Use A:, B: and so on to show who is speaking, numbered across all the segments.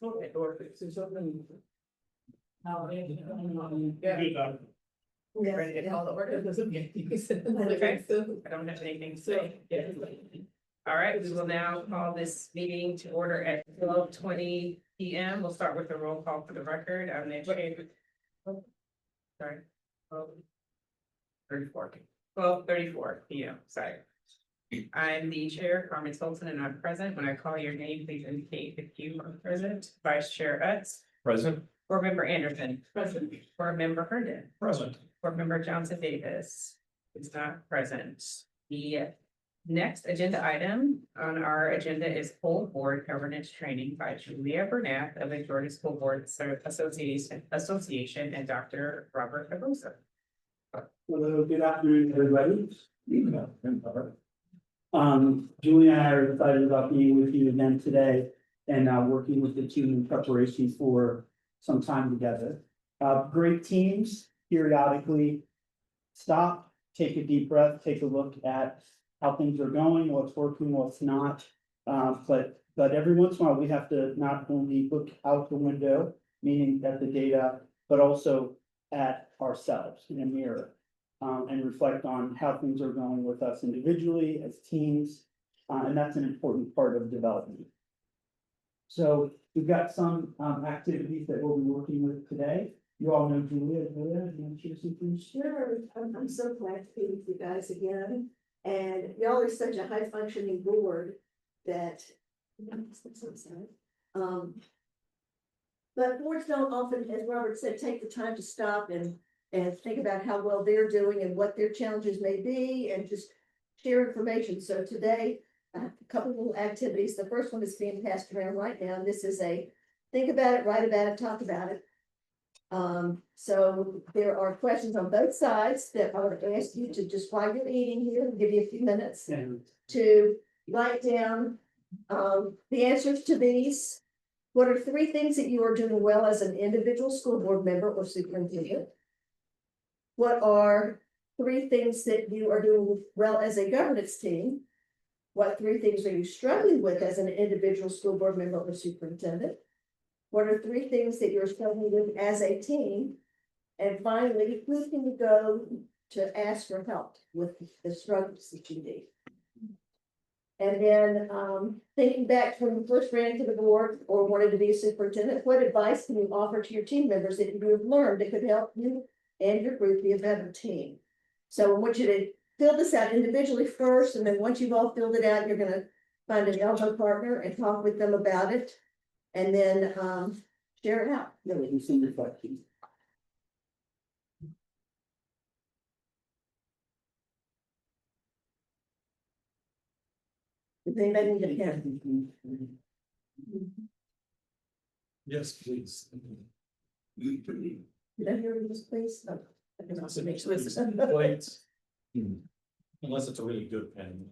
A: Or fix something.
B: Yeah.
A: Ready to call the order?
B: Okay. I don't have anything to say. All right, we will now call this meeting to order at 12:20 PM. We'll start with the roll call for the record. I'm the chair. Sorry. 34. 12:34 PM, sorry. I'm the chair, Carmen Sultan, and I'm present. When I call your name, please indicate if you are present. Vice Chair Utz,
C: Present.
B: Board Member Anderson, present. Board Member Herndon,
C: Present.
B: Board Member Johnson Davis is not present. The next agenda item on our agenda is full board governance training by Julia Burnett of the Georgia School Board Association and Dr. Robert Cabosa.
A: Hello, good afternoon, everybody. Julie and I are excited about being with you again today and working with the team in preparation for some time together. Great teams periodically stop, take a deep breath, take a look at how things are going, what's working, what's not. But every once in a while, we have to not only look out the window, meaning at the data, but also at ourselves in a mirror. And reflect on how things are going with us individually as teams, and that's an important part of development. So we've got some activities that we'll be working with today. You all know Julia. Julia, you want to share something?
D: Sure, I'm so glad to be with you guys again, and y'all are such a high functioning board that. But boards don't often, as Robert said, take the time to stop and think about how well they're doing and what their challenges may be and just share information. So today, I have a couple of little activities. The first one is being passed around right now, and this is a think about it, write about it, talk about it. So there are questions on both sides that I would ask you to just while you're eating here, give you a few minutes
A: And
D: to write down the answers to these. What are 3 things that you are doing well as an individual school board member or superintendent? What are 3 things that you are doing well as a governance team? What 3 things are you struggling with as an individual school board member or superintendent? What are 3 things that you're struggling with as a team? And finally, who can you go to ask for help with the struggles that you need? And then thinking back when you first ran to the board or wanted to be a superintendent, what advice can you offer to your team members that you have learned that could help you and your group be a better team? So I want you to fill this out individually first, and then once you've all filled it out, you're gonna find an elbow partner and talk with them about it. And then share it out.
A: yeah, we can see reflections.
D: Does anybody need a pen?
C: Yes, please.
D: Did I hear you, please? Oh, I can also make sure it's-
C: Plates. Unless it's a really good pen.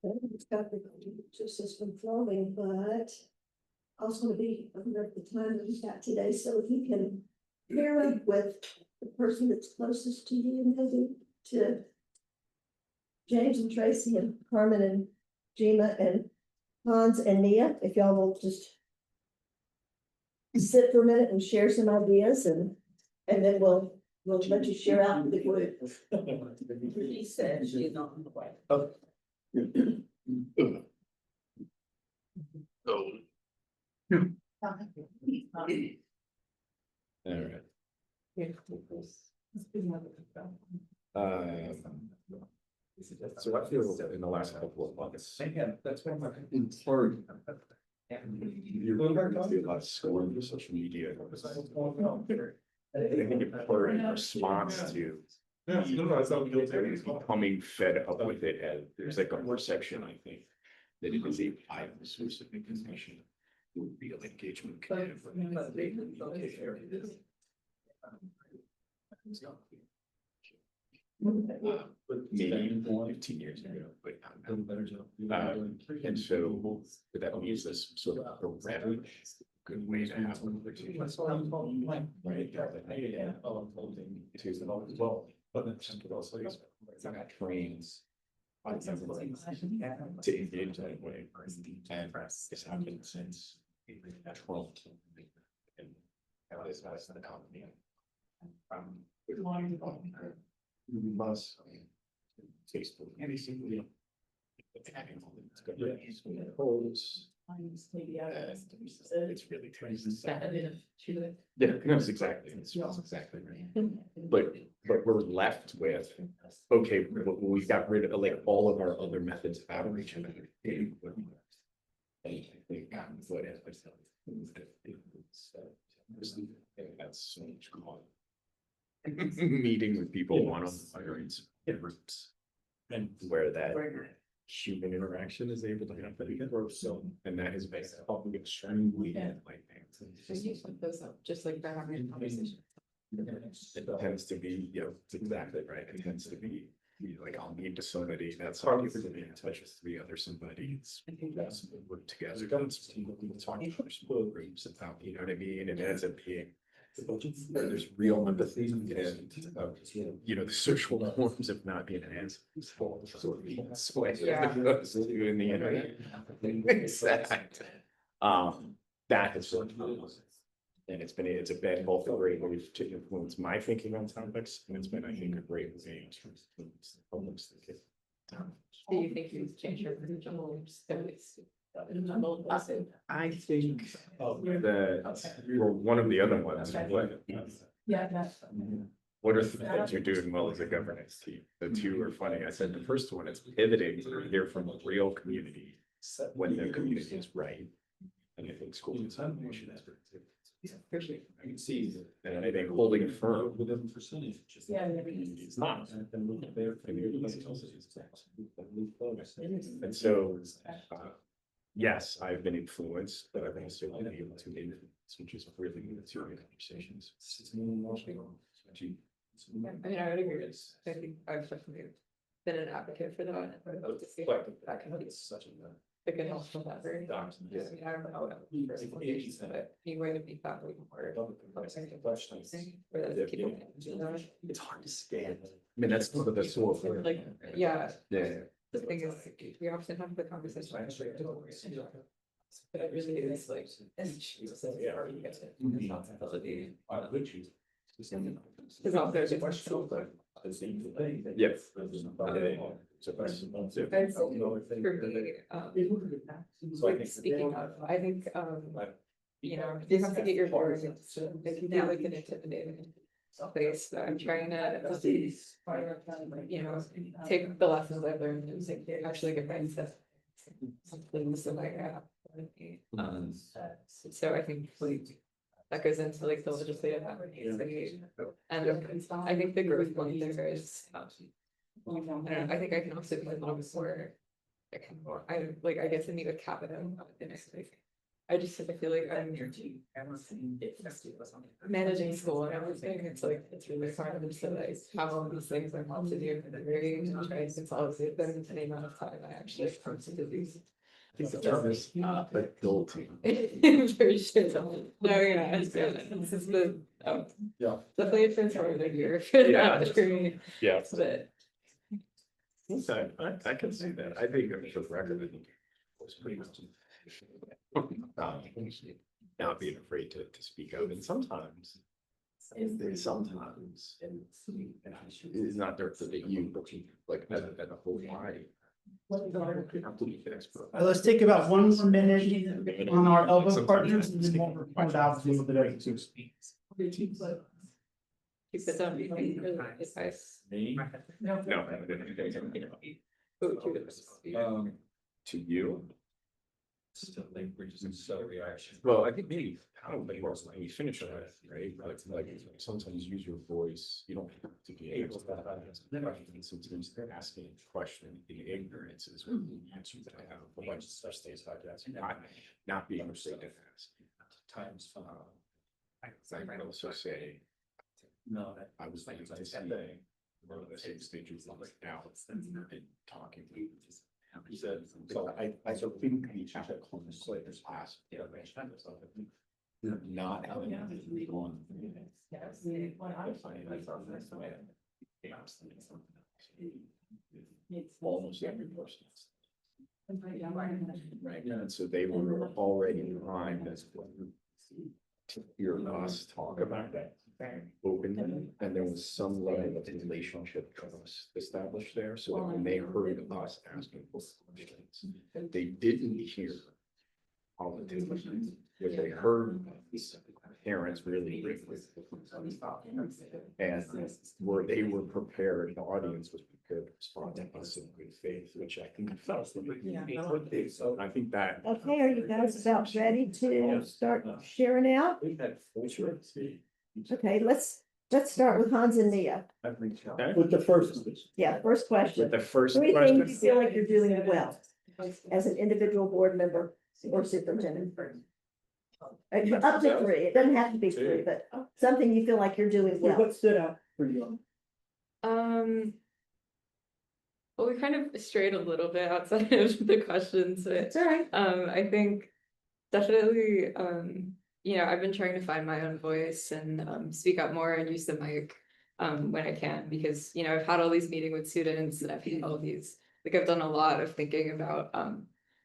D: It's got the system flowing, but I was gonna be under the time that we've got today, so if you can pair up with the person that's closest to you, maybe to James and Tracy and Carmen and Gina and Hans and Nia, if y'all will just sit for a minute and share some ideas and then we'll let you share out the group.
B: She said she's on the way.
E: All right. So I feel in the last couple of months.
C: That's one of my.
E: It's hard. You're going to see a lot of scorn for social media. I think it's part in response to
C: Yeah, no, it's not guilty.
E: becoming fed up with it, and there's like a perception, I think, that it is a viable source of information. Real engagement. Maybe 15 years ago, but and so that means this sort of a rapid, good way to have a conversation. Right. But then just also trains. To engage that way, and it's happened since Trump. And this has the economy. Must. Facebook, any single. It's really crazy. Yeah, no, it's exactly, it's exactly right. But we're left with, okay, we got rid of like all of our other methods of outreach. And everything. And I think what that's so much fun. Meeting with people one-on-one in groups. And where that human interaction is able to happen. So, and that has been helping extremely.
F: So you put those up, just like that, having a conversation.
E: It tends to be, you know, it's exactly right. It tends to be like, I'll meet to somebody, that's how you can be in touch with three other somebody's. That's work together. Talking about small groups about, you know what I mean? And it ends up being. There's real empathy and, you know, the social norms of not being an asshole. In the internet. Exactly. That has been. And it's been both a great way to influence my thinking on topics, and it's been, I think, a great way to influence the
F: Do you think you've changed your original studies?
E: I think one of the other ones, what are the things you're doing well as a governance team? The two are funny. I said the first one is pivoting to hear from a real community when the community is right. And I think school consolidation is. I can see that, and I think holding firm within percentage. It's not. And so, yes, I've been influenced, but I've also been able to influence, which is really good to your conversations.
F: I mean, I would agree. I think I've definitely been an advocate for that. That can be such a good help from that very. I mean, I don't know how that would be, but you going to be that way more.
E: It's hard to scale. I mean, that's sort of the source.
F: Like, yeah.
E: Yeah.
F: The thing is, we often have the conversation. But it really is like. Because also there's
E: Yes.
F: Speaking of, I think, you know, you have to get your board, if you feel like an intimidating place, that I'm trying to, you know, take the lessons I've learned and like, actually get back to some things that I have. So I think like, that goes into like the legislative advocacy, and I think the growth point there is, I don't know, I think I can also be a little bit more. I guess I need a cabinet. I just I feel like I'm managing school and everything, it's like, it's really hard to like have all these things I want to do, and very trying to consolidate them into the amount of time I actually come to do these.
E: The term is adulting.
F: For sure. No, yeah, it's good. This is the,
C: Yeah.
F: definitely a transformative year for that, for me,
E: Yeah.
F: but.
E: Okay, I can see that. I think for the record, I think it was pretty much. Not being afraid to speak up, and sometimes. It's not directed at you, but you like at a whole body.
A: Let's take about 1 more minute on our elbow partners and then we'll report out a little bit of.
F: Keep it down, advice.
E: No. To you.
C: Still language and so reaction.
E: Well, I think maybe, I don't think we're when you finish it, right? Like sometimes use your voice, you don't have to be able to. And sometimes they're asking a question in ignorance is what the answer that I have. A bunch of stuff stays like that. Not being afraid to ask.
C: Times.
E: I can also say,
C: No.
E: I was like, I said, one of the same stages like now and talking.
C: He said,
E: So I so think we have a close Slater's class. Not having one. Almost every person. Right, and so they were already primed as to hear us talk about that openly, and there was some level of relationship trust established there, so that when they heard us asking for questions, they didn't hear politics, what they heard was parents really and where they were prepared, the audience was prepared to respond to us in good faith, which I think felt. So I think that.
D: Okay, are you guys about ready to start sharing out? Okay, let's start with Hans and Nia.
E: Okay.
A: With the first.
D: Yeah, first question.
E: With the first
D: 3 things you
E: question,
D: feel like you're doing well as an individual board member or superintendent. Up to 3, it doesn't have to be 3, but something you feel like you're doing well.
A: What stood out for you?
F: Well, we kind of strayed a little bit outside of the questions, but
D: It's all right.
F: I think definitely, you know, I've been trying to find my own voice and speak up more and use the mic when I can, because, you know, I've had all these meetings with students and I've had all these, like I've done a lot of thinking about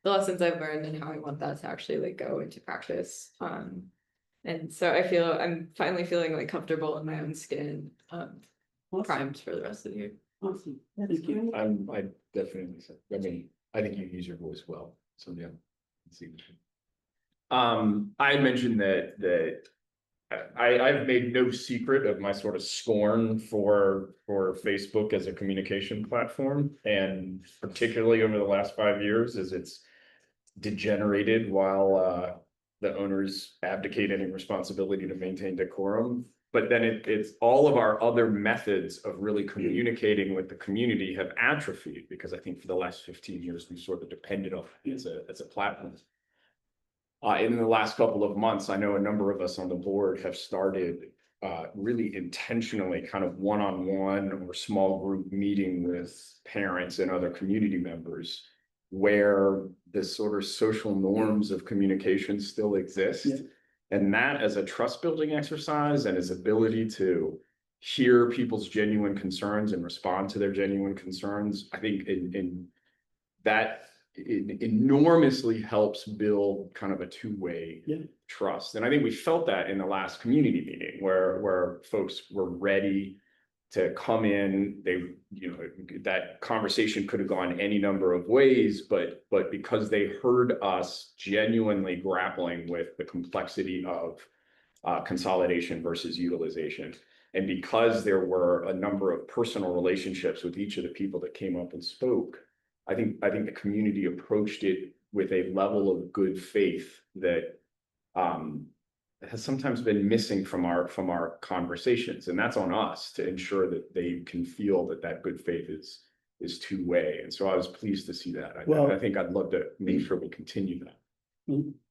F: the lessons I've learned and how I want that to actually like go into practice. And so I feel I'm finally feeling like comfortable in my own skin, primed for the rest of the year.
A: Awesome.
D: That's
A: Thank you.
D: great.
E: I definitely, I mean, I think you use your voice well, so yeah. Let's see. I mentioned that I've made no secret of my sort of scorn for Facebook as a communication platform, and particularly over the last 5 years as it's degenerated while the owners abdicate any responsibility to maintain decorum. But then it's all of our other methods of really communicating with the community have atrophied, because I think for the last 15 years, we've sort of depended on it as a platform. In the last couple of months, I know a number of us on the board have started really intentionally kind of one-on-one or small group meeting with parents and other community members, where the sort of social norms of communication still exist.
A: Yeah.
E: And that as a trust building exercise and his ability to hear people's genuine concerns and respond to their genuine concerns, I think it enormously helps build kind of a two-way trust. And I think we felt that in the last community meeting where folks were ready to come in. They, you know, that conversation could have gone any number of ways, but because they heard us genuinely grappling with the complexity of consolidation versus utilization, and because there were a number of personal relationships with each of the people that came up and spoke, I think the community approached it with a level of good faith that has sometimes been missing from our conversations, and that's on us to ensure that they can feel that good faith is two-way. And so I was pleased to see that. I think I'd love to make sure we continue that.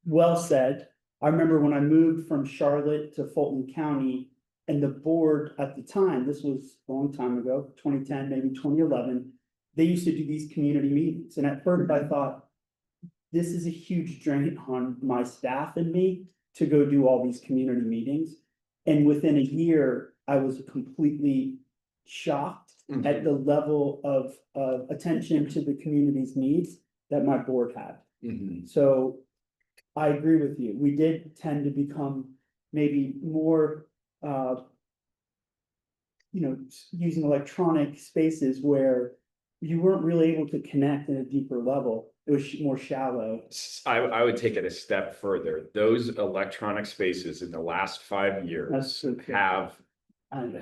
A: Well said. I remember when I moved from Charlotte to Fulton County. And the board at the time, this was a long time ago, 2010, maybe 2011. They used to do these community meetings, and at first I thought. This is a huge drain on my staff and me to go do all these community meetings. And within a year, I was completely shocked at the level of attention to the community's needs that my board had.
E: Mhm.
A: So I agree with you. We did tend to become maybe more, using electronic spaces where you weren't really able to connect in a deeper level. It was more shallow.
E: I would take it a step further. Those electronic spaces in the last 5 years
A: That's so true.
E: have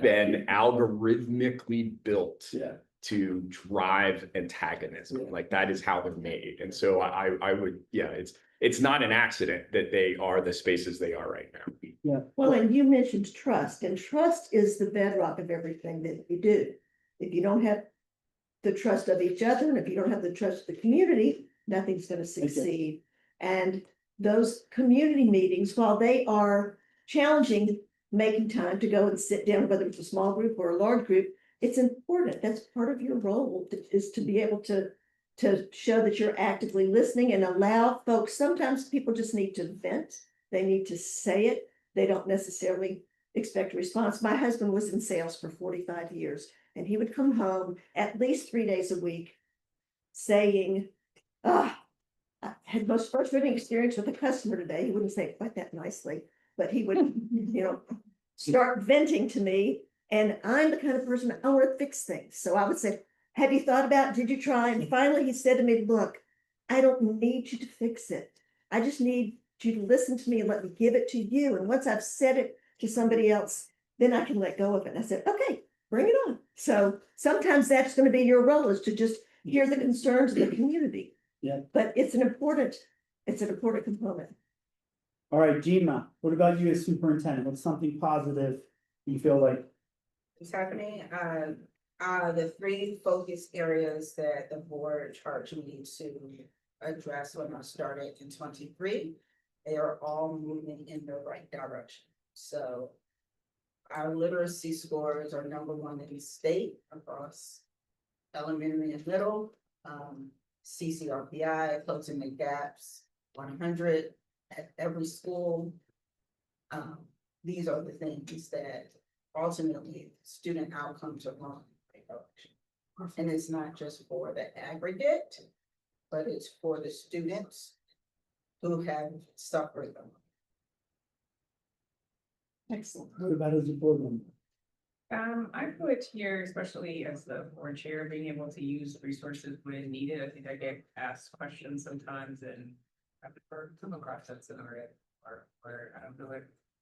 E: been algorithmically built
A: Yeah,
E: to drive antagonism.
A: Yeah.
E: Like that is how they're made. And so I would, yeah, it's not an accident that they are the spaces they are right now.
A: yeah.
D: Well, and you mentioned trust, and trust is the bedrock of everything that you do. If you don't have the trust of each other, and if you don't have the trust of the community, nothing's gonna succeed. And those community meetings, while they are challenging, making time to go and sit down, whether it's a small group or a large group, it's important. That's part of your role, is to be able to show that you're actively listening and allow folks, sometimes people just need to vent. They need to say it. They don't necessarily expect a response. My husband was in sales for 45 years, and he would come home at least 3 days a week saying, I had most frustrating experience with a customer today. He wouldn't say it quite that nicely, but he would, start venting to me. And I'm the kind of person, I want to fix things. So I would say, have you thought about, did you try? And finally he said to me, look, I don't need you to fix it. I just need you to listen to me and let me give it to you. And once I've said it to somebody else, then I can let go of it. And I said, okay, bring it on. So sometimes that's going to be your role, is to just hear the concerns of the community.
A: Yeah.
D: But it's an important component.
A: All right, Gina, what about you as superintendent? What's something positive you feel like?
G: What's happening, the 3 focus areas that the board charged me to address when I started in 23, they are all moving in the right direction. So our literacy scores are #1 in the state across elementary and middle. CCRPI, closing the gaps, 100 at every school. These are the things that ultimately student outcomes are going in the right direction. And it's not just for the aggregate, but it's for the students who have suffered them.
D: Excellent.
A: What about as a board member?
B: I put here, especially as the board chair, being able to use resources when needed. I think I get asked questions sometimes and I prefer to come across that scenario or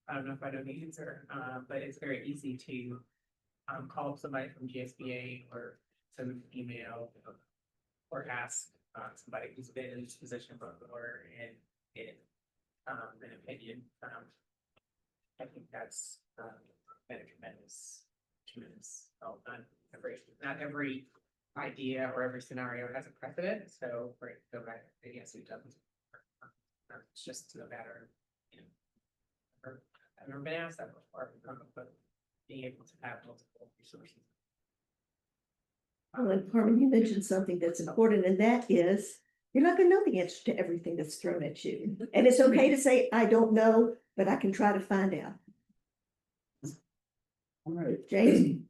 B: I don't know if I know the answer, but it's very easy to call up somebody from GSBA or send an email or ask somebody who's been in this position before and get an opinion. I think that's been a tremendous help. Not every idea or every scenario has a precedent, so for it to go back, yes, it doesn't. It's just a matter, I've never been asked that before, but being able to have multiple resources.
D: Well, and Carmen, you mentioned something that's important, and that is, you're not gonna know the answer to everything that's thrown at you. And it's okay to say, I don't know, but I can try to find out.
A: All right,
D: James?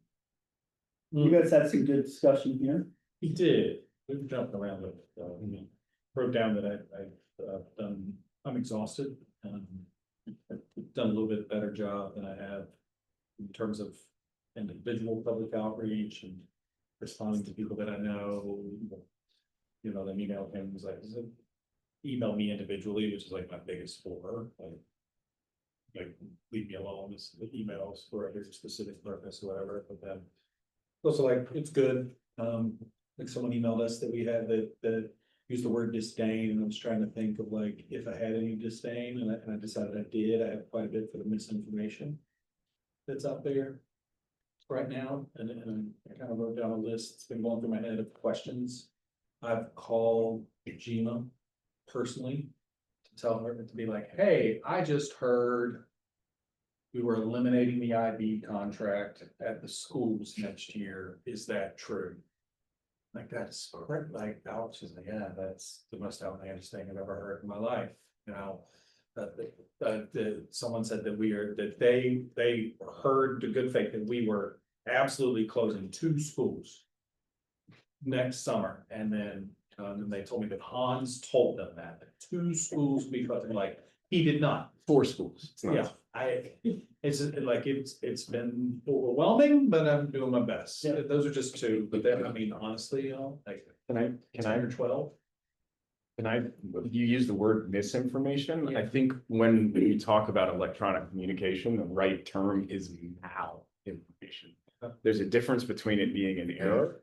A: you guys had some good discussion here.
C: He did, we've jumped around with, wrote down that I've done, I'm exhausted. I've done a little bit better job than I have in terms of individual public outreach and responding to people that I know. Then email him, was like, email me individually, which is like my biggest flaw, like leave me alone, this the emails for a specific purpose or whatever, but then also like, it's good. Like someone emailed us that we had that used the word disdain, and I was trying to think of like, if I had any disdain, and I decided I did. I have quite a bit for the misinformation that's out there right now, and I kind of wrote down a list. It's been going through my head of questions. I've called Gina personally to tell her to be like, hey, I just heard. We were eliminating the IB contract at the schools next year. Is that true? Like that's like, Alex is like, yeah, that's the most outlandish thing I've ever heard in my life, you know. Someone said that they heard to good faith that we were absolutely closing 2 schools. Next summer, and then they told me that Hans told them that 2 schools because like, he did not.
E: 4 schools. It's not-
C: Yeah, it's like, it's been overwhelming, but I'm doing my best.
A: Yeah.
C: Those are just 2, but then, I mean, honestly, like.
E: Can I
C: 10 or 12?
E: you use the word misinformation?
C: Yeah.
E: I think when we talk about electronic communication, the right term is malinformation. There's a difference between it being an error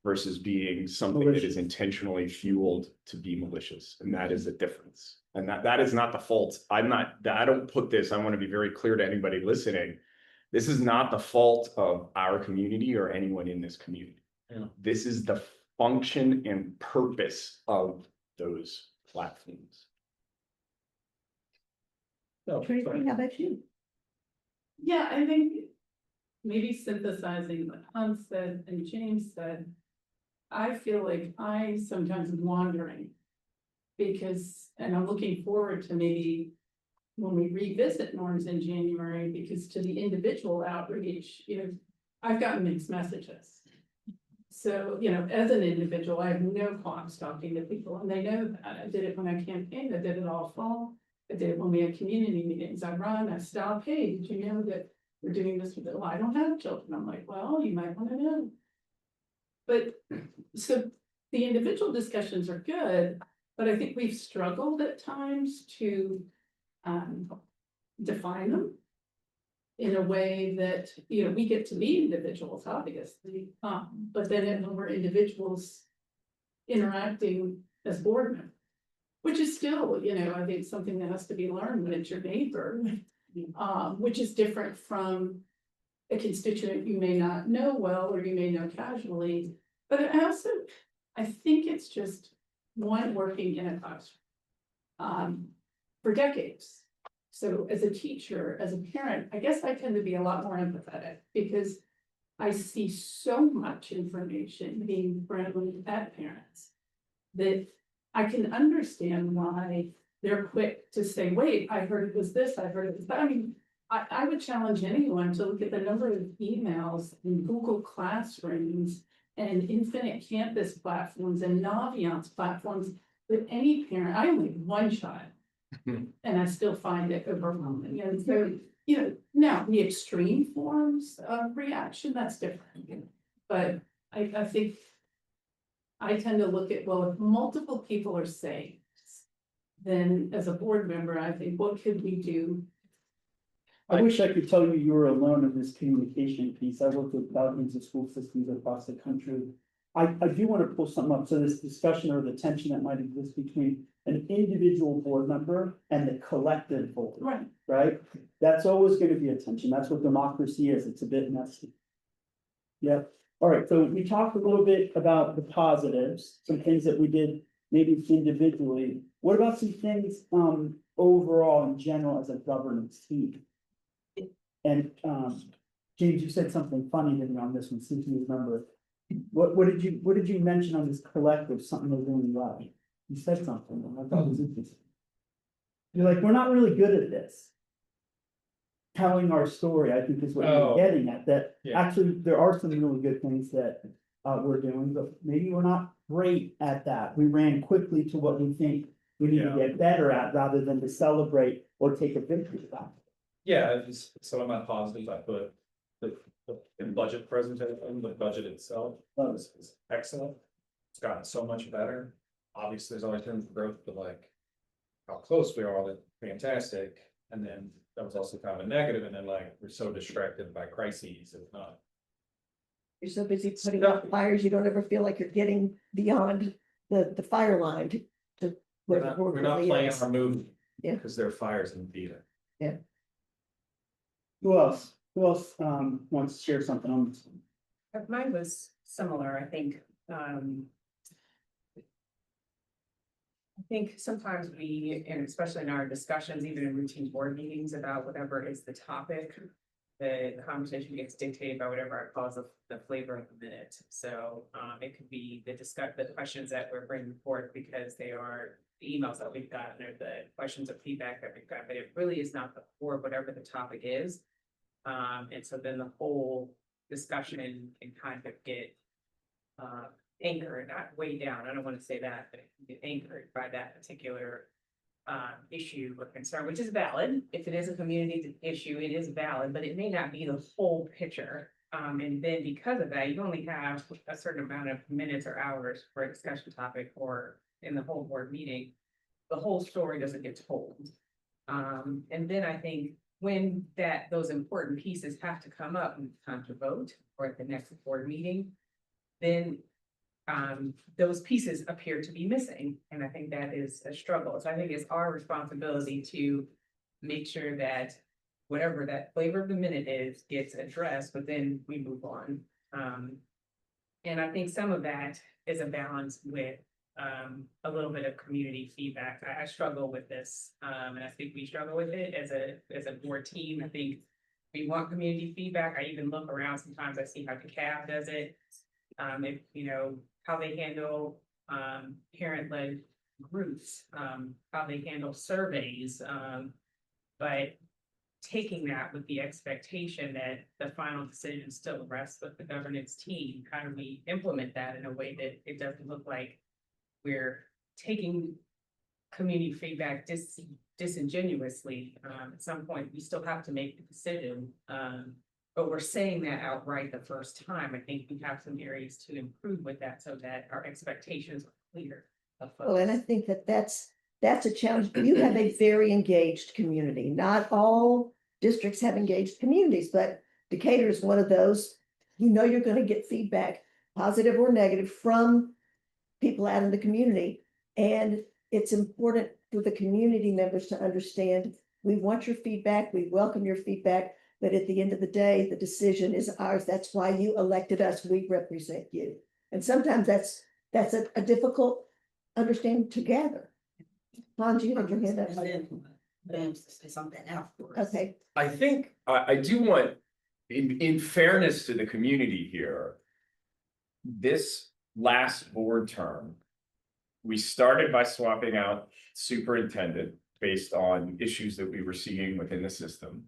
E: versus being something that is
A: Malicious.
E: intentionally fueled to be malicious, and that is the difference. And that is not the fault. I don't put this, I want to be very clear to anybody listening. This is not the fault of our community or anyone in this community.
C: Yeah.
E: This is the function and purpose of those platforms.
C: No,
D: Tracy, how about you?
H: Yeah, I think maybe synthesizing what Hans said and James said, I feel like I sometimes am wandering. Because, and I'm looking forward to maybe when we revisit norms in January, because to the individual outreach, I've gotten mixed messages. So, as an individual, I have no qualms talking to people, and they know that. I did it when I campaigned, I did it all fall. I did it when we had community meetings. I run, I stop, hey, did you know that we're doing this with it? Well, I don't have children. I'm like, well, you might want to know. But so the individual discussions are good, but I think we've struggled at times to define them in a way that, we get to be individuals, obviously, but then when we're individuals interacting as board members, which is still, I think something that has to be learned when it's your neighbor, which is different from a constituent you may not know well, or you may know casually. But I think it's just one working in a classroom for decades. So as a teacher, as a parent, I guess I tend to be a lot more empathetic because I see so much information being thrown at parents that I can understand why they're quick to say, wait, I heard it was this, I heard it was that. I mean, I would challenge anyone to look at the number of emails in Google Classrooms and Infinite Campus platforms and Naviance platforms that any parent, I only have 1 child. And I still find it overwhelming. And so, now the extreme forms of reaction, that's different. But I think I tend to look at, well, if multiple people are saying this, then as a board member, I think, what could we do?
A: I wish I could tell you you were alone in this communication piece. I work with thousands of school systems across the country. I do want to pull something up. So this discussion or the tension that might exist between an individual board member and the collective board,
H: Right.
A: right? That's always going to be a tension. That's what democracy is. It's a bit messy. Yep. All right. So we talked a little bit about the positives, some things that we did maybe individually. What about some things overall in general as a governance team? And James, you said something funny to me on this one, since you remember. What did you mention on this collective, something we're doing well? You said something, and I thought it was interesting. You're like, we're not really good at this. Telling our story, I think is what you're
C: Oh.
A: getting at, that
C: Yeah.
A: actually there are some really good things that we're doing, but maybe we're not great at that. We ran quickly to what we think we need to
C: Yeah.
A: get better at, rather than to celebrate or take a victory back.
C: Yeah, it's some of my positives, I put in budget presentation, the budget itself is excellent. It's gotten so much better. Obviously, there's always room for growth, but like how close we are, that's fantastic. And then that was also kind of a negative, and then like we're so distracted by crises, if not.
D: You're so busy putting out fires, you don't ever feel like you're getting beyond the fire line to.
C: We're
D: what the
C: not,
D: board
C: we're not
D: really
C: playing
D: is.
C: our movie.
D: Yeah.
C: Because there are fires in the theater.
A: Who else wants to share something on this?
B: Mine was similar, I think, I think sometimes we, and especially in our discussions, even in routine board meetings about whatever is the topic, the conversation gets dictated by whatever I call the flavor of the minute. So it could be the questions that we're bringing forth because they are the emails that we've gotten or the questions of feedback that we've got, but it really is not the core of whatever the topic is. And so then the whole discussion can kind of get anchored, not way down. I don't want to say that, but it can get anchored by that particular issue or concern, which is valid. If it is a community issue, it is valid, but it may not be the whole picture. And then because of that, you only have a certain amount of minutes or hours for a discussion topic or in the whole board meeting. The whole story doesn't get told. And then I think when those important pieces have to come up when it's time to vote or at the next board meeting, then those pieces appear to be missing. And I think that is a struggle. So I think it's our responsibility to make sure that whatever that flavor of the minute is gets addressed, but then we move on. And I think some of that is a balance with a little bit of community feedback. I struggle with this, and I think we struggle with it as a board team. I think we want community feedback. I even look around sometimes, I see how DeKalb does it. If, you know, how they handle parent-led groups, how they handle surveys, but taking that with the expectation that the final decision still rests with the governance team, how do we implement that in a way that it doesn't look like we're taking community feedback disingenuously. At some point, we still have to make the decision, but we're saying that outright the first time. I think we have some areas to improve with that so that our expectations are clear.
D: Well, and I think that's a challenge. You have a very engaged community. Not all districts have engaged communities, but Decatur is one of those. You know, you're going to get feedback, positive or negative, from people out in the community. And it's important for the community members to understand, we want your feedback, we welcome your feedback, but at the end of the day, the decision is ours. That's why you elected us. We represent you. And sometimes that's a difficult understanding together. Hans, you had your hand up.
G: Vance to say something afterwards.
D: Okay,
E: I think I do want, in fairness to the community here. This last board term, we started by swapping out superintendent based on issues that we were seeing within the system.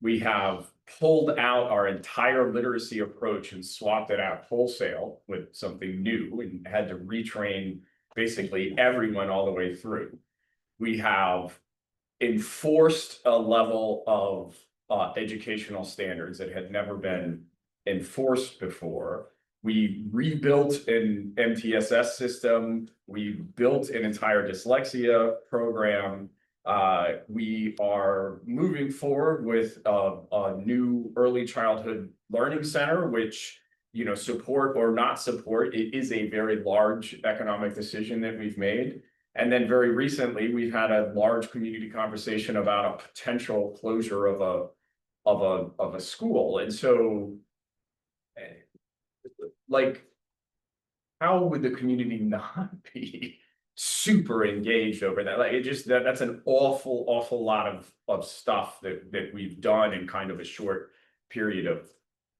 E: We have pulled out our entire literacy approach and swapped it out wholesale with something new and had to retrain basically everyone all the way through. We have enforced a level of educational standards that had never been enforced before. We rebuilt an MTSS system. We built an entire dyslexia program. We are moving forward with a new early childhood learning center, which, you know, support or not support, it is a very large economic decision that we've made. And then very recently, we've had a large community conversation about a potential closure of a school. And so, like, how would the community not be super engaged over that? Like, it just, that's an awful lot of stuff that we've done in kind of a short period of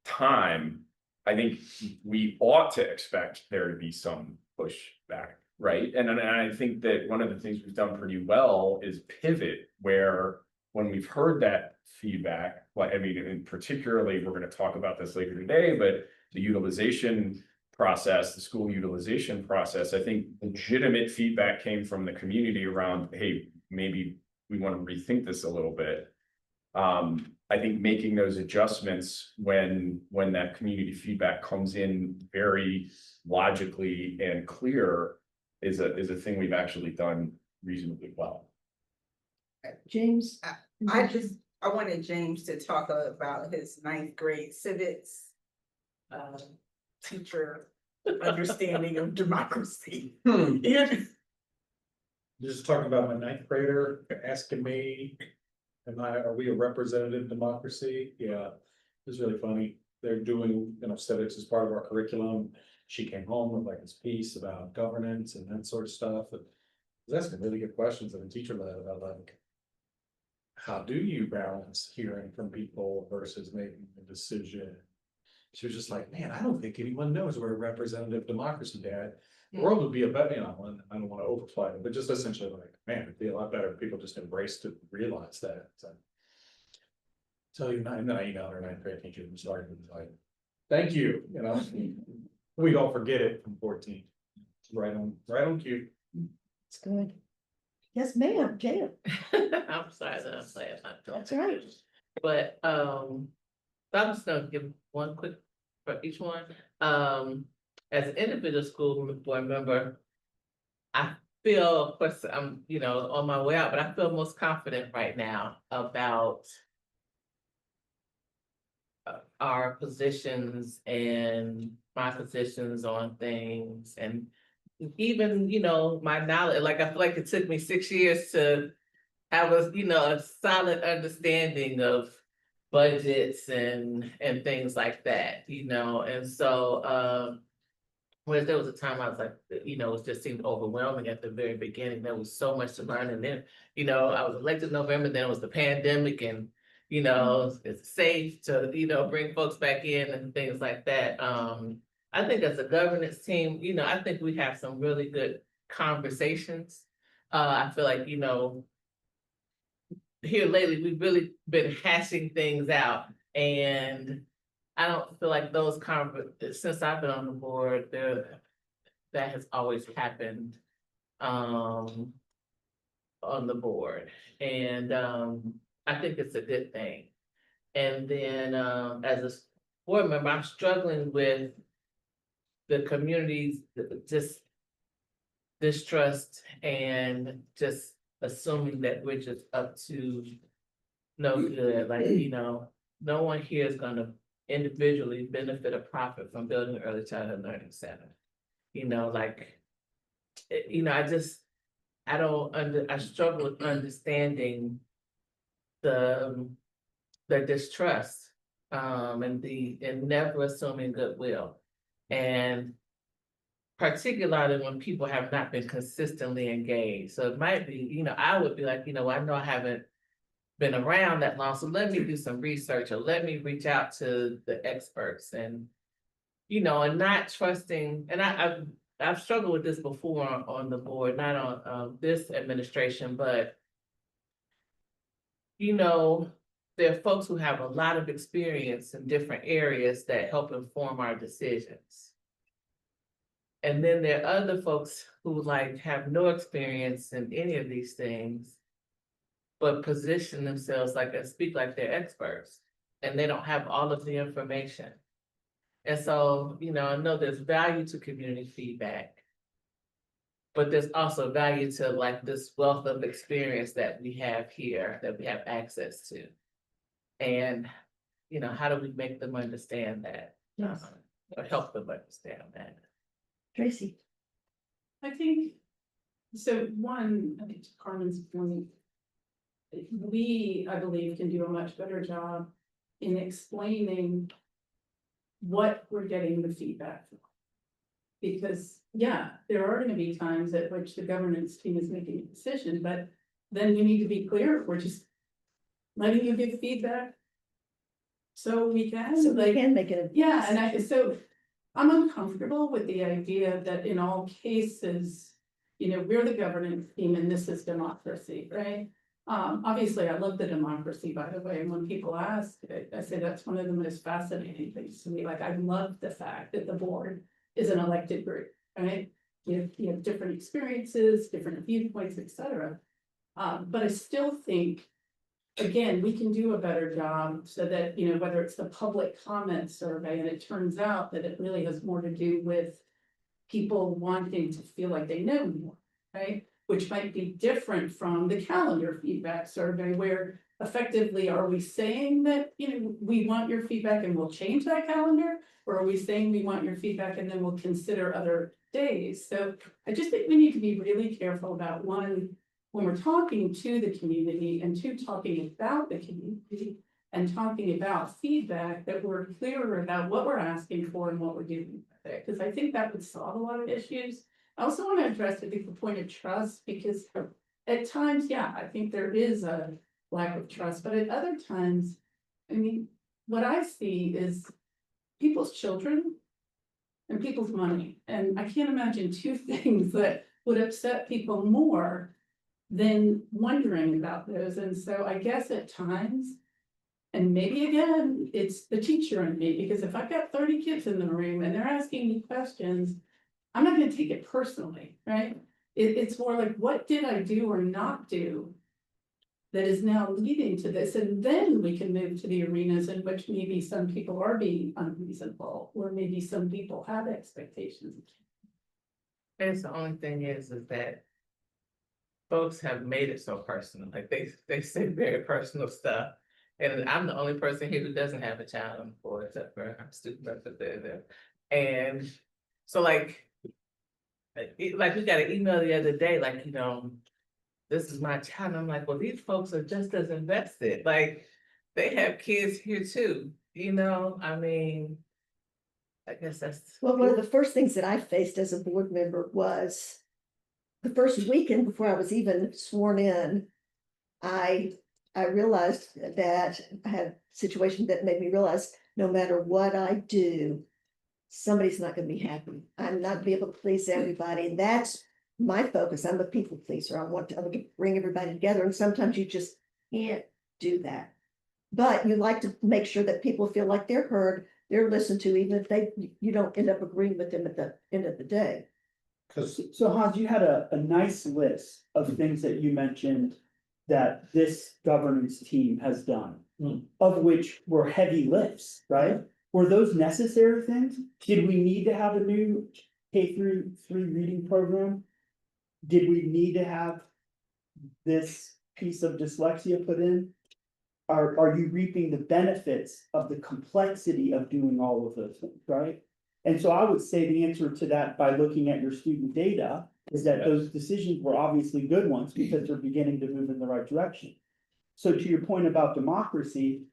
E: time. I think we ought to expect there to be some pushback, right? And I think that one of the things we've done pretty well is pivot, where when we've heard that feedback, like, I mean, and particularly, we're going to talk about this later today, but the utilization process, the school utilization process, I think legitimate feedback came from the community around, hey, maybe we want to rethink this a little bit. I think making those adjustments when that community feedback comes in very logically and clear is a thing we've actually done reasonably well.
D: James.
G: I wanted James to talk about his 9th grade civics teacher understanding of democracy. Yeah.
C: Just talking about my 9th grader asking me, are we a representative democracy? Yeah, it's really funny. They're doing, you know, civics as part of our curriculum. She came home with like this piece about governance and that sort of stuff. And was asking really good questions in a teacher led about like. How do you balance hearing from people versus making a decision? She was just like, man, I don't think anyone knows we're a representative democracy, Dad. The world would be a better, you know, and I don't want to overplay it, but just essentially like, man, it'd be a lot better if people just embraced it, realize that. So you know, and then I emailed her and I thank you, sorry, like, thank you, you know, we all forget it from 14. Right on cue.
D: It's good. Yes, ma'am, Janet,
I: I'm sorry that I'm saying that.
D: that's right.
I: But, I'm just gonna give one quick for each one. As an individual school board member, I feel, of course, I'm, you know, on my way out, but I feel most confident right now about our positions and my positions on things and even, you know, my knowledge, like I feel like it took me 6 years to have a, you know, a solid understanding of budgets and things like that, you know, and so whereas there was a time I was like, you know, it just seemed overwhelming at the very beginning. There was so much to learn. And then, you know, I was elected in November, then it was the pandemic and, you know, it's safe to, you know, bring folks back in and things like that. I think as a governance team, you know, I think we have some really good conversations. I feel like, you know, here lately, we've really been hashing things out and I don't feel like those since I've been on the board, that has always happened on the board. And I think it's a good thing. And then as a board member, I'm struggling with the community's just distrust and just assuming that we're just up to no good. Like, you know, no one here is gonna individually benefit or profit from building an early childhood learning center. You know, like, you know, I struggle with understanding the distrust, and never assuming goodwill. And particularly when people have not been consistently engaged. So it might be, you know, I would be like, you know, I know I haven't been around that long, so let me do some research or let me reach out to the experts and, you know, and not trusting, and I've struggled with this before on the board, not on this administration, but you know, there are folks who have a lot of experience in different areas that help inform our decisions. And then there are other folks who like have no experience in any of these things, but position themselves like and speak like they're experts, and they don't have all of the information. And so, you know, I know there's value to community feedback, but there's also value to like this wealth of experience that we have here, that we have access to. And, you know, how do we make them understand that?
D: Yes.
I: Or help them understand that?
D: Tracy,
H: I think, so one, I think to Carmen's point, we, I believe, can do a much better job in explaining what we're getting the feedback from. Because, yeah, there are gonna be times at which the governance team is making a decision, but then we need to be clear, we're just letting you give feedback. So we can,
D: so they
H: like,
D: can make it.
H: yeah, and so I'm uncomfortable with the idea that in all cases, you know, we're the governance team and this is democracy, right? Obviously, I love the democracy, by the way, and when people ask, I say that's one of the most fascinating things to me. Like, I love the fact that the board is an elected group, right? You have different experiences, different viewpoints, etc. But I still think, again, we can do a better job so that, you know, whether it's the public comment survey, and it turns out that it really has more to do with people wanting to feel like they know more, right? Which might be different from the calendar feedback survey, where effectively, are we saying that, you know, we want your feedback and we'll change that calendar? Or are we saying we want your feedback and then we'll consider other days? So I just think we need to be really careful about one, when we're talking to the community, and two, talking about the community and talking about feedback, that we're clearer about what we're asking for and what we're doing with it. Because I think that would solve a lot of issues. I also want to address the point of trust, because at times, yeah, I think there is a lack of trust, but at other times, I mean, what I see is people's children and people's money, and I can't imagine two things that would upset people more than wondering about those, and so I guess at times, and maybe again, it's the teacher in me, because if I've got 30 kids in the room and they're asking me questions, I'm not gonna take it personally, right? It's more like, what did I do or not do that is now leading to this? And then we can move to the arenas in which maybe some people are being unreasonable, or maybe some people have expectations.
I: And the only thing is that folks have made it so personal, like they say very personal stuff. And I'm the only person here who doesn't have a child on board, except for our student representative. And so like we got an email the other day, like, this is my child. And I'm like, well, these folks are just as invested. Like, they have kids here too, I mean, I guess that's.
D: Well, one of the first things that I faced as a board member was the first weekend before I was even sworn in, I realized that I had a situation that made me realize no matter what I do, somebody's not gonna be happy. I'm not gonna be able to please everybody, and that's my focus. I'm a people pleaser. I want to bring everybody together, and sometimes you just can't do that. But you like to make sure that people feel like they're heard, they're listened to, even if you don't end up agreeing with them at the end of the day.
A: So Hans, you had a nice list of things that you mentioned that this governance team has done, of which were heavy lifts, right? Were those necessary things? Did we need to have a new K-3 reading program? Did we need to have this piece of dyslexia put in? Are you reaping the benefits of the complexity of doing all of those things, right? And so I would say the answer to that, by looking at your student data, is that those decisions were obviously good ones because they're beginning to move in the right direction. So to your point about democracy,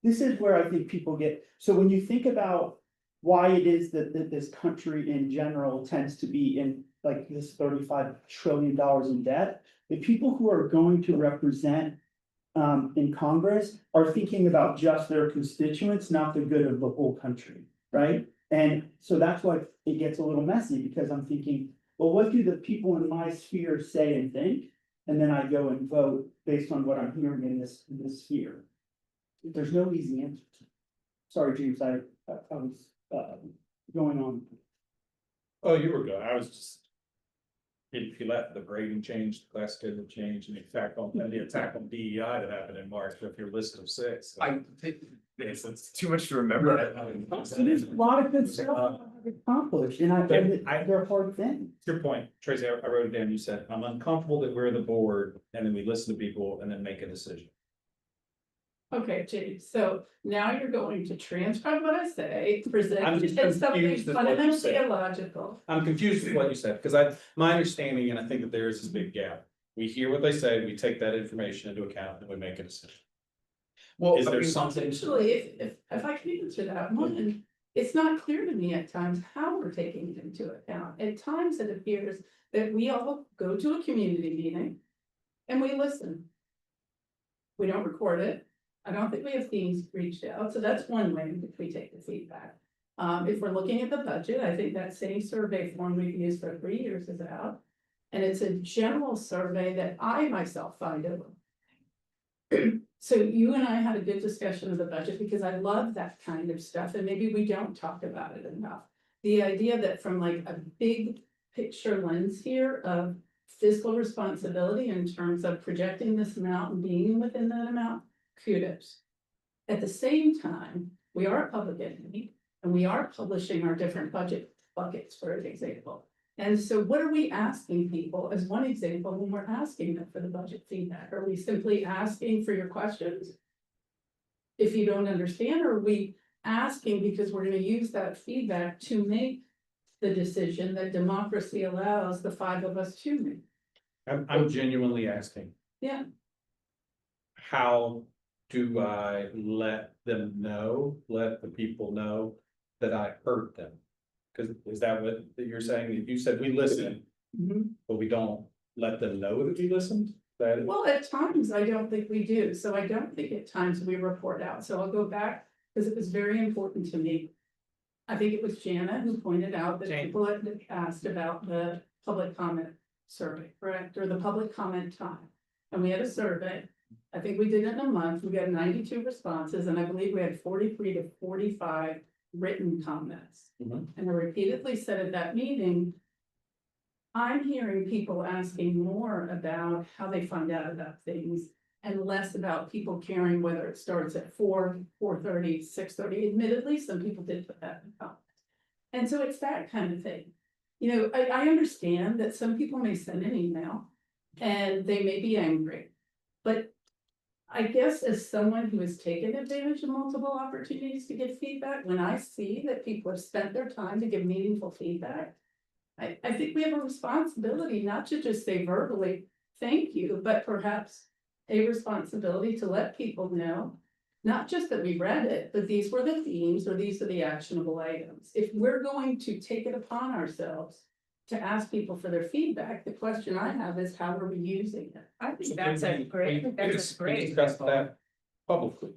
A: this is where I think people get, so when you think about why it is that this country in general tends to be in like this $35 trillion in debt, the people who are going to represent in Congress are thinking about just their constituents, not the good of the whole country, right? And so that's why it gets a little messy, because I'm thinking, well, what do the people in my sphere say and think? And then I go and vote based on what I'm hearing in this sphere. There's no easy answer. Sorry, James, I was going on.
C: Oh, you were good. I was just. If you let the grading change, the class schedule change, and the attack on DEI that happened in March, with your list of 6.
E: I think it's too much to remember.
A: So there's a lot of good stuff accomplished, and they're hard things.
C: Your point, Tracy, I wrote it down. You said, I'm uncomfortable that we're the board, and then we listen to people and then make a decision.
H: Okay, James, so now you're going to transcribe what I say,
C: I'm
H: present
C: just
H: it as something
C: confused as what you
H: fundamentally
C: said.
H: illogical.
C: I'm confused with what you said, because my understanding, and I think that there is this big gap. We hear what they say, we take that information into account, and we make a decision.
E: Well,
C: Is
E: I
C: there
E: mean,
C: something?
H: Essentially, if I can answer that, one, it's not clear to me at times how we're taking it into account. At times it appears that we all go to a community meeting and we listen. We don't record it. I don't think we have themes reached out, so that's one way in which we take the feedback. If we're looking at the budget, I think that same survey form we've used for 3 years is out. And it's a general survey that I myself find over. So you and I had a good discussion of the budget, because I love that kind of stuff, and maybe we don't talk about it enough. The idea that from like a big picture lens here of fiscal responsibility in terms of projecting this amount and being within that amount, kudos. At the same time, we are a public entity and we are publishing our different budget buckets, for example. And so what are we asking people as one example when we're asking them for the budget feedback? Are we simply asking for your questions if you don't understand, or are we asking because we're going to use that feedback to make the decision that democracy allows the 5 of us to make?
C: I'm genuinely asking.
H: Yeah.
C: How do I let the people know that I heard them? Cause is that what you're saying? You said we listen, but we don't let them know that we listened? That,
H: Well, at times, I don't think we do, so I don't think at times we report out, so I'll go back, because it was very important to me. I think it was Jana who pointed out that
I: Jana.
H: people had asked about the public comment survey, correct, or the public comment time. And we had a survey, I think we did it in a month, we got 92 responses, and I believe we had 43 to 45 written comments.
C: Mhm.
H: And I repeatedly said at that meeting, I'm hearing people asking more about how they find out about things and less about people caring whether it starts at 4, 4:30, 6:30. Admittedly, some people did put that in the comments. And so it's that kind of thing. You know, I understand that some people may send an email and they may be angry. But I guess as someone who has taken advantage of multiple opportunities to give feedback, when I see that people have spent their time to give meaningful feedback, I think we have a responsibility not to just say verbally, thank you, but perhaps a responsibility to let people know, not just that we read it, but these were the themes or these are the actionable items. If we're going to take it upon ourselves to ask people for their feedback, the question I have is how are we using it?
B: I think that's a great, that's a great
C: We discussed
B: example.
C: that publicly.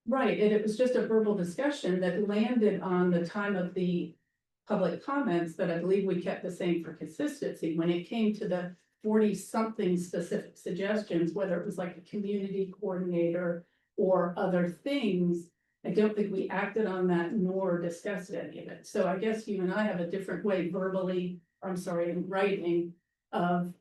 H: Right, and it was just a verbal discussion that landed on the time of the public comments that I believe we kept the same for consistency. When it came to the 40-something specific suggestions, whether it was like a community coordinator or other things, I don't think we acted on that nor discussed any of it. So I guess you and I have a different way verbally, or I'm sorry, in writing of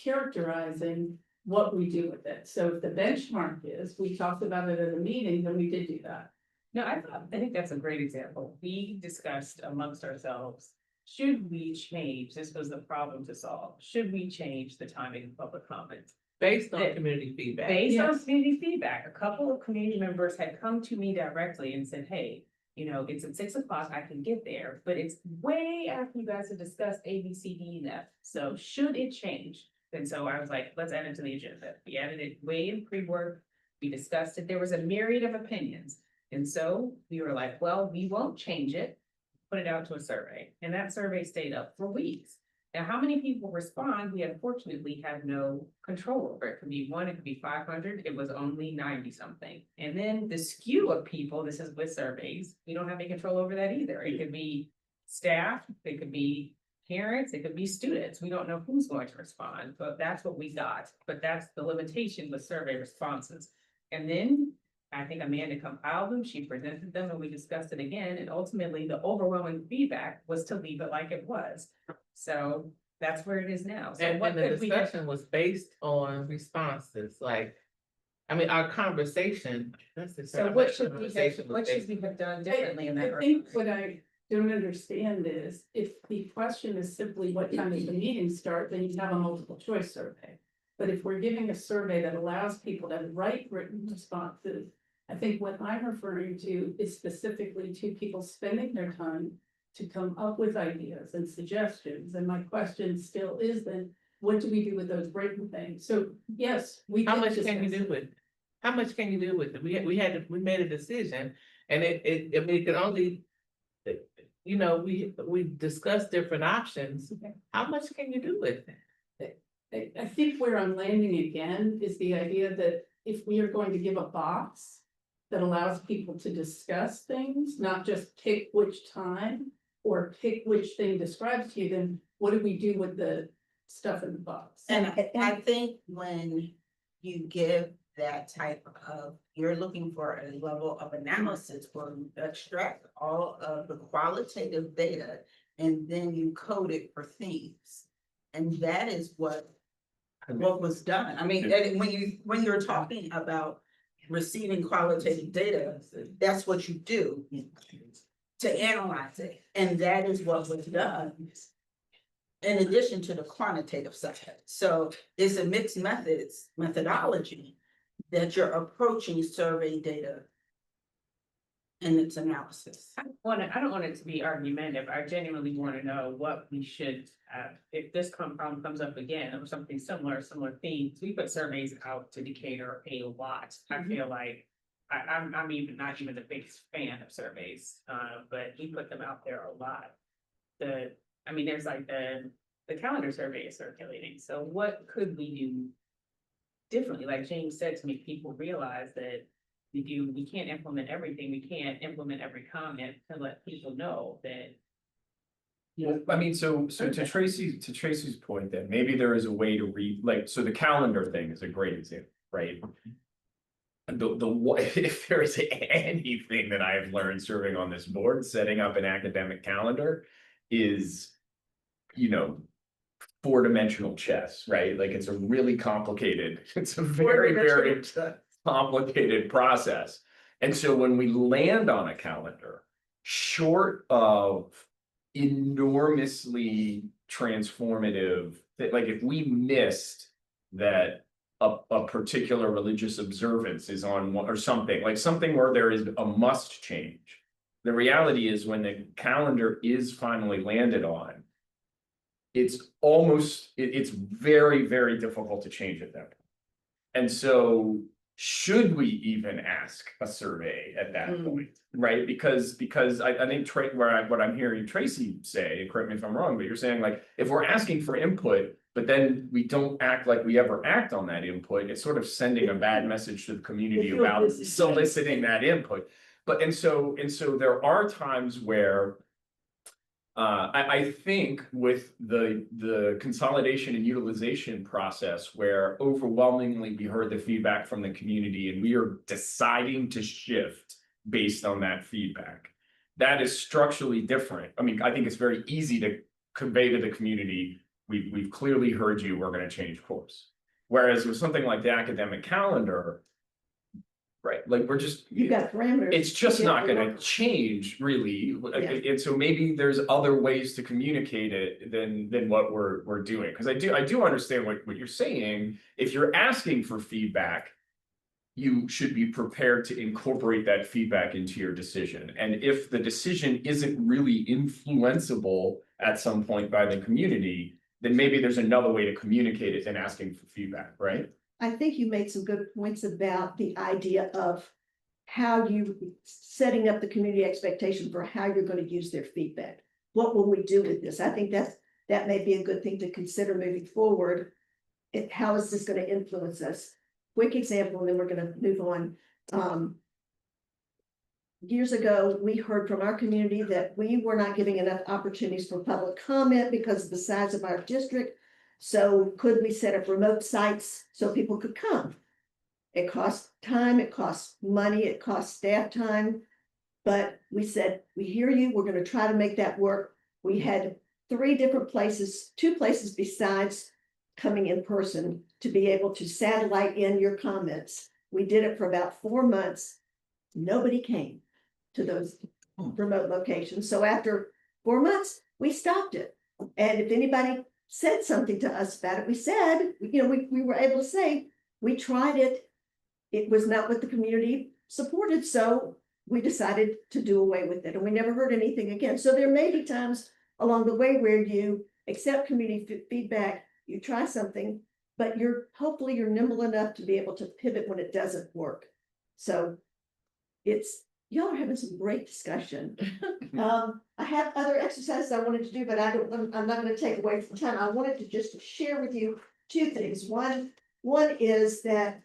H: characterizing what we do with it. So if the benchmark is, we talked about it at a meeting, then we did do that.
B: No, I think that's a great example. We discussed amongst ourselves, should we change, this was the problem to solve, should we change the timing of public comments?
I: Based on
B: Yeah.
I: community feedback.
B: Based on
H: Yes.
B: community feedback, a couple of community members had come to me directly and said, hey, you know, it's at 6 o'clock, I can get there, but it's way after you guys have discussed A, B, C, D, and F. So should it change? And so I was like, let's add it to the agenda. We added it way in pre-work. We discussed it. There was a myriad of opinions. And so we were like, well, we won't change it, put it out to a survey. And that survey stayed up for weeks. Now, how many people respond? We unfortunately have no control over. It could be 1, it could be 500. It was only 90 something. And then the skew of people, this is with surveys, we don't have any control over that either. It could be staff, it could be parents, it could be students. We don't know who's going to respond, but that's what we got. But that's the limitation with survey responses. And then I think Amanda compiled them, she presented them, and we discussed it again, and ultimately the overwhelming feedback was to leave it like it was. So that's where it is now. So
I: And
B: what
I: the
B: could we have?
I: discussion was based on responses, like, I mean, our conversation. That's the
B: So
I: term,
B: what
I: our
B: should we have,
I: conversation was
B: what should
I: based-
B: we have done differently in that?
H: I think what I don't understand is if the question is simply what time does the meeting start, then you have a multiple choice survey. But if we're giving a survey that allows people to write written responses, I think what I'm referring to is specifically to people spending their time to come up with ideas and suggestions. And my question still is then, what do we do with those written things? So yes, we.
I: How
H: did
I: much can you
H: discuss
I: do
H: it.
I: with it? How much can you do with it? We made a decision and I mean, it could only. You know, we discussed different options.
H: Okay.
I: How much can you do with it?
H: I think where I'm landing again is the idea that if we are going to give a box that allows people to discuss things, not just pick which time or pick which thing describes to you, then what do we do with the stuff in the box?
G: And I think when you give that type of, you're looking for a level of analysis where you extract all of the qualitative data and then you code it for themes. And that is what was done. I mean, and when you're talking about receiving qualitative data, that's what you do to analyze it. And that is what was done. In addition to the quantitative side. So it's a mixed methodology that you're approaching survey data and its analysis.
B: I don't want it to be argumentative. I genuinely want to know what we should, if this problem comes up again or something similar themes, we put surveys out to Decatur a lot. I feel like I'm even not even the biggest fan of surveys, but we put them out there a lot. I mean, there's like the calendar survey is circulating, so what could we do differently? Like James said, to make people realize that we can't implement everything, we can't implement every comment to let people know that.
E: I mean, so to Tracy's point, then maybe there is a way to read, like, so the calendar thing is a great example, right? If there is anything that I have learned serving on this board, setting up an academic calendar is, you know, 4-dimensional chess, right? Like it's a really complicated, it's a very, very complicated process. And so when we land on a calendar, short of enormously transformative, that like if we missed that a particular religious observance is on one or something, like something where there is a must change. The reality is when the calendar is finally landed on, it's very, very difficult to change at that point. And so should we even ask a survey at that point, right? Because I think what I'm hearing Tracy say, and correct me if I'm wrong, but you're saying like, if we're asking for input, but then we don't act like we ever act on that input, it's sort of sending a bad message to the community about soliciting that input. But and so there are times where I think with the consolidation and utilization process where overwhelmingly we heard the feedback from the community and we are deciding to shift based on that feedback. That is structurally different. I mean, I think it's very easy to convey to the community, we've clearly heard you, we're going to change course. Whereas with something like the academic calendar, right, like we're just,
D: You got parameters.
E: it's just not gonna change really. And so maybe there's other ways to communicate it than what we're doing. Cause I do understand what you're saying. If you're asking for feedback, you should be prepared to incorporate that feedback into your decision. And if the decision isn't really influenceable at some point by the community, then maybe there's another way to communicate it than asking for feedback, right?
D: I think you made some good points about the idea of how you setting up the community expectation for how you're going to use their feedback. What will we do with this? I think that may be a good thing to consider moving forward. How is this going to influence us? Quick example, and then we're going to move on. Years ago, we heard from our community that we were not giving enough opportunities for public comment because of the size of our district. So could we set up remote sites so people could come? It costs time, it costs money, it costs staff time. But we said, we hear you, we're going to try to make that work. We had 3 different places, 2 places besides coming in person to be able to satellite in your comments. We did it for about 4 months. Nobody came to those remote locations. So after 4 months, we stopped it. And if anybody said something to us about it, we said, you know, we were able to say, we tried it. It was not what the community supported. So we decided to do away with it and we never heard anything again. So there may be times along the way where you accept community feedback, you try something, but hopefully you're nimble enough to be able to pivot when it doesn't work. So y'all are having some great discussion. I have other exercises I wanted to do, but I'm not going to take away from time. I wanted to just share with you 2 things. One is that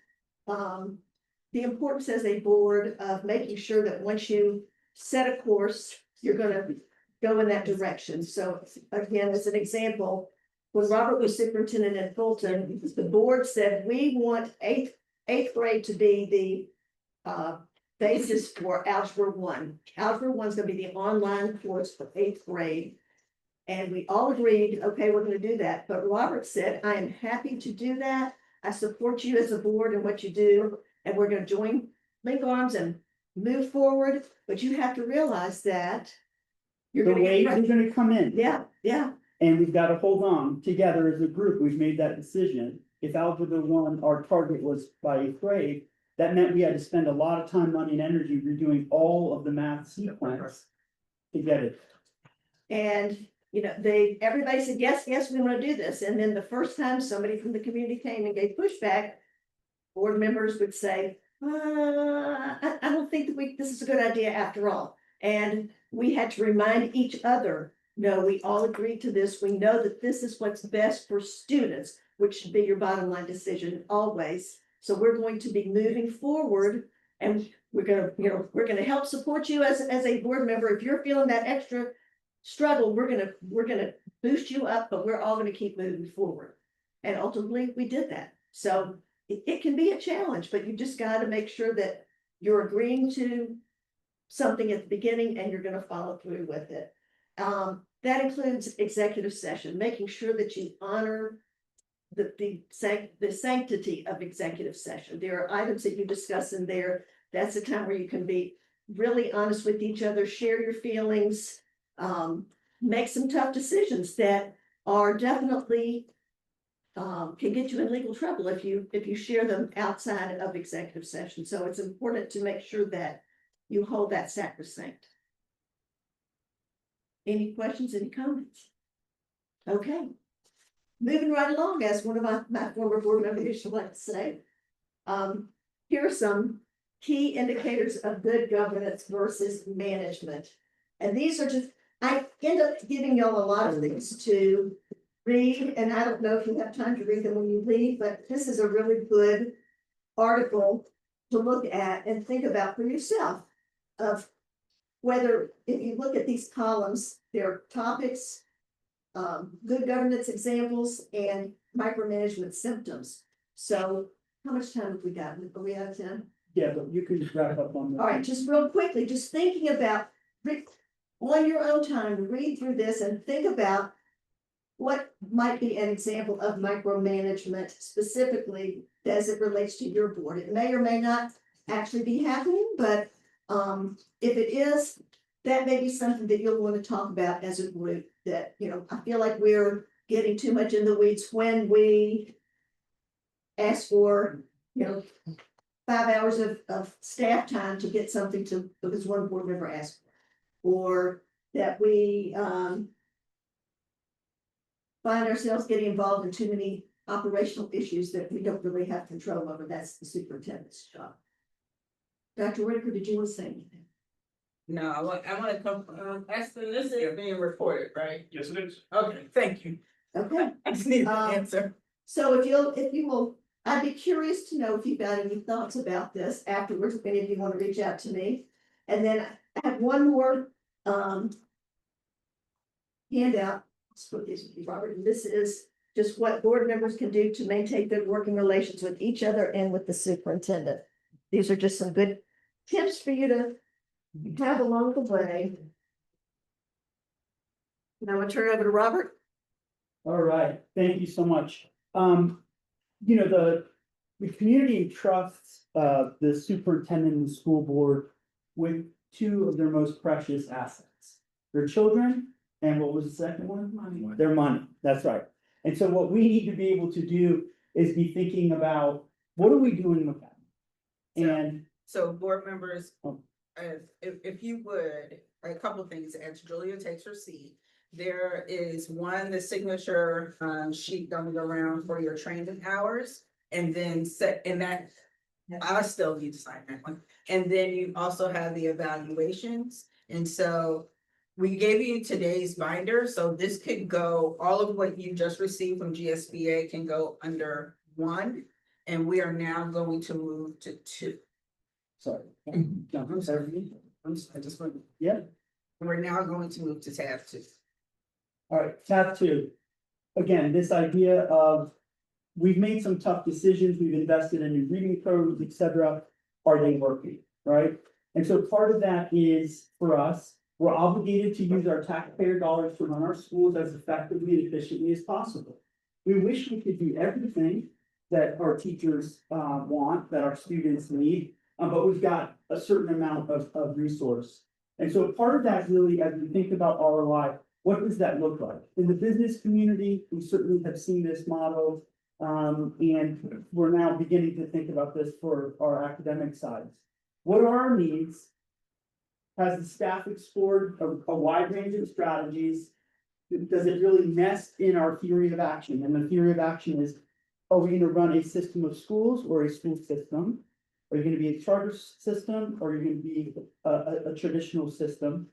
D: the importance as a board of making sure that once you set a course, you're going to go in that direction. So again, as an example, when Robert was superintendent at Fulton, the board said, we want eighth grade to be the basis for Algebra 1. Algebra 1 is going to be the online course for 8th grade. And we all agreed, okay, we're going to do that. But Robert said, I am happy to do that. I support you as a board and what you do. And we're going to link arms and move forward. But you have to realize that you're
A: The
D: going to
A: waves
D: get
A: are gonna come in.
D: Yeah.
A: And we've got to hold on together as a group. We've made that decision. If Algebra 1, our target was by 8th grade, that meant we had to spend a lot of time, money, and energy redoing all of the math sequence to get it.
D: And, you know, everybody said, yes, we want to do this. And then the first time somebody from the community came and gave pushback, board members would say, I don't think that this is a good idea after all. And we had to remind each other No, we all agreed to this. We know that this is what's best for students, which should be your bottom line decision always. So we're going to be moving forward and we're gonna help support you as a board member. If you're feeling that extra struggle, we're gonna boost you up, but we're all gonna keep moving forward. And ultimately, we did that. So it can be a challenge, but you just gotta make sure that you're agreeing to something at the beginning and you're gonna follow through with it. That includes executive session, making sure that you honor the sanctity of executive session. There are items that you discuss in there. That's the time where you can be really honest with each other, share your feelings, make some tough decisions that are definitely can get you in legal trouble if you share them outside of executive session. So it's important to make sure that you hold that sacrosanct. Any questions, any comments? Okay. Moving right along, as one of my former board members used to like to say. Here are some key indicators of good governance versus management. And these are just, I end up giving y'all a lot of things to read, and I don't know if you have time to read them when you leave, but this is a really good article to look at and think about for yourself of whether, if you look at these columns, there are topics, good governance examples, and micromanagement symptoms. So how much time have we got? Are we out of time?
A: Yeah, but you can wrap up on that.
D: All right, just real quickly, just thinking about, on your own time, read through this and think about what might be an example of micromanagement specifically as it relates to your board. It may or may not actually be happening, but if it is, that may be something that you'll want to talk about as a group. That, I feel like we're getting too much in the weeds when we ask for, 5 hours of staff time to get something to, because one board member asked for, or that we find ourselves getting involved in too many operational issues that we don't really have control over. That's the superintendent's job. Dr. Whitaker, did you want to say anything?
G: No, I want to come, Aston, this is being recorded, right?
C: Yes, it is.
G: Okay, thank you.
D: Okay,
G: I just need an answer.
D: so if you will, I'd be curious to know if you've got any thoughts about this afterwards, if any of you want to reach out to me. And then I have one more handout. Let's put this with you, Robert. And this is just what board members can do to maintain good working relations with each other and with the superintendent. These are just some good tips for you to have along the way. Now I'm gonna turn it over to Robert.
A: All right, thank you so much. The community trusts the superintendent and the school board with two of their most precious assets. Their children, and what was the second one?
G: Money.
A: Their money, that's right. And so what we need to be able to do is be thinking about, what are we doing with that? And
G: So board members,
A: Oh.
G: if you would, a couple of things, as Julia takes her seat. There is the signature sheet going around for your training hours. And then I still need to sign that one. And then you also have the evaluations. And so we gave you today's binder, so this could go, all of what you just received from GSBA can go under one. And we are now going to move to two.
A: sorry. I just went, yeah.
G: We're now going to move to tab two.
A: All right, tab 2. Again, this idea of, we've made some tough decisions, we've invested in new reading programs, et cetera. Are they working, right? And so part of that is, for us, we're obligated to use our taxpayer dollars to run our schools as effectively and efficiently as possible. We wish we could do everything that our teachers want, that our students need, but we've got a certain amount of resource. And so part of that really, as we think about ROI, what does that look like? In the business community, we certainly have seen this model, and we're now beginning to think about this for our academic sides. What are our needs? Has the staff explored a wide range of strategies? Does it really nest in our theory of action? And the theory of action is, are we gonna run a system of schools or a school system? Are you gonna be a charter system, or are you gonna be a traditional system?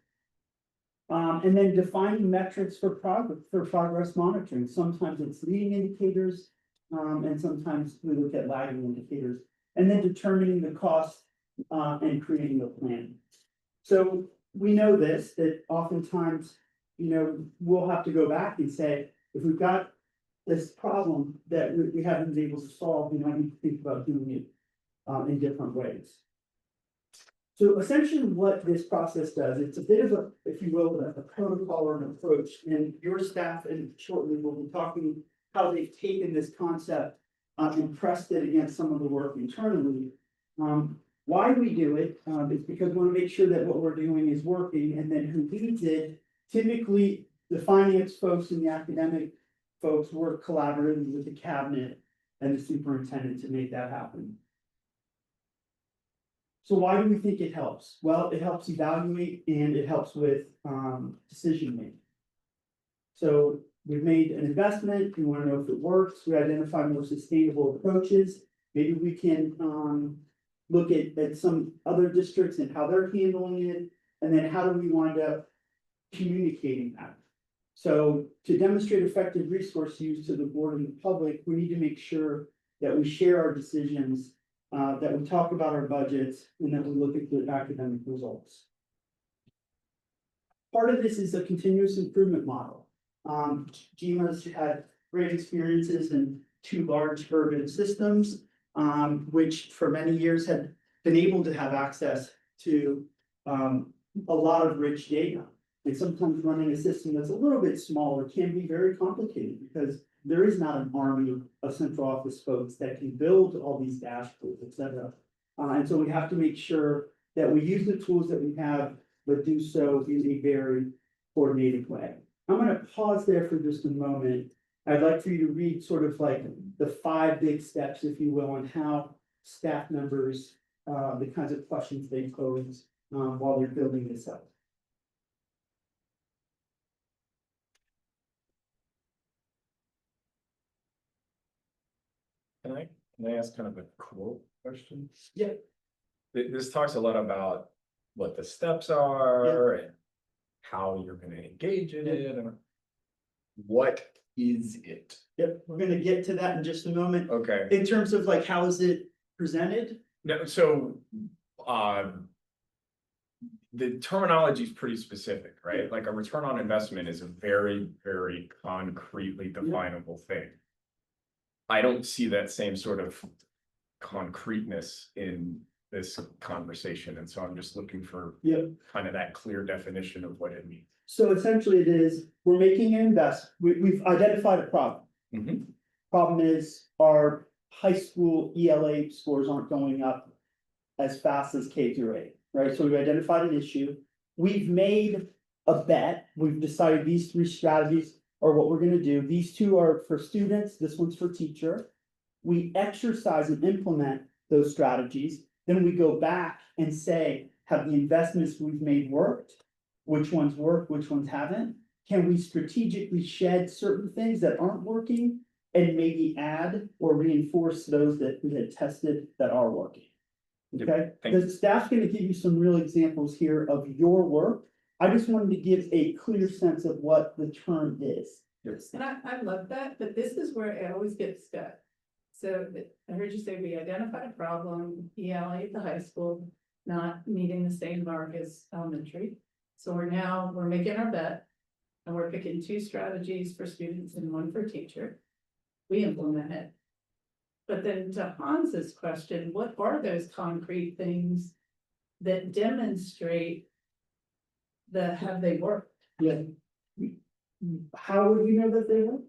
A: And then defining metrics for progress monitoring. Sometimes it's leading indicators, and sometimes we look at lagging indicators. And then determining the cost, and creating a plan. So we know this, that oftentimes, we'll have to go back and say, if we've got this problem that we haven't been able to solve, we might need to think about doing it in different ways. So essentially what this process does, it's a bit of a, if you will, a protocol or an approach, and your staff and shortly will be talking how they've taken this concept and pressed it against some of the work internally. Why we do it is because we want to make sure that what we're doing is working, and then who leads it, typically the finance folks and the academic folks work collaboratively with the cabinet and the superintendent to make that happen. So why do we think it helps? Well, it helps evaluate and it helps with decision making. So we've made an investment, we want to know if it works, we identify more sustainable approaches. Maybe we can look at some other districts and how they're handling it, and then how do we wind up communicating that? So to demonstrate effective resource use to the board and the public, we need to make sure that we share our decisions, that we talk about our budgets, and that we look at the academic results. Part of this is a continuous improvement model. GMA's had great experiences in 2 large urban systems, which for many years had been able to have access to a lot of rich data. And sometimes running a system that's a little bit smaller can be very complicated because there is not an army of central office folks that can build all these dashboards, et cetera. And so we have to make sure that we use the tools that we have, but do so in a very coordinated way. I'm going to pause there for just a moment. I'd like for you to read sort of like the 5 big steps, if you will, on how staff members, the kinds of questions they pose while they're building this up.
E: Can I ask kind of a quote question?
A: Yeah.
E: This talks a lot about what the steps are and how you're gonna engage in it and what is it?
A: Yep, we're gonna get to that in just a moment.
E: Okay,
A: In terms of like, how is it presented?
E: no, so, the terminology is pretty specific, right? Like a return on investment is a very, very concretely definable thing. I don't see that same sort of concreteness in this conversation, and so I'm just looking for
A: Yep.
E: kind of that clear definition of what it means.
A: So essentially it is, we're making an we've identified a problem.
E: Mhm.
A: Problem is our high school ELA scores aren't going up as fast as K through 8, right? So we've identified an issue. We've made a bet. We've decided these 3 strategies are what we're gonna do. These 2 are for students, this one's for teacher. We exercise and implement those strategies. Then we go back and say, have the investments we've made worked? Which ones work, which ones haven't? Can we strategically shed certain things that aren't working and maybe add or reinforce those that we had tested that are working?
E: Yep,
A: Okay,
E: thank you.
A: the staff's gonna give you some real examples here of your work. I just wanted to give a clear sense of what the term is.
H: And I love that, but this is where I always get stuck. So I heard you say we identified a problem, ELA at the high school, not meeting the same mark as elementary. So we're making our bet, and we're picking 2 strategies for students and 1 for teacher. We implement it. But then to Hans's question, what are those concrete things that demonstrate have they worked?
A: Yeah. How would you know that they work?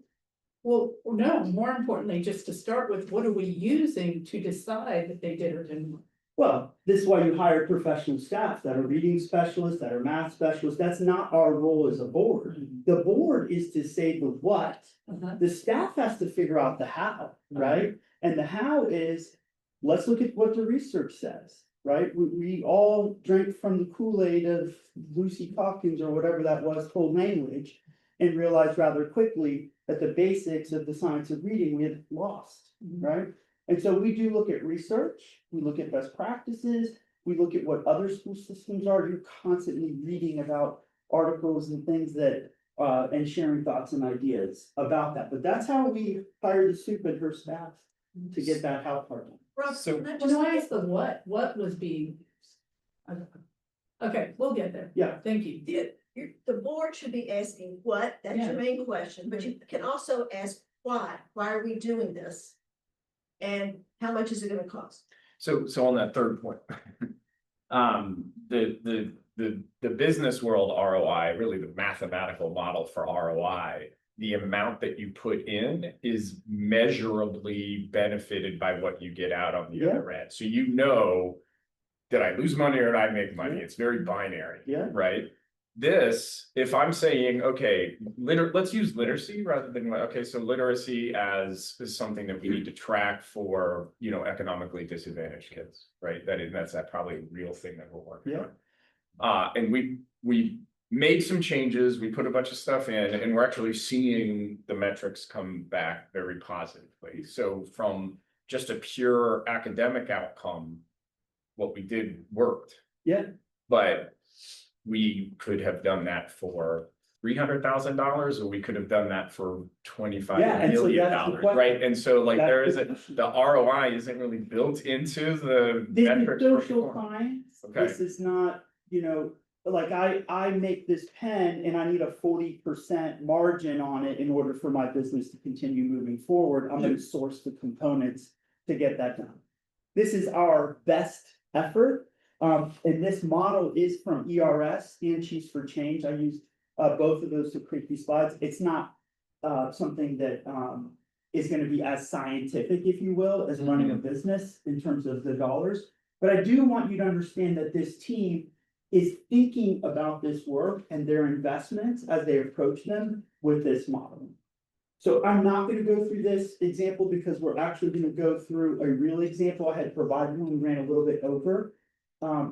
H: Well, no, more importantly, just to start with, what are we using to decide that they did or didn't work?
A: Well, this is why you hire professional staff that are reading specialists, that are math specialists. That's not our role as a board. The board is to say the what. The staff has to figure out the how, right? And the how is, let's look at what the research says, right? We all drank from the Kool-Aid of Lucy Calkins or whatever that was, cold language, and realized rather quickly that the basics of the science of reading we had lost, right? And so we do look at research, we look at best practices, we look at what other school systems are. You're constantly reading about articles and things that, and sharing thoughts and ideas about that. But that's how we hired the soup and her staff to get that health part done.
D: Rob,
E: So-
D: can I
H: Well,
D: just
H: no, I
D: ask-
H: asked the what was being. Okay, we'll get there.
A: Yeah.
H: Thank you.
D: the board should be asking what, that's
H: Yeah.
D: your main question, but you can also ask why are we doing this? And how much is it gonna cost?
E: So on that third point. The business world ROI, really the mathematical model for ROI. The amount that you put in is measurably benefited by what you get out on the other end. So you know. Did I lose money or did I make money? It's very binary.
A: Yeah.
E: Right? This, if I'm saying, okay, let's use literacy rather than like, okay, so literacy as is something that we need to track for, you know, economically disadvantaged kids, right? That's probably a real thing that we're working on. And we made some changes, we put a bunch of stuff in, and we're actually seeing the metrics come back very positively. So from just a pure academic outcome, what we did worked.
A: Yeah.
E: But we could have done that for $300,000, or we could have done that for $25
A: Yeah, and so
E: million,
A: that's the question.
E: right? And so like
A: That's
E: there
A: the
E: is
A: question.
E: the ROI isn't really built into the
A: This is
E: metrics. we're
A: social
E: performing.
A: science,
E: Okay.
A: this is not, you know, like I make this pen and I need a 40% margin on it in order for my business to continue moving forward. I'm gonna source the components to get that done. This is our best effort, and this model is from ERS and Chiefs for Change. I used both of those to create these slides. It's not something that is gonna be as scientific, if you will, as running a business in terms of the dollars. But I do want you to understand that this team is thinking about this work and their investments as they approach them with this model. So I'm not gonna go through this example because we're actually gonna go through a real example. I had provided one, we ran a little bit over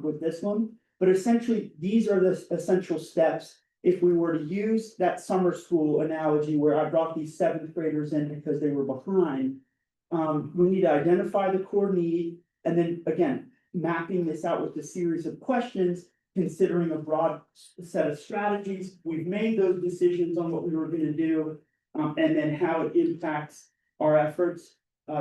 A: with this one. But essentially, these are the essential steps. If we were to use that summer school analogy where I brought these seventh graders in because they were behind. We need to identify the core need and then again, mapping this out with a series of questions. Considering a broad set of strategies, we've made those decisions on what we were gonna do. And then how it impacts our efforts.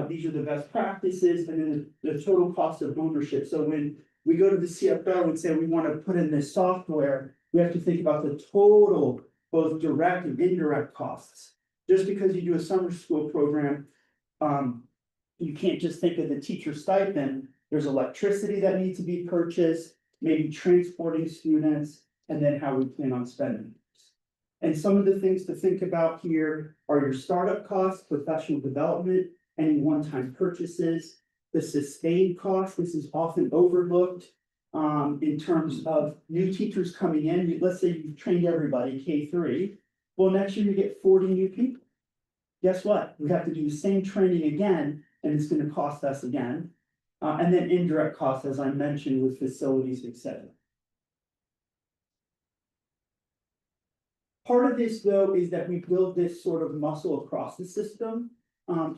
A: These are the best practices and then the total cost of ownership. So when we go to the CFO and say we want to put in this software, we have to think about the total, both direct and indirect costs. Just because you do a summer school program, you can't just think of the teacher stipend. There's electricity that needs to be purchased, maybe transporting students, and then how we plan on spending. And some of the things to think about here are your startup costs, professional development, any one-time purchases. The sustained cost, this is often overlooked in terms of new teachers coming in. Let's say you've trained everybody K3. Well, next year you get 40 new people. Guess what? We have to do the same training again, and it's gonna cost us again. And then indirect costs, as I mentioned, with facilities, et cetera. Part of this, though, is that we build this sort of muscle across the system,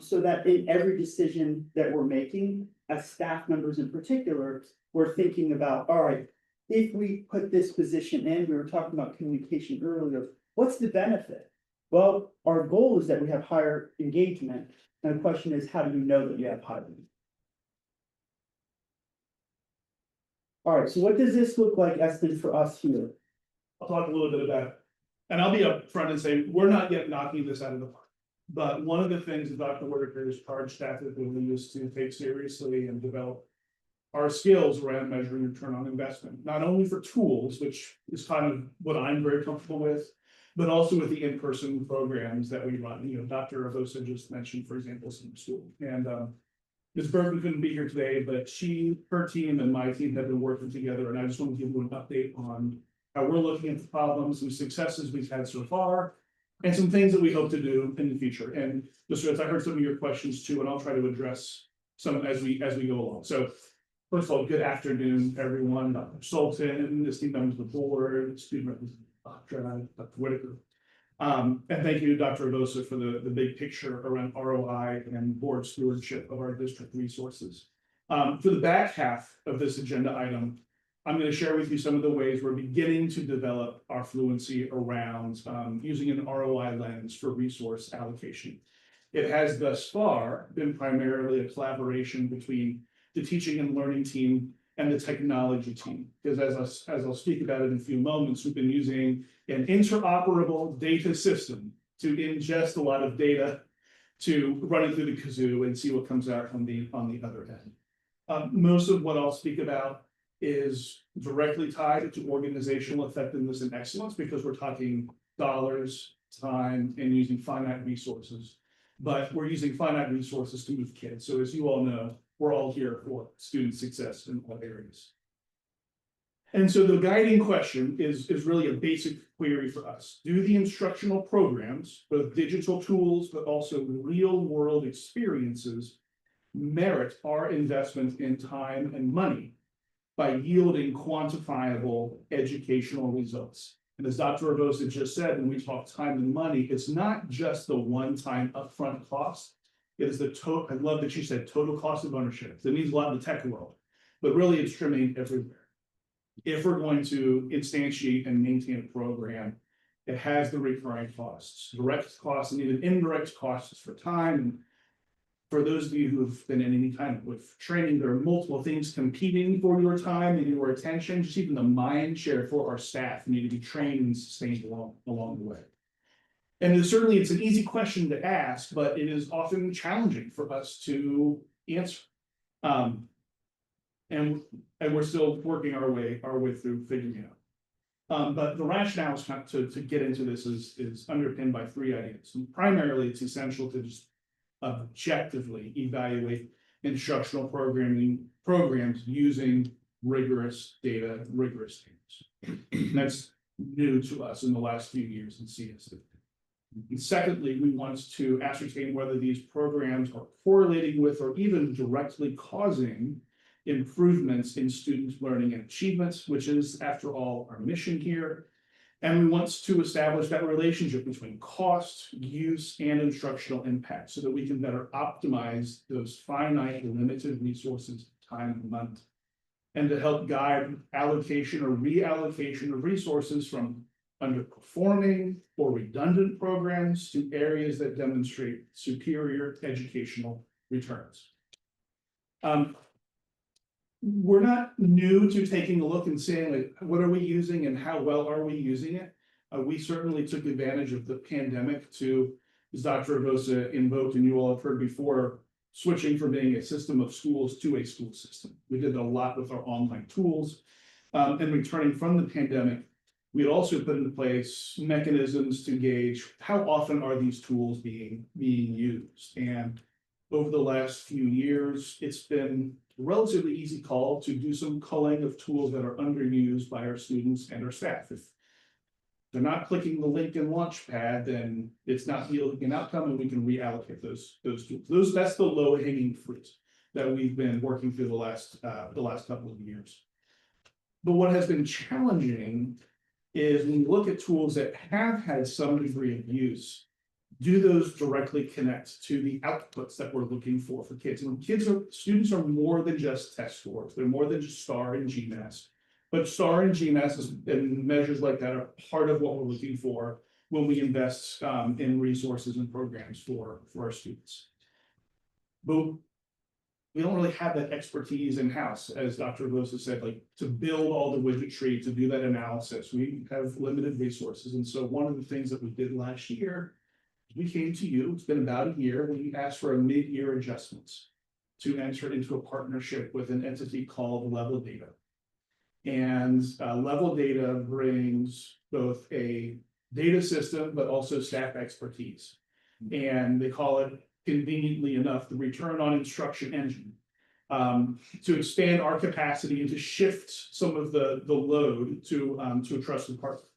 A: so that in every decision that we're making, as staff members in particular, we're thinking about, all right, if we put this position in, we were talking about communication earlier, what's the benefit? Well, our goal is that we have higher engagement, and the question is, how do you know that you have higher engagement? All right, so what does this look like, Eston, for us here?
J: I'll talk a little bit about it. And I'll be upfront and say, we're not yet knocking this out of the park. But one of the things that Dr. Whitaker has charged staff that we use to take seriously and develop our skills around measuring return on investment, not only for tools, which is kind of what I'm very comfortable with, but also with the in-person programs that we run. You know, Dr. Avosa just mentioned, for example, some school. And Ms. Bergman couldn't be here today, but her team and my team have been working together, and I just want to give you an update on how we're looking at the problems and successes we've had so far, and some things that we hope to do in the future. And just as I heard some of your questions too, and I'll try to address some as we go along. So first of all, good afternoon, everyone. Dr. Sultan, esteemed members of the board, student representative, Dr. Whitaker. And thank you, Dr. Avosa, for the big picture around ROI and board stewardship of our district resources. For the back half of this agenda item, I'm going to share with you some of the ways we're beginning to develop our fluency around using an ROI lens for resource allocation. It has thus far been primarily a collaboration between the teaching and learning team and the technology team. Because as I'll speak about it in a few moments, we've been using an interoperable data system to ingest a lot of data to run it through the Kazoo and see what comes out on the other end. Most of what I'll speak about is directly tied to organizational effectiveness and excellence, because we're talking dollars, time, and using finite resources. But we're using finite resources to move kids. So as you all know, we're all here for student success in all areas. And so the guiding question is really a basic query for us. Do the instructional programs, both digital tools, but also real world experiences, merit our investment in time and money by yielding quantifiable educational results? And as Dr. Rabosa just said, when we talk time and money, it's not just the one-time upfront cost. It is the total, I love that you said total cost of ownership. That means a lot in the tech world, but really it's trimming everywhere. If we're going to instantiate and maintain a program, it has the recurring costs, direct costs and even indirect costs for time. And for those of you who've been in any kind of training, there are multiple things competing for your time and your attention. Just even the mind share for our staff need to be trained and sustained along the way. And certainly it's an easy question to ask, but it is often challenging for us to answer. And we're still working our way through figuring it out. But the rationale to get into this is underpinned by three ideas. And primarily, it's essential to just objectively evaluate instructional programs using rigorous data, rigorous standards. That's new to us in the last few years in CSD. And secondly, we want to ascertain whether these programs are correlating with or even directly causing improvements in student learning and achievements, which is, after all, our mission here. And we want to establish that relationship between cost, use, and instructional impact so that we can better optimize those finite and limited resources, time and money, and to help guide allocation or reallocation of resources from underperforming or redundant programs to areas that demonstrate superior educational returns. We're not new to taking a look and saying, like, what are we using and how well are we using it? We certainly took advantage of the pandemic to, as Dr. Rabosa invoked and you all have heard before, switching from being a system of schools to a school system. We did a lot with our online tools. And returning from the pandemic, we had also put into place mechanisms to gauge how often are these tools being used. And over the last few years, it's been a relatively easy call to do some culling of tools that are underused by our students and our staff. If they're not clicking the link in Launchpad, then it's not yielding an outcome and we can reallocate those tools. That's the low-hanging fruit that we've been working through the last couple of years. But what has been challenging is when you look at tools that have had some degree of use, do those directly connect to the outputs that we're looking for kids? And students are more than just test scores. They're more than just STAR and GMAT. But STAR and GMAT and measures like that are part of what we're looking for when we invest in resources and programs for our students. But we don't really have that expertise in-house, as Dr. Rabosa said, like to build all the widgetry, to do that analysis. We have limited resources. And so one of the things that we did last year, we came to you, it's been about a year, when we asked for a mid-year adjustments to enter into a partnership with an entity called Level Data. And Level Data brings both a data system, but also staff expertise. And they call it, conveniently enough, the return on instruction engine, to expand our capacity and to shift some of the load to a trusted partner.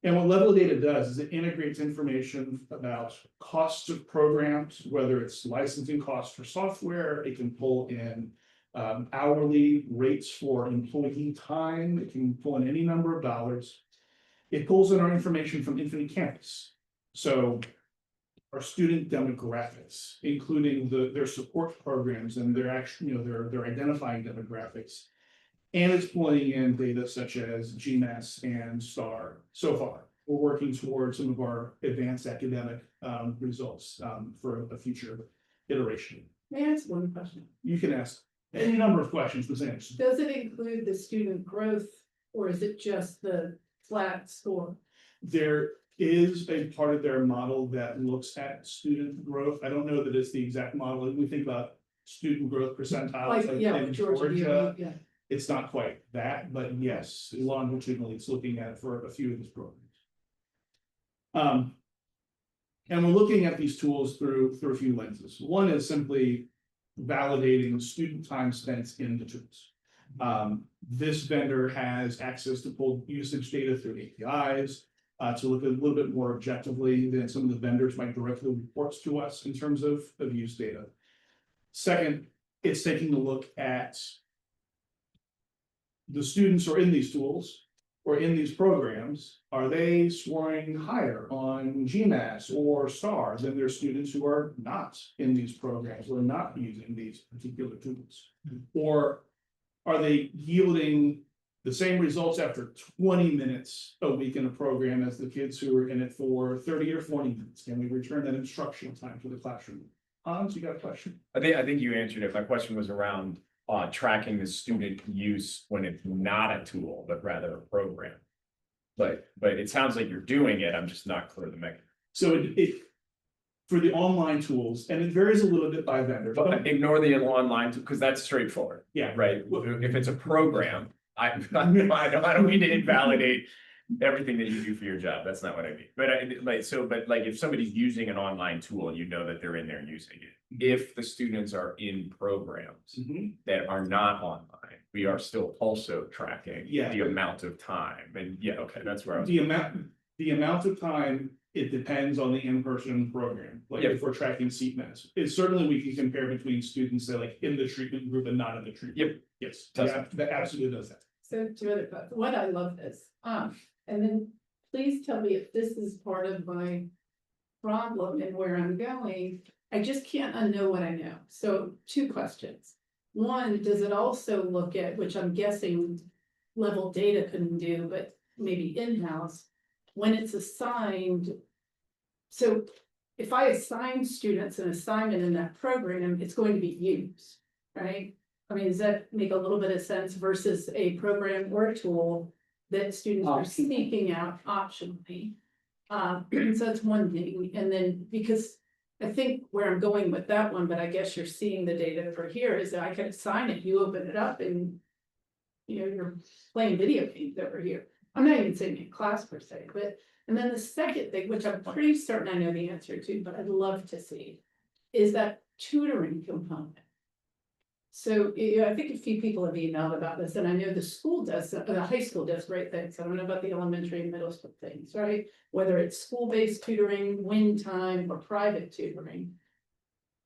J: And what Level Data does is it integrates information about costs of programs, whether it's licensing costs for software. It can pull in hourly rates for employee time. It can pull in any number of dollars. It pulls in our information from Infinite Campus. So our student demographics, including their support programs and their actual, their identifying demographics. And it's pulling in data such as GMAS and STAR so far. We're working towards some of our advanced academic results for a future iteration.
H: May I ask one question?
J: You can ask any number of questions, Ms. Anderson.
H: Does it include the student growth or is it just the flat score?
J: There is a part of their model that looks at student growth. I don't know that it's the exact model. If we think about student growth percentiles.
H: Like, yeah,
J: in
H: Georgia, yeah.
J: It's not quite that, but yes, longitudinally, it's looking at it for a few of these programs. And we're looking at these tools through a few lenses. One is simply validating student time spent in the tools. This vendor has access to pull usage data through APIs, to look a little bit more objectively than some of the vendors might directly report to us in terms of use data. Second, it's taking a look at the students who are in these tools or in these programs. Are they scoring higher on GMAS or STAR than their students who are not in these programs or not using these particular tools? Or are they yielding the same results after 20 minutes a week in a program as the kids who are in it for 30 or 40 minutes? Can we return that instructional time to the classroom? Hans, you got a question?
E: I think you answered it. My question was around tracking the student use when it's not a tool, but rather a program. But it sounds like you're doing it. I'm just not clear the mechanism.
J: So it for the online tools, and it varies a little bit by vendor.
E: But ignore the online, because that's straightforward.
J: Yeah.
E: Right. If it's a program, I don't mean to invalidate everything that you do for your job. That's not what I mean. But if somebody's using an online tool, you know that they're in there using it. If the students are in programs that are not online, we are still also tracking the amount of time. And okay, that's where I was.
J: The amount of time, it depends on the in-person program. Like if we're tracking CMAS, it's certainly we can compare between students that like in the treatment group and not in the treatment. Yes, that absolutely does that.
H: So two other thoughts. What I love this, and then please tell me if this is part of my problem and where I'm going. I just can't unknow what I know. So two questions. One, does it also look at, which I'm guessing level data couldn't do, but maybe in-house, when it's assigned. So if I assign students an assignment in that program, it's going to be used, right? I mean, does that make a little bit of sense versus a program or a tool that students are seeking out optionally? So that's one thing. And then because I think where I'm going with that one, but I guess you're seeing the data for here is that I can assign it, you open it up and you're playing video games over here. I'm not even saying in class per se, but, and then the second thing, which I'm pretty certain I know the answer to, but I'd love to see, is that tutoring component. So I think a few people have emailed about this, and I know the school does, the high school does great things. I don't know about the elementary and middle school things, right? Whether it's school-based tutoring, win time, or private tutoring.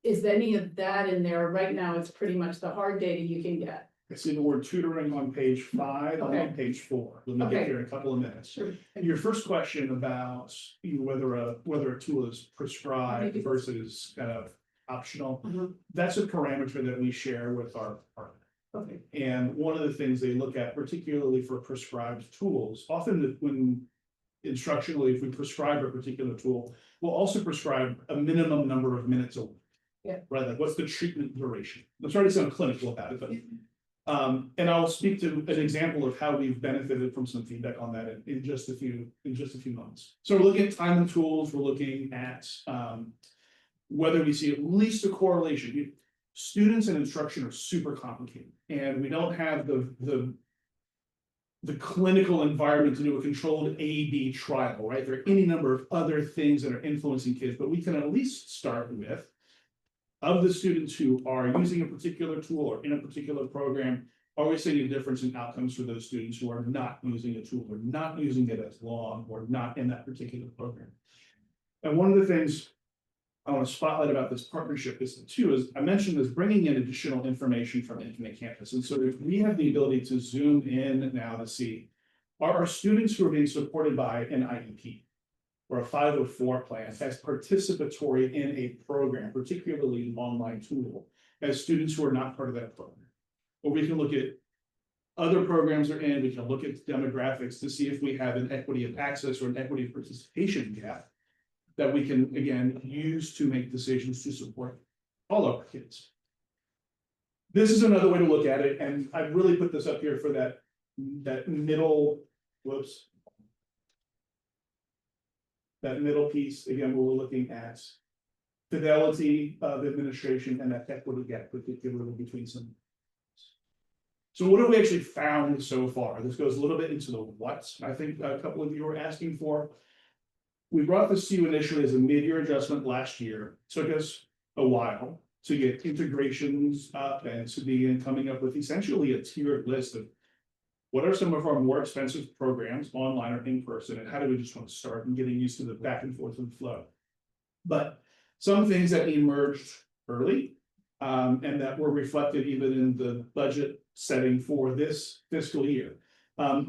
H: Is any of that in there? Right now, it's pretty much the hard data you can get.
J: I see the word tutoring on page 5,
H: Okay.
J: on page 4. Let me get there in a couple of minutes.
H: Sure.
J: And your first question about whether a tool is prescribed versus kind of optional, that's a parameter that we share with our partner.
H: Okay.
J: And one of the things they look at, particularly for prescribed tools, often when instructionally, if we prescribe a particular tool, we'll also prescribe a minimum number of minutes a week.
H: Yeah.
J: Right, like what's the treatment duration? I'm sorry to sound clinical about it, but and I'll speak to an example of how we've benefited from some feedback on that in just a few moments. So we're looking at time and tools, we're looking at whether we see at least a correlation. Students and instruction are super complicated, and we don't have the clinical environment to do a controlled A/B trial, right? There are any number of other things that are influencing kids, but we can at least start with, of the students who are using a particular tool or in a particular program, are we seeing a difference in outcomes for those students who are not using a tool or not using it as long or not in that particular program? And one of the things I want to spotlight about this partnership is I mentioned, is bringing in additional information from Infinite Campus. And so if we have the ability to zoom in now to see, are our students who are being supported by an IEP or a 504 plan as participatory in a program, particularly an online tool, as students who are not part of that program? Or we can look at other programs are in, we can look at demographics to see if we have an equity of access or an equity of participation gap. That we can, again, use to make decisions to support all of our kids. This is another way to look at it, and I really put this up here for that middle, whoops. That middle piece, again, where we're looking at fidelity of administration and that equity gap, particularly between some. So what have we actually found so far? This goes a little bit into the what I think a couple of you were asking for. We brought this to you initially as a mid-year adjustment last year. Took us a while to get integrations up and to begin coming up with essentially a tiered list of what are some of our more expensive programs, online or in person, and how do we just want to start and getting used to the back and forth and flow. But some things that emerged early, and that were reflected even in the budget setting for this fiscal year.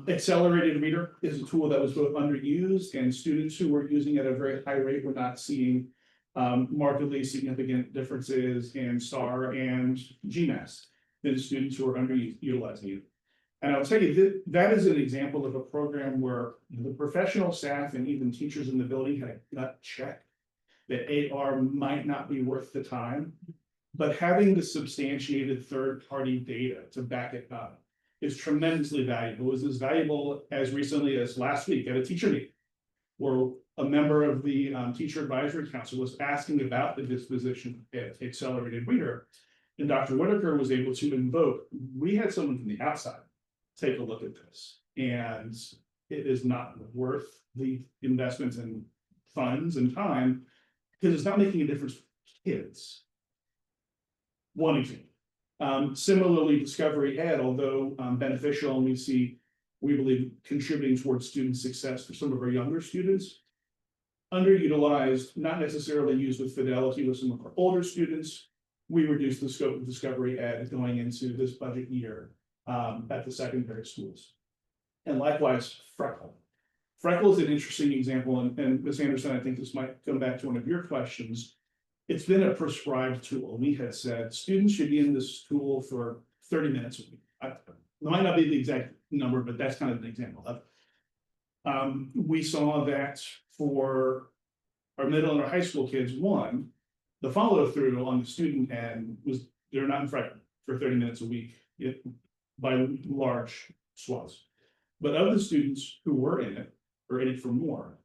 J: Accelerated Reader is a tool that was both underused, and students who were using it at a very high rate were not seeing markedly significant differences in STAR and GMAS than students who are underutilizing it. And I'll tell you that is an example of a program where the professional staff and even teachers in the building had a gut check that AR might not be worth the time, but having the substantiated third-party data to back it up is tremendously valuable. It was as valuable as recently as last week at a teacher meeting, where a member of the Teacher Advisory Council was asking about the disposition of Accelerated Reader, and Dr. Whitaker was able to invoke, we had someone from the outside take a look at this, and it is not worth the investments in funds and time, because it's not making a difference for kids. One example. Similarly, Discovery Ed, although beneficial, and we believe contributing towards student success for some of our younger students, underutilized, not necessarily used with fidelity with some of our older students. We reduced the scope of Discovery Ed going into this budget year at the secondary schools. And likewise, Freckle. Freckle is an interesting example, and Ms. Anderson, I think this might come back to one of your questions. It's been a prescribed tool. We had said students should be in this tool for 30 minutes a week. It might not be the exact number, but that's kind of an example of it. We saw that for our middle and our high school kids, the follow through on the student end was they're not in Freckle for 30 minutes a week by large swaths. But of the students who were in it, or in it for more,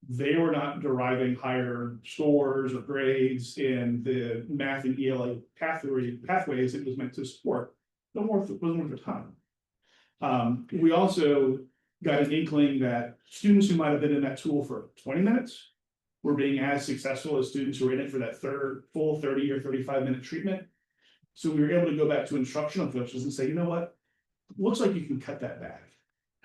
J: they were not deriving higher scores or grades in the math and ELA pathways it was meant to support. No more, wasn't worth the time. We also got an inkling that students who might have been in that tool for 20 minutes were being as successful as students who were in it for that full 30 or 35-minute treatment. So we were able to go back to instructional coaches and say, you know what, looks like you can cut that back.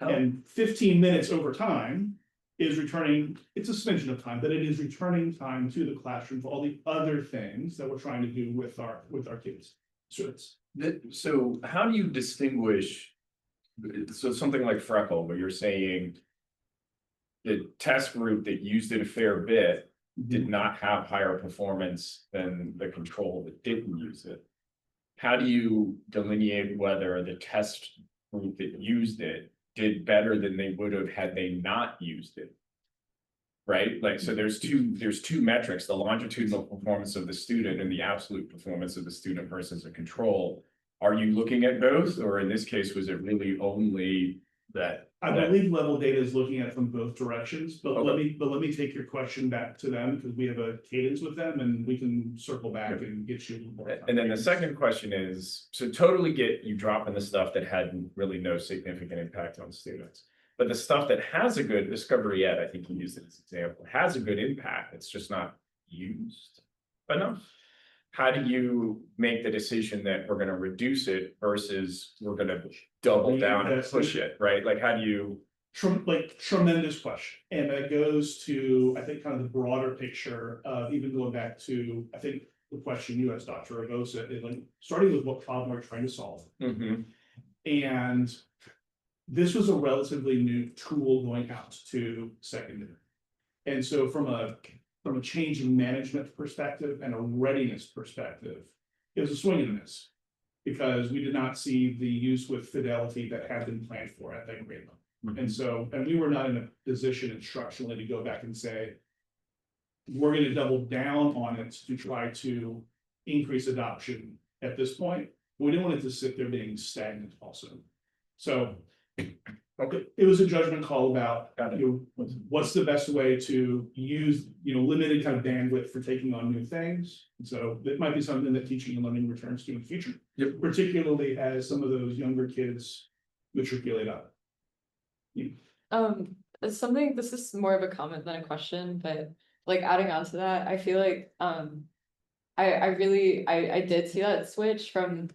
J: And 15 minutes over time is returning, it's a smidgen of time, but it is returning time to the classroom for all the other things that we're trying to do with our kids.
E: So how do you distinguish, so something like Freckle, where you're saying the test group that used it a fair bit did not have higher performance than the control that didn't use it? How do you delineate whether the test group that used it did better than they would have had they not used it? Right, like, so there's two metrics, the longitudinal performance of the student and the absolute performance of the student versus a control. Are you looking at both, or in this case, was it really only that?
J: I believe level data is looking at it from both directions, but let me take your question back to them, because we have a cadence with them and we can circle back and get you more.
E: And then the second question is, so totally get you dropping the stuff that had really no significant impact on students. But the stuff that has a good Discovery Ed, I think you used it as an example, has a good impact. It's just not used enough. How do you make the decision that we're going to reduce it versus we're going to double down and push it, right? Like, how do you?
J: Tremendous question. And that goes to, I think, kind of the broader picture of even going back to, I think, the question you asked Dr. Ragosa, is like starting with what problem we're trying to solve. And this was a relatively new tool going out to secondary. And so from a change in management perspective and a readiness perspective, it was a swing and a miss. Because we did not see the use with fidelity that had been planned for at that grade level. And so, and we were not in a position instructionally to go back and say, we're gonna double down on it to try to increase adoption at this point. We didn't want it to sit there being stagnant also. So it was a judgment call about, what's the best way to use, limited kind of bandwidth for taking on new things. And so it might be something that teaching and learning returns to in the future.
E: Yep.
J: Particularly as some of those younger kids matriculate up.
F: Something, this is more of a comment than a question, but like adding on to that, I feel like, I did see that switch from,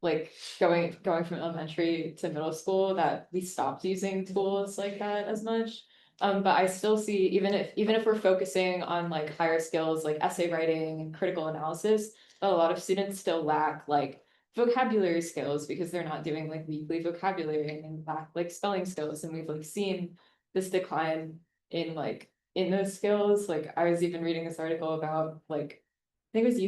F: like going from elementary to middle school, that we stopped using tools like that as much. But I still see, even if we're focusing on like higher skills like essay writing and critical analysis, a lot of students still lack like vocabulary skills because they're not doing like weekly vocabulary and lack like spelling skills. And we've like seen this decline in those skills. Like I was even reading this article about like, I think it was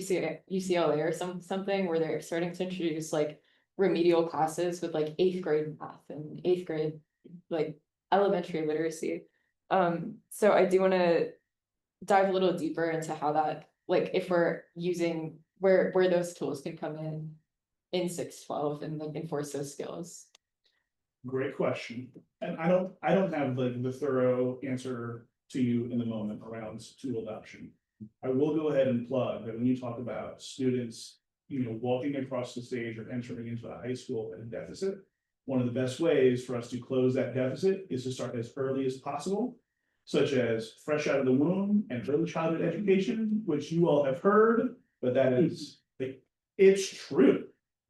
F: UCLA or something where they're starting to introduce like remedial classes with like 8th grade math and 8th grade like elementary literacy. So I do want to dive a little deeper into how that, like if we're using where those tools can come in 6-12 and like enforce those skills.
J: Great question. And I don't have like the thorough answer to you in the moment around tool adoption. I will go ahead and plug that when you talk about students, walking across the stage or entering into a high school at a deficit, one of the best ways for us to close that deficit is to start as early as possible, such as fresh out of the womb and early childhood education, which you all have heard, but that is, it's true.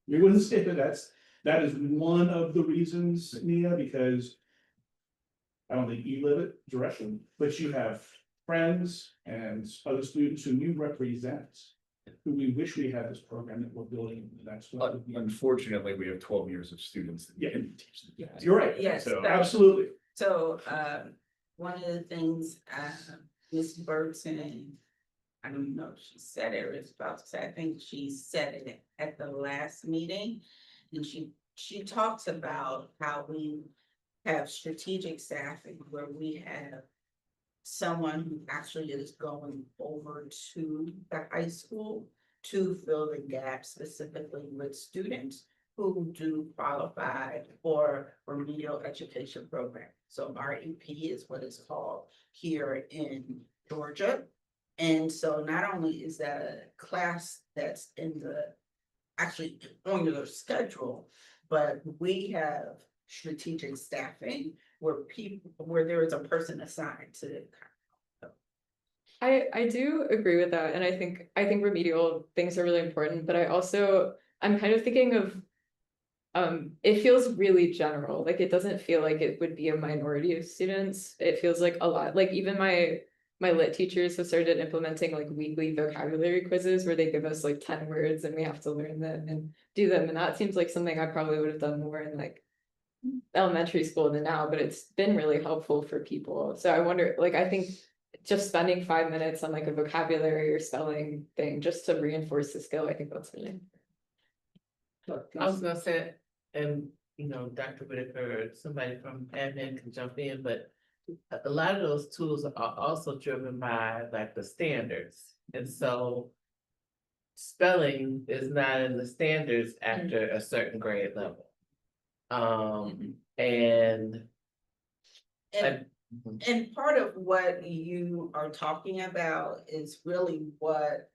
J: We wouldn't say that is one of the reasons, Nia, because I don't think you live it directly, but you have friends and other students who you represent, who we wish we had this program that we're building in the next one.
E: Unfortunately, we have 12 years of students that
J: Yeah.
E: can teach them.
J: You're right.
G: Yes.
J: So absolutely.
G: So, one of the things, Ms. Burton, I don't know if she said it or is about to say, I think she said it at the last meeting. And she talks about how we have strategic staffing where we have someone who actually is going over to the high school to fill the gap specifically with students who do qualify for remedial education program. So REP is what it's called here in Georgia. And so not only is that a class that's actually on your schedule, but we have strategic staffing where there is a person assigned to it.
F: I do agree with that, and I think remedial things are really important, but I'm kind of thinking of it feels really general. Like it doesn't feel like it would be a minority of students. It feels like a lot, like even my lit teachers have started implementing like weekly vocabulary quizzes where they give us like 10 words and we have to learn them and do them. And that seems like something I probably would have done more in like elementary school than now, but it's been really helpful for people. So I wonder, like, I think just spending 5 minutes on like a vocabulary or spelling thing just to reinforce the skill, I think that's really
I: I was gonna say, and Dr. Whitaker, or somebody from admin can jump in, but a lot of those tools are also driven by like the standards. And so spelling is not in the standards after a certain grade level.
G: And part of what you are talking about is really what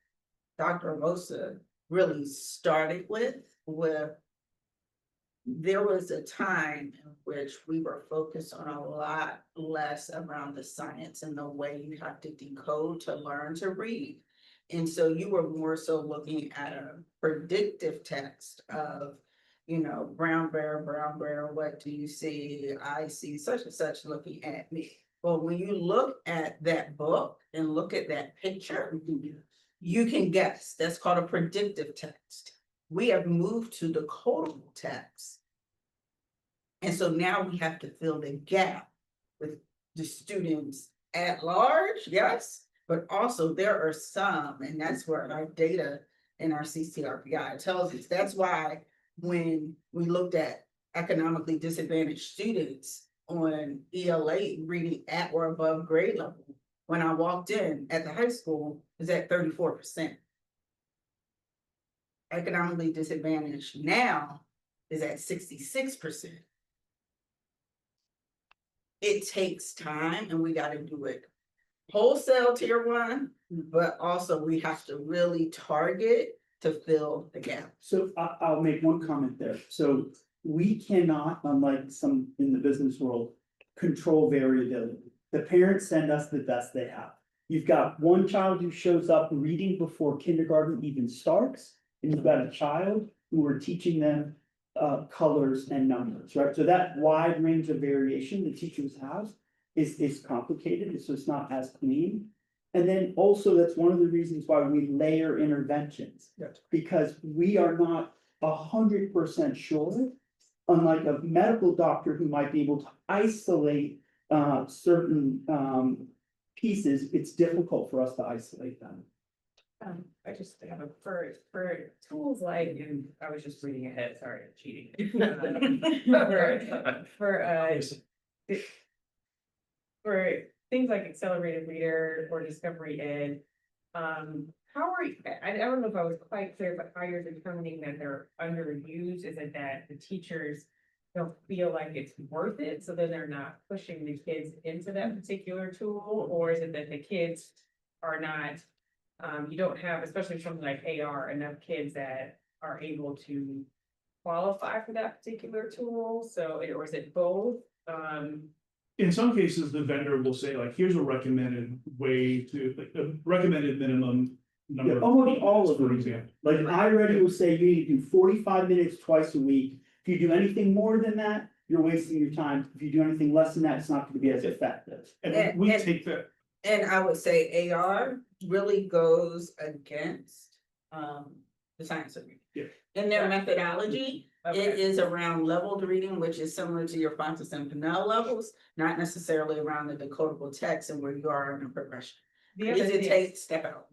G: Dr. Mosa really started with, where there was a time in which we were focused on a lot less around the science and the way you have to decode to learn to read. And so you were more so looking at a predictive text of, brown bear, what do you see? I see such and such looking at me. Well, when you look at that book and look at that picture, you can guess. That's called a predictive text. We have moved to the codable text. And so now we have to fill the gap with the students at large, yes, but also there are some, and that's where our data in our CCRPI. It tells us, that's why when we looked at economically disadvantaged students on ELA reading at or above grade level, when I walked in at the high school, is at 34%. Economically disadvantaged now is at 66%. It takes time and we gotta do it wholesale tier one, but also we have to really target to fill the gap.
A: So I'll make one comment there. So we cannot, unlike some in the business world, control variability. The parents send us the best they have. You've got one child who shows up reading before kindergarten even starts, and you've got a child who we're teaching them colors and numbers, right? So that wide range of variation the teachers have is complicated, so it's not as clean. And then also, that's one of the reasons why we layer interventions.
C: Yes.
A: Because we are not 100% sure, unlike a medical doctor who might be able to isolate certain pieces, it's difficult for us to isolate them.
B: I just have for tools like, and I was just reading ahead, sorry, I'm cheating. For things like accelerated reader or discovery ed, how are you, I don't know if I was quite clear, but how you're determining that they're underused? Is it that the teachers don't feel like it's worth it, so then they're not pushing the kids into that particular tool? Or is it that the kids are not, you don't have, especially something like AR, enough kids that are able to qualify for that particular tool? So, or is it both?
J: In some cases, the vendor will say like, here's a recommended way to, like, a recommended minimum number.
A: Yeah,
J: of
A: almost
J: minutes,
A: all of
J: for
A: them.
J: example.
A: Like iReady will say you need to do 45 minutes twice a week. If you do anything more than that, you're wasting your time. If you do anything less than that, it's not gonna be as effective.
J: And we take that,
G: And I would say AR really goes against the science of reading.
J: Yeah.
G: In their methodology, it
B: Okay.
G: is around leveled reading, which is similar to your Fontes and Pinnell levels, not necessarily around the decodable text and where you are in the progression.
B: The other
G: Is it
B: thing-
G: take step out?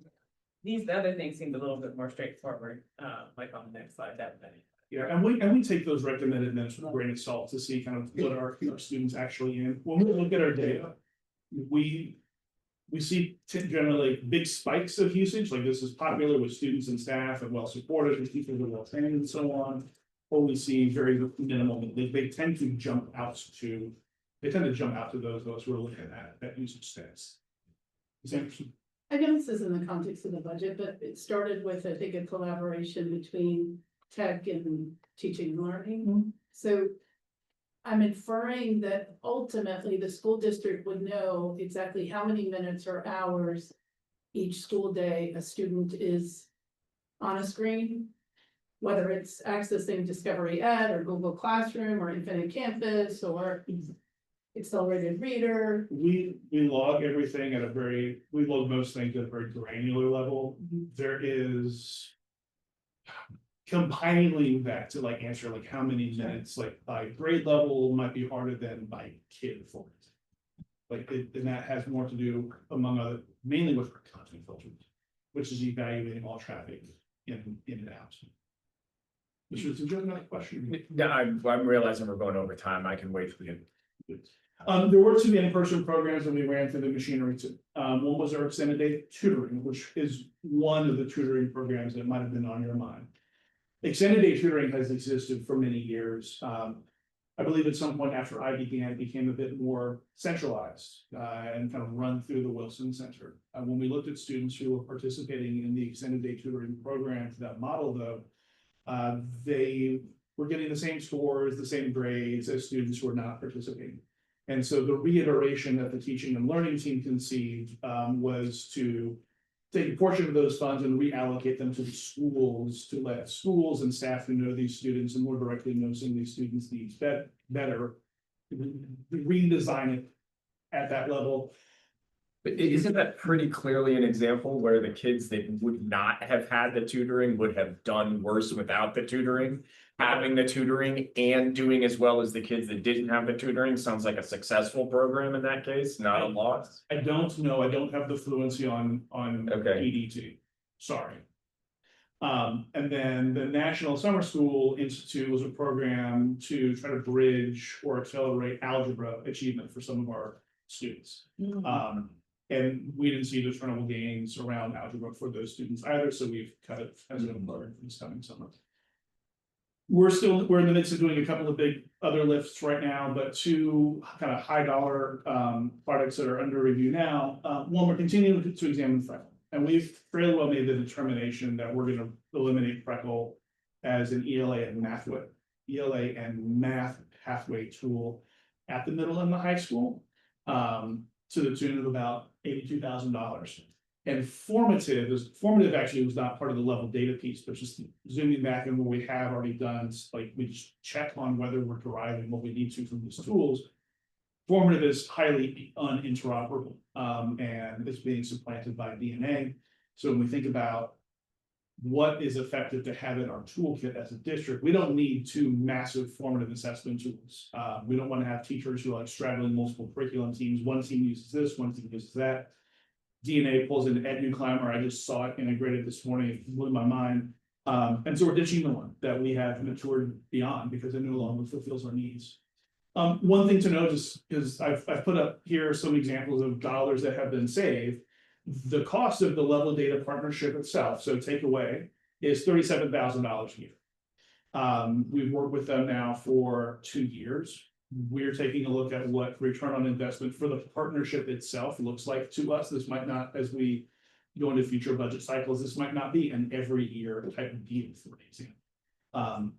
B: These other things seemed a little bit more straightforward, like on the next slide, that many.
J: yeah, and we take those recommended minutes with a grain of salt to see kind of what our students actually in. When we look at our data, we see generally big spikes of usage, like this is popular with students and staff and well supported, and teachers are well trained and so on. Or we see very minimal, they tend to jump out to those who are looking at that usage stats. Is that interesting?
H: Again, this is in the context of the budget, but it started with, I think, a collaboration between tech and teaching and learning. So I'm inferring that ultimately the school district would know exactly how many minutes or hours each school day a student is on a screen, whether it's accessing Discovery Ed or Google Classroom or Infinite Campus or accelerated reader.
J: We log everything at we log most things at a very granular level. There is compiling that to like answer like how many minutes, like by grade level might be harder than by kid for it. Like, and that has more to do among other, mainly with content filters, which is evaluating all traffic in and out. Which was another question.
E: No, I'm realizing we're going over time. I can wait for you.
J: There were two in-person programs that we ran through the machinery too. One was our extended day tutoring, which is one of the tutoring programs that might have been on your mind. Extended day tutoring has existed for many years. I believe at some point after I began, it became a bit more centralized and kind of run through the Wilson Center. When we looked at students who were participating in the extended day tutoring program for that model though, they were getting the same scores, the same grades as students who were not participating. And so the reiteration that the teaching and learning team conceived was to take a portion of those funds and reallocate them to the schools to let schools and staff who know these students and more directly know some of these students' needs better redesign it at that level.
E: But isn't that pretty clearly an example where the kids that would not have had the tutoring would have done worse without the tutoring? Having the tutoring and doing as well as the kids that didn't have the tutoring sounds like a successful program in that case, not a loss.
J: I don't know, I don't have the fluency on
E: Okay.
J: EDT, sorry. And then the National Summer School Institute was a program to try to bridge or accelerate algebra achievement for some of our students. And we didn't see discernible gains around algebra for those students either, so we've cut it as an employer this coming summer. We're in the midst of doing a couple of big other lifts right now, but two kind of high dollar products that are under review now. One, we're continuing to examine Freckle. And we've fairly well made the determination that we're gonna eliminate Freckle as an ELA and math pathway tool at the middle and the high school. To the tune of about $82,000. And formative actually was not part of the level data piece, but just zooming back and what we have already done, like we just check on whether we're deriving what we need to from these tools. Formative is highly uninteroperable, and it's being supplanted by DNA. So when we think about what is effective to have in our toolkit as a district, we don't need two massive formative assessment tools. We don't want to have teachers who are like straddling multiple curriculum teams. One team uses this, one team uses that. DNA pulls into EduClimber. I just saw it integrated this morning. It blew my mind. And so we're ditching the one that we have matured beyond because it no longer fulfills our needs. One thing to note is I've put up here some examples of dollars that have been saved. The cost of the level data partnership itself, so takeaway, is $37,000 a year. We've worked with them now for 2 years. We're taking a look at what return on investment for the partnership itself looks like to us. This might not, as we go into future budget cycles, this might not be an every year type of deal, for example.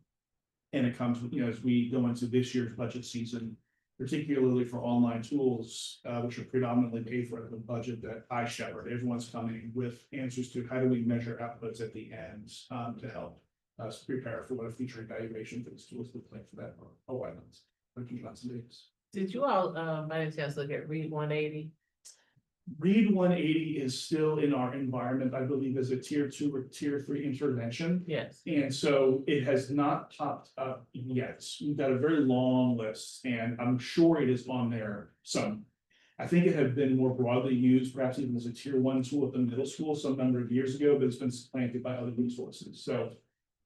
J: And it comes, as we go into this year's budget season, particularly for online tools, which are predominantly paid for the budget that I shepherd. Everyone's coming with answers to how do we measure outputs at the end to help us prepare for what a future evaluation for these tools look like for that or why not.
I: Did you all, by any chance, look at Read 180?
J: Read 180 is still in our environment, I believe, as a tier 2 or tier 3 intervention.
I: Yes.
J: And so it has not popped up yet. We've got a very long list, and I'm sure it is on there some. I think it had been more broadly used, perhaps even as a tier 1 tool at the middle school some number of years ago, but it's been supplanted by other resources. So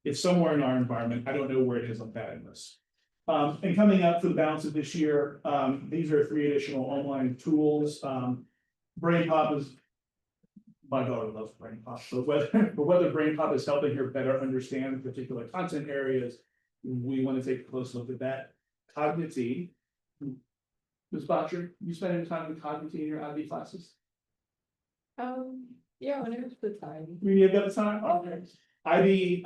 J: it's somewhere in our environment. I don't know where it is on that list. And coming up for the balance of this year, these are 3 additional online tools. BrainPop is, my daughter loves BrainPop, but whether BrainPop is helping her better understand particular content areas, we want to take a close look at that. Cognity. Ms. Botcher, you spend any time with Cognity in your IB classes?
F: Yeah, whenever it's the time.
J: We have got the time? Okay. IB,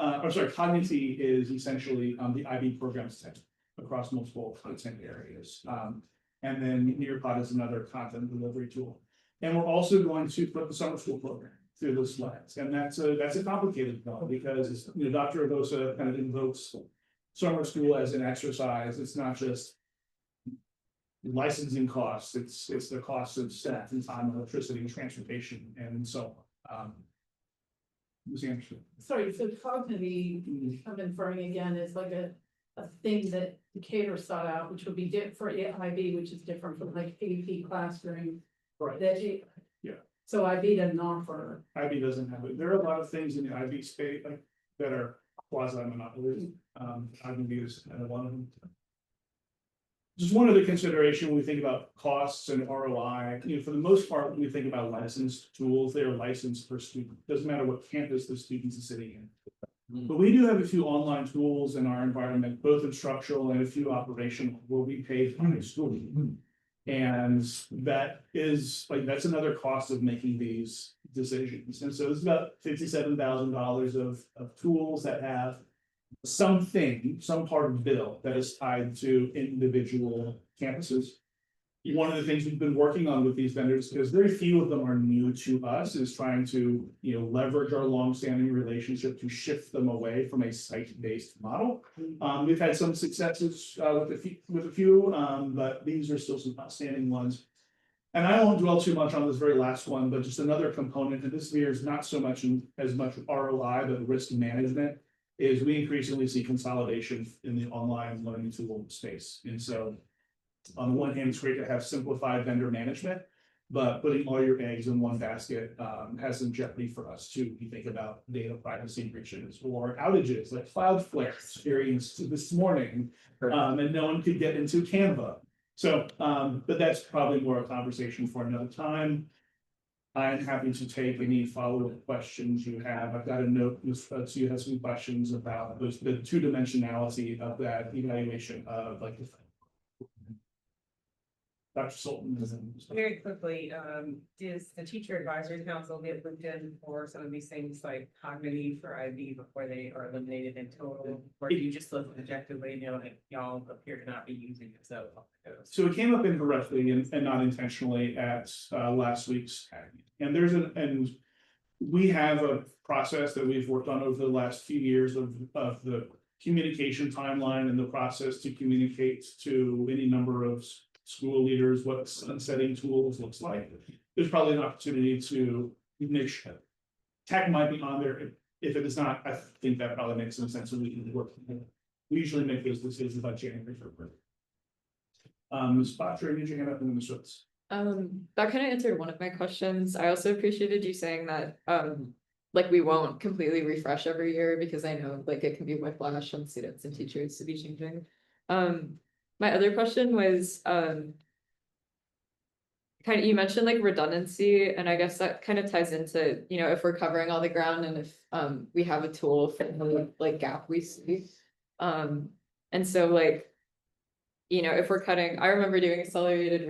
J: Cognity is essentially the IB program set across multiple content areas. And then Nearpod is another content delivery tool. And we're also going to put the summer school program through this lens. And that's a complicated one because Dr. Avosa kind of invokes summer school as an exercise. It's not just licensing costs, it's the cost of staff and time, electricity, and transportation, and so on. Ms. Anderson.
H: Sorry, so Cognity, I'm inferring again, is like a thing that Decatur sought out, which would be different for IB, which is different from like AP classroom.
J: Right. Yeah.
H: So IB doesn't offer.
J: IB doesn't have it. There are a lot of things in the IB space that are quasi monopolies. IB is kind of one of them. Just one other consideration when we think about costs and ROI, for the most part, when we think about licensed tools, they are licensed per student. Doesn't matter what campus the students are sitting in. But we do have a few online tools in our environment, both instructional and a few operational, where we pay for a school. And that is that's another cost of making these decisions. And so it's about $57,000 of tools that have some part of the bill that is tied to individual campuses. One of the things we've been working on with these vendors, because very few of them are new to us, is trying to leverage our longstanding relationship to shift them away from a site-based model. We've had some successes with a few, but these are still some outstanding ones. And I won't dwell too much on this very last one, but just another component, and this here is not so much as much ROI, but risk management, is we increasingly see consolidation in the online learning tool space. And so on the one hand, it's great to have simplified vendor management, But putting all your eggs in one basket has some jeopardy for us too. If you think about data privacy breaches or outages like Cloudflare experienced this morning. And no one could get into Canva. So, but that's probably more a conversation for another time. I'm happy to take any follow-up questions you have. I've got a note, so you have some questions about those, the two-dimensionality of that evaluation of like. Dr. Sultan.
B: Very quickly, does the teacher advisory council get looked in for some of these things like cognitive or IB before they are eliminated in total? Or do you just look objectively and like y'all appear to not be using it, so.
J: So it came up incorrectly and not intentionally at last week's. And and we have a process that we've worked on over the last few years of the communication timeline and the process to communicate to any number of school leaders what sunsetting tools looks like. There's probably an opportunity to make sure tech might be on there. If it is not, I think that probably makes some sense. So we can work. We usually make those decisions by January 1st. Ms. Botcher, did you hand up in the notes?
F: That kind of answered one of my questions. I also appreciated you saying that, like we won't completely refresh every year because I know like it can be whiplash on students and teachers to be changing. My other question was, kind of, you mentioned like redundancy, and I guess that kind of ties into, you know, if we're covering all the ground and if, we have a tool for the like gap we see. And so like, you know, if we're cutting, I remember doing accelerated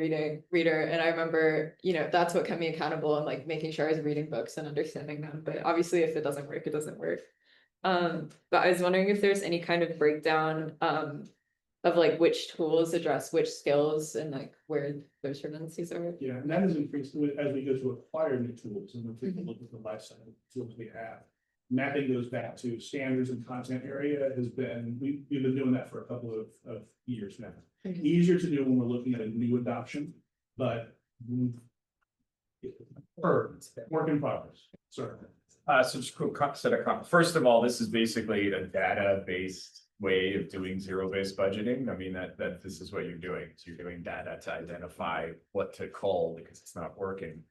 F: reader, and I remember, you know, that's what kept me accountable and like making sure I was reading books and understanding them. But obviously if it doesn't work, it doesn't work. But I was wondering if there's any kind of breakdown, of like which tools address which skills and like where those redundancies are.
J: Yeah, and that has increased as we go to acquire new tools and we're taking a look at the life cycle of tools we have. Mapping those back to standards and content area has been, we've been doing that for a couple of years now. Easier to do when we're looking at a new adoption, but work in progress, certainly.
E: So just quick set of comments. First of all, this is basically a data-based way of doing zero-based budgeting. I mean, that this is what you're doing. So you're doing data to identify what to cull because it's not working.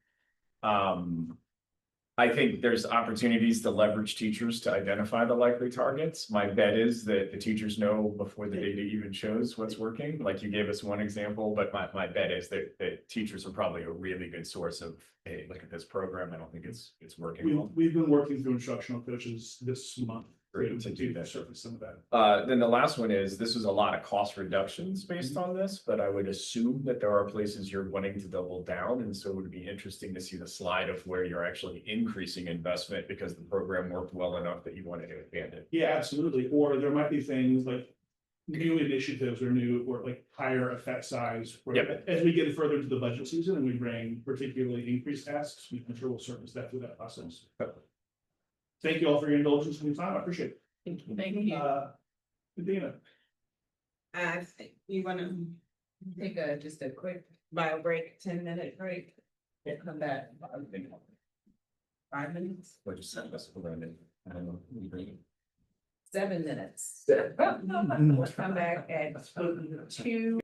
E: I think there's opportunities to leverage teachers to identify the likely targets. My bet is that the teachers know before the data even shows what's working. Like you gave us one example, but my bet is that teachers are probably a really good source of, hey, look at this program. I don't think it's working well.
J: We've been working through instructional coaches this month.
E: Great to do that.
J: Surface some of that.
E: Then the last one is, this was a lot of cost reductions based on this, but I would assume that there are places you're wanting to double down. And so it would be interesting to see the slide of where you're actually increasing investment because the program worked well enough that you wanted to expand it.
J: Yeah, absolutely. Or there might be things like new initiatives or new or like higher effect size. Where
E: Yep.
J: As we get further into the budget season and we bring particularly increased tasks, we can sure we'll surface that through that process. Thank you all for your indulgence and your time. I appreciate it.
B: Thank you.
J: Dina.
G: I think we wanna
B: Take just a quick
G: bio break, 10-minute break, and come back. 5 minutes,
E: Or just send us a random. I don't know.
G: 7 minutes. We'll come back at 2.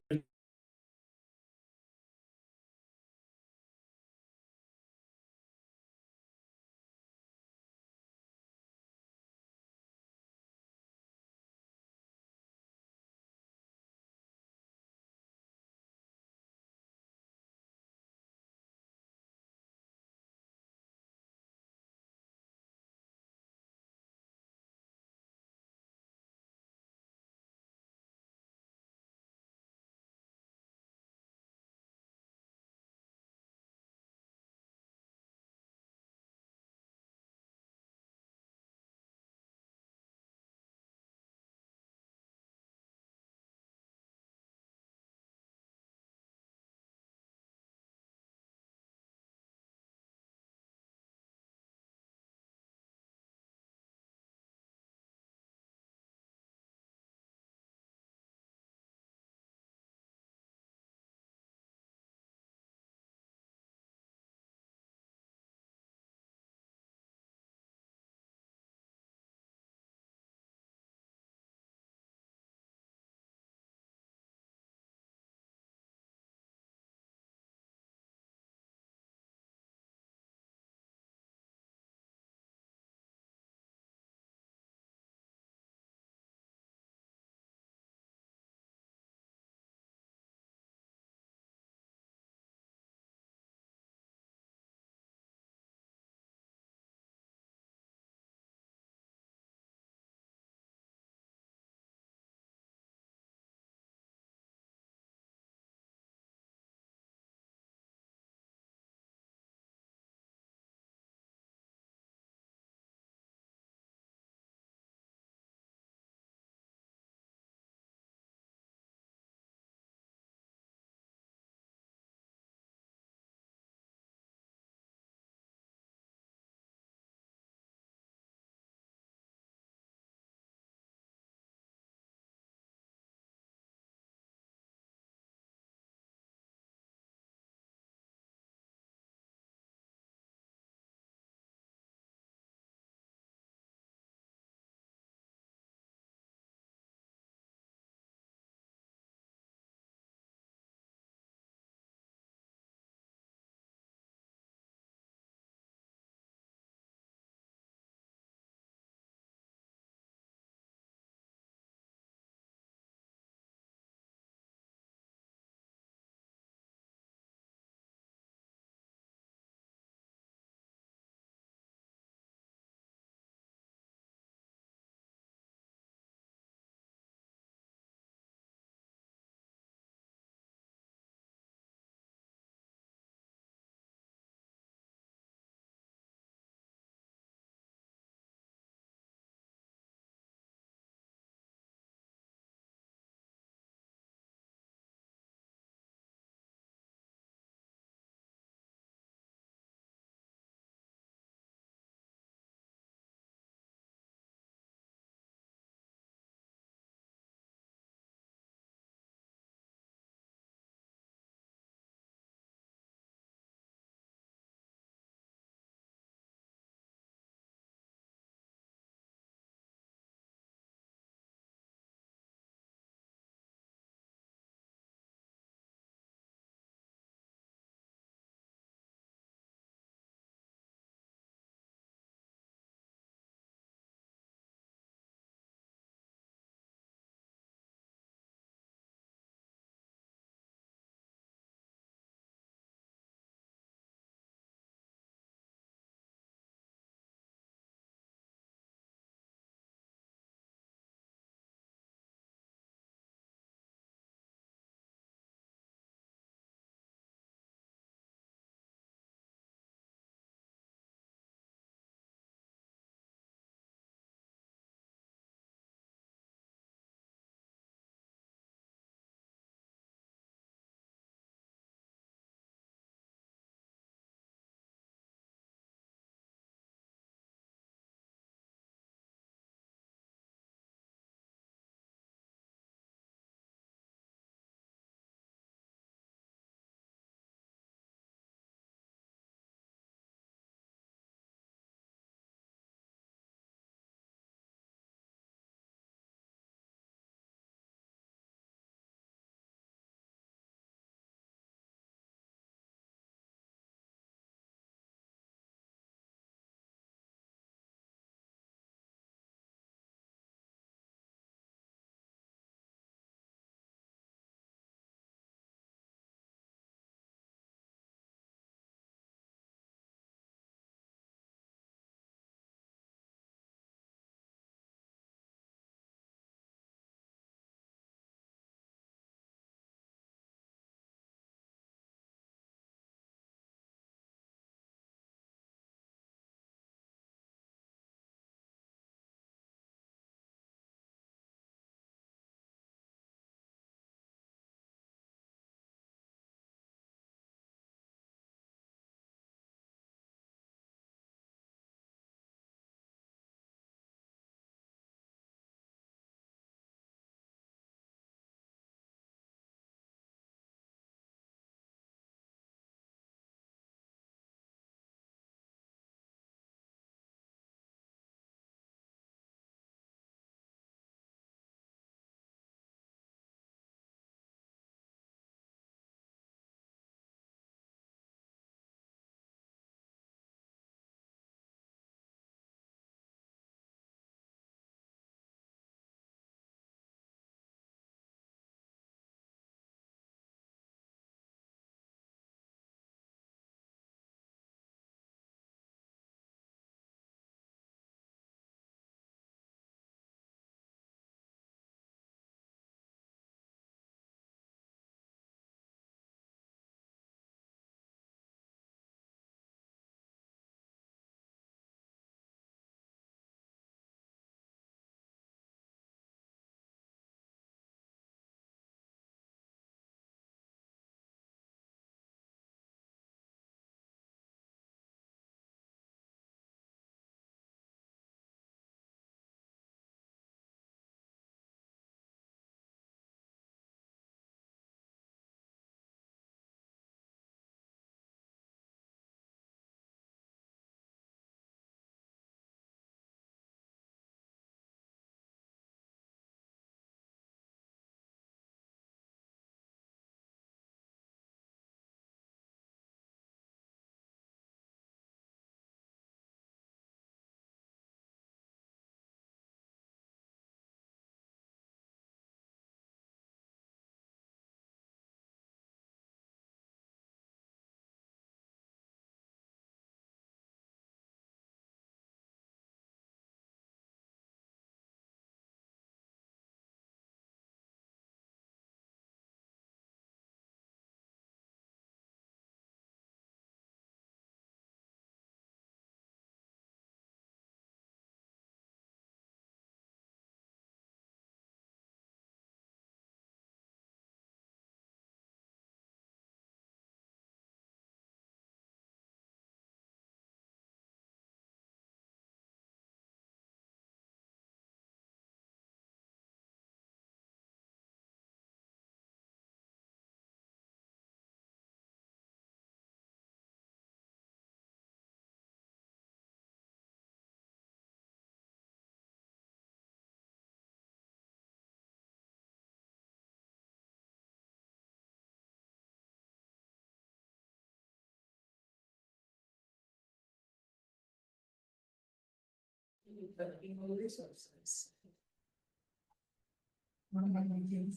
B: Human Resources.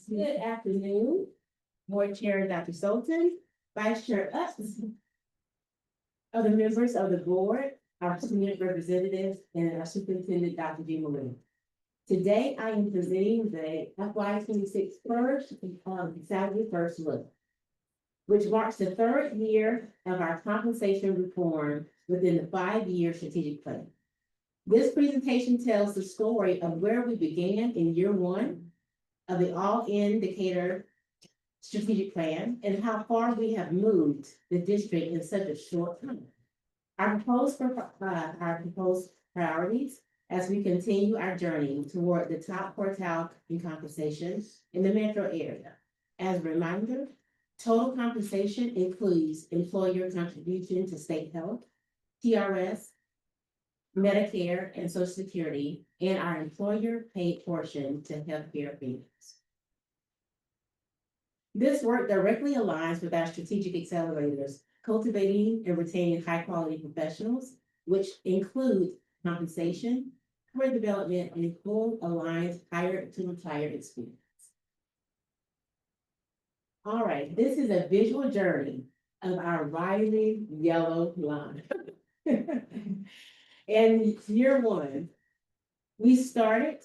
K: Good afternoon, Board Chair Dr. Sultan, Vice Chair Us, other members of the board, our student representatives, and our superintendent, Dr. G. Malone. Today, I am presenting the FY 26 first, salary first look, which marks the third year of our compensation reform within the 5-year strategic plan. This presentation tells the story of where we began in year one of the all-in Decatur strategic plan and how far we have moved the district in such a short time. Our proposed priorities as we continue our journey toward the top quartile in compensation in the metro area. As a reminder, total compensation includes employer contribution to state health, TRS, Medicare, and Social Security, and our employer paid portion to healthcare benefits. This work directly aligns with our strategic accelerators, cultivating and retaining high-quality professionals, which include compensation, career development, and full aligned hire to retire experience. All right, this is a visual journey of our rising yellow line. In year one, we started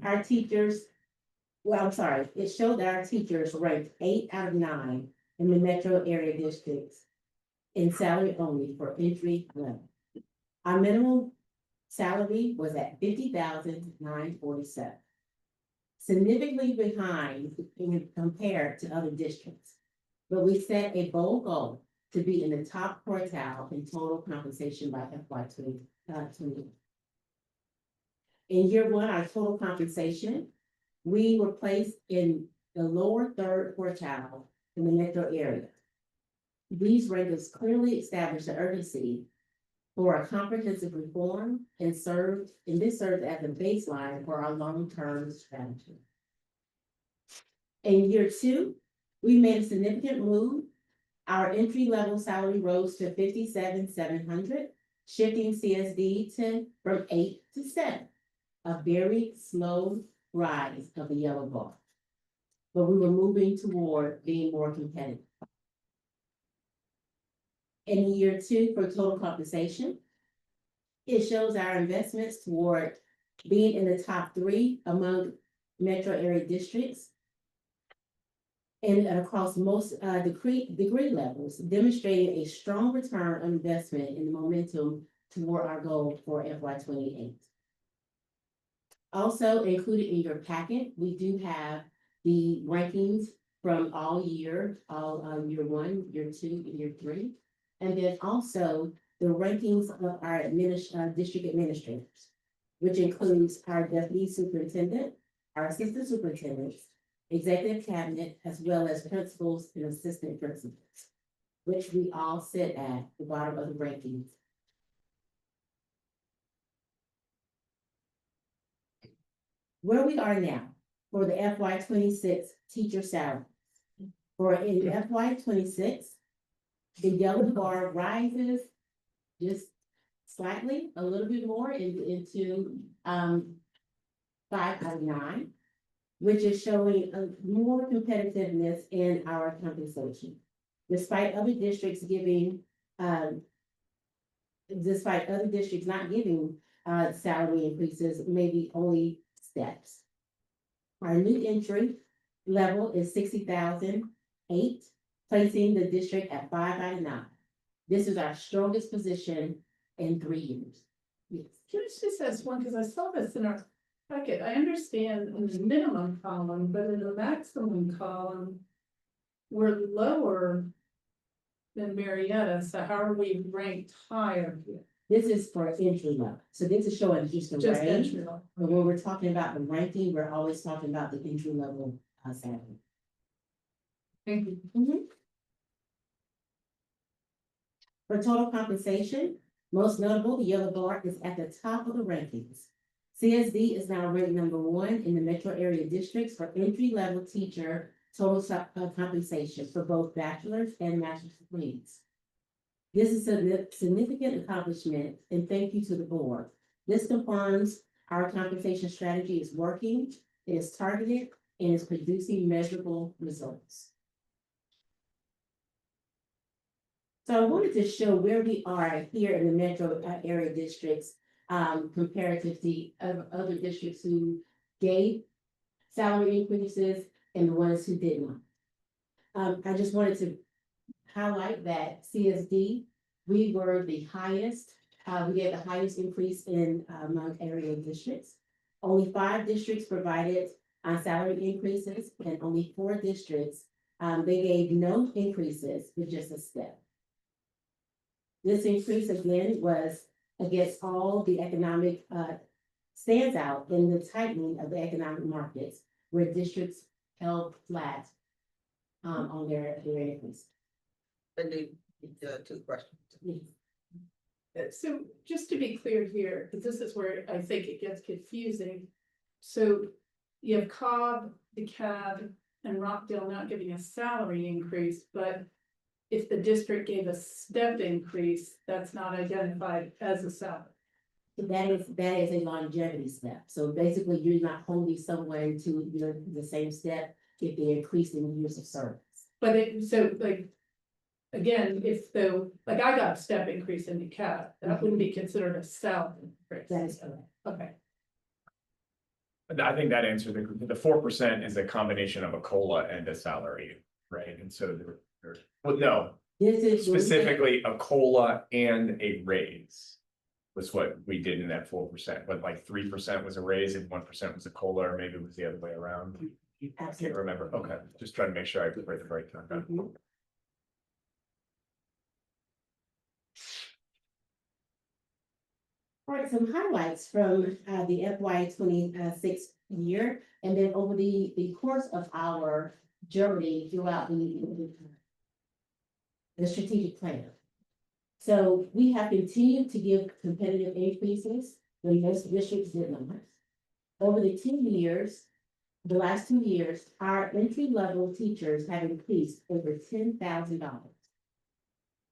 K: our teachers, it showed that our teachers ranked 8 out of 9 in the metro area districts in salary only for entry level. Our minimum salary was at $50,947, significantly behind when compared to other districts. But we set a bold goal to be in the top quartile in total compensation by FY 2020. In year one, our total compensation, we were placed in the lower third quartile in the metro area. These rankings clearly established the urgency for a comprehensive reform and this served as a baseline for our long-term strategy. In year two, we made a significant move. Our entry-level salary rose to $57,700, shifting CSD from 8 to 7, a very slow rise of the yellow bar. But we were moving toward being more competitive. In year two for total compensation, it shows our investments toward being in the top 3 among metro area districts and across most degree levels, demonstrating a strong return on investment and momentum toward our goal for FY 28. Also included in your packet, we do have the rankings from all year year 1, year 2, and year 3. And then also the rankings of our district administrators, which includes our deputy superintendent, our assistant superintendents, executive cabinet, as well as principals and assistant principals, which we all sit at the bottom of the rankings. Where we are now for the FY 26 teacher salaries. In FY 26, the yellow bar rises just slightly, a little bit more into 5 out of 9, which is showing a more competitiveness in our compensation. Despite other districts not giving salary increases, maybe only steps. Our new entry level is $60,008, placing the district at 5 out of 9. This is our strongest position in 3 years. Yes.
H: Can I just ask one, because I saw this in our packet, I understand in the minimum column, but in the maximum column, we're lower than Marietta, so how are we ranked higher here?
K: This is for entry level. So this is showing just the
H: Just
K: range.
H: entry level.
K: But when we're talking about the ranking, we're always talking about the entry level salary.
H: Thank you.
K: For total compensation, most notable, the yellow bar is at the top of the rankings. CSD is now ranked number 1 in the metro area districts for entry level teacher total compensation for both bachelor's and master's degrees. This is a significant accomplishment, and thank you to the board. This confirms our compensation strategy is working, it is targeted, and is producing measurable results. So I wanted to show where we are here in the metro area districts, comparatively of other districts who gave salary increases and the ones who did not. I just wanted to highlight that CSD, we were the highest, we gave the highest increase in among area districts. Only 5 districts provided salary increases, and only 4 districts, they gave no increases with just a step. This increase again was against all the economic stands out in the tightening of the economic markets, where districts held flat on their increase.
G: And the 2 questions.
H: So just to be clear here, because this is where I think it gets confusing. So you have Cobb, DeKalb, and Rockdale not giving a salary increase, but if the district gave a step increase, that's not identified as a salary.
K: That is a longevity step. So basically, you're not holding someone to the same step if they increase in years of service.
H: But again, if though, like I got a step increase in DeKalb, that wouldn't be considered a salary increase.
K: That is correct.
H: Okay,
E: I think that answered the 4% is a combination of a COLA and a salary, right? And so well, no,
K: This is
E: specifically a COLA and a raise was what we did in that 4%, but like 3% was a raise and 1% was a COLA, or maybe it was the other way around. I can't
K: Absolutely.
E: remember. Okay, just trying to make sure I read the right time.
K: Mhm. All right, some highlights from the FY 26 year, and then over the course of our journey throughout the strategic plan. So we have continued to give competitive increases when most districts did not. Over the 2 years, the last 2 years, our entry-level teachers have increased over $10,000.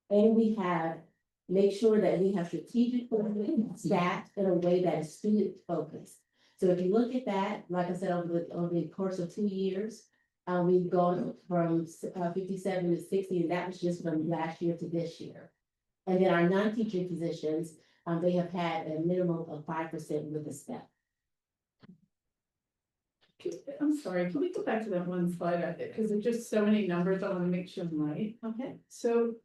K: And we have made sure that we have strategically staffed in a way that is student focused. So if you look at that, like I said, over the course of 2 years, we've gone from 57 to 60, and that was just from last year to this year. And then our non-teaching positions, they have had a minimum of 5% with a step.
H: I'm sorry, can we go back to that one slide, because there's just so many numbers, I want to make sure I'm right.
K: Okay.
H: So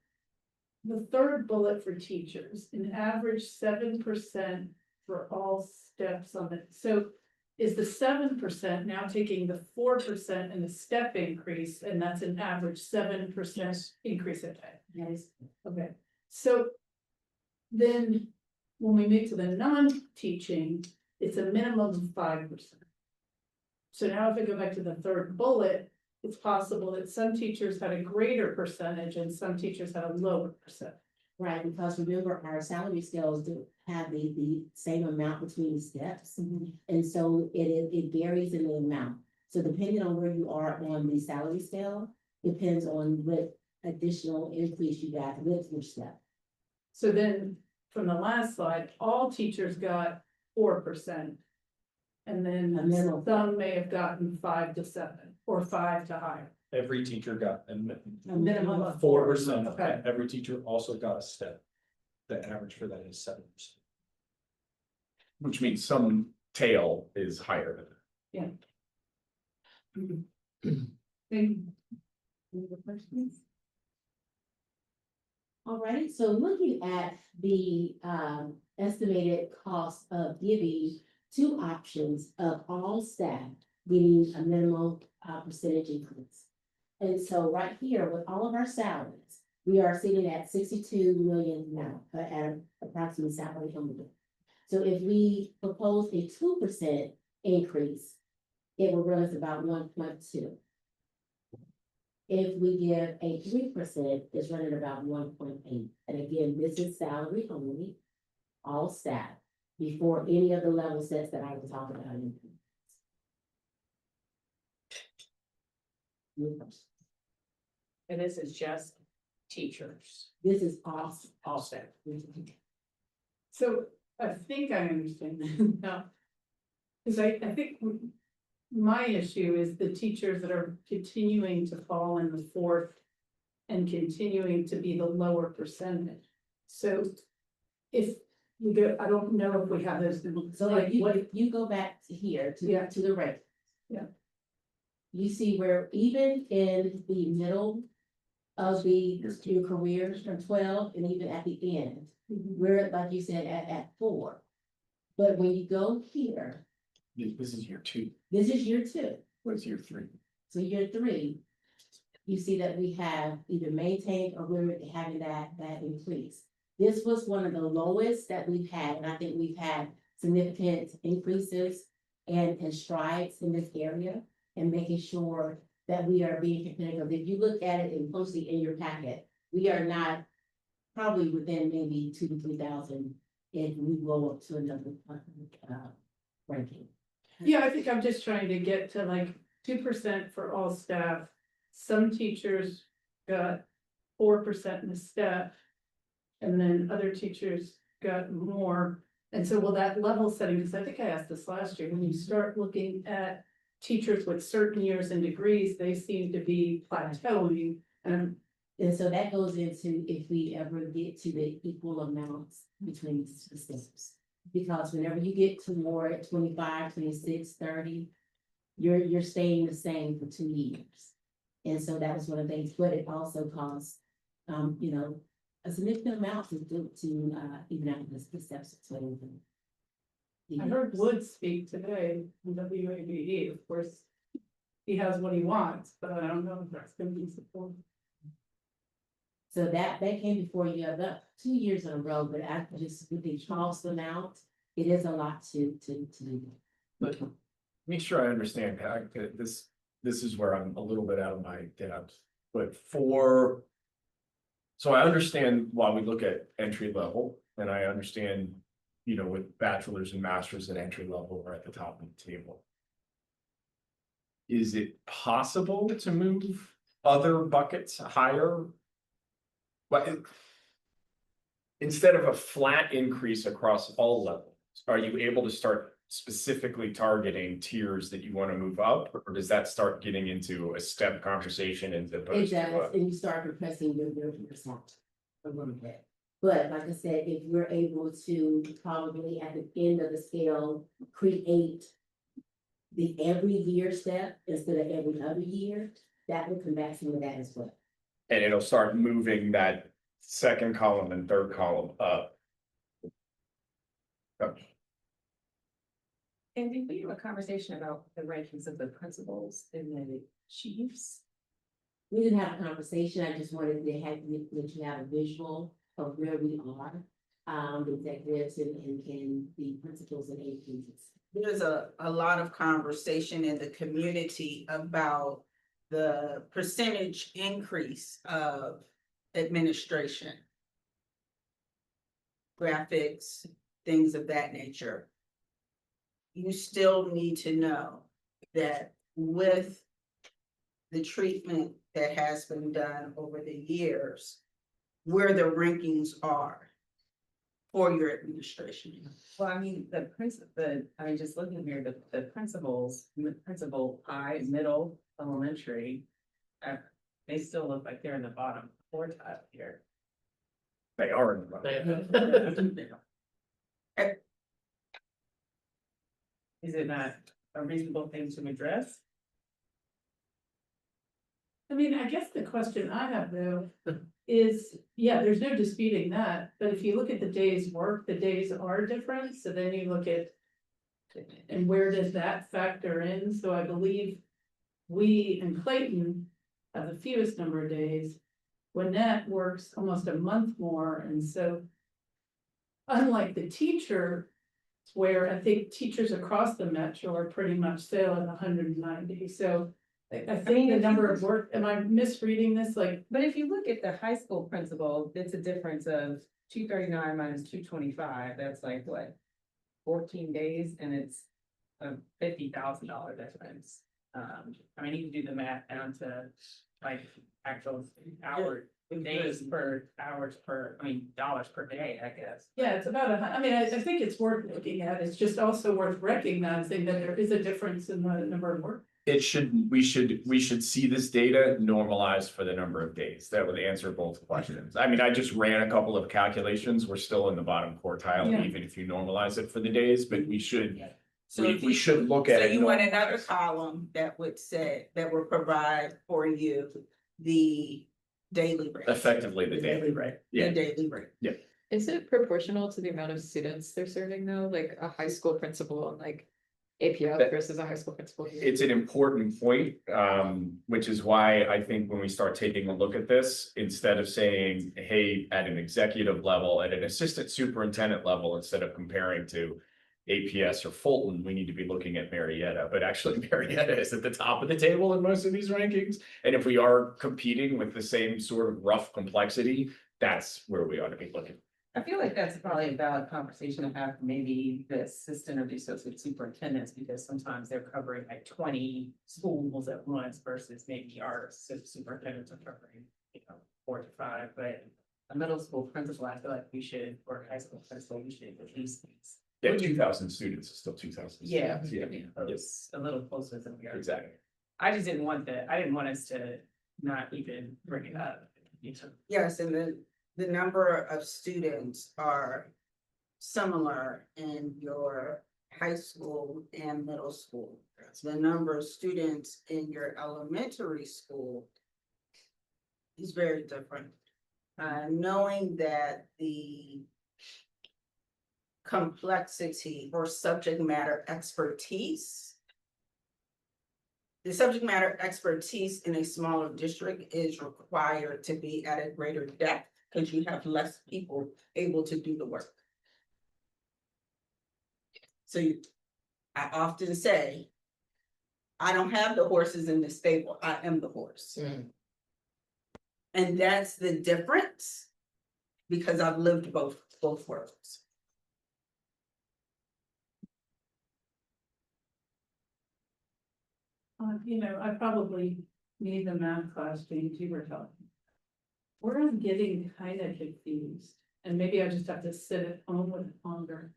H: the third bullet for teachers, an average 7% for all steps on it. So is the 7% now taking the 4% and the step increase, and that's an average 7% increase a day?
K: That is,
H: Okay, so then when we move to the non-teaching, it's a minimum of 5%. So now if I go back to the third bullet, it's possible that some teachers had a greater percentage and some teachers had a lower percentage.
K: right, because remember, our salary scales do have the same amount between the steps. And so it varies in the amount. So depending on where you are on the salary scale, depends on what additional increase you got with your step.
H: So then from the last slide, all teachers got 4%. And
K: A
H: then
K: minimum.
H: some may have gotten 5 to 7 or 5 to higher.
C: Every teacher got a
K: A minimum of
C: 4%.
H: Okay.
C: Every teacher also got a step. The average for that is 7%.
E: Which means some tail is higher than
H: Any other questions?
K: All right, so looking at the estimated cost of giving 2 options of all staff getting a minimum percentage increase. And so right here with all of our salaries, we are sitting at 62 million now at approximately salary only. So if we propose a 2% increase, it will run us about 1.2. If we give a 3%, it's running about 1.8. And again, this is salary only, all staff, before any of the level sets that I was talking about.
B: And this is just teachers.
K: This is all
B: All staff.
H: So I think I understand now. Cause I think my issue is the teachers that are continuing to fall in the fourth and continuing to be the lower percentage. So if we go, I don't know if we have those.
K: So
H: like,
K: if you,
H: what-
K: if you go back to here,
H: Yeah.
K: to the right.
H: Yeah.
K: You see where even in the middle of your careers from 12 and even at the end, we're, like you said, at 4. But when you go here,
E: This is year 2.
K: this is year 2.
E: What's year 3?
K: So year 3, you see that we have either maintained or we're having that increase. This was one of the lowest that we've had, and I think we've had significant increases and strides in this area and making sure that we are being competitive. If you look at it and closely in your packet, we are not probably within maybe 2,000 to 3,000 if we go up to another ranking.
H: Yeah, I think I'm just trying to get to like 2% for all staff. Some teachers got 4% in the staff. And then other teachers got more. And so will that level setting, because I think I asked this last year, when you start looking at teachers with certain years and degrees, they seem to be plateauing. And
K: so that goes into if we ever get to the equal amounts between the systems. Because whenever you get to more at 25, 26, 30, you're staying the same for 2 years. And so that was one of the things, but it also costs, a significant amount to even out the steps between them.
H: I heard Wood speak today in WABE. Of course, he has what he wants, but I don't know if that's going to be supported.
K: So that came before you have that 2 years in a row, but after just with the Charleston amount, it is a lot to do.
E: But make sure I understand, Pat, this is where I'm a little bit out of my depth, but so I understand why we look at entry level, and I understand, with bachelor's and master's and entry level are at the top of the table. Is it possible to move other buckets higher? But instead of a flat increase across all levels, are you able to start specifically targeting tiers that you want to move up, or does that start getting into a step conversation as
K: It
E: opposed to
K: does, and you start compressing your percent a little bit. But like I said, if we're able to probably at the end of the scale, create the every year step instead of every other year, that would come back some of that as well.
E: and it'll start moving that second column and third column up?
B: And did we have a conversation about the rankings of the principals and the chiefs?
K: We didn't have a conversation, I just wanted to have, let you have a visual of where we are, the executives and the principals and APs.
G: There's a lot of conversation in the community about the percentage increase of administration. Graphics, things of that nature. You still need to know that with the treatment that has been done over the years, where the rankings are for your administration.
B: Well, I mean, just looking here, the principals, principal high, middle, elementary. They still look like they're in the bottom quartile here.
E: They are in the bottom.
B: Is it not a reasonable thing to address?
H: I mean, I guess the question I have though is, yeah, there's no disputing that, but if you look at the day's work, the days are different, so then you look at. And where does that factor in? So I believe we in Clayton have the fewest number of days. Lynette works almost a month more, and so. Unlike the teacher, where I think teachers across the metro are pretty much still at 190, so. I think the number of work, am I misreading this? Like,
B: But if you look at the high school principal, it's a difference of 239 minus 225, that's like what? 14 days, and it's a $50,000 difference. I mean, you can do the math down to like actual hour days per hours per, I mean, dollars per day, I guess.
H: Yeah, it's about I mean, I think it's worth looking at. It's just also worth recognizing that there is a difference in the number of work.
E: we should see this data normalized for the number of days. That would answer both questions. I mean, I just ran a couple of calculations. We're still in the bottom quartile,
H: Yeah.
E: even if you normalize it for the days, but we should.
G: So
E: We,
G: if
E: we
G: you-
E: should look at
G: So
E: it.
G: you want another
E: normalized.
G: column that would say, that would provide for you the daily rate.
E: Effectively the daily rate. Yeah.
G: The daily rate.
F: Is it proportional to the amount of students they're serving though, like a high school principal and like APS
E: That-
F: versus a high school principal? here?
E: It's an important point, which is why I think when we start taking a look at this, instead of saying, hey, at an executive level, at an assistant superintendent level, instead of comparing to APS or Fulton, we need to be looking at Marietta, but actually Marietta is at the top of the table in most of these rankings. And if we are competing with the same sort of rough complexity, that's where we ought to be looking.
L: I feel like that's probably a valid conversation to have, maybe the assistant or the associate superintendents, because sometimes they're covering like 20 schools at once versus maybe our superintendents are covering, 4 to 5, but a middle school principal, I feel like we should, or a high school principal, we should at least.
E: Yeah, 2,000 students is still 2,000.
L: Yeah,
E: Yeah,
L: it's a little closer than we are.
E: exactly.
B: I just didn't want I didn't want us to not even bring it up.
G: Yes, and the number of students are similar in your high school and middle school. The number of students in your elementary school is very different. Knowing that the complexity or subject matter expertise. The subject matter expertise in a smaller district is required to be at a greater depth because you have less people able to do the work. So I often say, I don't have the horses in the stable, I am the horse. And that's the difference because I've lived both worlds.
H: I probably need the math class, James, you were talking. Where I'm getting kind of confused, and maybe I just have to sit at home with it longer.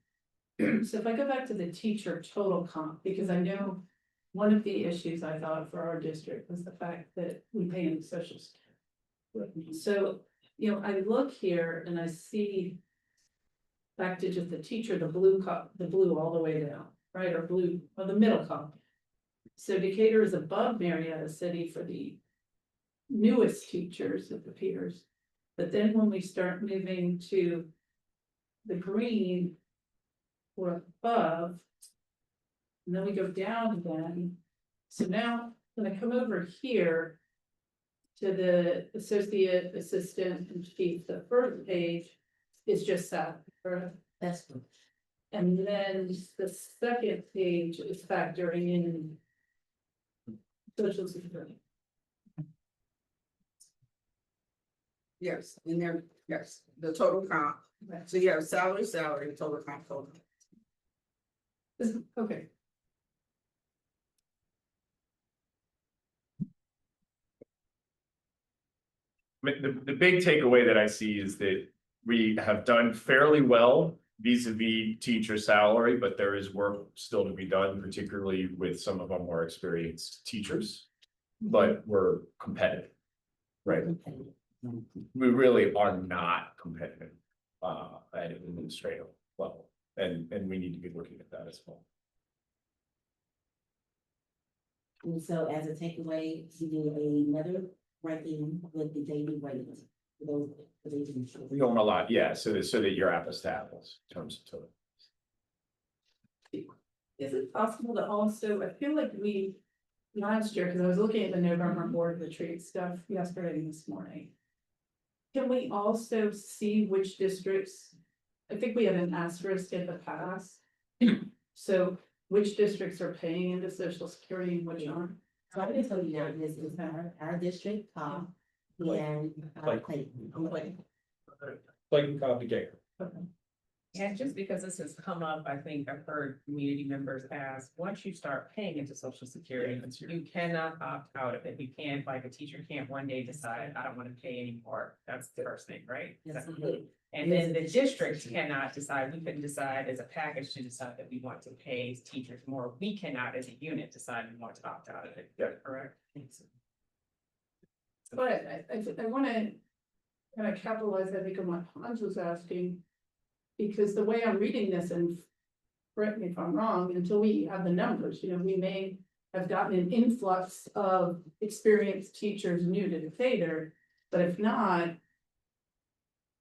H: So if I go back to the teacher total comp, because I know one of the issues I thought for our district was the fact that we pay in social security. So, I look here and I see back to just the teacher, the blue all the way down, right, or blue, or the middle column. So Decatur is above Marietta City for the newest teachers, it appears. But then when we start moving to the green, we're above. And then we go down again. So now, when I come over here to the associate assistant and chief, the first page is just South Dakota.
K: That's good.
H: And then the second page is factoring in social security.
G: Yes, in there, yes, the total comp. So you have salary, total comp, total.
H: Okay.
E: The big takeaway that I see is that we have done fairly well vis-a-vis teacher salary, but there is work still to be done, particularly with some of our more experienced teachers. But we're competitive, right? We really are not competitive at an administrative level, and we need to be looking at that as well.
K: And so as a takeaway, to do another ranking with the daily ratings. For those.
E: We don't a lot, yeah, so that you're apples to apples in terms of total.
H: Is it possible to also, I feel like last year, because I was looking at the November board retreat stuff yesterday and this morning. Can we also see which districts, I think we had an asterisk in the past. So which districts are paying into social security and which aren't?
K: So I can tell you now, this is our district, and.
C: Clayton. Clayton Cobb to Gator.
H: Okay.
B: And just because this has come up, I think I've heard community members ask, once you start paying into social security, you cannot opt out of it. You can't, like a teacher can't one day decide, I don't want to pay anymore. That's the first thing, right? And then the district cannot decide, we couldn't decide as a package to decide that we want to pay teachers more. We cannot as a unit decide we want to opt out of it. Correct?
H: But I wanna kind of capitalize, I think, on what Hans was asking. Because the way I'm reading this, and correct me if I'm wrong, until we have the numbers, we may have gotten an influx of experienced teachers new to Decatur, but if not,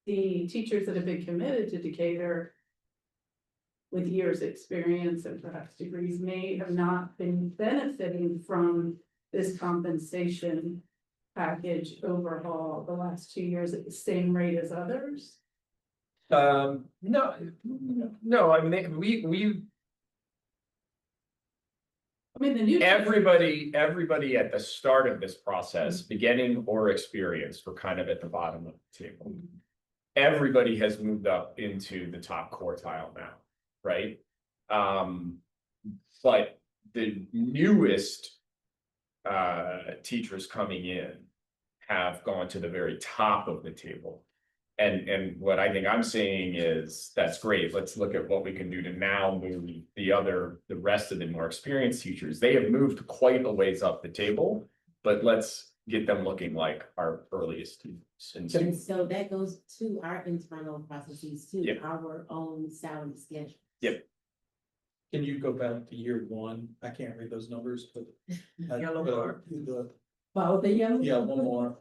H: the teachers that have been committed to Decatur with years' experience and perhaps degrees may have not been benefiting from this compensation package overhaul the last 2 years at the same rate as others.
E: No, I mean, we,
H: I mean, the new.
E: everybody at the start of this process, beginning or experienced, were kind of at the bottom of the table. Everybody has moved up into the top quartile now, right? But the newest teachers coming in have gone to the very top of the table. And what I think I'm saying is, that's great. Let's look at what we can do to now move the rest of the more experienced teachers. They have moved quite a ways up the table, but let's get them looking like our earliest students.
K: And so that goes to our internal processes too,
E: Yep.
K: our own salary schedule.
E: Yep.
C: Can you go back to year one? I can't read those numbers, but.
B: Yellow bar.
K: Follow the yellow?
C: Yeah, one more.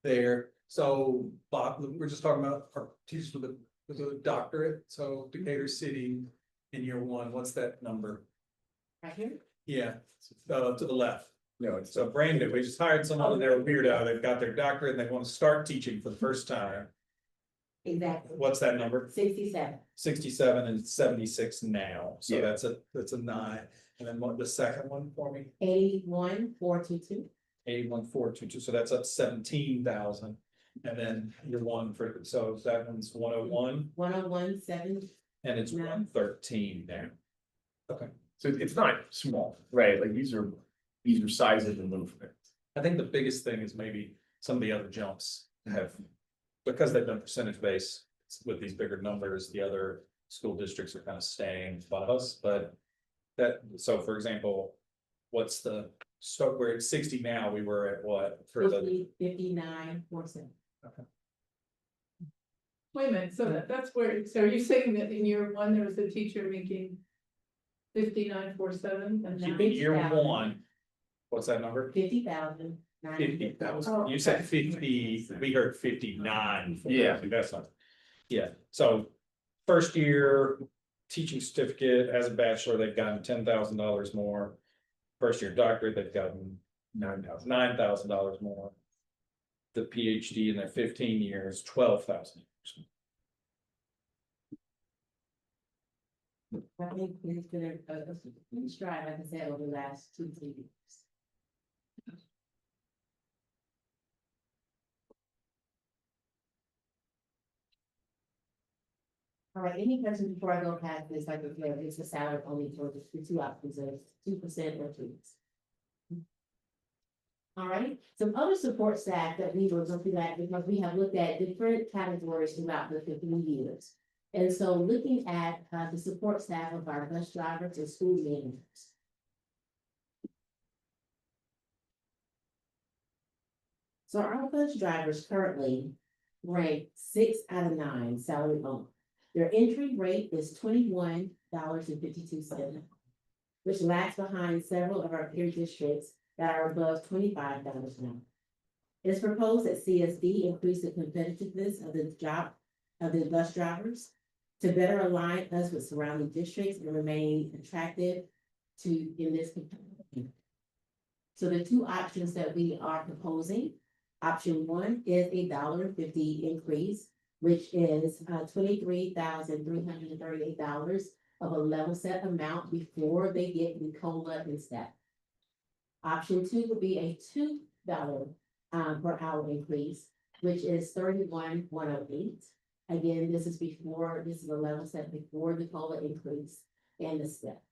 C: There, so Bob, we're just talking about our teachers with a doctorate, so Decatur City in year one, what's that number?
K: Right here?
C: Yeah, to the left.
E: No, it's
C: So brand new, we just hired someone and they're a weirdo, they've got their doctorate and they want to start teaching for the first time.
K: Exactly.
C: What's that number?
K: 67.
C: 67 and 76 now, so
E: Yeah.
C: that's a 9. And then what, the second one for me?
K: 81,422.
C: 81,422, so that's up 17,000. And then your one for, so that one's 101
K: 101,7.
C: and it's
K: Yeah.
C: 113 now. Okay,
E: So it's not small, right? Like these are sizes and movements.
C: I think the biggest thing is maybe some of the other jumps have, because they've been percentage based with these bigger numbers, the other school districts are kind of staying above us, but so for example, so we're at 60 now, we were at what for the,
K: 59,47.
H: Wait a minute, so that's where, so are you saying that in year one, there was a teacher making 59,470 and now?
C: year one, what's that number?
K: 50,000.
C: 50, that was,
H: Oh,
C: you said
H: okay.
C: 50, we heard 59.
E: Yeah.
C: That's not. Yeah, so first year teaching certificate as a bachelor, they've gotten $10,000 more. First year doctorate, they've gotten $9,000 more. The PhD in their 15 years, $12,000.
K: I think it's been a stride, like I said, over the last 2-3 years. All right, any questions before I go past this, like, it's a salary only for the two options of 2% or 2%. All right, some other support staff that we will go through that because we have looked at different categories throughout the 15 years. And so looking at the support staff of our bus drivers and school managers. So our bus drivers currently rank 6 out of 9 salary only. Their entry rate is $21.52, which lags behind several of our peer districts that are above $25 an hour. It's proposed that CSD increase the competitiveness of the bus drivers to better align us with surrounding districts and remain attractive in this competitive. So the two options that we are proposing, option one is a $1.50 increase, which is $23,338 of a level set amount before they get the COLA and step. Option two would be a $2 per hour increase, which is $31,108 Again, this is a level set before the COLA increase and the step.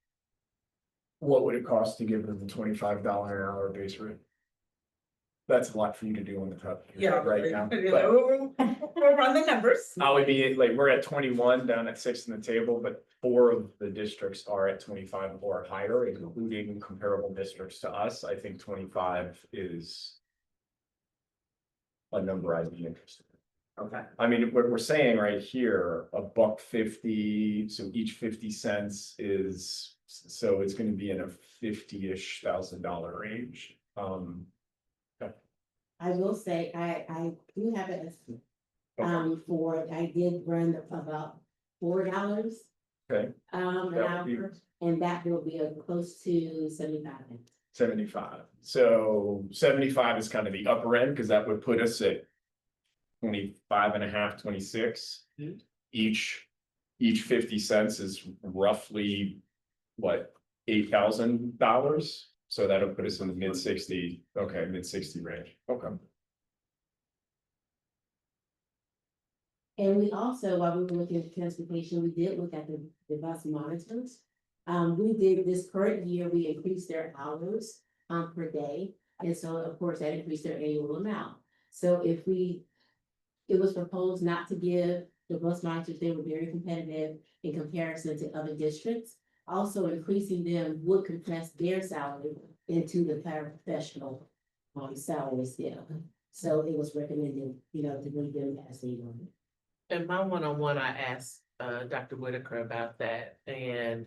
E: What would it cost to give them the $25 an hour base rate? That's a lot for you to do on the top. Right now, but
G: We'll run the numbers.
E: I would be like, we're at 21 down at 6 in the table, but 4 of the districts are at 25 or higher, including comparable districts to us. I think 25 is a number I'd be interested in.
G: Okay.
E: I mean, what we're saying right here, $1.50, so each 50 cents is, so it's gonna be in a $50-ish thousand range.
K: I will say, I do have an estimate.
E: Okay.
K: I did run about $4.
E: Okay.
K: An
E: That would be-
K: hour, and that will be close to 75.
E: 75. So 75 is kind of the upper end, because that would put us at 25 and a half, 26. Each 50 cents is roughly what, $8,000? So that'll put us in the mid 60, okay, mid 60 range. Okay.
K: And we also, while we were looking at transportation, we did look at the bus monitors. We did this current year, we increased their hours per day. And so of course that increased their annual amount. So it was proposed not to give the bus monitors, they were very competitive in comparison to other districts. Also increasing them would compress their salary into the paraprofessional salary scale. So it was recommended, to leave them as they were.
I: In my one-on-one, I asked Dr. Whitaker about that and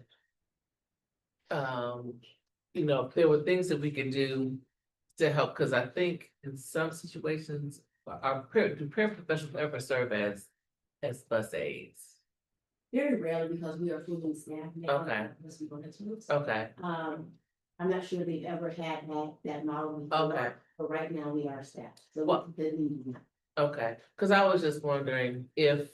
I: if there were things that we could do to help, because I think in some situations, do paraprofessionals ever serve as bus aides?
K: Very rarely because we are fully staffed now.
I: Okay.
K: Unless we go into it.
I: Okay,
K: I'm not sure they've ever had that model before.
I: Okay.
K: But right now we are staffed. So
I: What-
K: we could leave.
I: okay, because I was just wondering if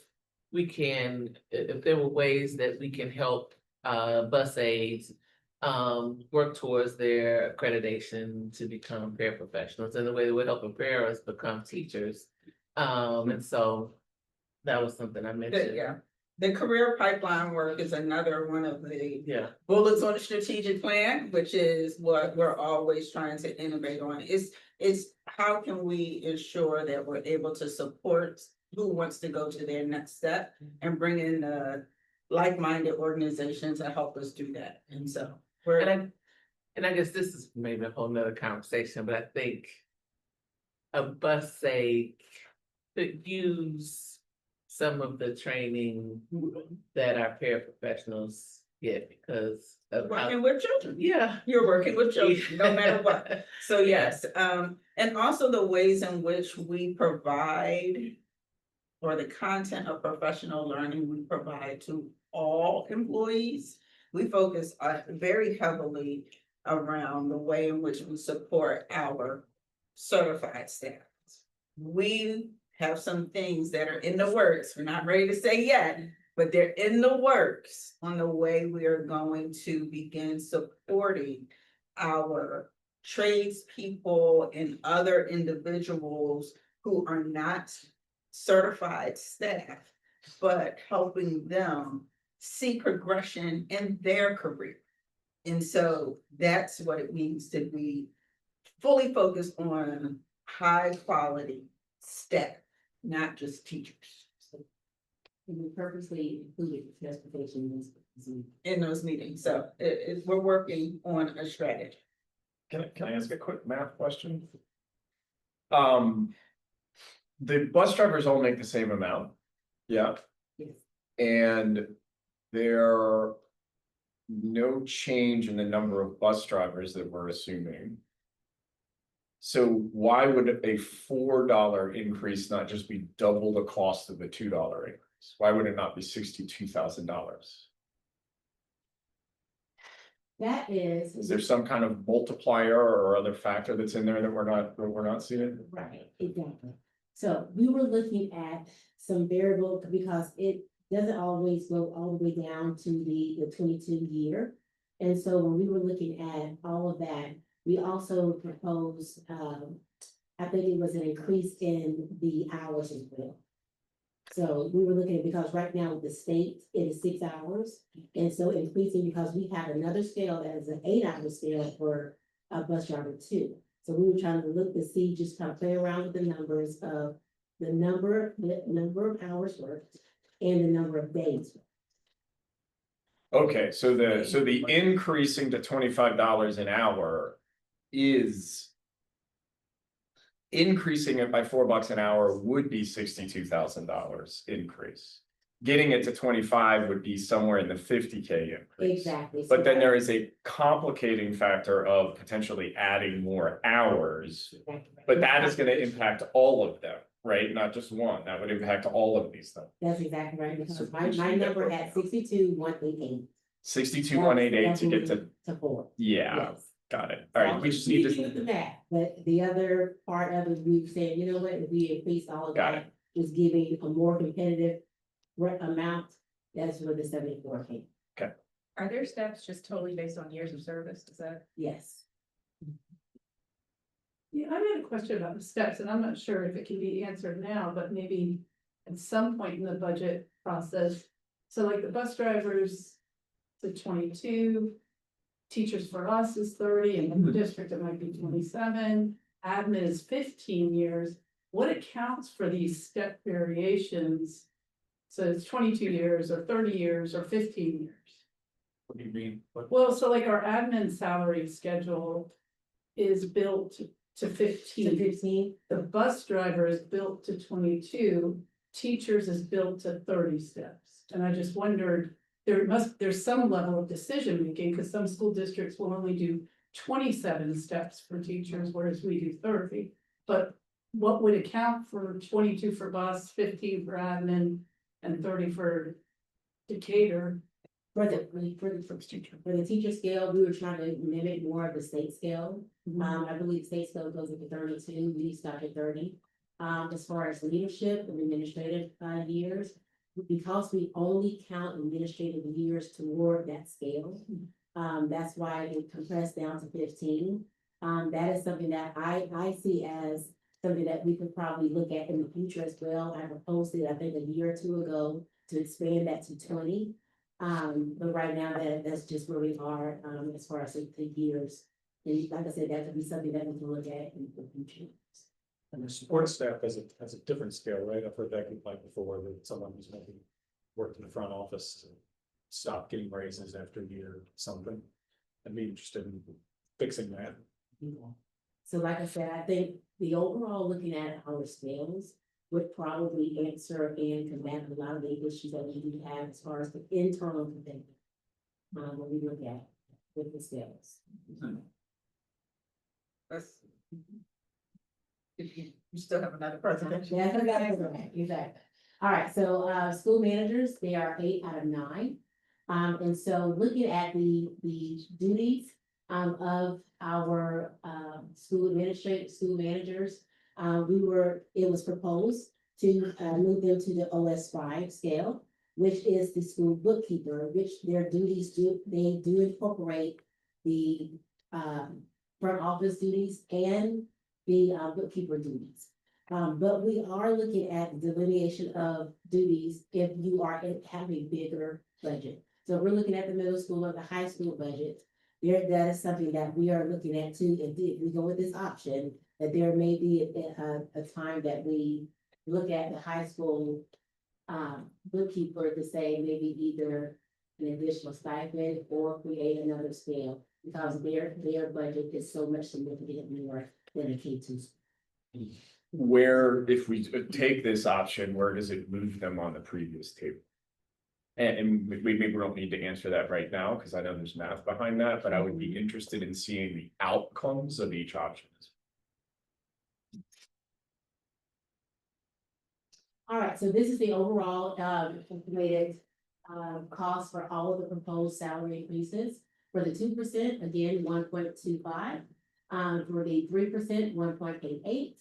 I: there were ways that we can help bus aides work towards their accreditation to become paraprofessionals in a way that would help prepare us become teachers. And so that was something I mentioned.
G: Yeah, the career pipeline work is another one of the
I: Yeah,
G: bullets on the strategic plan, which is what we're always trying to innovate on, is how can we ensure that we're able to support who wants to go to their next step and bring in like-minded organizations to help us do that. And so
I: and I guess this is maybe a whole nother conversation, but I think a bus aide could use some of the training that our paraprofessionals get because of how,
G: working with children.
I: yeah.
G: You're working with children, no matter what. So yes, and also the ways in which we provide or the content of professional learning we provide to all employees. We focus very heavily around the way in which we support our certified staff. We have some things that are in the works. We're not ready to say yet, but they're in the works on the way we are going to begin supporting our tradespeople and other individuals who are not certified staff, but helping them see progression in their career. And so that's what it means to be fully focused on high quality staff, not just teachers.
K: And we purposely included transportation
G: In those meetings, so we're working on a strategy.
E: Can I ask a quick math question? The bus drivers all make the same amount. Yeah.
K: Yes.
E: And there no change in the number of bus drivers that we're assuming. So why would a $4 increase not just be double the cost of a $2 increase? Why would it not be $62,000?
K: That
E: Is there some kind of multiplier or other factor that's in there that we're not seeing?
K: right, exactly. So we were looking at some variable because it doesn't always go all the way down to the 22 year. And so when we were looking at all of that, we also proposed, I think it was an increase in the hours as well. So we were looking at, because right now with the state, it is 6 hours. And so increasing, because we have another scale that is an 8-hour scale for a bus driver too. So we were trying to look to see, just kind of play around with the numbers of the number of hours worked and the number of days.
E: Okay, so the increasing to $25 an hour is. Increasing it by $4 an hour would be $62,000 increase. Getting it to 25 would be somewhere in the 50K increase.
K: Exactly.
E: But then there is a complicating factor of potentially adding more hours, but that is gonna impact all of them, right? Not just one, that would impact all of these things.
K: That's exactly right, because my number had 62,188.
E: 62,188 to get
K: To 4.
E: yeah,
K: Yes.
E: got it. All right, we just need
K: do
E: to,
K: the math, but the other part of it, we've said, you know what, if we increase all of
E: Got
K: that, just giving a more competitive amount, that's where the 74 came.
B: Are their steps just totally based on years of service? Is that?
K: Yes.
H: Yeah, I had a question about the steps, and I'm not sure if it can be answered now, but maybe at some point in the budget process. So like the bus drivers to 22, teachers for us is 30, and in the district it might be 27, admin is 15 years. What accounts for these step variations? So it's 22 years or 30 years or 15 years.
C: What do you mean? What-
H: Well, so like our admin salary schedule is built to 15.
K: To 15,
H: The bus driver is built to 22, teachers is built to 30 steps. And I just wondered, there's some level of decision making, because some school districts will only do 27 steps for teachers, whereas we do 30. But what would account for 22 for bus, 15 for admin, and 30 for Decatur?
K: for the teacher scale, we were trying to mimic more of the state scale. I believe state scale goes up to 32, we stopped at 30. As far as leadership and administrative years, because we only count administrative years toward that scale. That's why it compressed down to 15. That is something that I see as something that we could probably look at in the future as well. I proposed it, I think, a year or two ago to expand that to 20. But right now that's just where we are, as far as the years. And like I said, that could be something that we can look at in the future.
C: And the support staff has a different scale, right? I've heard that complaint before, that someone who's maybe worked in the front office stopped getting raises after a year or something. I'd be interested in fixing that.
K: So like I said, I think the overall looking at our scales would probably answer and combat a lot of the issues that we do have as far as the internal competitive. When we look at with the scales.
G: You still have another presentation?
K: Yeah, exactly. All right, so school managers, they are 8 out of 9. And so looking at the duties of our school managers, it was proposed to move them to the OS5 scale, which is the school bookkeeper, which their duties they do incorporate the front office duties and the bookkeeper duties. But we are looking at delineation of duties if you are have a bigger budget. So we're looking at the middle school or the high school budget. That is something that we are looking at too. If we go with this option, that there may be a time that we look at the high school bookkeeper to say maybe either an additional stipend or create another scale, because their budget is so much significantly more than a K2.
E: Where, if we take this option, where does it move them on the previous table? And we maybe don't need to answer that right now, because I know there's math behind that, but I would be interested in seeing the outcomes of each option.
K: All right, so this is the overall estimated cost for all of the proposed salary increases. For the 2%, again, 1.25. For the 3%, 1.88.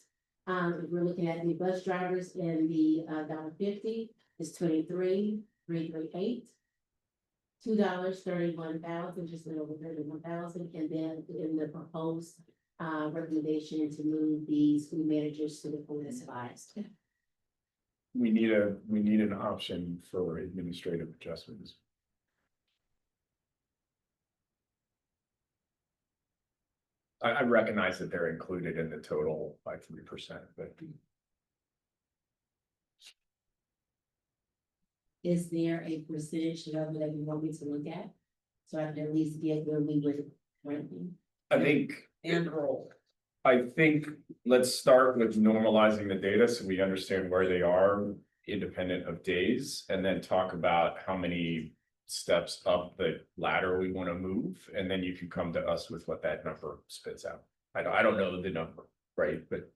K: If we're looking at the bus drivers in the $1.50, it's 23,338. $2.31,000, just a little over 31,000, and then in the proposed recommendation to move the school managers to the OS5.
E: we need an option for administrative adjustments. I recognize that they're included in the total by 3%, but
K: Is there a percentage level that you want me to look at? So I can at least get where we would currently.
E: I think.
G: And roll.
E: I think let's start with normalizing the data so we understand where they are independent of days, and then talk about how many steps up the ladder we want to move, and then you can come to us with what that number spits out. I don't know the number, right? But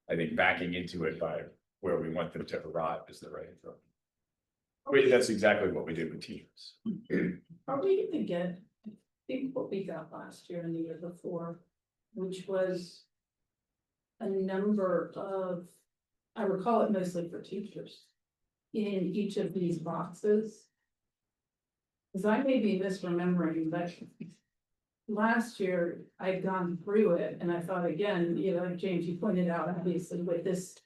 E: I think backing into it by where we want them to arrive is the right approach. Wait, that's exactly what we did with teams.
H: Are we gonna get, I think what we got last year and the year before, which was a number of, I recall it mostly for teachers, in each of these boxes. Because I may be misremembering, but last year I'd gone through it and I thought again, you know, like James, you pointed out, obviously with this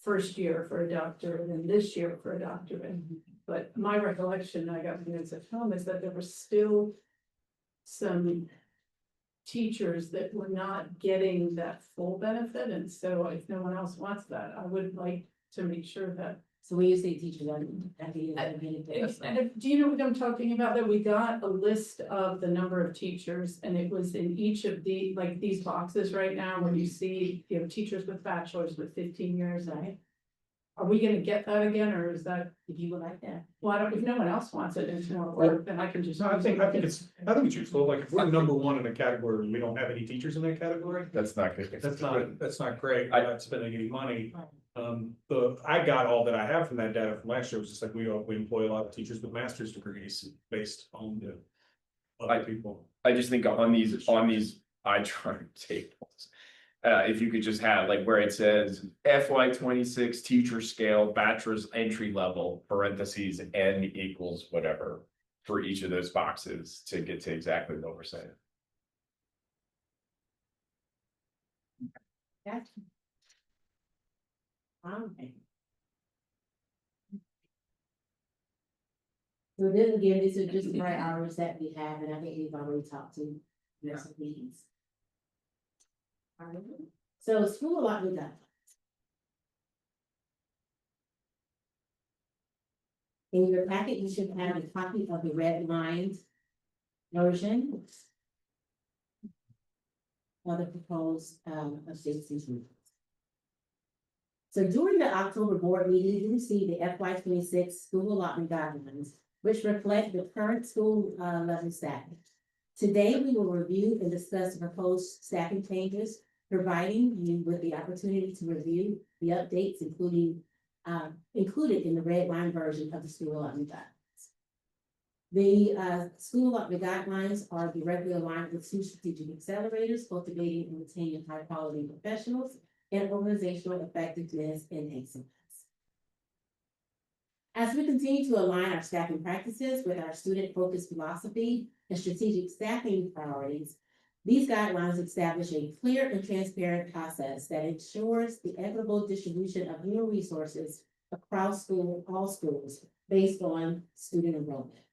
H: first year for a doctorate and this year for a doctorate. But my recollection, I got minutes at home, is that there were still some teachers that were not getting that full benefit. And so if no one else wants that, I would like to make sure that.
K: So when you say teachers, I mean.
H: Do you know what I'm talking about? That we got a list of the number of teachers and it was in each of the, like these boxes right now, when you see, you know, teachers with bachelors with 15 years, right? Are we gonna get that again, or is that,
K: If you would like that.
H: well, I don't, if no one else wants it, it's more work, then I can just.
C: No, I think it's useful, like, if we're number one in a category, and we don't have any teachers in that category.
E: That's not good.
C: That's not great, we're not spending any money. I got all that I have from that data from last year, was just like, we employ a lot of teachers with master's degrees based on the other people.
E: I just think on these eye chart tables. If you could just have like where it says FY 26 teacher scale, bachelor's entry level, parentheses, N equals whatever. For each of those boxes to get to exactly what we're saying.
K: Gotcha. Okay. So then again, these are just the right hours that we have, and I think we've already talked to most of these. Alright, so school allotment guidelines. In your packet, you should have a copy of the red lined version of the proposed of state season. So during the October board meeting, you received the FY 26 school allotment guidelines, which reflect the current school level staffing. Today, we will review and discuss the proposed staffing changes, providing you with the opportunity to review the updates, including included in the red line version of the school allotment guidelines. The school allotment guidelines are directly aligned with two strategic accelerators, cultivating and retaining high quality professionals, and organizational effectiveness and excellence. As we continue to align our staffing practices with our student-focused philosophy and strategic staffing priorities, these guidelines establish a clear and transparent process that ensures the equitable distribution of human resources across all schools based on student enrollment.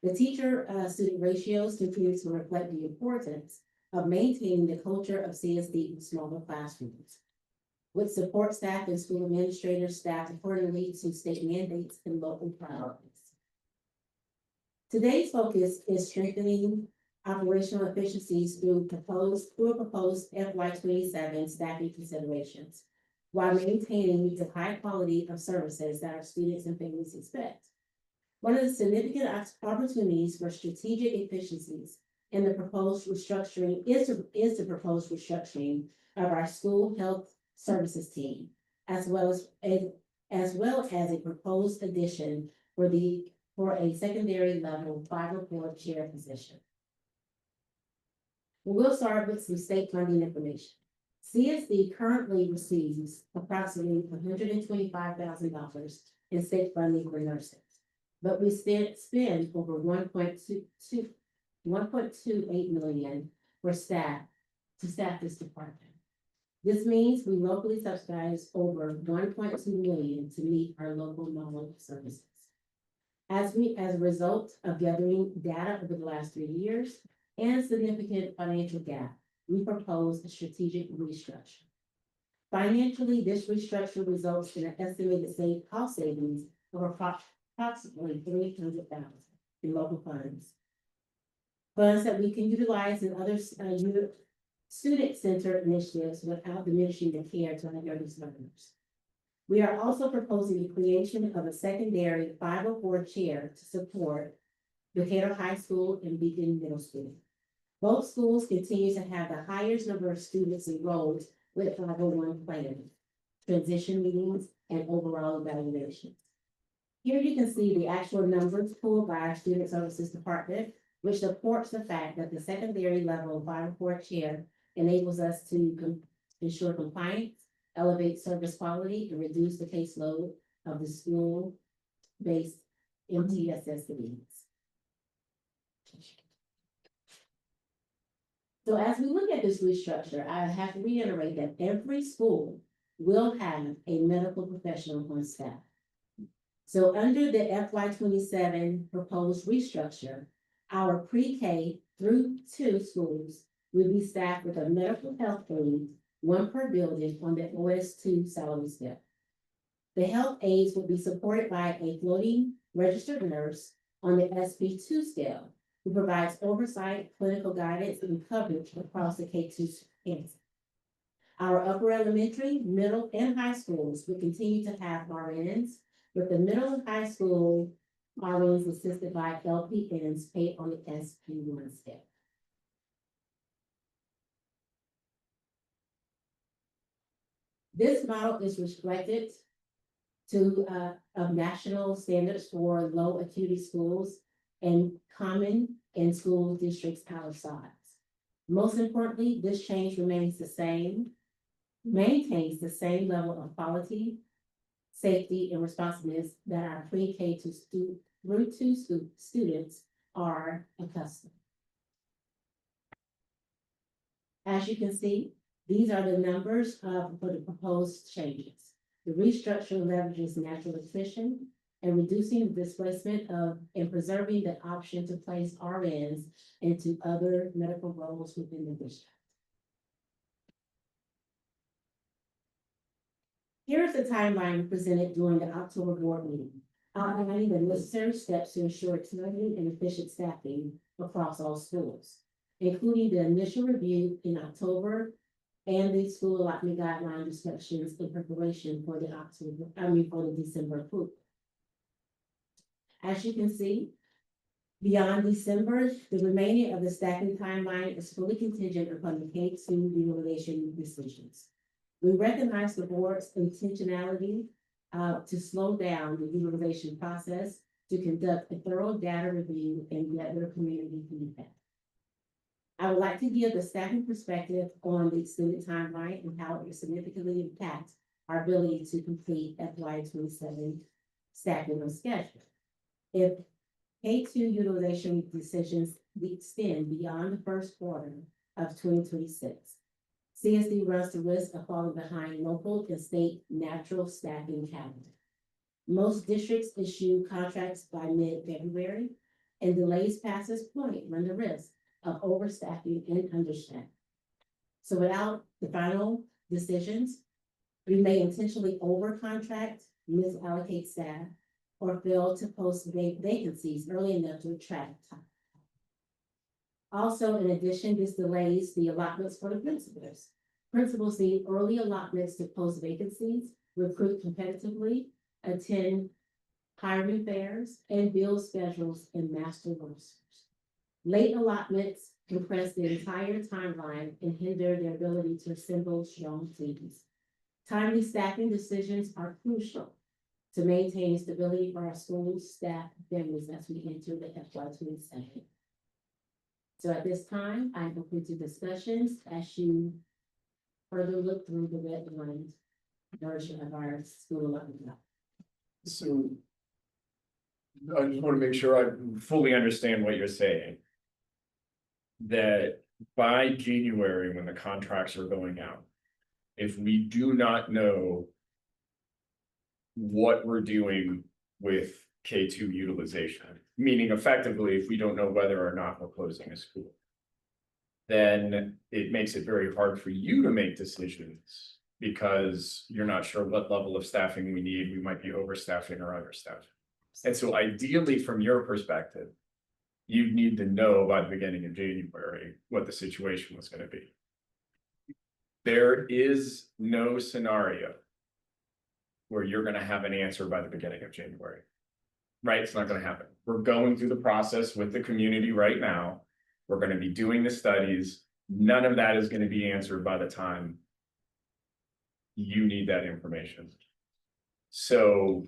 K: The teacher-student ratios continue to reflect the importance of maintaining the culture of CSD in smaller classrooms, with support staff and school administrators staffed accordingly to state mandates and local priorities. Today's focus is strengthening operational efficiencies through a proposed FY 27 staffing considerations, while maintaining the high quality of services that our students and families expect. One of the significant opportunities for strategic efficiencies in the proposed restructuring is the proposed restructuring of our school health services team, as well as a proposed addition for a secondary level 504 chair position. We'll start with some state funding information. CSD currently receives approximately $125,000 in state funding for nurses, but we spend over 1.28 million for staff to staff this department. This means we locally subsidize over 1.2 million to meet our local model services. As a result of gathering data over the last 3 years and significant financial gap, we propose a strategic restructure. Financially, this restructure results in an estimated cost savings of approximately $300,000 in local funds. Funds that we can utilize in other student-centered initiatives without diminishing the care to our youngest learners. We are also proposing the creation of a secondary 504 chair to support Decatur High School and Beacon Middle School. Both schools continue to have the highest number of students enrolled with 501 plans, transition meetings, and overall evaluations. Here you can see the actual numbers pulled by our Student Services Department, which supports the fact that the secondary level 504 chair enables us to ensure compliance, elevate service quality, and reduce the caseload of the school-based MTSS needs. So as we look at this restructure, I have to reiterate that every school will have a medical professional on staff. So under the FY27 proposed restructure, our pre-K through 2 schools will be staffed with a medical health aide, 1 per building on the OS2 salary scale. The health aides will be supported by a floating registered nurse on the SB2 scale, who provides oversight, clinical guidance, and coverage across the K2 campus. Our upper elementary, middle, and high schools will continue to have RNs, with the middle and high school RNs assisted by LPNs paid on the SB1 scale. This model is reflected of national standards for low acuity schools and common in school districts our size. Most importantly, this change maintains the same level of quality, safety, and responsiveness that our pre-K through 2 students are accustomed. As you can see, these are the numbers for the proposed changes. The restructure leverages natural attrition and reducing the displacement and preserving the option to place RNs into other medical roles within the district. Here's the timeline presented during the October board meeting, outlining the necessary steps to ensure timely and efficient staffing across all schools, including the initial review in October and the school allotment guideline discussions in preparation for the December approval. As you can see, beyond December, the remaining of the staffing timeline is fully contingent upon the K2 utilization decisions. We recognize the board's intentionality to slow down the utilization process to conduct a thorough data review and gather community feedback. I would like to give the staffing perspective on the extended timeline and how it will significantly impact our ability to complete FY27 staffing on schedule. If K2 utilization decisions extend beyond the first quarter of 2026, CSD runs the risk of falling behind local and state natural staffing calendar. Most districts issue contracts by mid-February, and delays past this point run the risk of overstaffing and understaffing. So without the final decisions, we may intentionally over-contract, misallocate staff, or fail to post vacancies early enough to attract time. Also, in addition, this delays the allotments for the principals. Principals need early allotments to post vacancies, recruit competitively, attend hiring fairs, and build schedules and master rosters. Late allotments compress the entire timeline and hinder their ability to assemble strong teams. Timely staffing decisions are crucial to maintain stability for our school staff families as we enter the FY27. So at this time, I open to discussions as you further look through the red line version of our school allotment.
E: So I just want to make sure I fully understand what you're saying. That by January, when the contracts are going out, if we do not know what we're doing with K2 utilization, meaning effectively, if we don't know whether or not we're closing a school, then it makes it very hard for you to make decisions because you're not sure what level of staffing we need. We might be overstaffing or understaffing. And so ideally, from your perspective, you need to know by the beginning of January what the situation was going to be. There is no scenario where you're going to have an answer by the beginning of January. Right? It's not going to happen. We're going through the process with the community right now. We're going to be doing the studies. None of that is going to be answered by the time you need that information. So.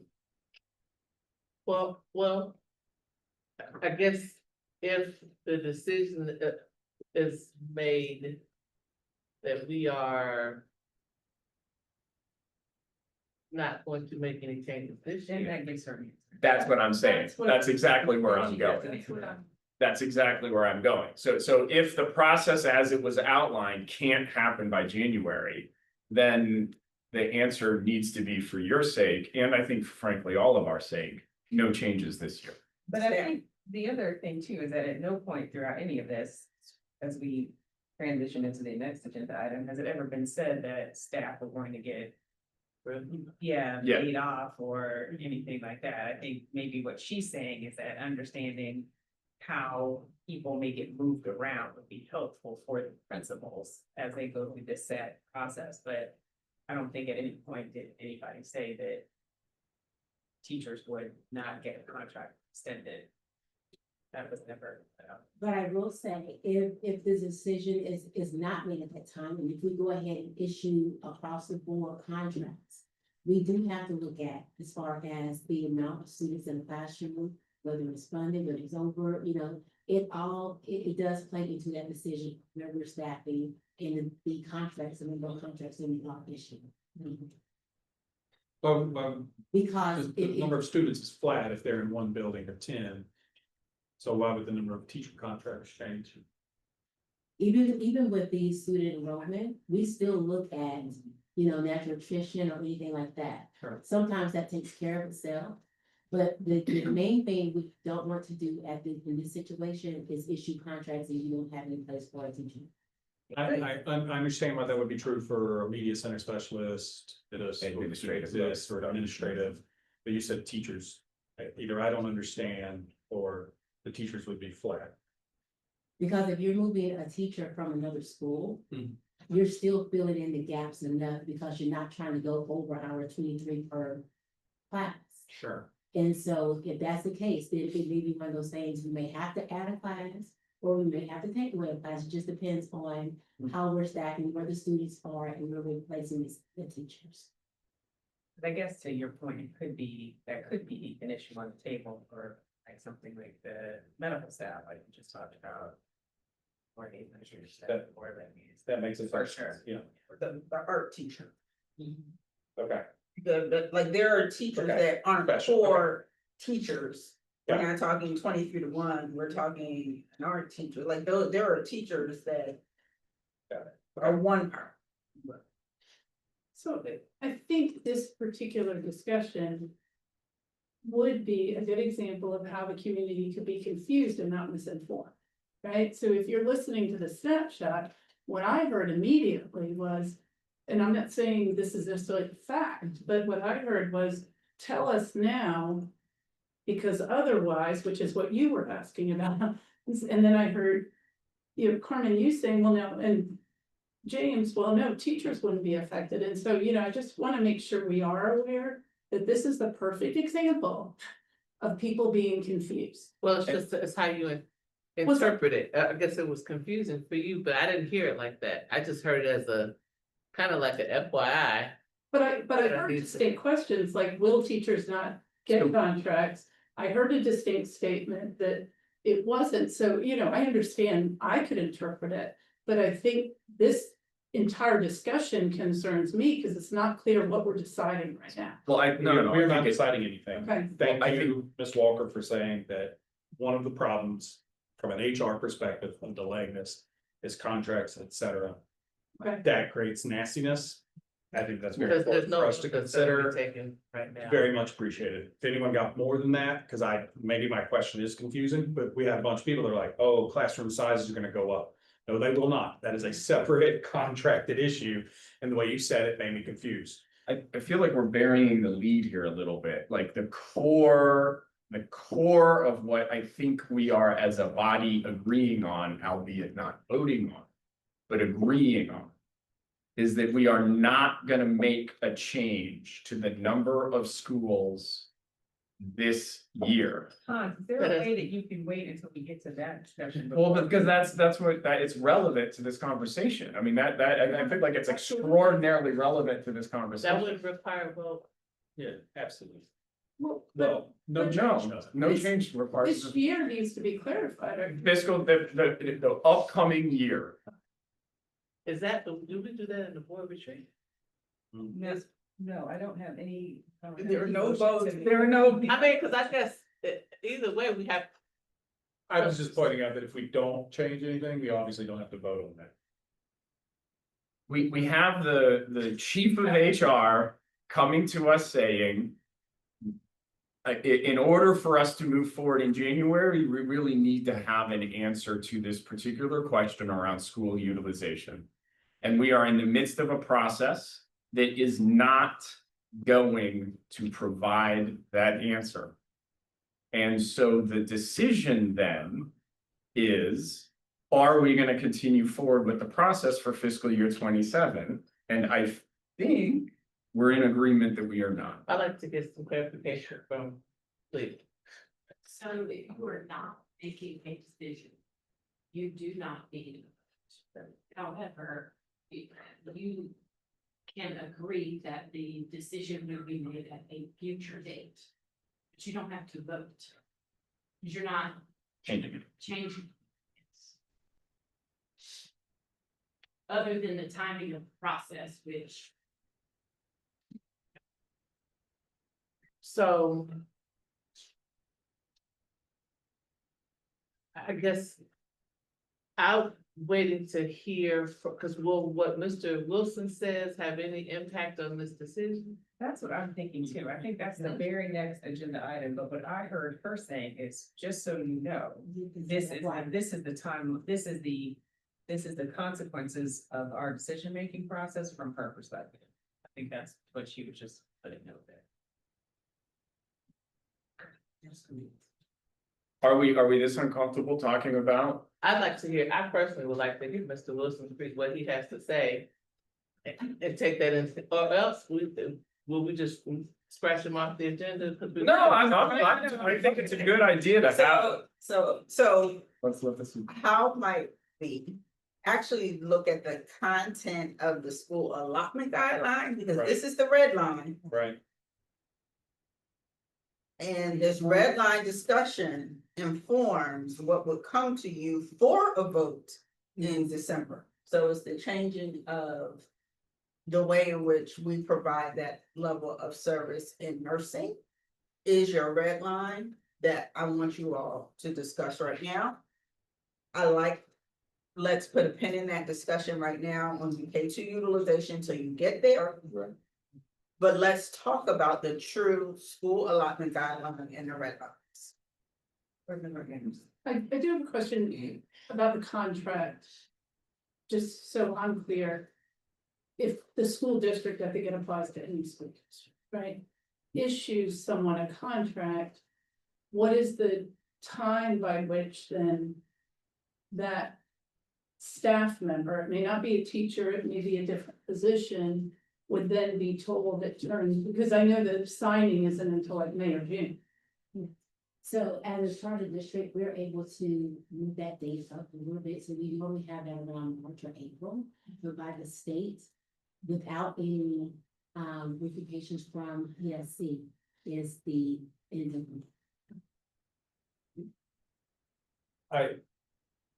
I: Well, I guess if the decision is made that we are not going to make any changes this
L: Then
I: year.
L: that gives her.
E: That's what I'm saying.
H: That's what-
E: That's exactly where I'm going.
H: That's what I'm-
E: That's exactly where I'm going. So if the process as it was outlined can't happen by January, then the answer needs to be for your sake, and I think frankly, all of our sake, no changes this year.
L: But I think the other thing too is that at no point throughout any of this, as we transition into the next agenda item, has it ever been said that staff are going to get
E: Yeah.
L: laid off or anything like that. I think maybe what she's saying is that understanding how people may get moved around would be helpful for the principals as they go through this set process, but I don't think at any point did anybody say that teachers would not get a contract extended. That was never.
K: But I will say, if the decision is not made at that time, and if we go ahead and issue across the board contracts, we do have to look at as far as the amount of students in the classroom, whether it's funded, whether it's over, it does play into that decision, member staffing and the contracts and the contracts that we are issuing. Because
C: The number of students is flat if they're in one building or 10. So why would the number of teacher contracts change?
K: even with the student enrollment, we still look at, natural attrition or anything like that.
C: Sure.
K: Sometimes that takes care of itself. But the main thing we don't want to do in this situation is issue contracts and you don't have any place for a teacher.
C: I understand why that would be true for a media center specialist,
E: Administrative.
C: or administrative, but you said teachers, either I don't understand or the teachers would be flat.
K: Because if you're moving a teacher from another school, you're still filling in the gaps enough because you're not trying to go over our 23 per class.
C: Sure.
K: And so if that's the case, then it may be one of those things, we may have to add a class or we may have to take away a class. It just depends on how we're staffing, where the students are and where we're placing the teachers.
L: But I guess to your point, that could be an issue on the table for like something like the medical staff, like you just talked about. Or the administrative staff, or that means.
C: That makes it.
L: For sure.
C: Yeah,
G: The art teacher.
C: okay.
G: Like there are teachers
C: Okay.
G: that aren't
C: Special, okay.
G: core teachers. We're
C: Yeah.
G: not talking 23-1, we're talking an art teacher, like there are teachers that.
C: Got it.
G: Are one part.
H: So I think this particular discussion would be a good example of how the community could be confused and not misinformed. Right? So if you're listening to the snapshot, what I heard immediately was, and I'm not saying this is necessarily a fact, but what I heard was, tell us now, because otherwise, which is what you were asking about, and then I heard, Carmen, you saying, well, no, and James, well, no, teachers wouldn't be affected. And so, I just want to make sure we are aware that this is the perfect example of people being confused.
I: Well, it's how you interpret it. I guess it was confusing for you, but I didn't hear it like that. I just heard it as a kind of like a FYI.
H: But I heard distinct questions like, will teachers not get contracts? I heard a distinct statement that it wasn't. So, I understand I could interpret it, but I think this entire discussion concerns me because it's not clear what we're deciding right now.
E: Well,
C: We're not deciding anything.
H: Okay.
C: Thank
E: I
C: you, Ms. Walker, for saying that one of the problems from an HR perspective of delaying this is contracts, et cetera.
H: Okay.
C: That creates nastiness I think that's very
I: Because there's
C: important
I: no.
C: for us to consider.
I: Taken right now.
C: Very much appreciated. If anyone got more than that, because maybe my question is confusing, but we had a bunch of people that are like, oh, classroom sizes are gonna go up. No, they will not. That is a separate contracted issue, and the way you said it made me confused.
E: I feel like we're burying the lead here a little bit, like the core of what I think we are as a body agreeing on, albeit not voting on, but agreeing on. Is that we are not gonna make a change to the number of schools this year.
L: Is there a way that you can wait until we get to that discussion?
E: Well,
L: before-
E: because that's what, it's relevant to this conversation. I mean, I think like it's extraordinarily relevant to this
I: That
E: conversation.
I: would require, well,
C: Yeah, absolutely.
H: Well,
C: No, no change.
E: No
H: This-
E: change required.
H: this year needs to be clarified.
E: Fiscal, the upcoming year.
I: is that, do we do that in the board retreat?
L: No, I don't have any.
G: There are no votes.
L: There are no.
I: I mean, cause I guess, either way, we have.
C: I was just pointing out that if we don't change anything, we obviously don't have to vote on that.
E: We have the chief of HR coming to us saying. In order for us to move forward in January, we really need to have an answer to this particular question around school utilization. And we are in the midst of a process that is not going to provide that answer. And so the decision then is, are we going to continue forward with the process for fiscal year 27? And I think we're in agreement that we are not.
I: I'd like to get some clarification from, please.
K: So if you are not making a decision, you do not need. However, you can agree that the decision will be made at a future date. But you don't have to vote. Because you're not
E: Changing it.
K: changing. Other than the timing of the process, which
I: So. I guess. I'm waiting to hear, cause will what Mr. Wilson says have any impact on this decision?
L: That's what I'm thinking too. I think that's the very next agenda item, but what I heard her saying is, just so you know, this is the time, this is the consequences of our decision-making process from her perspective. I think that's what she was just putting out there.
E: Are we this uncomfortable talking about?
I: I'd like to hear, I personally would like to hear Mr. Wilson speak what he has to say. And take that in, or else will we just scratch him off the agenda?
E: No, I think it's a good idea to have.
G: So
E: Let's let this.
G: how might we actually look at the content of the school allotment guideline? Because this is the red line.
C: Right.
G: And this red line discussion informs what would come to you for a vote in December. So it's the changing of the way in which we provide that level of service in nursing is your red line that I want you all to discuss right now. Let's put a pin in that discussion right now on UK2 utilization until you get there.
E: Right.
G: But let's talk about the true school allotment guideline and the red lines.
H: I do have a question about the contract. Just so I'm clear. If the school district, I think it applies to any school district, right? Issues someone a contract, what is the time by which then that staff member, it may not be a teacher, it may be a different position, would then be told it turns, because I know that signing isn't until like May or June.
K: so as a charter district, we're able to move that date up a little bit, so we normally have that around March or April, but by the state, without any ramifications from PSC, is the end of.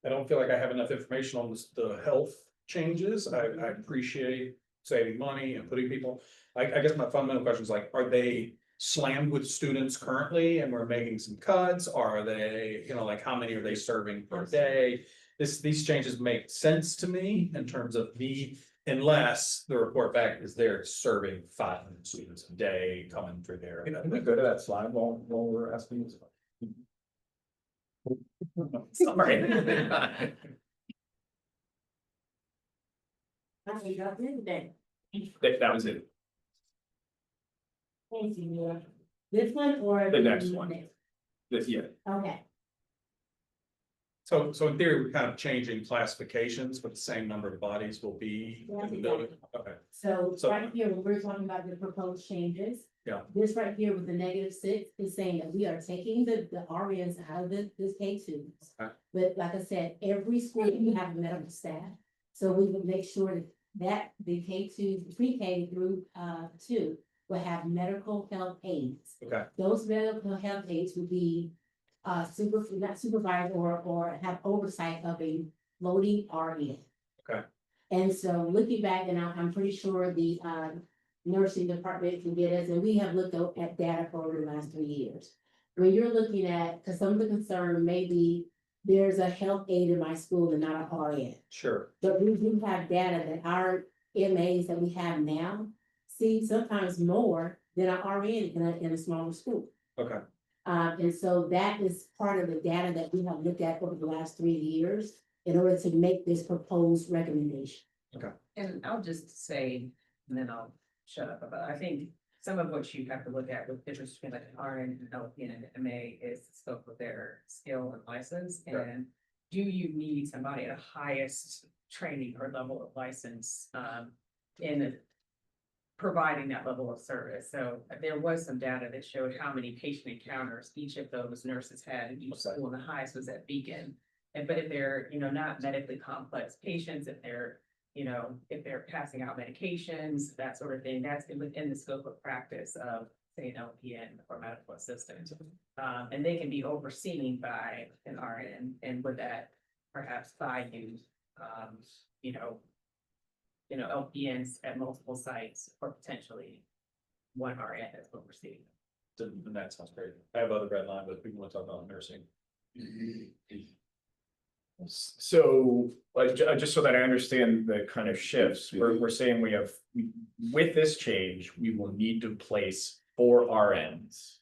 C: I don't feel like I have enough information on the health changes. I appreciate saving money and putting people. I guess my fundamental question is like, are they slammed with students currently and we're making some cuts? Are they, like how many are they serving per day? These changes make sense to me in terms of me Unless the report back is they're serving 500 students a day coming through there.
E: Can we go to that slide while we're asking this?
C: Sorry. That was it.
K: Thank you. This one or?
E: The next one. Yeah.
K: Okay,
C: So in theory, we're kind of changing classifications, but the same number of bodies will be in the building. Okay.
K: so
C: So-
K: right here, when we're talking about the proposed changes.
C: Yeah.
K: This right here with the -6 is saying that we are taking the RNs out of this K2.
C: Okay.
K: But like I said, every school you have medical staff, so we would make sure that the K2, pre-K through 2 will have medical health aides.
C: Okay.
K: Those medical health aides would be not supervised or have oversight of a floating RN.
C: Okay.
K: And so looking back, and I'm pretty sure the nursing department can get us, and we have looked at data for over the last 3 years. When you're looking at, because some of the concern may be, there's a health aide in my school and not an RN.
C: Sure.
K: But we do have data that our MAs that we have now see sometimes more than an RN in a smaller school.
C: Okay.
K: And so that is part of the data that we have looked at over the last 3 years in order to make this proposed recommendation.
L: And I'll just say, and then I'll shut up about, I think some of what you have to look at with difference between like an RN and LPN and MA is the scope of their skill and license.
C: Yeah.
L: And do you need somebody at a highest training or level of license in providing that level of service? So there was some data that showed how many patient encounters each of those nurses had in each school, and the highest was at Beacon. But if they're, not medically complex patients, if they're, if they're passing out medications, that sort of thing, that's within the scope of practice of, say, an LPN or medical assistant. And they can be overseen by an RN, and with that, perhaps by LPNs at multiple sites, or potentially one RN that's overseeing.
C: Then that sounds great. I have other red line, but people want to talk about nursing.
E: So, like, just so that I understand the kind of shifts, we're saying with this change, we will need to place 4 RNs.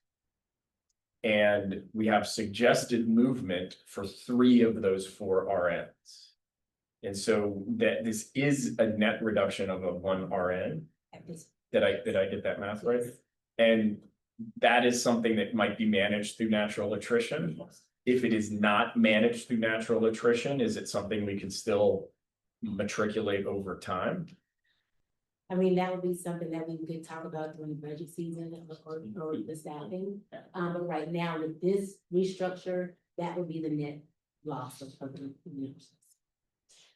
E: And we have suggested movement for 3 of those 4 RNs. And so that this is a net reduction of 1 RN. Did I get that math right? And that is something that might be managed through natural attrition. If it is not managed through natural attrition, is it something we can still matriculate over time?
K: I mean, that would be something that we could talk about during the budget season or the staffing. But right now with this restructure, that would be the net loss of the nurses.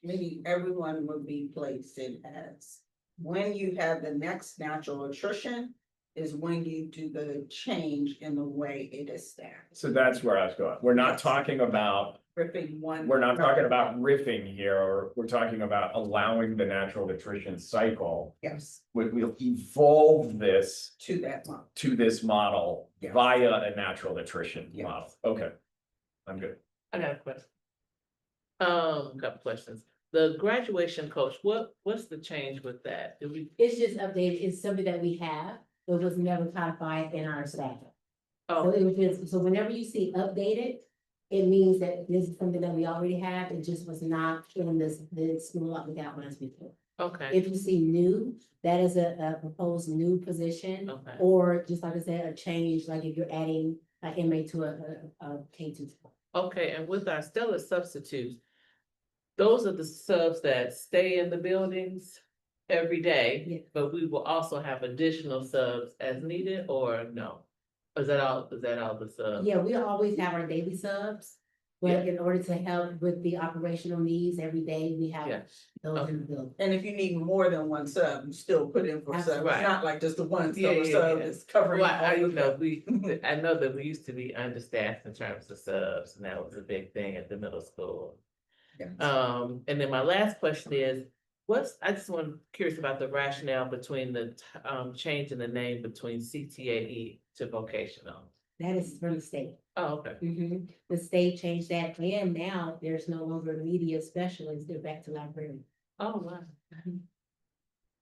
G: Maybe everyone would be placed in as, when you have the next natural attrition is when you do the change in the way it is staffed.
E: So that's where I was going. We're not
G: Yes.
E: talking about,
G: Ripping one.
E: we're not talking about riffing here, or we're talking about allowing the natural attrition cycle.
G: Yes,
E: We'll evolve this
G: to that one.
E: to this model
G: Yes.
E: via a natural attrition
G: Yes.
E: model. Okay. I'm good.
I: I got a question. Couple questions. The graduation coach, what's the change with that? Did we,
K: It's just updated, it's something that we have, it was never codified in our staff. So
I: oh,
K: it was just, so whenever you see updated, it means that this is something that we already have, it just was not in the school like we outlined before.
I: okay,
K: If you see new, that is a proposed new position,
I: okay.
K: or just like I said, a change, like if you're adding an MA to a K2.
I: Okay, and with our stellar substitutes, those are the subs that stay in the buildings every day,
K: Yeah.
I: but we will also have additional subs as needed, or no? Is that all the subs?
K: Yeah, we always have our daily subs, but in order to help with the operational needs every day, we have
I: Yes.
K: those in the building.
G: And if you need more than one sub, you still put in for sub,
I: Right.
G: it's not like just the one
I: Yeah,
G: sub
I: yeah.
G: is covering.
I: Well, I
G: all of them.
I: I know that we used to be understaffed in terms of subs, and that was a big thing at the middle school.
G: Yes.
I: And then my last question is, I just want, curious about the rationale between the, change in the name between CTAE to vocational.
K: That is from the state.
I: Oh, okay.
K: The state changed that, and now there's no longer media specialists, they're back to librarian.
I: Oh, wow.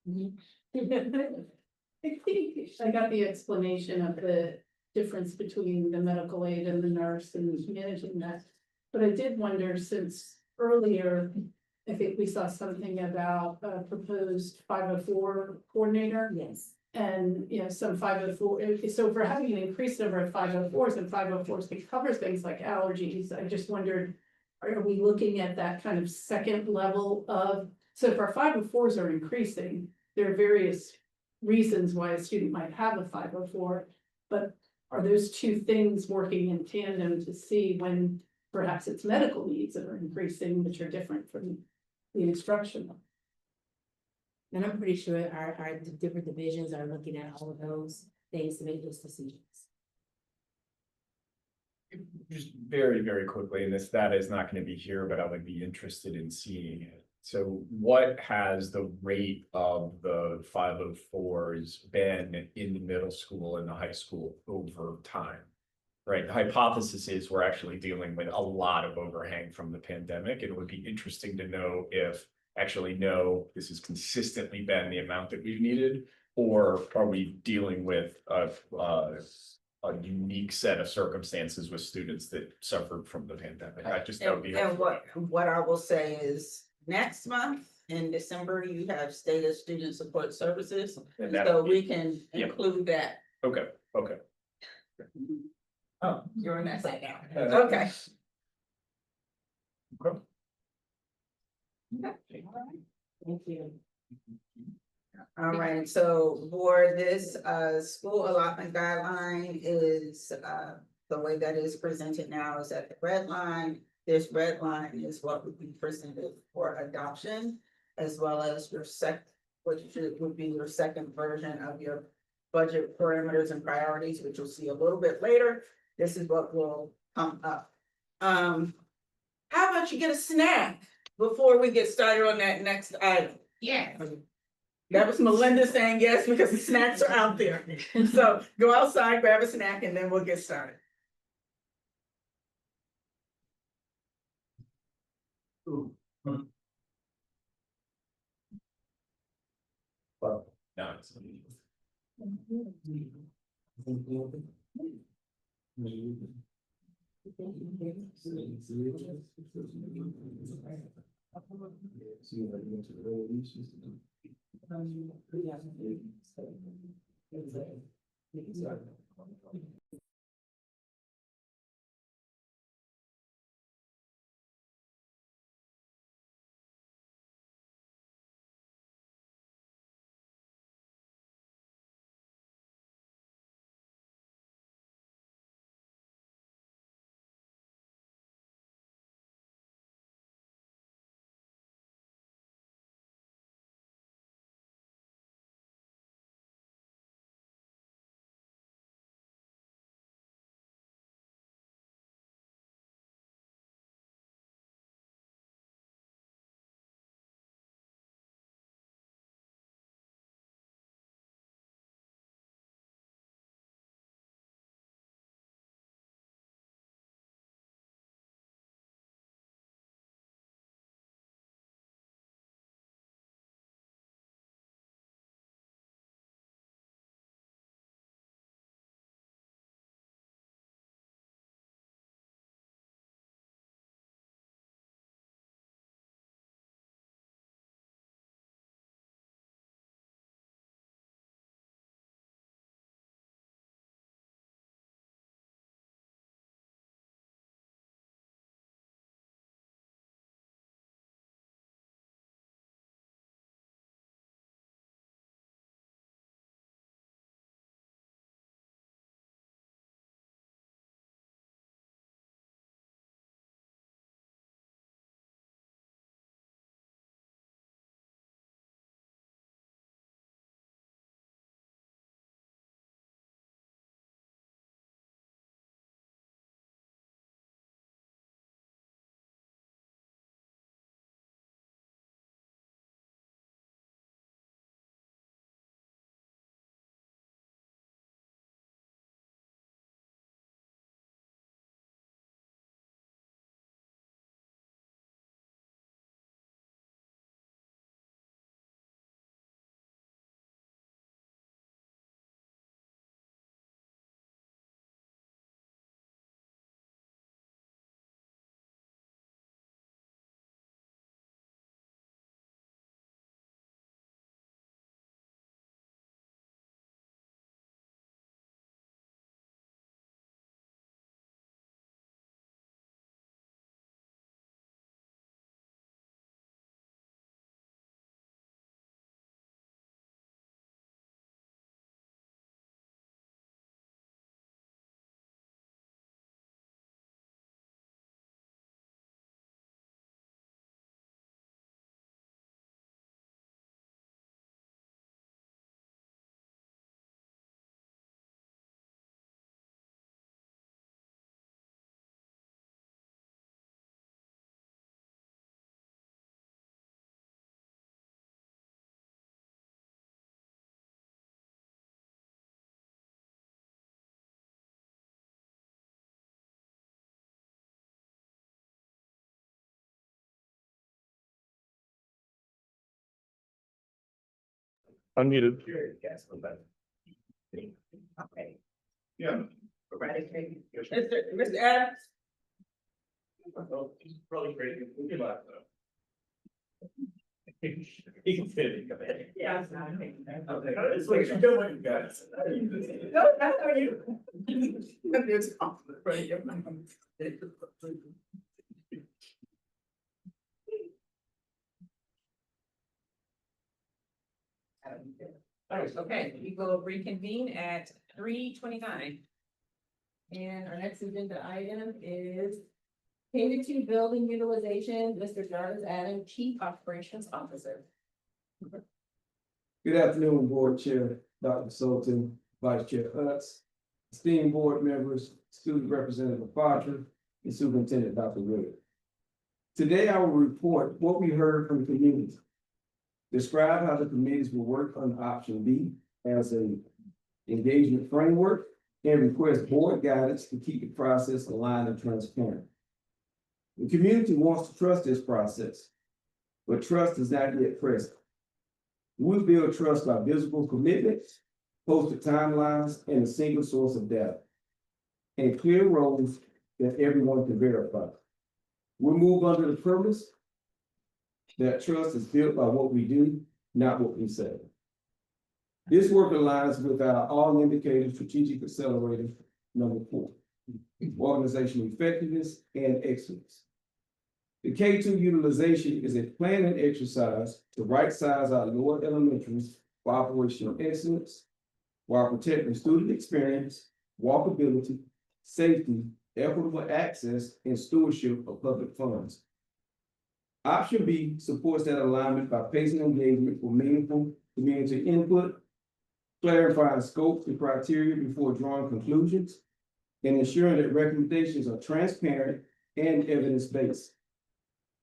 H: I think I got the explanation of the difference between the medical aid and the nurse and managing that. But I did wonder, since earlier, I think we saw something about a proposed 504 coordinator.
K: Yes.
H: And, you know, some 504, so if we're having an increased number of 504s and 504s can cover things like allergies, I just wondered. Are we looking at that kind of second level of, so if our 504s are increasing, there are various reasons why a student might have a 504. But are those two things working in tandem to see when perhaps it's medical needs that are increasing, which are different from the instructional?
K: And I'm pretty sure our different divisions are looking at all of those things to make those decisions.
E: Just very, very quickly, and this data is not gonna be here, but I would be interested in seeing it. So what has the rate of the 504s been in the middle school and the high school over time? Right, the hypothesis is we're actually dealing with a lot of overhang from the pandemic, and it would be interesting to know if actually, no, this has consistently been the amount that we've needed, or are we dealing with a unique set of circumstances with students that suffered from the pandemic? I just, that would be
G: And
E: helpful.
G: what I will say is, next month in December, you have State of Student Support Services,
E: And
G: so
E: that'll
G: we
E: be-
G: can
E: Yep.
G: include that.
E: Okay, okay.
G: Oh, you're in that side now,
E: Uh,
G: okay.
E: Okay.
K: Thank you.
G: All right, so for this school allotment guideline is the way that is presented now is at the red line. This red line is what would be presented for adoption, as well as your would be your second version of your budget parameters and priorities, which you'll see a little bit later. This is what will come up. How about you get a snack before we get started on that next item?
L: Yeah.
G: That was Melinda saying yes, because the snacks are out there. So go outside, grab a snack, and then we'll get started.
E: Well, no, it's. Unmuted.
G: Okay.
J: Yeah.
G: Right, Mr. Adams?
C: Probably great. Good luck, though. He can fit it, come in.
G: Yeah.
C: Okay, it's like you don't want you guys.
G: No, that's how you. It's compliment, right?
B: Okay, we will reconvene at 3:29.
K: And our next agenda item is K-2 building utilization, Mr. Jarvis Adam, Chief Operations Officer.
M: Good afternoon, Board Chair, Dr. Sultan, Vice Chair Hutz, esteemed board members, Student Representative Bodger, and Superintendent Dr. Willard. Today, I will report what we heard from the community. Describe how the committees will work on option B as an engagement framework and request board guidance to keep the process aligned and transparent. The community wants to trust this process, but trust is not yet present. We build trust by visible commitments, posted timelines, and a single source of data, and clear roles that everyone can verify. We move under the premise that trust is built by what we do, not what we say. This work aligns with our all indicator strategic accelerator number 4, organizational effectiveness and excellence. The K-2 utilization is a planning exercise to right-size our lower elementaries for operational excellence while protecting student experience, walkability, safety, equitable access, and stewardship of public funds. Option B supports that alignment by pacing engagement for meaningful community input, clarifying scope and criteria before drawing conclusions, and ensuring that recommendations are transparent and evidence-based.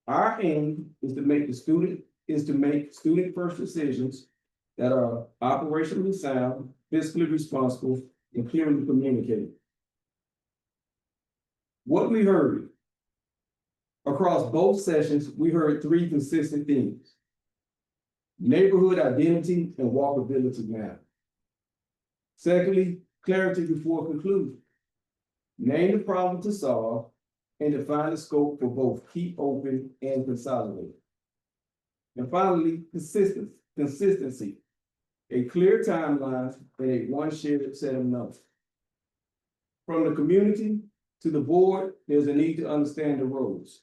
M: Our aim is to make student first decisions that are operationally sound, fiscally responsible, and clearly communicated. What we heard across both sessions, we heard 3 consistent themes. Neighborhood identity and walkability matter. Secondly, clarity before conclusion. Name the problem to solve and define the scope for both keep open and consolidate. And finally, consistency. A clear timeline and a one shared set of numbers. From the community to the board, there's a need to understand the roles.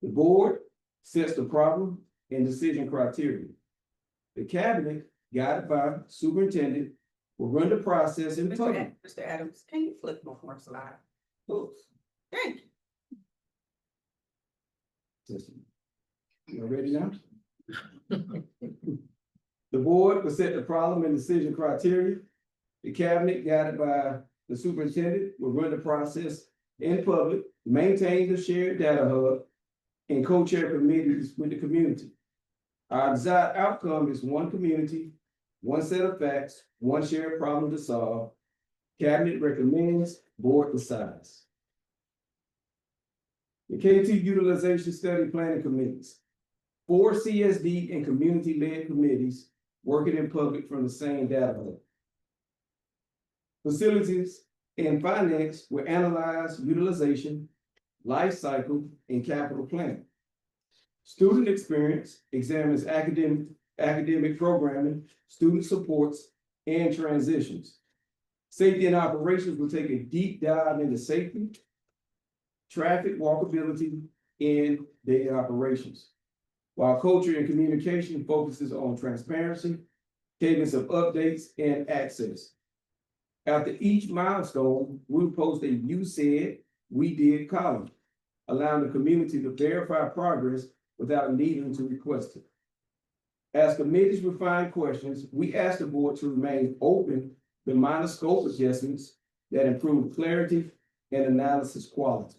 M: The board sets the problem and decision criteria. The cabinet, guided by superintendent, will run the process in public.
G: Mr. Adams, can you flip one more slide?
M: Oops.
G: Thank you.
M: You ready now? The board will set the problem and decision criteria. The cabinet, guided by the superintendent, will run the process in public, maintain the shared data hub, and co-chair committees with the community. Our desired outcome is one community, one set of facts, one shared problem to solve. Cabinet recommends, board decides. The K-2 utilization study planning committees. 4 CSD and community-led committees working in public from the same data hub. Facilities and finance will analyze utilization, life cycle, and capital planning. Student experience examines academic programming, student supports, and transitions. Safety and operations will take a deep dive into safety, traffic walkability, and data operations. While culture and communication focuses on transparency, cadence of updates, and access. After each milestone, we'll post a "You Said, We Did" column, allowing the community to verify progress without needing to request it. As committees refine questions, we ask the board to remain open to minor scope adjustments that improve clarity and analysis quality.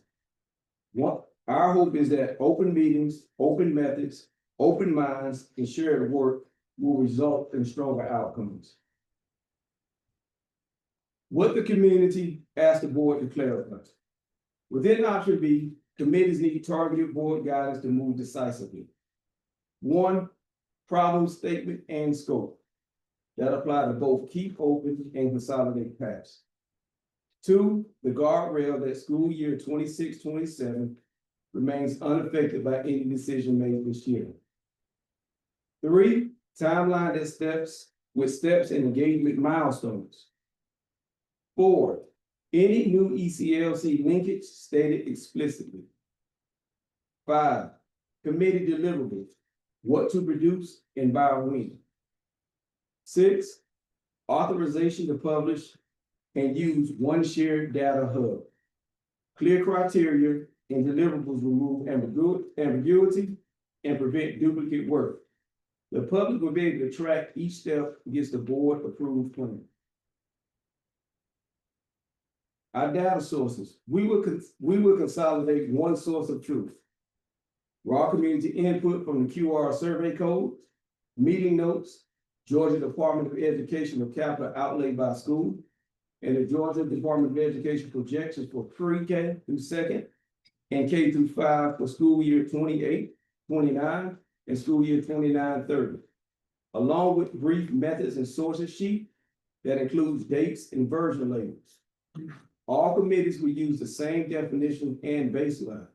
M: Our hope is that open meetings, open methods, open minds, and shared work will result in stronger outcomes. What the community asked the board to clarify. Within option B, committees need targeted board guidance to move decisively. 1, problem statement and scope. that apply to both keep open and consolidate paths. 2, the guardrail that school year 26-27 remains unaffected by any decision made this year. 3, timeline that steps and engagement milestones. 4, any new ECLC linkage stated explicitly. 5, committee deliverables, what to produce and by when. 6, authorization to publish and use one shared data hub. Clear criteria and deliverables remove ambiguity and prevent duplicate work. The public will be able to track each step against the board approved plan. Our data sources, we will consolidate one source of truth. Raw community input from the QR survey code, meeting notes, Georgia Department of Education of capital outlay by school, and the Georgia Department of Education projections for pre-K through second and K through 5 for school year 28-29 and school year 29-30, along with brief methods and sources sheet that includes dates and version labels. All committees will use the same definition and baseline.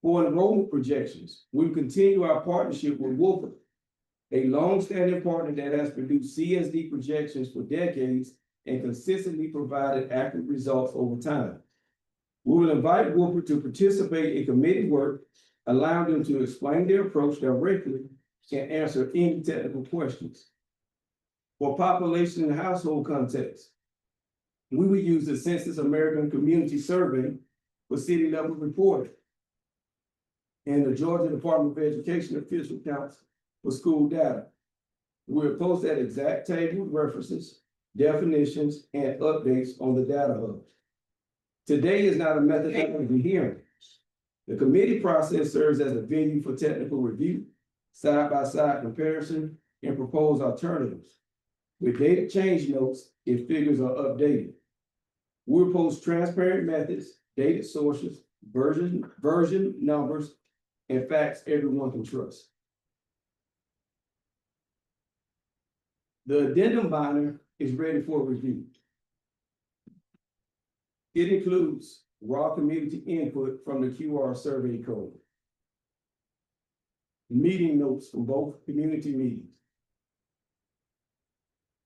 M: For enrollment projections, we will continue our partnership with Wolford, a long-standing partner that has produced CSD projections for decades and consistently provided accurate results over time. We will invite Wolford to participate in committee work, allowing them to explain their approach directly and answer any technical questions. For population and household context, we will use the Census American Community Survey for city level reporting and the Georgia Department of Education official counts for school data. We'll post that exact table with references, definitions, and updates on the data hub. Today is not a methodology hearing. The committee process serves as a venue for technical review, side-by-side comparison, and proposed alternatives. With data change notes if figures are updated. We'll post transparent methods, data sources, version numbers, and facts everyone can trust. The addendum binder is ready for review. It includes raw community input from the QR survey code, meeting notes from both community meetings,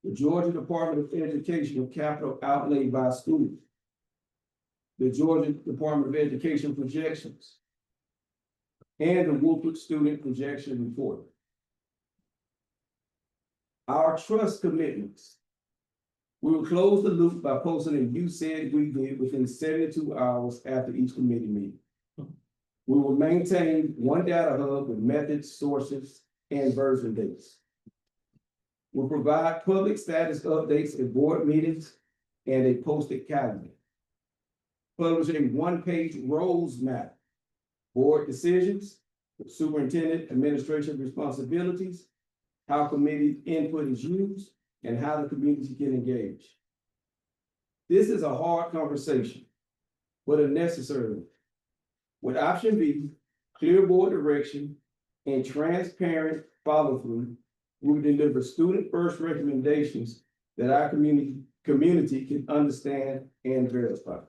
M: the Georgia Department of Education of capital outlay by school, the Georgia Department of Education projections, and the Wolford Student Projection Report. Our trust commitments. We will close the loop by posting a "you said we did" within 72 hours after each committee meeting. We will maintain one data hub with methods, sources, and version dates. We'll provide public status updates at board meetings and a posted calendar. Publish a one-page roles map, board decisions, superintendent administration responsibilities, how committee input is used, and how the community can engage. This is a hard conversation, but a necessary one. With option B, clear board direction and transparent follow-through, we will deliver student-first recommendations that our community can understand and verify.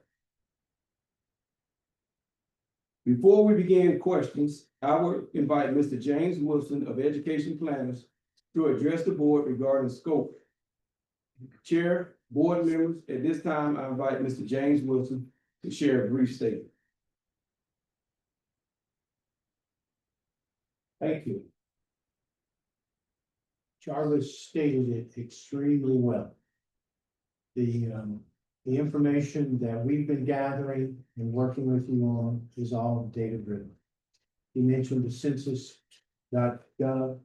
M: Before we begin questions, I will invite Mr. James Wilson of Education Planners to address the board regarding scope. Chair, board members, at this time, I invite Mr. James Wilson to share a brief statement.
N: Thank you. Jarvis stated it extremely well. The information that we've been gathering and working with you on is all data driven. He mentioned the census.gov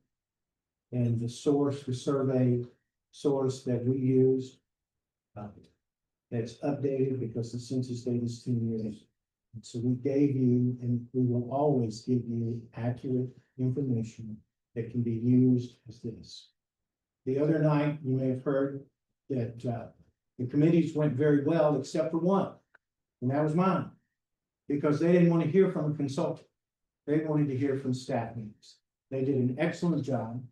N: and the source, the survey source that we use. That's updated because the census data is 10 years. And so we gave you, and we will always give you, accurate information that can be used as this. The other night, you may have heard that the committees went very well, except for one, and that was mine, because they didn't want to hear from a consultant. They wanted to hear from staff members. They did an excellent job.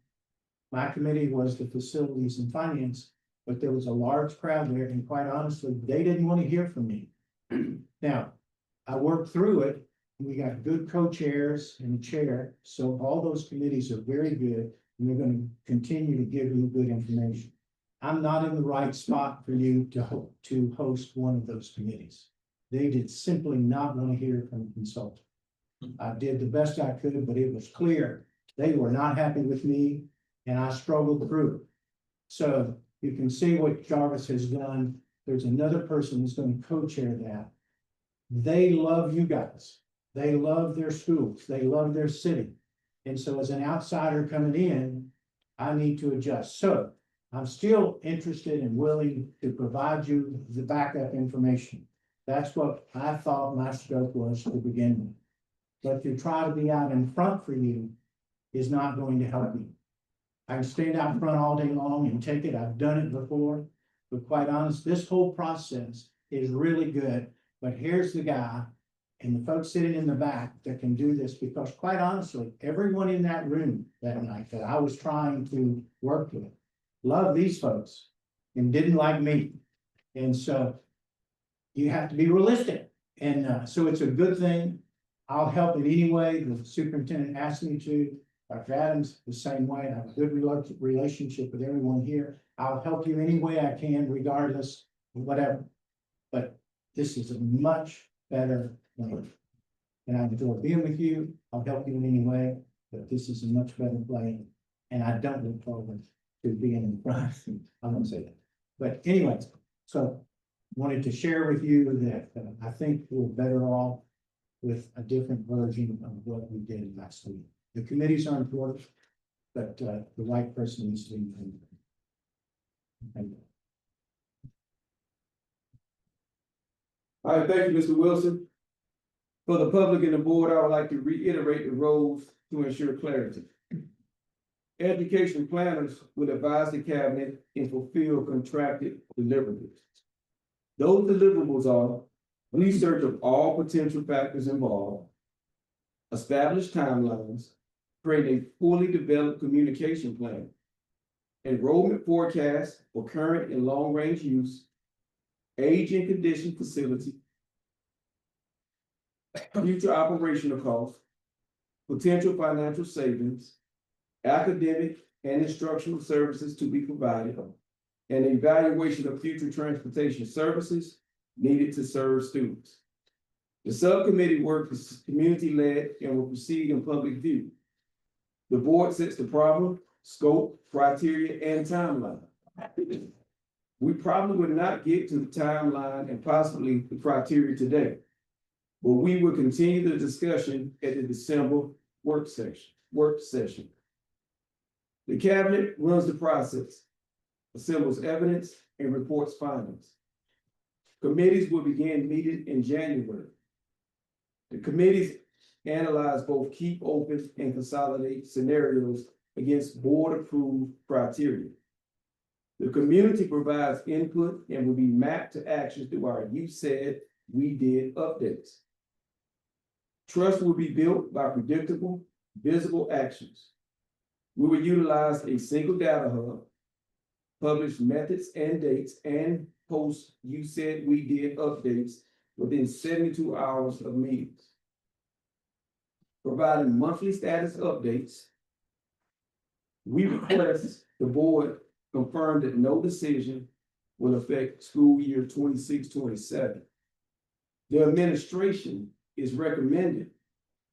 N: My committee was the facilities and finance, but there was a large crowd there, and quite honestly, they didn't want to hear from me. Now, I worked through it. We got good co-chairs and a chair, so all those committees are very good, and they're gonna continue to give you good information. I'm not in the right spot for you to host one of those committees. They did simply not want to hear from a consultant. I did the best I could, but it was clear they were not happy with me, and I struggled through it. So you can see what Jarvis has done. There's another person who's going to co-chair that. They love you guys. They love their schools. They love their city. And so as an outsider coming in, I need to adjust. So I'm still interested and willing to provide you the backup information. That's what I thought my scope was to begin with. But to try to be out in front for you is not going to help me. I can stand out in front all day long and take it. I've done it before. But quite honest, this whole process is really good. But here's the guy and the folks sitting in the back that can do this, because quite honestly, everyone in that room that night that I was trying to work with loved these folks and didn't like me. And so you have to be realistic. And so it's a good thing. I'll help in any way the superintendent asked me to. Dr. Adams, the same way. I have a good relationship with everyone here. I'll help you any way I can, regardless of whatever. But this is a much better plan. And I enjoy being with you. I'll help you in any way, but this is a much better plan. And I don't look forward to being in front. I won't say that. But anyway, so wanted to share with you that I think we're better off with a different version of what we did last week. The committees are important, but the right person needs to be. Thank you.
M: All right, thank you, Mr. Wilson. For the public and the board, I would like to reiterate the roles to ensure clarity. Education planners will advise the cabinet and fulfill contracted deliverables. Those deliverables are research of all potential factors involved, establish timelines, create a fully developed communication plan, enrollment forecast for current and long-range use, age and condition facility, future operational costs, potential financial savings, academic and instructional services to be provided, and evaluation of future transportation services needed to serve students. The subcommittee work is community-led and will proceed in public view. The board sets the problem, scope, criteria, and timeline. We probably would not get to the timeline and possibly the criteria today, but we will continue the discussion at the December work session. The cabinet runs the process, assembles evidence, and reports findings. Committees will begin meeting in January. The committees analyze both keep open and consolidate scenarios against board-approved criteria. The community provides input and will be mapped to action through our "You Said, We Did" updates. Trust will be built by predictable, visible actions. We will utilize a single data hub, publish methods and dates, and post "You Said, We Did" updates within 72 hours of meetings. Providing monthly status updates, we request the board confirm that no decision will affect school year 26-27. The administration is recommending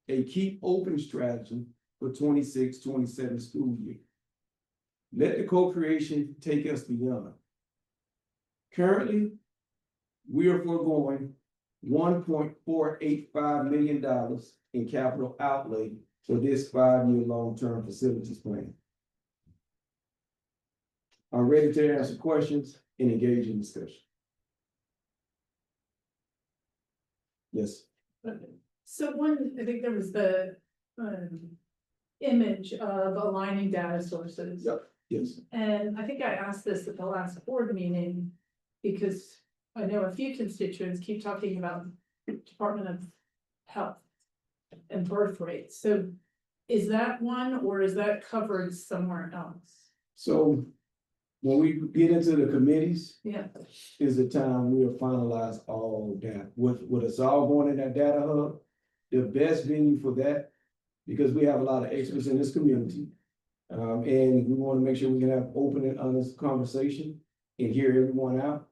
M: a keep open strategy for 26-27 school year. Let the co-creation take us beyond. Currently, we are foregoing $1.485 million in capital outlay for this 5-year long-term facilities plan. I'm ready to answer questions and engage in discussion. Yes.
H: So one, I think there was the image of aligning data sources.
M: Yep. Yes.
H: And I think I asked this at the last board meeting, because I know a few constituents keep talking about Department of Health and birth rates. So is that one, or is that covered somewhere else?
M: So when we get into the committees,
H: Yeah,
M: is the time we'll finalize all that. With us all going in that data hub, the best venue for that, because we have a lot of experts in this community. And we want to make sure we can have open and honest conversation and hear everyone out.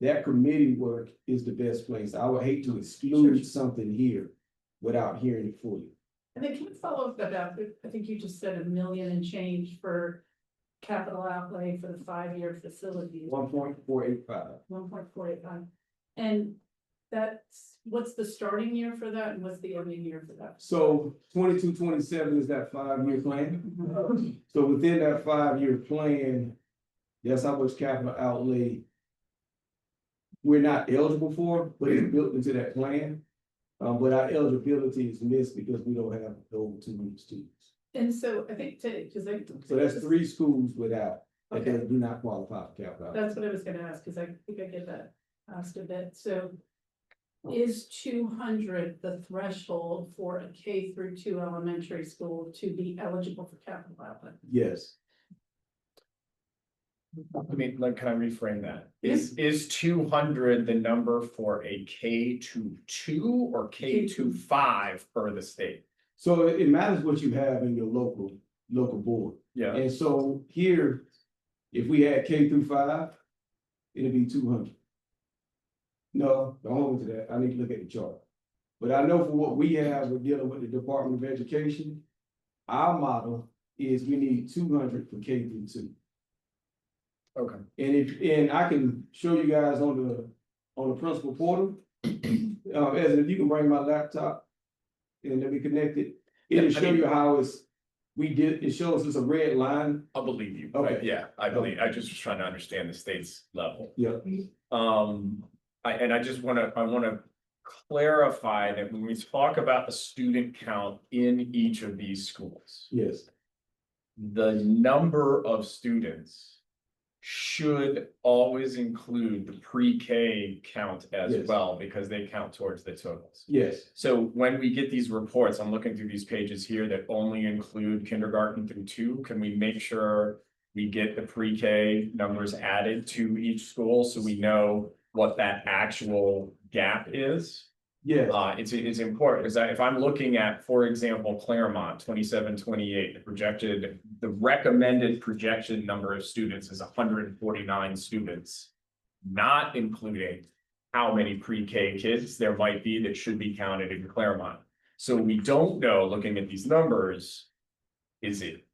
M: That committee work is the best place. I would hate to exclude something here without hearing it fully.
H: and then can you follow up about, I think you just said 1 million and change for capital outlay for the 5-year facilities,
M: 1.485.
H: 1.485. And that's, what's the starting year for that and what's the ending year for that?
M: So 22-27 is that 5-year plan. So within that 5-year plan, that's how much capital outlay we're not eligible for, but it's built into that plan. But our eligibility is missed because we don't have over 200 students.
H: And so I think because
M: So that's 3 schools without, that
H: Okay.
M: do not qualify for capital outlay.
H: That's what I was gonna ask, because I think I get that asked a bit, so. Is 200 the threshold for a K-2 elementary school to be eligible for capital outlay?
M: Yes,
E: I mean, like, can I reframe that? Is 200 the number for a K-2 or K-5 per the state?
M: so it matters what you have in your local board.
E: Yeah.
M: And so here, if we had K-5, it'd be 200. No, don't hold me to that. I need to look at the chart. But I know for what we have, we're dealing with the Department of Education. Our model is we need 200 for K-2.
E: Okay.
M: And I can show you guys on the principal portal. As if you can bring my laptop and let me connect it, it'll show you how it shows us a red line.
E: I'll believe you.
M: Okay.
E: Yeah, I believe, I just was trying to understand the state's level.
M: Yeah.
E: I just wanna clarify that when we talk about the student count in each of these schools,
M: Yes,
E: the number of students should always include the pre-K count as
M: Yes.
E: well, because they count towards the totals.
M: yes,
E: So when we get these reports, I'm looking through these pages here that only include kindergarten through 2. Can we make sure we get the pre-K numbers added to each school so we know what that actual gap is?
M: yes.
E: It's important because if I'm looking at, for example, Claremont 27-28, the recommended projection number of students is 149 students, not including how many pre-K kids there might be that should be counted in Claremont. So we don't know, looking at these numbers, is it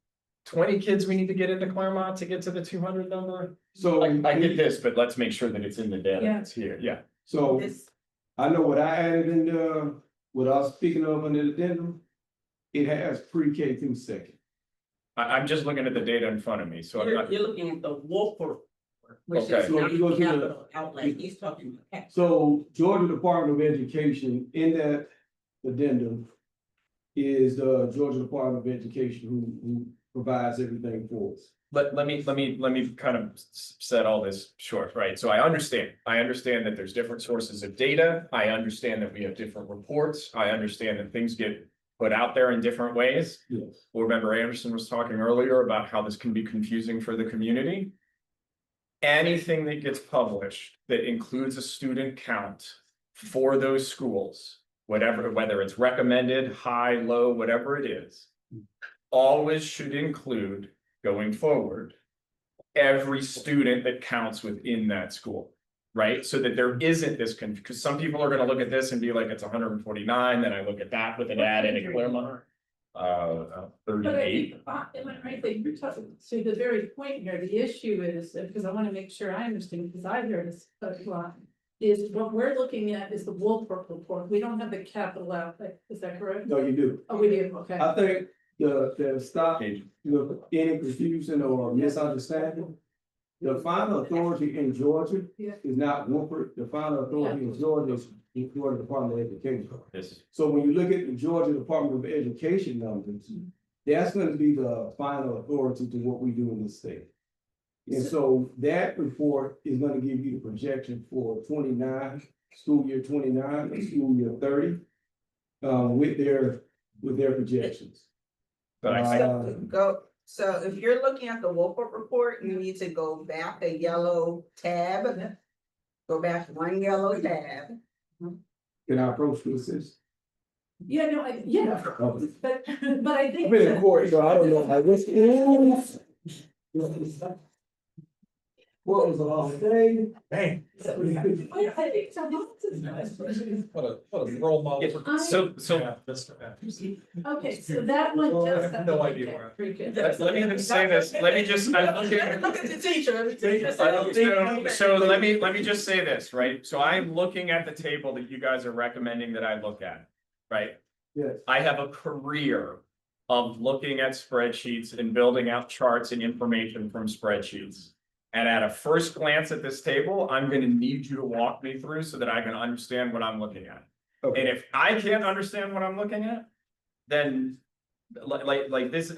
E: 20 kids we need to get into Claremont to get to the 200 number?
M: So
E: I get this, but let's make sure that it's in the data
H: Yeah.
E: that's here. Yeah.
M: So
G: This,
M: I know what I added in what I was speaking of under the addendum. It has pre-K through 2nd.
E: I'm just looking at the data in front of me, so I'm not.
G: you're looking at the Wolf report, which
E: Okay.
G: is
M: So
G: not
M: you go to the-
G: capital outlay, he's talking. about
M: So Georgia Department of Education, in that addendum, is the Georgia Department of Education who provides everything for us.
E: Let me kind of set all this short, right? So I understand that there's different sources of data. I understand that we have different reports. I understand that things get put out there in different ways.
M: Yes.
E: Well, remember Anderson was talking earlier about how this can be confusing for the community. Anything that gets published that includes a student count for those schools, whether it's recommended, high, low, whatever it is, always should include, going forward, every student that counts within that school, right? So that there isn't this because some people are gonna look at this and be like, it's 149, then I look at that with an add in a Claremont. 38.
H: Am I right that you're talking, to the very point here, the issue is, because I want to make sure I understand, because I heard this a lot. Is what we're looking at is the Wolfbrook report, we don't have the capital outlay, is that correct?
M: No, you do.
H: Oh, we do, okay.
M: I think the stop, any confusion or misunderstanding. The final authority in Georgia
H: Yeah.
M: is not Woodford. The final authority in Georgia is the Georgia Department of Education.
E: This,
M: So when you look at the Georgia Department of Education numbers, that's gonna be the final authority to what we do in this state. And so that report is gonna give you the projection for 29, school year 29, and school year 30. With their projections.
E: but I
G: So, go, So if you're looking at the Wolpert report, you need to go back a yellow tab. Go back one yellow tab.
M: Can I approach to assist?
H: Yeah, no,
M: Okay.
H: but I think.
M: I've been in court, so I don't know how this is. What was the last thing?
C: Hey.
H: I think so.
C: What a role model.
H: Okay, so that one.
C: Well, I
H: just
C: have no idea where.
B: Let me just say this, let me just, I'm looking.
G: Look at the teacher.
B: So let me just say this, right? So I'm looking at the table that you guys are recommending that I look at, right?
M: Yes.
B: I have a career of looking at spreadsheets and building out charts and information from spreadsheets. And at a first glance at this table, I'm gonna need you to walk me through so that I can understand what I'm looking at. And
M: Okay,
B: if I can't understand what I'm looking at, then like this,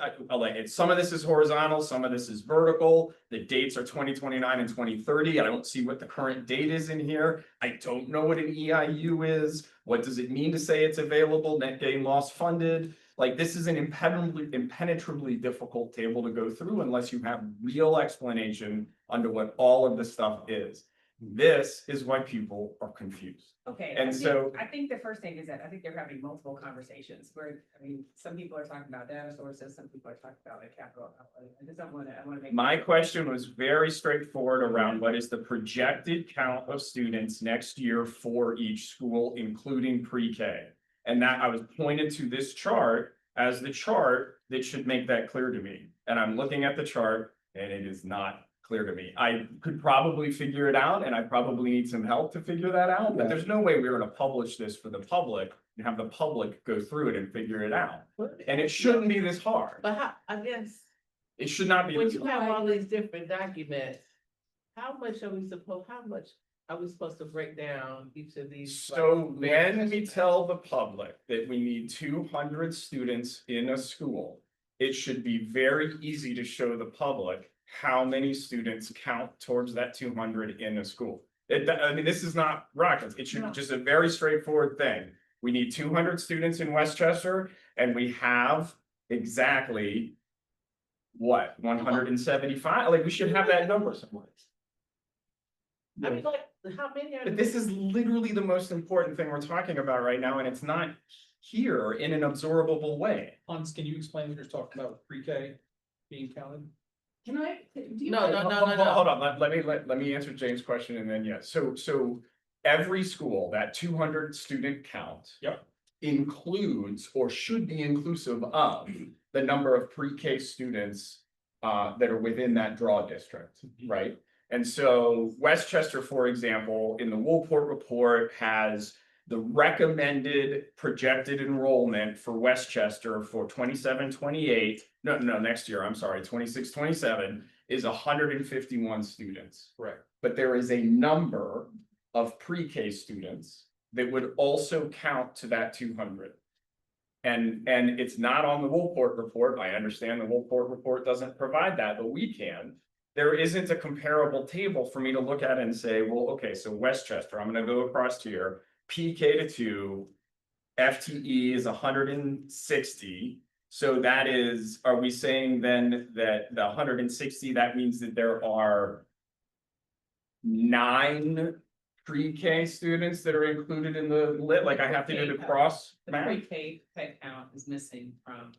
B: some of this is horizontal, some of this is vertical. The dates are 2029 and 2030. I don't see what the current date is in here. I don't know what an EIU is. What does it mean to say it's available, net gain loss funded? Like, this is an impenetrably difficult table to go through unless you have real explanation under what all of this stuff is. This is why people are confused.
L: Okay,
B: And so-
L: I think the first thing is that I think they're having multiple conversations where, I mean, some people are talking about data sources, some people are talking about like capital outlay. I just don't wanna, I wanna make.
B: My question was very straightforward around what is the projected count of students next year for each school, including pre-K. And that I was pointed to this chart as the chart that should make that clear to me. And I'm looking at the chart and it is not clear to me. I could probably figure it out and I probably need some help to figure that out, but there's no way we're gonna publish this for the public and have the public go through it and figure it out. And it shouldn't be this hard.
I: But how, I guess,
B: It should not be.
I: when
B: this
I: you
B: hard.
I: have all these different documents, how much are we supposed to break down each of these?
B: So when we tell the public that we need 200 students in a school, it should be very easy to show the public how many students count towards that 200 in a school. I mean, this is not rocket, it should be just a very straightforward thing. We need 200 students in Westchester and we have exactly what, 175? Like, we should have that number somewhere.
I: I mean, like, how many are?
B: But this is literally the most important thing we're talking about right now, and it's not here in an absorbable way.
C: Hans, can you explain what you're talking about with pre-K being counted?
H: Can I? Do you-
I: No.
B: Hold on, let me answer James' question and then, yes, so every school, that 200 student count.
C: Yep.
B: Includes or should be inclusive of the number of pre-K students that are within that draw district, right? And so Westchester, for example, in the Woolport report has the recommended projected enrollment for Westchester for 27-28. No, next year, I'm sorry, 26-27 is 151 students.
C: Correct.
B: But there is a number of pre-K students that would also count to that 200. And it's not on the Woolport report. I understand the Woolport report doesn't provide that, but we can. There isn't a comparable table for me to look at and say, well, okay, so Westchester, I'm gonna go across here, PK to 2, FTE is 160. So that is, are we saying then that the 160, that means that there are 9 pre-K students that are included in the lit, like I have to do the cross
L: The
B: math?
L: pre-K type count is missing from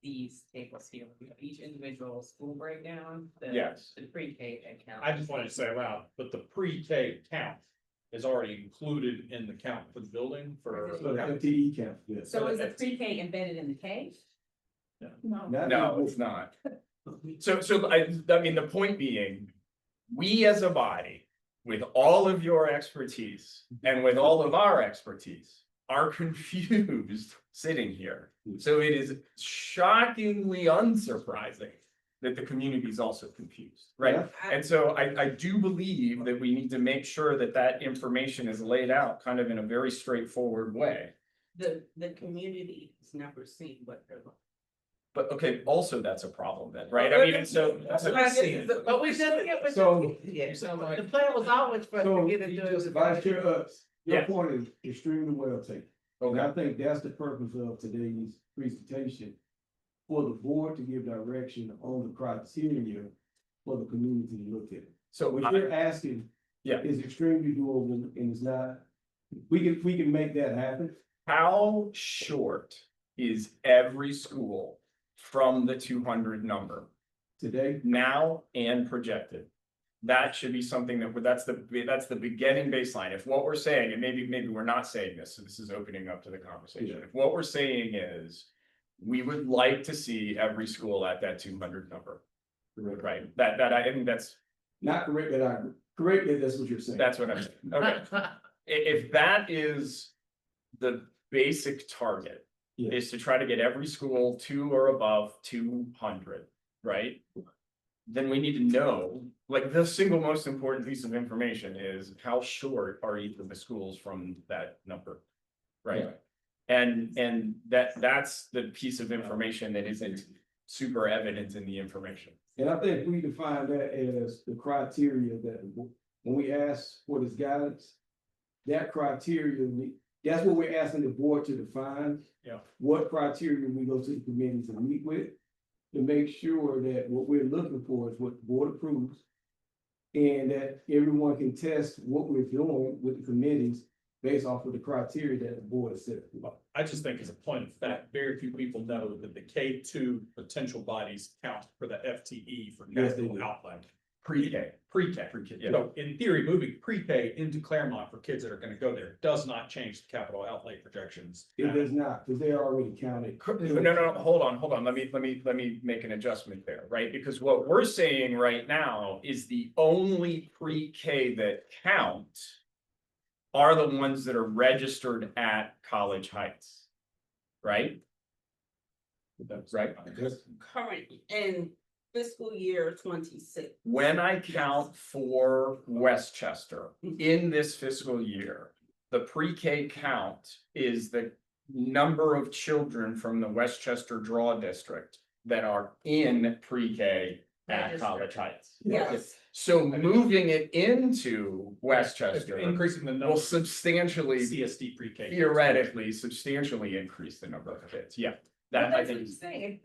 L: these tables here. We have each individual school breakdown.
B: Yes.
L: The pre-K account.
C: I just wanted to say loud, but the pre-K count is already included in the count for the building for.
M: so the FTE count, yes.
L: So is the pre-K embedded in the K?
H: No.
B: No, it's not. So I mean, the point being, we as a body, with all of your expertise and with all of our expertise, are confused sitting here. So it is shockingly unsurprising that the community is also confused, right?
M: Yeah.
B: And so I do believe that we need to make sure that that information is laid out kind of in a very straightforward way.
G: The community has never seen what they're looking.
B: But okay, also that's a problem then, right? I mean, and so.
I: But we just get with.
M: So-
I: The plan was always for us
M: So,
I: to get into.
M: just Vice Chair Utz, your
B: Yes.
M: point is extremely well taken. And
B: Okay.
M: I think that's the purpose of today's presentation for the board to give direction on the criteria for the community to look at.
E: So
M: What you're asking
E: Yeah.
M: is extremely doable and it's not, we can make that happen.
E: how short is every school from the 200 number
M: Today,
E: now and projected? That should be something that's the beginning baseline. If what we're saying, and maybe we're not saying this, so this is opening up to the conversation.
M: Yeah.
E: If what we're saying is, we would like to see every school at that 200 number. Right, I think that's
M: not correct that that's what you're saying.
E: what I'm saying. Okay, if that is the basic target,
M: Yeah.
E: is to try to get every school to or above 200, right? Then we need to know, like, the single most important piece of information is how short are each of the schools from that number, right? And that's the piece of information that isn't super evident in the information.
M: And I think we define that as the criteria that, when we ask for this guidance, that criteria, that's what we're asking the board to define.
C: Yeah.
M: What criteria we go to the committee to meet with, to make sure that what we're looking for is what the board approves. And that everyone can test what we're doing with the committees based off of the criteria that the board has set.
C: I just think as a point of fact, very few people know that the K2 potential bodies count for the FTE for
M: Yes, they
C: capital
M: do.
C: outlay.
E: Pre-K.
C: Pre-K.
E: Yeah.
C: So in theory, moving pre-K into Claremont for kids that are gonna go there does not change the capital outlay projections.
M: It does not, because they are already counted.
E: No, hold on, let me make an adjustment there, right? Because what we're saying right now is the only pre-K that count are the ones that are registered at College Heights, right? Right?
G: Current in fiscal year 26.
E: When I count for Westchester in this fiscal year, the pre-K count is the number of children from the Westchester Draw District that are in pre-K at College Heights.
G: Yes.
E: So moving it into Westchester
C: Increasing the number
E: will
C: of
E: substantially,
C: CSD pre-K.
E: theoretically, substantially increase the number of kids. Yeah, that I
B: That's what
E: think.
B: I'm saying,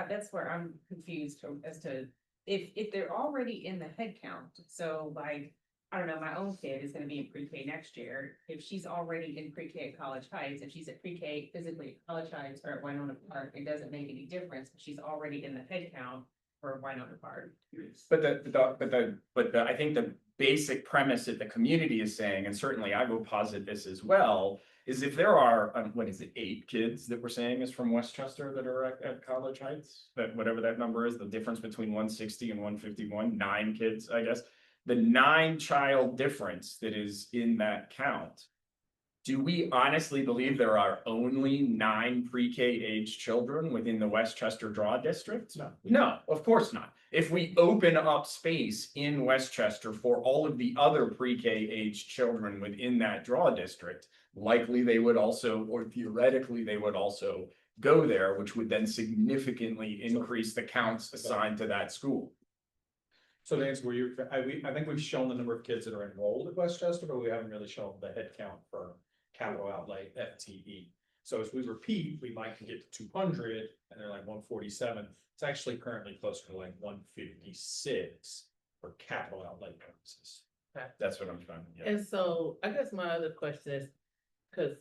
B: that's where I'm confused as to, if they're already in the head count, so like. I don't know, my own kid is gonna be in pre-K next year, if she's already in pre-K at College Heights, if she's at pre-K physically at College Heights or at Winona Park, it doesn't make any difference, if she's already in the head count for Winona Park.
E: But I think the basic premise that the community is saying, and certainly I will posit this as well, is if there are, what is it, 8 kids that we're saying is from Westchester that are at College Heights? That whatever that number is, the difference between 160 and 151, 9 kids, I guess. The 9-child difference that is in that count. Do we honestly believe there are only 9 pre-K age children within the Westchester Draw District? No, of course not. If we open up space in Westchester for all of the other pre-K age children within that draw district, likely they would also, or theoretically, they would also go there, which would then significantly increase the counts assigned to that school.
C: So to answer where I think we've shown the number of kids that are enrolled at Westchester, but we haven't really shown the head count for capital outlay FTE. So as we repeat, we might get to 200 and they're like 147. It's actually currently closer to like 156 for capital outlay purposes.
E: That's what I'm trying to get.
I: And so I guess my other question is, because,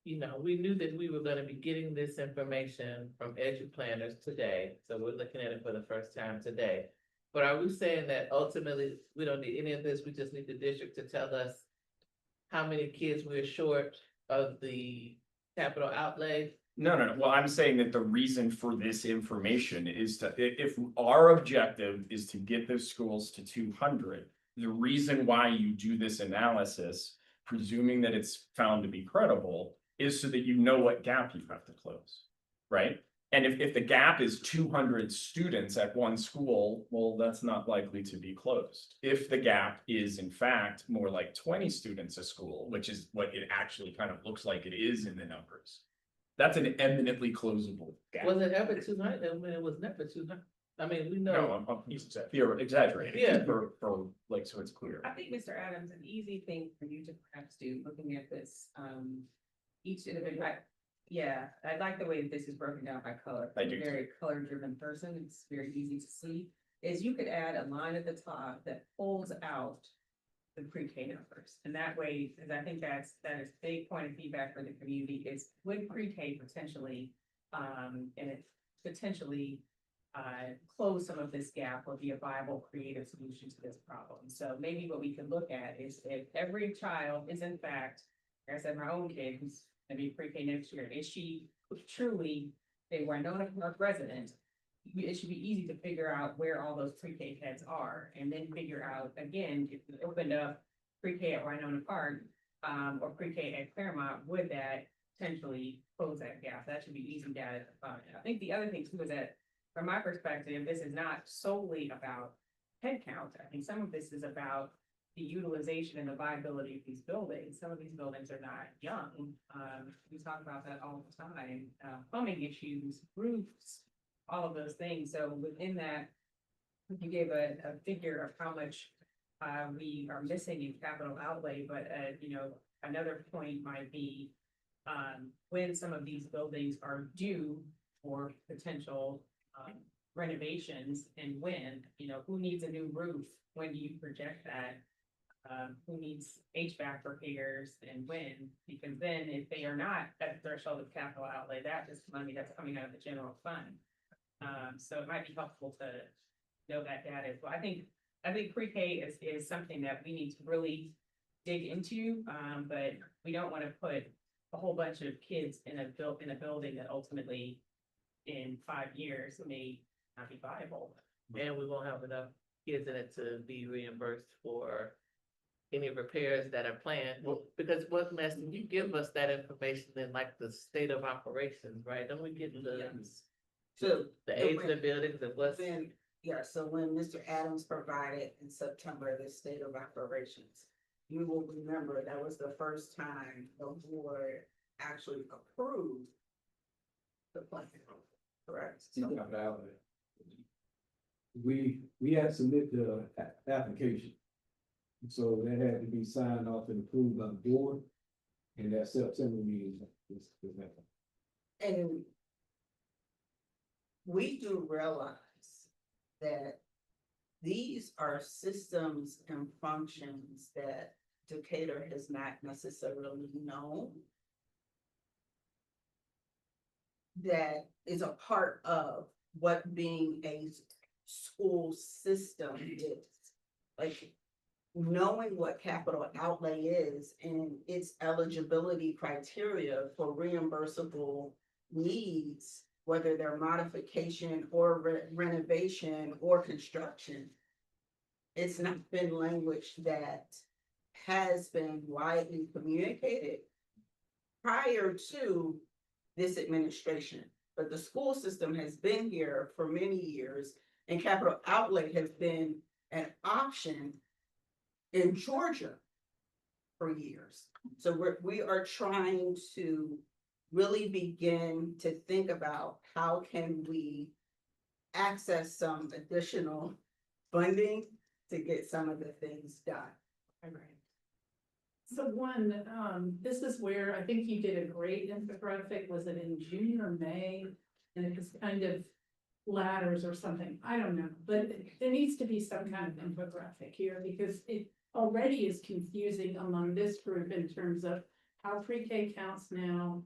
I: you know, we knew that we were gonna be getting this information from EduPlanners today, so we're looking at it for the first time today. But are we saying that ultimately, we don't need any of this, we just need the district to tell us how many kids we're short of the capital outlay?
E: No. Well, I'm saying that the reason for this information is to, if our objective is to get those schools to 200, the reason why you do this analysis, presuming that it's found to be credible, is so that you know what gap you have to close, right? And if the gap is 200 students at one school, well, that's not likely to be closed. If the gap is in fact more like 20 students a school, which is what it actually kind of looks like it is in the numbers, that's an eminently closable gap.
I: Was it ever 200? I mean, it was never 200. I mean, we know.
E: No, you're exaggerating.
I: Yeah.
E: For like, so it's clear.
B: I think, Mr. Adams, an easy thing for you to perhaps do, looking at this, each individual,
L: Yeah, I like the way that this is broken down by color.
E: I
L: I'm a
E: do too.
L: very color driven person. It's very easy to see. Is you could add a line at the top that pulls out the pre-K numbers. And that way, because I think that is a big point of feedback for the community is would pre-K potentially, and it potentially close some of this gap or be a viable creative solution to this problem. So maybe what we could look at is if every child is in fact, like I said, my own kid who's gonna be pre-K next year, is she truly a Winona Park resident? It should be easy to figure out where all those pre-K kids are and then figure out, again, if we opened up pre-K at Winona Park, or pre-K at Claremont, would that potentially close that gap? That should be easy data to find. I think the other thing too is that from my perspective, this is not solely about head count. I think some of this is about the utilization and the viability of these buildings. Some of these buildings are not young. We talk about that all the time. Plumbing issues, roofs, all of those things. So within that, you gave a figure of how much we are missing in capital outlay, but you know, another point might be when some of these buildings are due for potential renovations and when, you know, who needs a new roof? When do you project that? Who needs HVAC repairs and when? Because then if they are not at the threshold of capital outlay, that is money that's coming out of the general fund. So it might be helpful to know that data as well. I think pre-K is something that we need to really dig into, but we don't want to put a whole bunch of kids in a building that ultimately in 5 years may not be viable.
I: And we won't have enough kids in it to be reimbursed for any repairs that are planned. Well, because what mess, you give us that information in like the state of operations, right? Don't we get the,
G: So.
I: the age of the buildings and what's.
G: Then, yeah, so when Mr. Adams provided in September the state of operations, you will remember that was the first time the board actually approved the plan, correct? So-
M: We had submitted the application. So that had to be signed off and approved by the board. And that September meeting is that.
G: And we do realize that these are systems and functions that Decatur has not necessarily known. That is a part of what being a school system is. Like knowing what capital outlay is and its eligibility criteria for reimbursable needs, whether they're modification or renovation or construction. It's not been language that has been widely communicated prior to this administration. But the school system has been here for many years and capital outlay has been an option in Georgia for years. So we are trying to really begin to think about how can we access some additional funding to get some of the things done.
H: So this is where I think you did a great infographic, was it in June or May? And it was kind of ladders or something, I don't know, but there needs to be some kind of infographic here because it already is confusing among this group in terms of how pre-K counts now,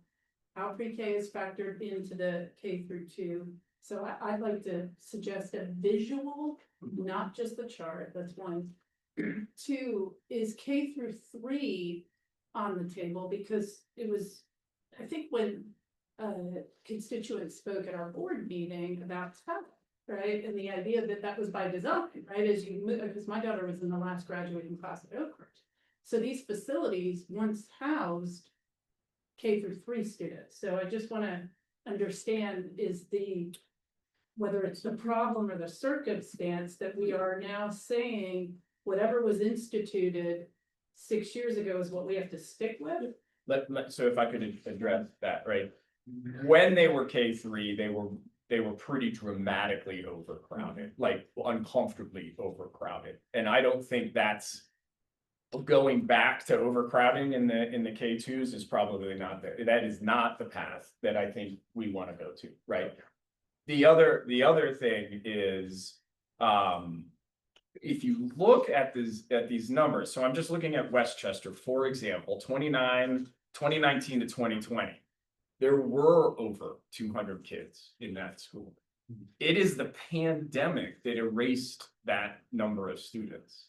H: how pre-K is factored into the K through 2. So I'd like to suggest a visual, not just the chart, that's one. 2 is K through 3 on the table because it was, I think when constituents spoke at our board meeting about TAP, right? And the idea that that was by design, right? As you move, because my daughter was in the last graduating class at Oakhurst. So these facilities once housed K through 3 students. So I just want to understand whether it's the problem or the circumstance that we are now saying whatever was instituted 6 years ago is what we have to stick with.
O: So if I could address that, right? When they were K3, they were pretty dramatically overcrowded, like uncomfortably overcrowded. And I don't think that's going back to overcrowding in the K2s is probably not that is not the path that I think we want to go to, right? The other thing is, if you look at these numbers, so I'm just looking at Westchester, for example, 2019 to 2020. There were over 200 kids in that school. It is the pandemic that erased that number of students.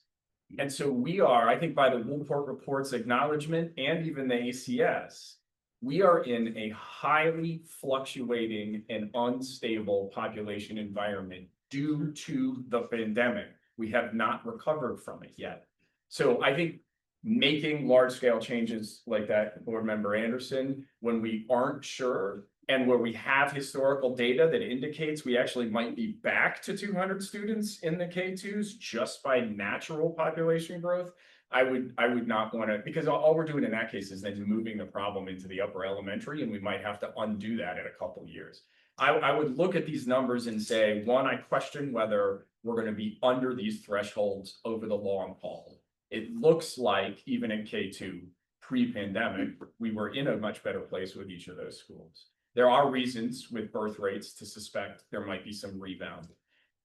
O: And so we are, I think by the Woolport Report's acknowledgement and even the ACS, we are in a highly fluctuating and unstable population environment due to the pandemic. We have not recovered from it yet. So I think making large scale changes like that, Board Member Anderson, when we aren't sure and where we have historical data that indicates we actually might be back to 200 students in the K2s just by natural population growth, I would not want to, because all we're doing in that case is then moving the problem into the upper elementary, and we might have to undo that in a couple of years. I would look at these numbers and say, one, I question whether we're going to be under these thresholds over the long haul. It looks like even in K2 pre-pandemic, we were in a much better place with each of those schools. There are reasons with birth rates to suspect there might be some rebound.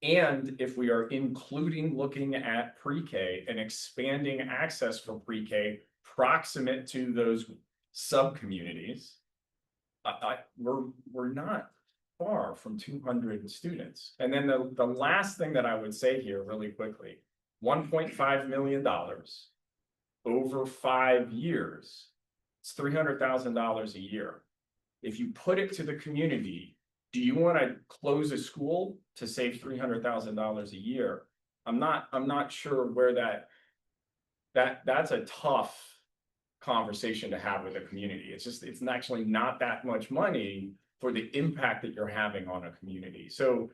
O: And if we are including looking at pre-K and expanding access for pre-K proximate to those sub-communities, we're not far from 200 students. And then the last thing that I would say here really quickly, $1.5 million over 5 years, it's $300,000 a year. If you put it to the community, do you want to close a school to save $300,000 a year? I'm not sure where that's a tough conversation to have with a community. It's actually not that much money for the impact that you're having on a community. So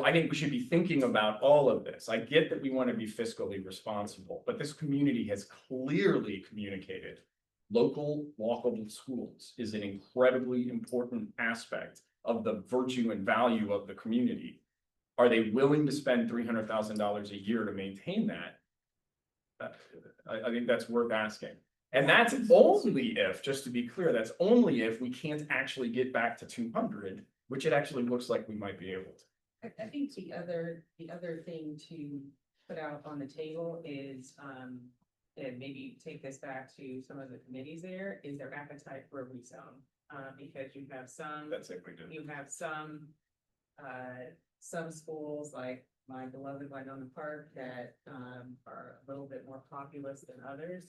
O: I think we should be thinking about all of this. I get that we want to be fiscally responsible, but this community has clearly communicated local walkable schools is an incredibly important aspect of the virtue and value of the community. Are they willing to spend $300,000 a year to maintain that? I think that's worth asking. And that's only if, just to be clear, that's only if we can't actually get back to 200, which it actually looks like we might be able to.
L: I think the other thing to put out on the table is, and maybe take this back to some of the committees there, is their appetite for a rezone. Because you have some,
O: That's it, we do.
L: you have some schools like my beloved Winona Park that are a little bit more populous than others.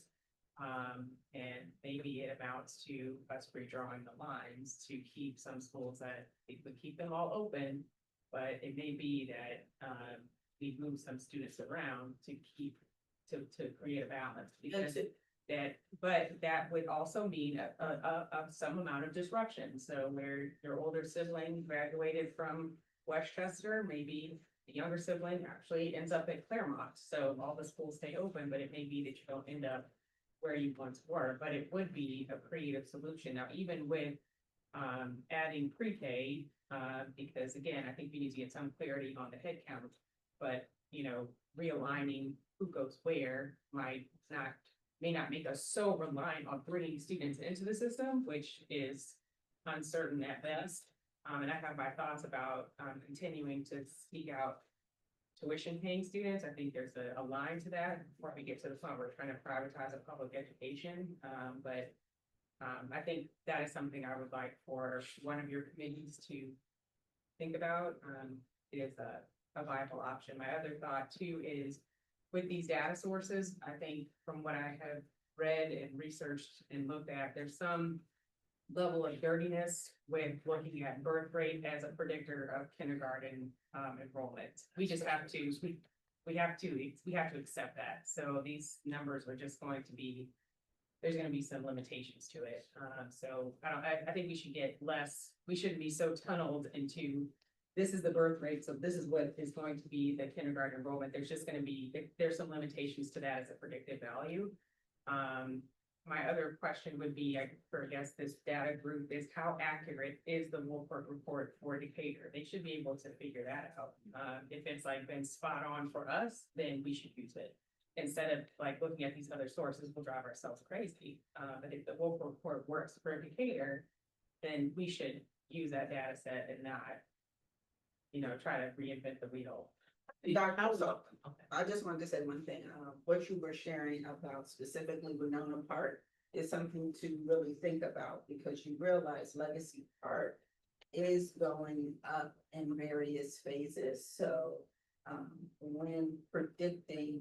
L: And maybe it amounts to us redrawing the lines to keep some schools that it would keep them all open. But it may be that we move some students around to keep to create a balance, because but that would also mean some amount of disruption. So where your older sibling graduated from Westchester, maybe the younger sibling actually ends up at Claremont. So all the schools stay open, but it may be that you don't end up where you once were. But it would be a creative solution. Now, even with adding pre-K, because again, I think we need to get some clarity on the head count, but realigning who goes where may not make us so reliant on bringing students into the system, which is uncertain at best. And I have my thoughts about continuing to seek out tuition paying students. I think there's a line to that before we get to the point where we're trying to privatize a public education. But I think that is something I would like for one of your committees to think about. It is a viable option. My other thought too is, with these data sources, I think from what I have read and researched and looked at, there's some level of dirtiness with looking at birth rate as a predictor of kindergarten enrollment. We just have to, we have to accept that. So these numbers are just going to be, there's going to be some limitations to it. So I think we should get less, we shouldn't be so tunneled into this is the birth rate, so this is what is going to be the kindergarten enrollment. There's just going to be, there's some limitations to that as a predictive value. My other question would be, I guess this data group is, how accurate is the Woolport report for Decatur? They should be able to figure that out. If it's like been spot on for us, then we should use it.
B: instead of like looking at these other sources, we'll drive ourselves crazy. But if the Wolf report works for Decatur, then we should use that data set and not, try to reinvent the wheel.
G: Dr. I just wanted to say one thing, what you were sharing about specifically Winona Park is something to really think about, because you realize Legacy Park is going up in various phases, so when predicting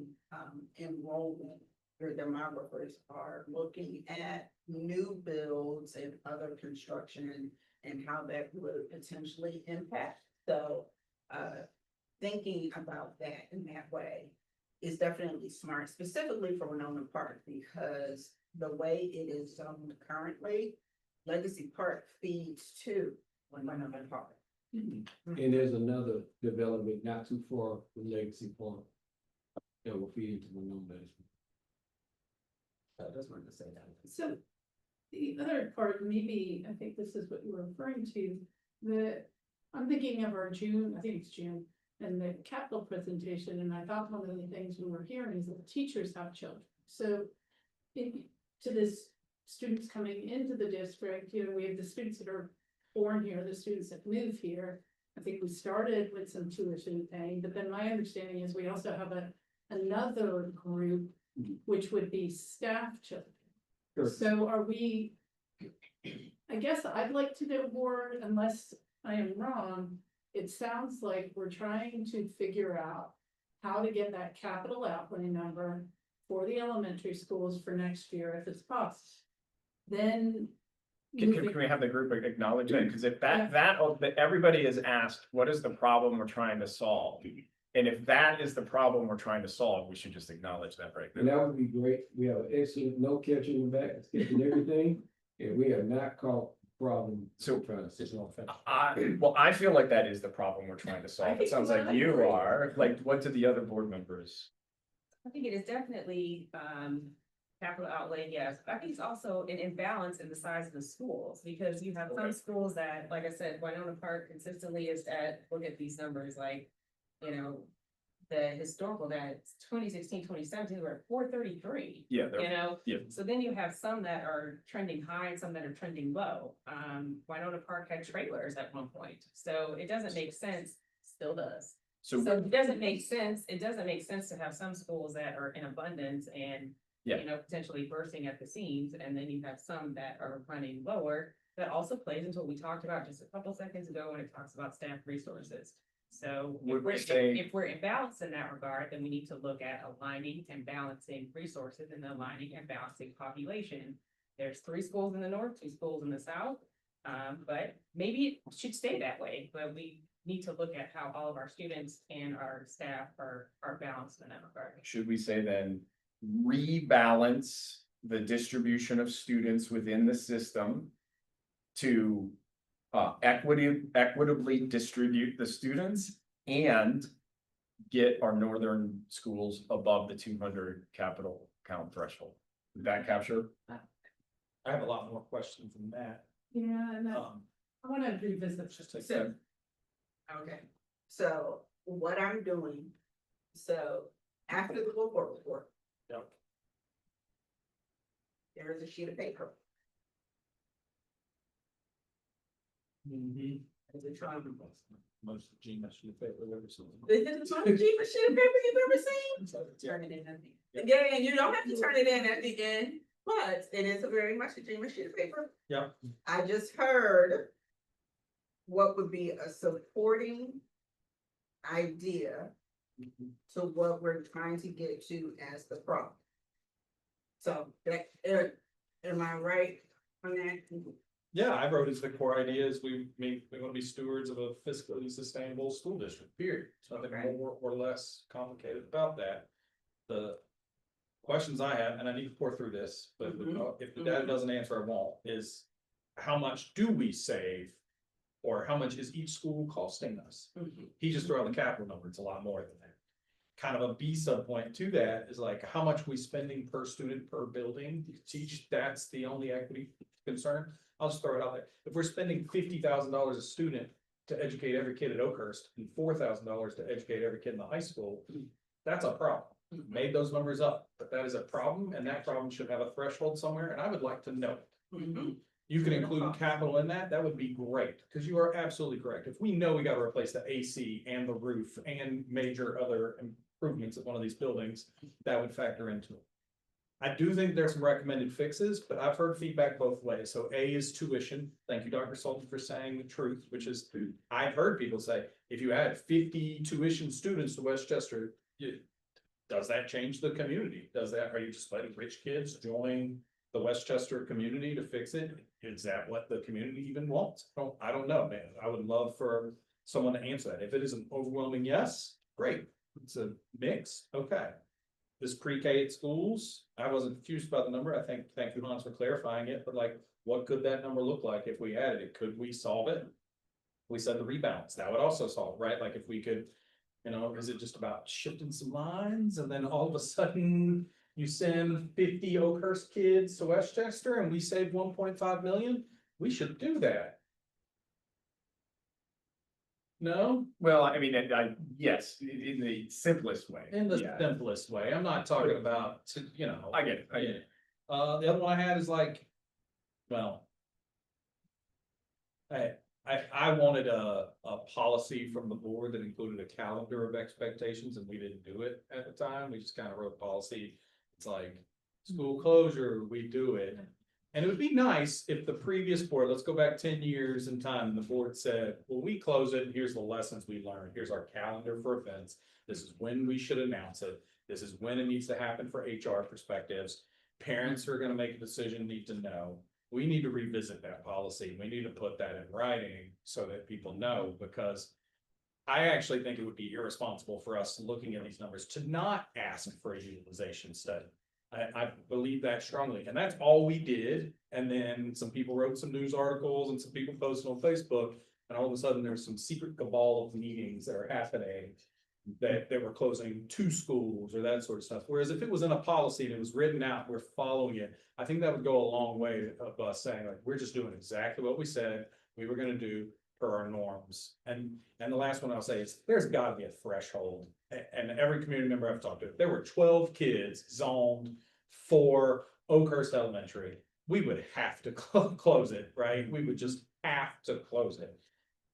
G: enrollment, your demographers are looking at new builds and other construction and how that would potentially impact. So thinking about that in that way is definitely smart, specifically for Winona Park, because the way it is zoned currently, Legacy Park feeds to Winona Park.
M: And there's another development not too far from Legacy Park that will feed into Winona.
G: So I just wanted to say that.
H: So the other part, maybe, I think this is what you were referring to, I'm thinking of our June, I think it's June, and the capital presentation, and I thought one of the things we were hearing is that teachers have children. So to this students coming into the district, we have the students that are born here, the students that move here. I think we started with some tuition paying, but then my understanding is we also have another group, which would be staff children.
M: Sure.
H: So are we, I guess I'd like to know more, unless I am wrong. It sounds like we're trying to figure out how to get that capital outlay number for the elementary schools for next year, if it's possible. Then.
O: Can we have the group acknowledge it? Because if everybody is asked, what is the problem we're trying to solve? And if that is the problem we're trying to solve, we should just acknowledge that right
M: And
O: now.
M: that would be great. We have an excellent no catch in the back, it's catching everything, and we have not caught the problem.
O: So-
M: trying to sit on fence.
O: I feel like that is the problem we're trying to solve. It
B: think
O: sounds
B: so.
O: like you are, like, what do the other board members?
B: I think it is definitely, capital outlay, yes, but I think it's also an imbalance in the size of the schools, because you have some schools that, like I said, Winona Park consistently is at, look at these numbers, like, the historical that 2016, 2017, we're at 433.
O: Yeah, they're- yeah.
B: So then you have some that are trending high and some that are trending low. Winona Park had trailers at one point, so it doesn't make sense, still does. So it doesn't make sense to have some schools that are in abundance and,
O: Yeah.
B: potentially bursting at the seams, and then you have some that are running lower. That also plays into what we talked about just a couple seconds ago when it talks about staff resources. So
O: Would we say-
B: if we're imbalanced in that regard, then we need to look at aligning and balancing resources and aligning and balancing population. There's 3 schools in the north, 2 schools in the south. But maybe it should stay that way, but we need to look at how all of our students and our staff are balanced in that regard.
O: Should we say then, rebalance the distribution of students within the system to equitably distribute the students and get our northern schools above the 200 capital count threshold? Did that capture?
C: I have a lot more questions than that.
H: Yeah, and I wanna revisit.
C: Just take
G: So-
C: that.
G: Okay, so what I'm doing, so after the report.
C: Yep.
G: There is a sheet of paper. Is it trying to?
C: Most genius you ever seen.
G: Is it the most cheapest sheet of paper you've ever seen? Turn it in at the end. Yeah, and you don't have to turn it in at the end, but it is a very much a genius sheet of paper.
C: Yeah.
G: I just heard what would be a supporting idea to what we're trying to get to as the problem. So that, am I right on that?
C: Yeah, I wrote as the core idea is we want to be stewards of a fiscally sustainable school district, period. So nothing more or less complicated about that. The questions I have, and I need to pour through this, but if the data doesn't answer, I won't, is how much do we save? Or how much is each school costing us? He just threw out the capital number, it's a lot more than that. Kind of a B sub point to that is like, how much we spending per student per building to teach, that's the only equity concern. I'll just throw it out there. If we're spending $50,000 a student to educate every kid at Oakhurst and $4,000 to educate every kid in the high school, that's a problem. made those numbers up, but that is a problem, and that problem should have a threshold somewhere, and I would like to know it. You can include capital in that, that would be great, because you are absolutely correct. If we know we gotta replace the AC and the roof and major other improvements at one of these buildings, that would factor into it. I do think there's some recommended fixes, but I've heard feedback both ways. So A is tuition. Thank you, Dr. Sultan, for saying the truth, which is, I've heard people say, if you add 50 tuition students to Westchester, does that change the community? Are you just letting rich kids join the Westchester community to fix it? Is that what the community even wants? I don't know, man. I would love for someone to answer that. If it is an overwhelming yes, great. It's a mix, okay. This pre-K at schools, I wasn't confused about the number. I think, thank you, Hans, for clarifying it, but like, what could that number look like if we added it? Could we solve it? We said the rebalance, that would also solve, right? Like if we could, is it just about shifting some lines and then all of a sudden you send 50 Oakhurst kids to Westchester and we save 1.5 million? We should do that. No?
O: Well, I mean, yes, in the simplest way.
C: In the
O: yeah.
C: simplest way, I'm not talking about,
O: I get it, I get it.
C: The other one I had is like, well. I wanted a policy from the board that included a calendar of expectations, and we didn't do it at the time, we just kind of wrote policy. It's like, school closure, we do it. And it would be nice if the previous board, let's go back 10 years in time, and the board said, well, we close it, and here's the lessons we learned, here's our calendar for events. This is when we should announce it, this is when it needs to happen for HR perspectives. Parents who are gonna make a decision need to know. We need to revisit that policy, we need to put that in writing so that people know, because I actually think it would be irresponsible for us looking at these numbers to not ask for a utilization study. I believe that strongly, and that's all we did. And then some people wrote some news articles and some people posted on Facebook, and all of a sudden there's some secret cabal of meetings that are happening that were closing 2 schools or that sort of stuff. Whereas if it was in a policy and it was written out, we're following it, I think that would go a long way of us saying, like, we're just doing exactly what we said we were gonna do per our norms. And the last one I'll say is, there's gotta be a threshold. And every community member I've talked to, if there were 12 kids zoned for Oakhurst Elementary, we would have to close it, right? We would just have to close it.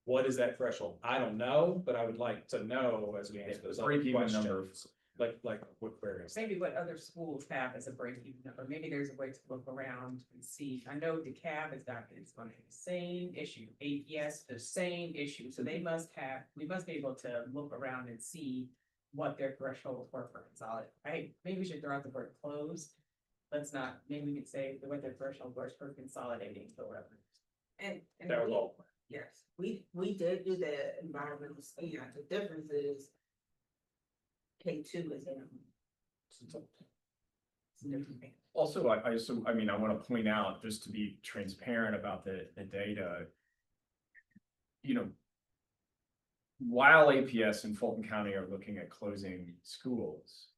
C: What is that threshold? I don't know, but I would like to know as we answer those other questions. Like what various.
L: Maybe what other schools have as a break-even number, maybe there's a way to look around and see, I know DeKalb has got, it's gonna have the same issue, APS, the same issue, so we must be able to look around and see what their thresholds were for consolidate, right? Maybe we should throw out the word closed, let's not, maybe we could say what their threshold was for consolidating or whatever.
G: And
C: That was all.
G: yes, we did do the environmental study. The difference is K2 is in.
O: Also, I mean, I want to point out, just to be transparent about the data. While APS and Fulton County are looking at closing schools,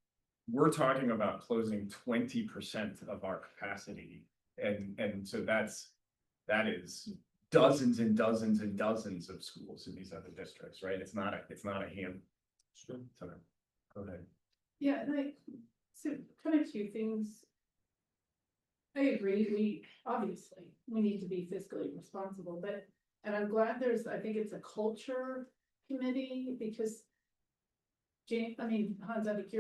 O: we're talking about closing 20% of our capacity. And so that is dozens and dozens and dozens of schools in these other districts, right? It's not a hand.
C: Sure.
O: So, go ahead.
H: Yeah, so kind of 2 things. I agree, we need to be fiscally responsible, and I'm glad I think it's a culture committee, because Hans, I think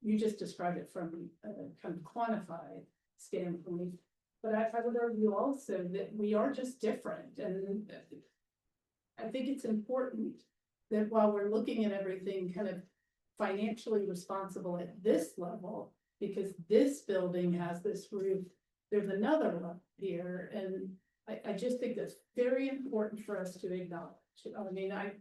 H: you just described it from a kind of quantified standpoint, but I would argue also that we are just different, and I think it's important that while we're looking at everything kind of financially responsible at this level, because this building has this roof, there's another level here, and I just think that's very important for us to acknowledge. I mean, I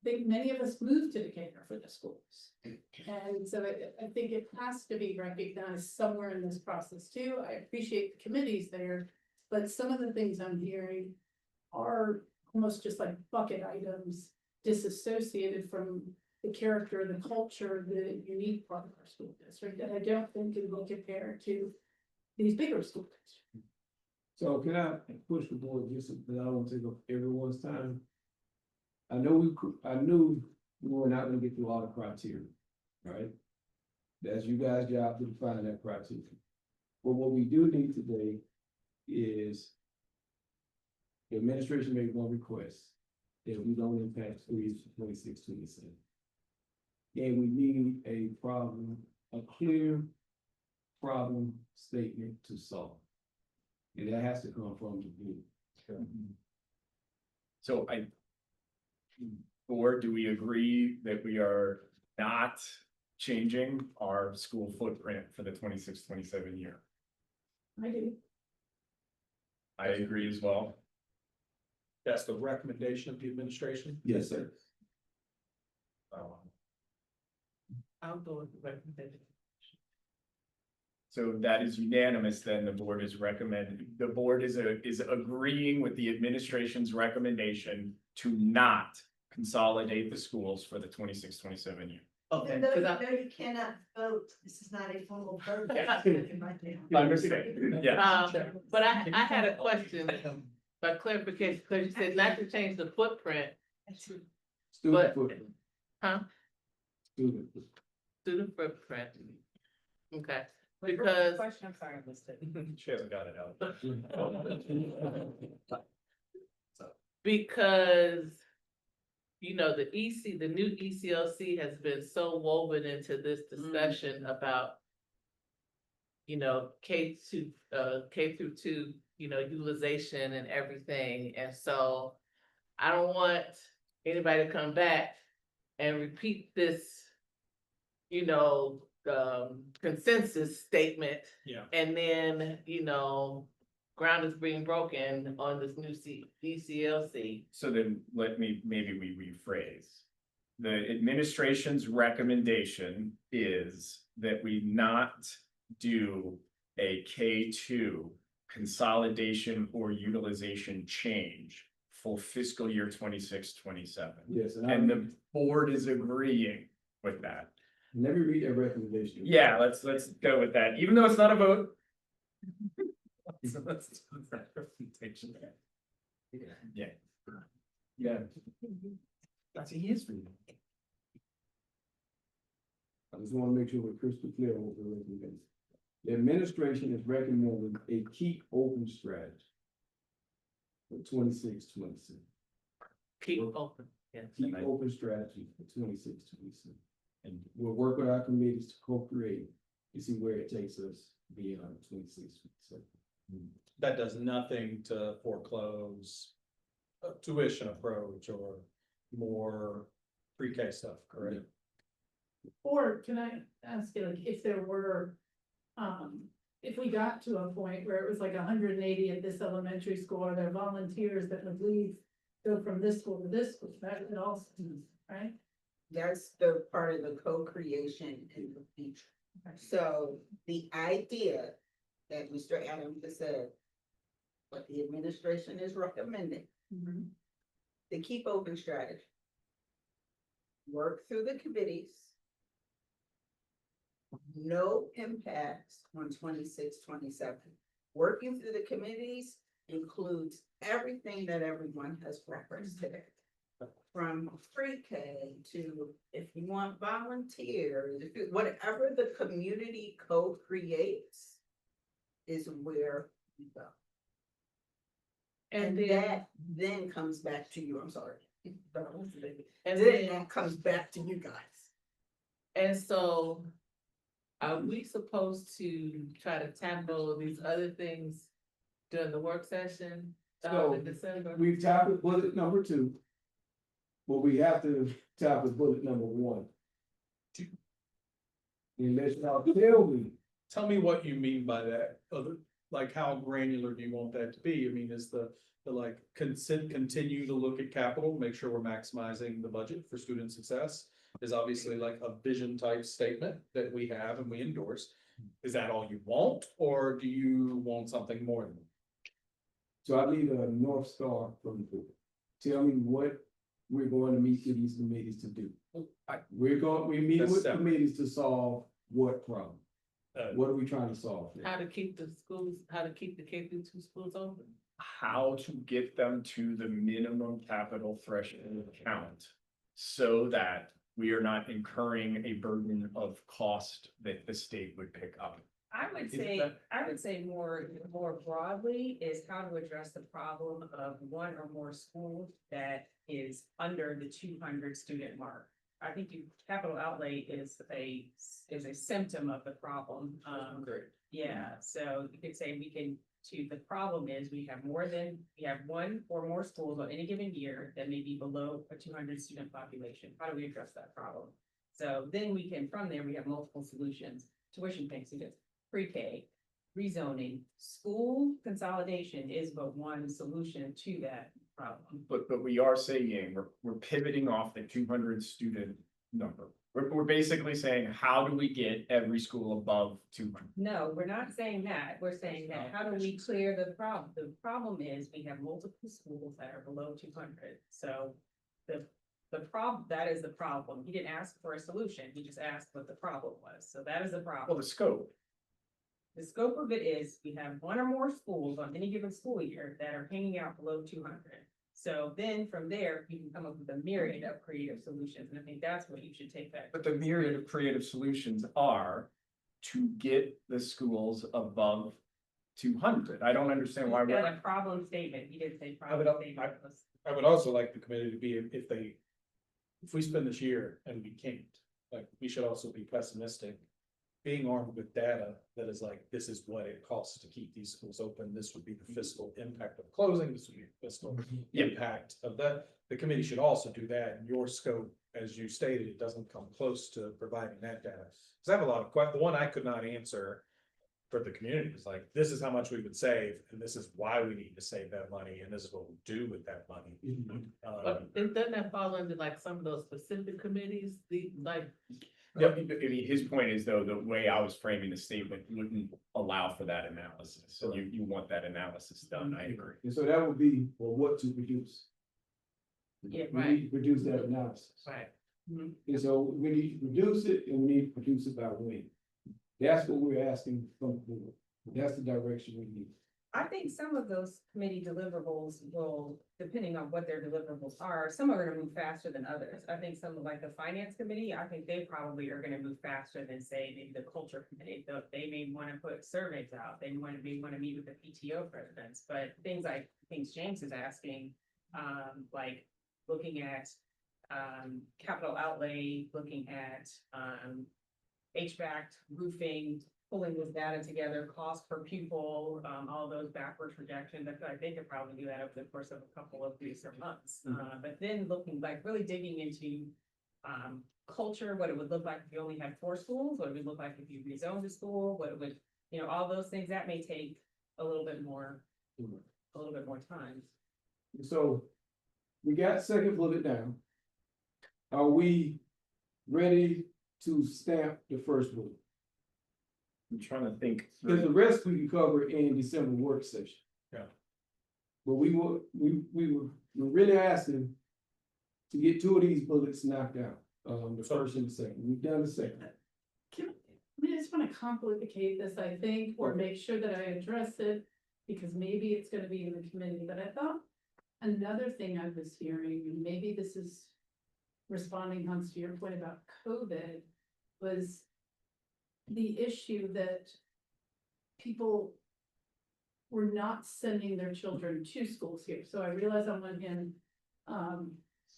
H: think many of us moved to Decatur for the schools. And so I think it has to be recognized somewhere in this process too. I appreciate the committees there, but some of the things I'm hearing are almost just like bucket items, disassociated from the character, the culture, the unique part of our school district that I don't think can be compared to these bigger school districts.
M: So can I push the board just because I don't want to take up everyone's time? I knew we were not gonna get through all the criteria, right? That's you guys' job to define that criteria. But what we do need today is the administration made one request that we don't impact schools for 26, 27. And we need a clear problem statement to solve. And that has to come from the group.
O: So or do we agree that we are not changing our school footprint for the 26-27 year?
H: I do.
O: I agree as well.
C: That's the recommendation of the administration.
M: Yes, sir.
I: I'll go with the recommendation.
O: So that is unanimous, then the board is agreeing with the administration's recommendation to not consolidate the schools for the 26-27 year.
I: Okay,
D: No,
I: 'cause I-
D: no, you cannot vote. This is not a formal vote.
O: Yeah. Understand, yeah.
I: But I had a question, by clarification, because you said not to change the footprint,
M: Student
I: But-
M: footprint.
I: huh?
M: Student.
I: Student footprint. Okay, because.
L: Question, I'm sorry, I missed it.
C: She hasn't got it out.
I: Because, you know, the new ECLC has been so woven into this discussion about, you know, K through 2, you know, utilization and everything. And so I don't want anybody to come back and repeat this, you know, consensus statement.
C: Yeah.
I: And then, you know, ground is being broken on this new ECLC.
O: So then maybe we rephrase. The administration's recommendation is that we not do a K2 consolidation or utilization change for fiscal year 26-27.
M: Yes,
O: And the board is agreeing with that.
M: let me read that recommendation.
O: Yeah, let's go with that, even though it's not a vote. So let's do that representation. Yeah.
M: Yeah.
O: That's a yes for you.
M: I just want to make sure we're crystal clear on what the recommendation. The administration is recommending a keep open strategy for 26-27.
I: Keep open, yes.
M: Keep open strategy for 26-27. And we'll work with our committees to co-create and see where it takes us beyond 26-27.
C: That does nothing to foreclose a tuition approach or more pre-K stuff, correct?
H: Or can I ask you, like, if there were, if we got to a point where it was like 180 at this elementary school, are there volunteers that would leave, go from this school to this school, that would also, right?
G: That's the part of the co-creation in the future. So the idea that Mr. Adams has said, what the administration is recommending, the keep open strategy. Work through the committees. No impacts on 26-27. Working through the committees includes everything that everyone has referenced today. From pre-K to if you want volunteers, whatever the community co-creates is where we go. And that then comes back to you, I'm sorry.
I: And
G: then
I: then,
G: that comes back to you guys.
I: and so are we supposed to try to tackle these other things during the work session
M: So,
I: in December?
M: We've tackled bullet number 2. But we have to tackle bullet number 1. Unless y'all tell me.
C: Tell me what you mean by that, like how granular do you want that to be? I mean, is the like continue to look at capital, make sure we're maximizing the budget for student success? Is obviously like a vision type statement that we have and we endorse. Is that all you want, or do you want something more than that?
M: So I need a North Star from the board. Tell me what we're going to meet with these committees to do. We meet
C: That's
M: with
C: separate.
M: committees to solve what problem? What are we trying to solve?
I: How to keep the schools, how to keep the K through 2 schools open?
O: How to get them to the minimum capital threshold count so that we are not incurring a burden of cost that the state would pick up.
B: I would
O: Is
B: say,
O: that-
B: more broadly is how to address the problem of one or more schools that is under the 200 student mark. I think capital outlay is a symptom of the problem.
O: Great.
B: Yeah, so you could say the problem is we have one or more schools on any given year that may be below a 200 student population. How do we address that problem? So then from there, we have multiple solutions. Tuition things, pre-K, rezoning, school consolidation is but one solution to that problem.
O: But we are saying, we're pivoting off the 200 student number. We're basically saying, how do we get every school above 200?
B: No, we're not saying that. We're saying that how do we clear the problem? The problem is we have multiple schools that are below 200. So the problem, that is the problem. He didn't ask for a solution. He just asked what the problem was. So that is the
O: Well,
B: problem.
O: the scope.
B: The scope of it is we have one or more schools on any given school year that are hanging out below 200. So then from there, you can come up with a myriad of creative solutions. And I think that's what you should take back.
O: But the myriad of creative solutions are to get the schools above 200. I don't understand why
B: He's got
O: we're.
B: a problem statement. He didn't say
C: I would-
B: problem statement.
C: I would also like the committee to be, if we spend this year and we can't, like, we should also be pessimistic. Being armed with data that is like, this is what it costs to keep these schools open, this would be the fiscal impact of closing, this would be the fiscal impact of that. The committee should also do that, and your scope, as you stated, it doesn't come close to providing that data. Cause I have a lot of the one I could not answer for the community was like, this is how much we would save, and this is why we need to save that money, and this is what we do with that money.
I: But doesn't that fall under like some of those specific committees,
O: Yeah, I mean, his point is though, the way I was framing the statement wouldn't allow for that analysis. So you want that analysis done, I agree.
M: And so that would be, well, what to produce.
B: Yeah,
M: We need to produce that analysis.
I: right?
M: And so we need to produce it, and we need to produce it by when. That's what we're asking from the board. That's the direction we need.
B: I think some of those committee deliverables will, depending on what their deliverables are, some are gonna move faster than others. I think some like the finance committee, I think they probably are gonna move faster than say maybe the culture committee. They may wanna put surveys out, they may wanna meet with the PTO presidents, but things James is asking, like looking at capital outlay, looking at HVAC, roofing, pulling this data together, cost per pupil, all those backwards projections. I feel like they could probably do that over the course of a couple of weeks or months. But then looking like really digging into culture, what it would look like if you only had 4 schools, what it would look like if you rezoned a school, what it would, all those things that may take a little bit more time.
M: So we got second bullet down. Are we ready to stamp the first bullet?
O: I'm trying to think.
M: Because the rest we can cover in December work session.
C: Yeah.
M: But we were really asking to get 2 of these bullets knocked out, the first and the second. We've done the second.
H: I just wanna complicate this, I think, or make sure that I address it, because maybe it's gonna be in the committee, but I thought another thing I was hearing, and maybe this is responding, Hans, to your point about COVID, was the issue that people were not sending their children to schools here. So I realize on one hand,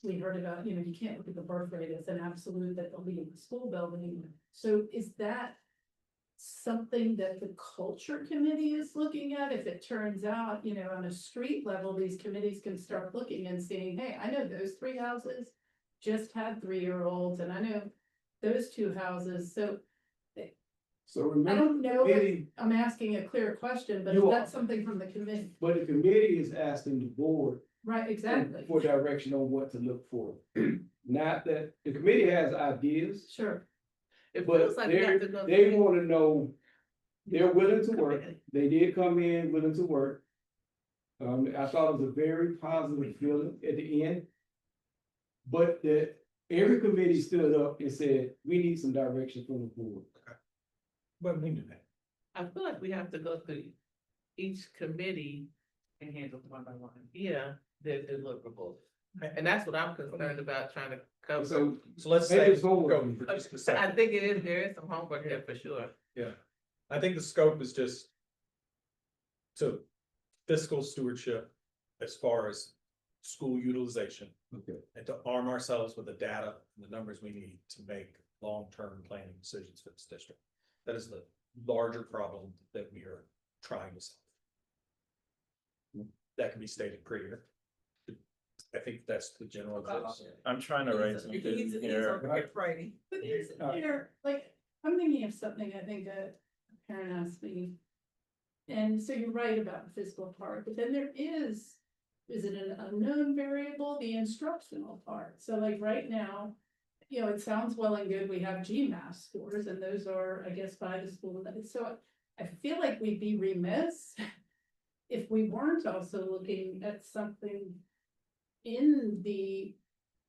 H: we heard about, you can't look at the birth rate as an absolute that they'll be in the school building. So is that something that the culture committee is looking at? If it turns out, on a street level, these committees can start looking and seeing, hey, I know those 3 houses just had 3-year-olds, and I know those 2 houses, so
M: So
H: I
M: remember,
H: don't know, if
M: committee,
H: I'm asking a clear question, but is
M: You are.
H: that something from the committee?
M: but the committee is asking the board
H: Right, exactly,
M: for direction on what to look for. Not that, the committee has ideas,
H: sure,
I: It
M: but
I: feels like we have to go.
M: they wanna know, they're willing to work. They did come in willing to work. I thought it was a very positive feeling at the end. But every committee stood up and said, we need some direction from the board.
C: But we do that.
I: I feel like we have to go through each committee
B: And handle it one by one.
I: yeah, their deliverables. And that's what I'm concerned about trying to cover.
M: So
C: So let's
M: maybe
C: say,
M: it's homework.
C: go for just a
I: I
C: second.
I: think there is some homework there for sure.
C: Yeah, I think the scope is just. So fiscal stewardship as far as school utilization.
M: Okay.
C: And to arm ourselves with the data and the numbers we need to make long-term planning decisions for this district. That is the larger problem that we are trying to solve. That can be stated prettier. I think that's the general gist.
O: I'm trying to write something here.
H: But isn't there, like, I'm thinking of something I think a parent asked me. And so you're right about the physical part, but then there is it an unknown variable, the instructional part? So like right now, you know, it sounds well and good, we have GMAS scores and those are, I guess, by the school. So I feel like we'd be remiss if we weren't also looking at something in the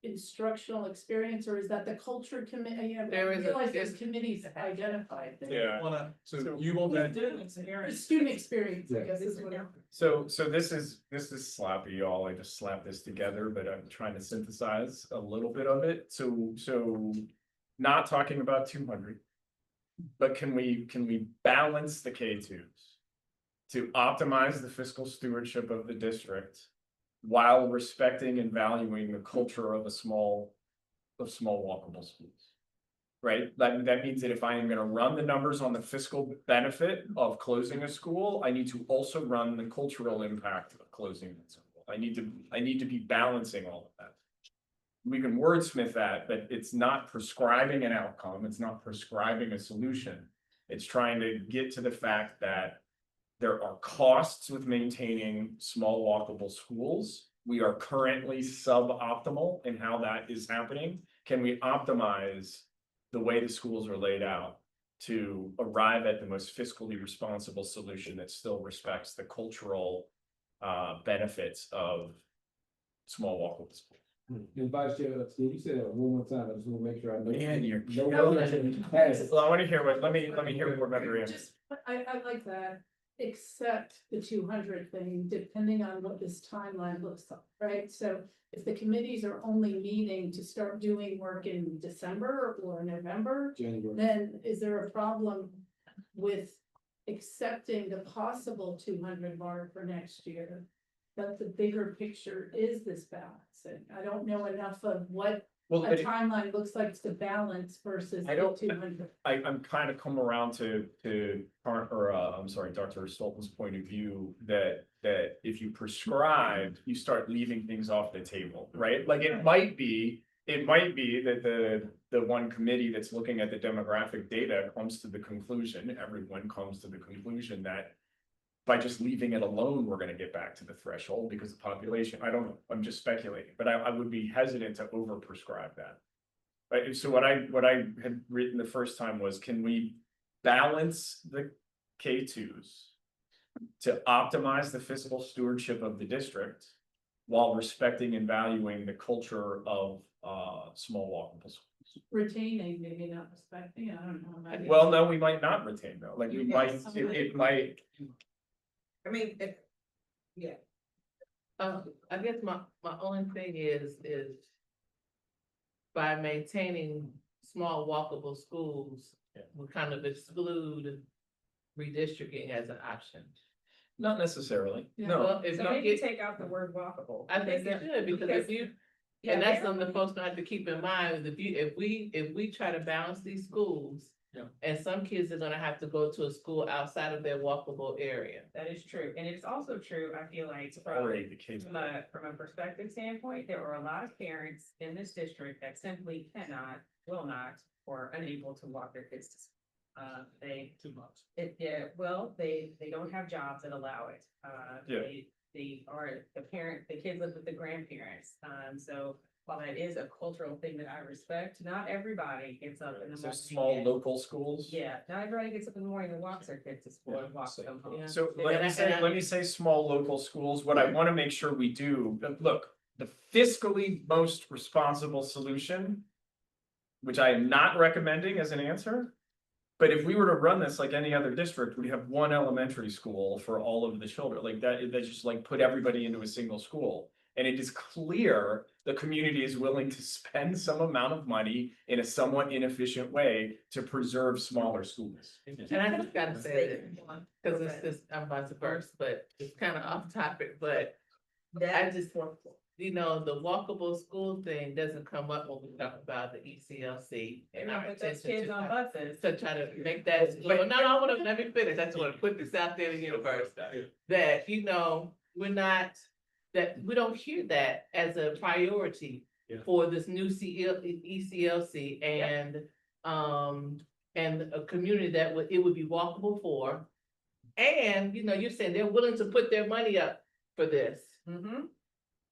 H: instructional experience, or is that the culture committee? I
I: There is a-
H: realize there's committees identified there.
O: Yeah.
C: So you won't.
H: Student experience, I guess is what I'm.
O: So this is sloppy, y'all. I just slapped this together, but I'm trying to synthesize a little bit of it. So not talking about 200. But can we balance the K2s to optimize the fiscal stewardship of the district while respecting and valuing the culture of small walkable schools? Right? That means that if I am gonna run the numbers on the fiscal benefit of closing a school, I need to also run the cultural impact of closing that school. I need to be balancing all of that. We can wordsmith that, but it's not prescribing an outcome, it's not prescribing a solution. It's trying to get to the fact that there are costs with maintaining small walkable schools. We are currently suboptimal in how that is happening. Can we optimize the way the schools are laid out to arrive at the most fiscally responsible solution that still respects the cultural benefits of small walkable schools?
M: And Vice Chair, can you say that one more time? I just want to make sure I know.
O: Man, you're
M: No,
O: Well, I want to hear let me hear more about the
H: Just, I like that, except the 200 thing, depending on what this timeline looks like, right? So if the committees are only meeting to start doing work in December or November,
M: January.
H: then is there a problem with accepting the possible 200 mark for next year? But the bigger picture is this balance, and I don't know enough of what
O: Well,
H: a timeline looks like to balance versus
O: I
H: the
O: don't-
H: 200.
O: I'm kind of come around to I'm sorry, Dr. Stolten's point of view that if you prescribe, you start leaving things off the table, right? Like it might be that the one committee that's looking at the demographic data comes to the conclusion, everyone comes to the conclusion that by just leaving it alone, we're gonna get back to the threshold because the population, I don't know, I'm just speculating, but I would be hesitant to over prescribe that. Right, so what I had written the first time was, can we balance the K2s to optimize the fiscal stewardship of the district while respecting and valuing the culture of small walkable schools?
H: Retaining, maybe not respecting, I don't know. maybe-
O: Well, no, we might not retain though, like we might, it might.
G: I mean, yeah.
I: I guess my only thing is by maintaining small walkable schools, we kind of exclude redistricting as an option.
O: Not necessarily,
H: Yeah.
O: no.
I: Well, if
B: So
I: you
B: maybe
I: get,
B: take out the word walkable.
I: I think it should, because if you, and that's something the folks gonna have to keep in mind, is if we try to balance these schools.
C: Yeah.
I: And some kids are gonna have to go to a school outside of their walkable area.
B: That is true, and it's also true, I feel like,
O: Already the case.
B: from a perspective standpoint, there are a lot of parents in this district that simply cannot, will not, or unable to walk their kids to school. They,
C: Too much.
B: they don't have jobs that allow it.
O: Yeah.
B: They are the kids live with the grandparents, so while that is a cultural thing that I respect, not everybody gets up in the
O: So
B: morning.
O: small
B: and-
O: local schools.
B: Yeah, not everybody gets up in the morning and walks their kids to school and walks them home.
I: Yeah.
O: So
B: They
O: let
B: gotta-
O: me say small local schools, what I wanna make sure we do, look, the fiscally most responsible solution. Which I am not recommending as an answer. But if we were to run this like any other district, we'd have one elementary school for all of the children, like that just like put everybody into a single school. And it is clear the community is willing to spend some amount of money in a somewhat inefficient way to preserve smaller schools.
I: And I just gotta say that, cause it's, I'm about to burst, but it's kind of off topic, but I just want, you know, the walkable school thing doesn't come up when we talk about the ECLC. And our
B: Put those
I: intention
B: kids
I: to
B: on buses.
I: to try to make that, no, I wanna, let me finish, I just wanna put this out there in the universe. That, you know, we're not, that we don't hear that as a priority
C: Yeah.
I: for this new ECLC and a community that it would be walkable for. And, you know, you're saying they're willing to put their money up for this.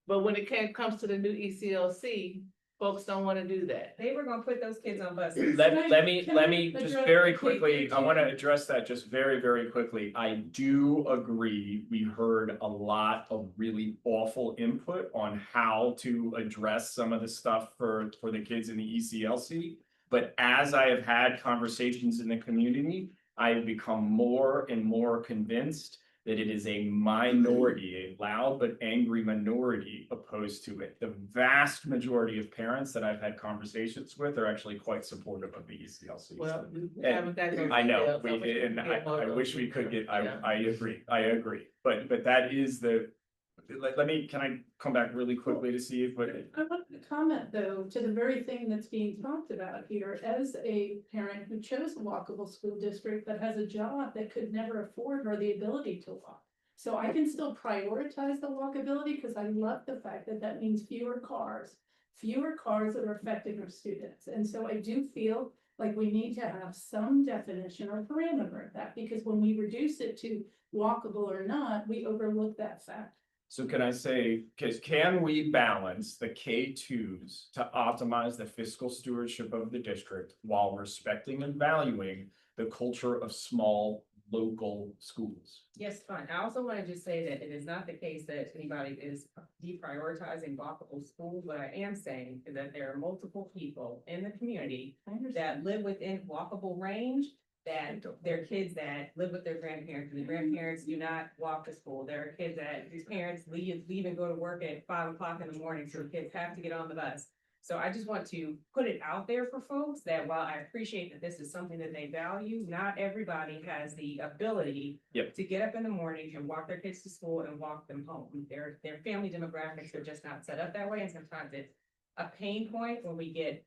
I: But when it comes to the new ECLC, folks don't wanna do that.
B: They were gonna put those kids on buses.
O: Let
H: Can
O: me
H: I
O: just
H: address
O: very
H: the
O: quickly, I
H: K-12?
O: wanna address that just very, very quickly. I do agree, we heard a lot of really awful input on how to address some of the stuff for the kids in the ECLC. But as I have had conversations in the community, I have become more and more convinced that it is a minority, a loud but angry minority opposed to it. The vast majority of parents that I've had conversations with are actually quite supportive of the ECLC.
I: Well, we
O: And
I: haven't got those
O: I know,
I: details, so we
O: and
I: can get more
O: I
I: of
O: wish
I: those
O: we could get,
I: details, yeah.
O: I agree, but that is the. Let me, can I come back really quickly to see if, but
H: I want to comment though, to the very thing that's being talked about here, as a parent who chose a walkable school district that has a job that could never afford or the ability to walk. So I can still prioritize the walkability because I love the fact that that means fewer cars that are affecting our students. And so I do feel like we need to have some definition or parameter of that, because when we reduce it to walkable or not, we overlook that fact.
O: so can I say, can we balance the K2s to optimize the fiscal stewardship of the district while respecting and valuing the culture of small local schools?
B: Yes, fine. I also want to just say that it is not the case that anybody is deprioritizing walkable schools. What I am saying is that there are multiple people in the community that live within walkable range, that there are kids that live with their grandparents, and the grandparents do not walk to school. There are kids that these parents leave and go to work at 5 o'clock in the morning, so the kids have to get on the bus. So I just want to put it out there for folks that while I appreciate that this is something that they value, not everybody has the ability to get up in the morning and walk their kids to school and walk them home. Their family demographics are just not set up that way, and sometimes it's a pain point when we get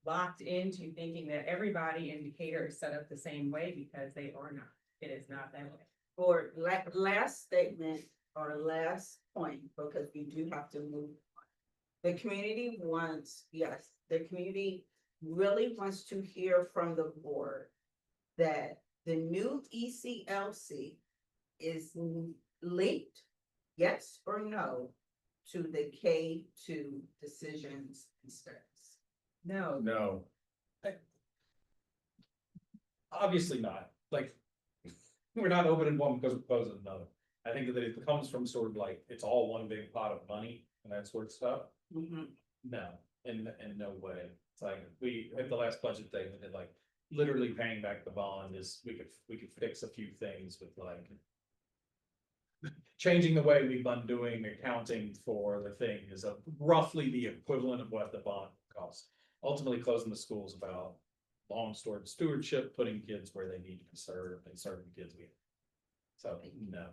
B: locked into thinking that everybody in Decatur is set up the same way, because they are not. It is not that way.
G: For last statement or last point, because we do have to move. The community wants, yes, the community really wants to hear from the board that the new ECLC is linked, yes or no, to the K2 decisions and steps.
O: No.
C: Obviously not, like, we're not opening one because we're closing another. I think that it comes from sort of like, it's all one big pot of money and that sort of stuff. No, in no way. It's like, we, at the last budget thing, we did like, literally paying back the bond is, we could fix a few things with like. Changing the way we've been doing accounting for the thing is roughly the equivalent of what the bond costs. Ultimately, closing the schools about long stored stewardship, putting kids where they need to be served and serving kids. So, no.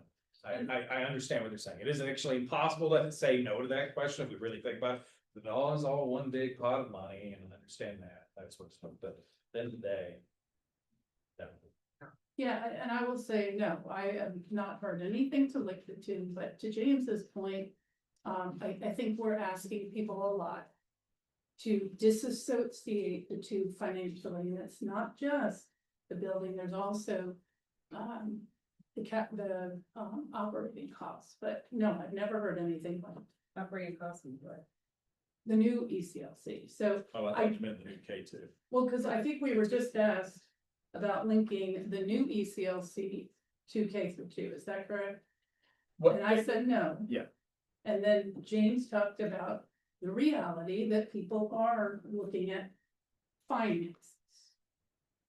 C: I understand what you're saying. It isn't actually impossible to say no to that question if we really think about it. It all is all one big pot of money, and I understand that. That's what's, but at the end of the day. No.
H: Yeah, and I will say, no, I have not heard anything to link the two, but to James's point, I think we're asking people a lot to disassociate the two financially, and it's not just the building, there's also the operating costs, but no, I've never heard anything like
B: operating costs and what?
H: the new ECLC, so.
C: Oh, I thought you meant the new K2.
H: Well, because I think we were just asked about linking the new ECLC to K-2, is that correct? And I said no.
O: Yeah.
H: And then James talked about the reality that people are looking at finances.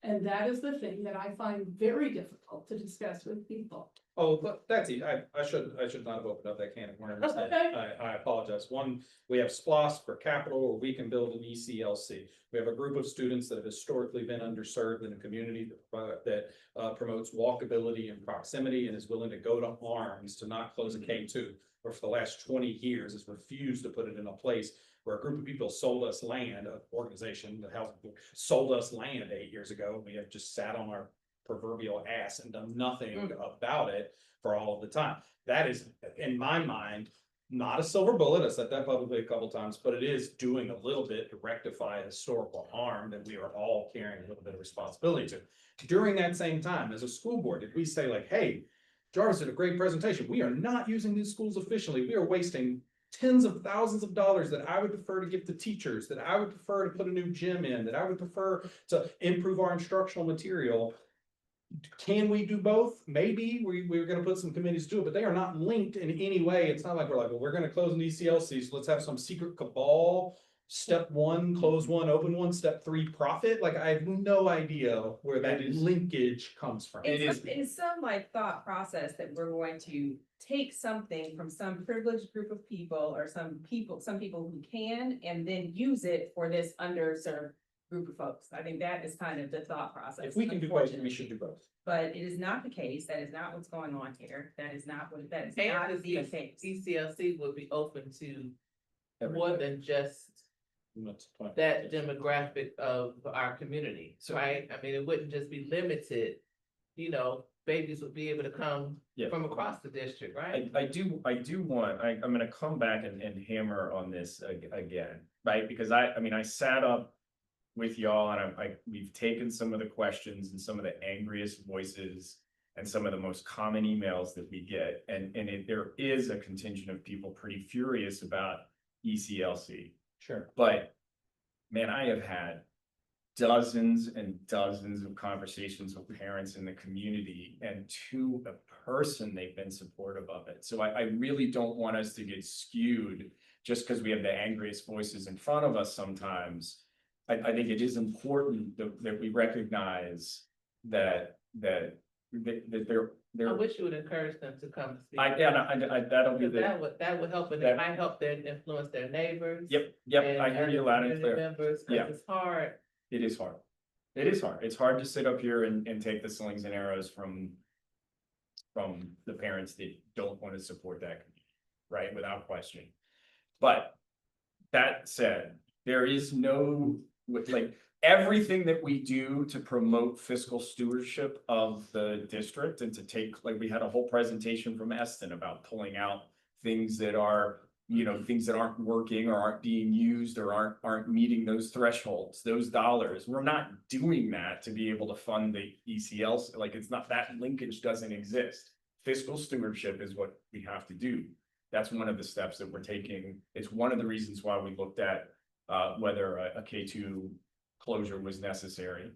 H: And that is the thing that I find very difficult to discuss with people.
C: Oh, but that's it. I should not have opened up that can of worms.
H: That's okay.
C: I apologize. One, we have SPOS for capital, or we can build an ECLC. We have a group of students that have historically been underserved in the community that promotes walkability and proximity and is willing to go to arms to not close a K2. Or for the last 20 years has refused to put it in a place where a group of people sold us land, an organization, the health, sold us land 8 years ago. We have just sat on our proverbial ass and done nothing about it for all of the time. That is, in my mind, not a silver bullet. I said that publicly a couple times, but it is doing a little bit to rectify a historical harm that we are all carrying a little bit of responsibility to. During that same time, as a school board, did we say like, hey, Jarvis did a great presentation. We are not using these schools efficiently. We are wasting tens of thousands of dollars that I would prefer to give to teachers, that I would prefer to put a new gym in, that I would prefer to improve our instructional material. Can we do both? Maybe we're gonna put some committees to it, but they are not linked in any way. It's not like we're like, well, we're gonna close an ECLC, so let's have some secret cabal. Step one, close one, open one, step three, profit. Like I have no idea where that linkage comes from.
B: In some like thought process that we're going to take something from some privileged group of people or some people who can, and then use it for this underserved group of folks. I think that is kind of the thought process.
C: If we can do both, we should do both.
B: But it is not the case. That is not what's going on here. That is not the case.
I: ECLC would be open to more than just that demographic of our community, right? I mean, it wouldn't just be limited, you know, babies would be able to come from across the district, right?
O: I do want, I'm gonna come back and hammer on this again, right? Because I mean, I sat up with y'all and we've taken some of the questions and some of the angriest voices and some of the most common emails that we get. And there is a contingent of people pretty furious about ECLC.
C: Sure.
O: But man, I have had dozens and dozens of conversations with parents in the community, and to a person, they've been supportive of it. So I really don't want us to get skewed just because we have the angriest voices in front of us sometimes. I think it is important that we recognize that they're.
I: I wish you would encourage them to come speak.
O: That'll be
I: that would help, and it might help them influence their neighbors.
O: Yep, I hear you loud and clear.
I: Members, 'cause it's hard.
O: It is hard. It is hard. It's hard to sit up here and take the slings and arrows from the parents that don't want to support that community, right? Without question. But that said, there is no, like, everything that we do to promote fiscal stewardship of the district and to take, like, we had a whole presentation from Eston about pulling out things that are, you know, things that aren't working or aren't being used or aren't meeting those thresholds, those dollars. We're not doing that to be able to fund the ECLs. Like, it's not, that linkage doesn't exist. Fiscal stewardship is what we have to do. That's one of the steps that we're taking. It's one of the reasons why we looked at whether a K2 closure was necessary.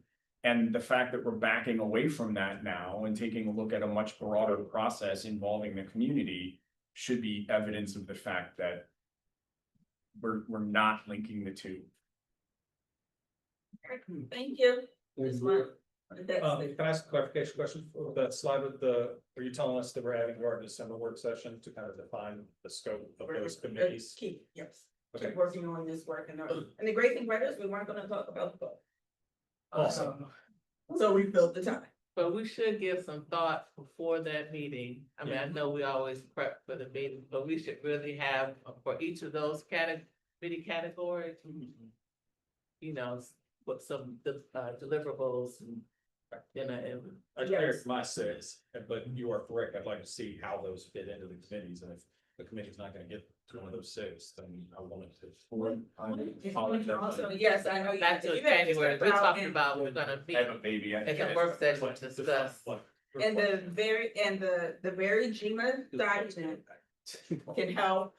O: And the fact that we're backing away from that now and taking a look at a much broader process involving the community should be evidence of the fact that we're not linking the two.
G: Thank you.
C: Can I ask a clarification question for that slide with are you telling us that we're having our December work session to kind of define the scope of those committees?
G: Yes.
C: Okay.
G: Keep working on this work and the great thing about it is we weren't gonna talk about the book.
C: Awesome.
G: So we built the time.
I: But we should give some thought before that meeting. I mean, I know we always prep for the meeting, but we should really have for each of those committee categories. You know, what some deliverables and.
C: I cleared my 6, but you are correct. I'd like to see how those fit into the committees, and if the committee's not gonna get to one of those 6, then I wanted to.
G: Also, yes, I know.
I: Back to January, we're talking about, we're gonna meet.
O: I have a baby.
I: At the work session to discuss.
G: And the very GMA document can help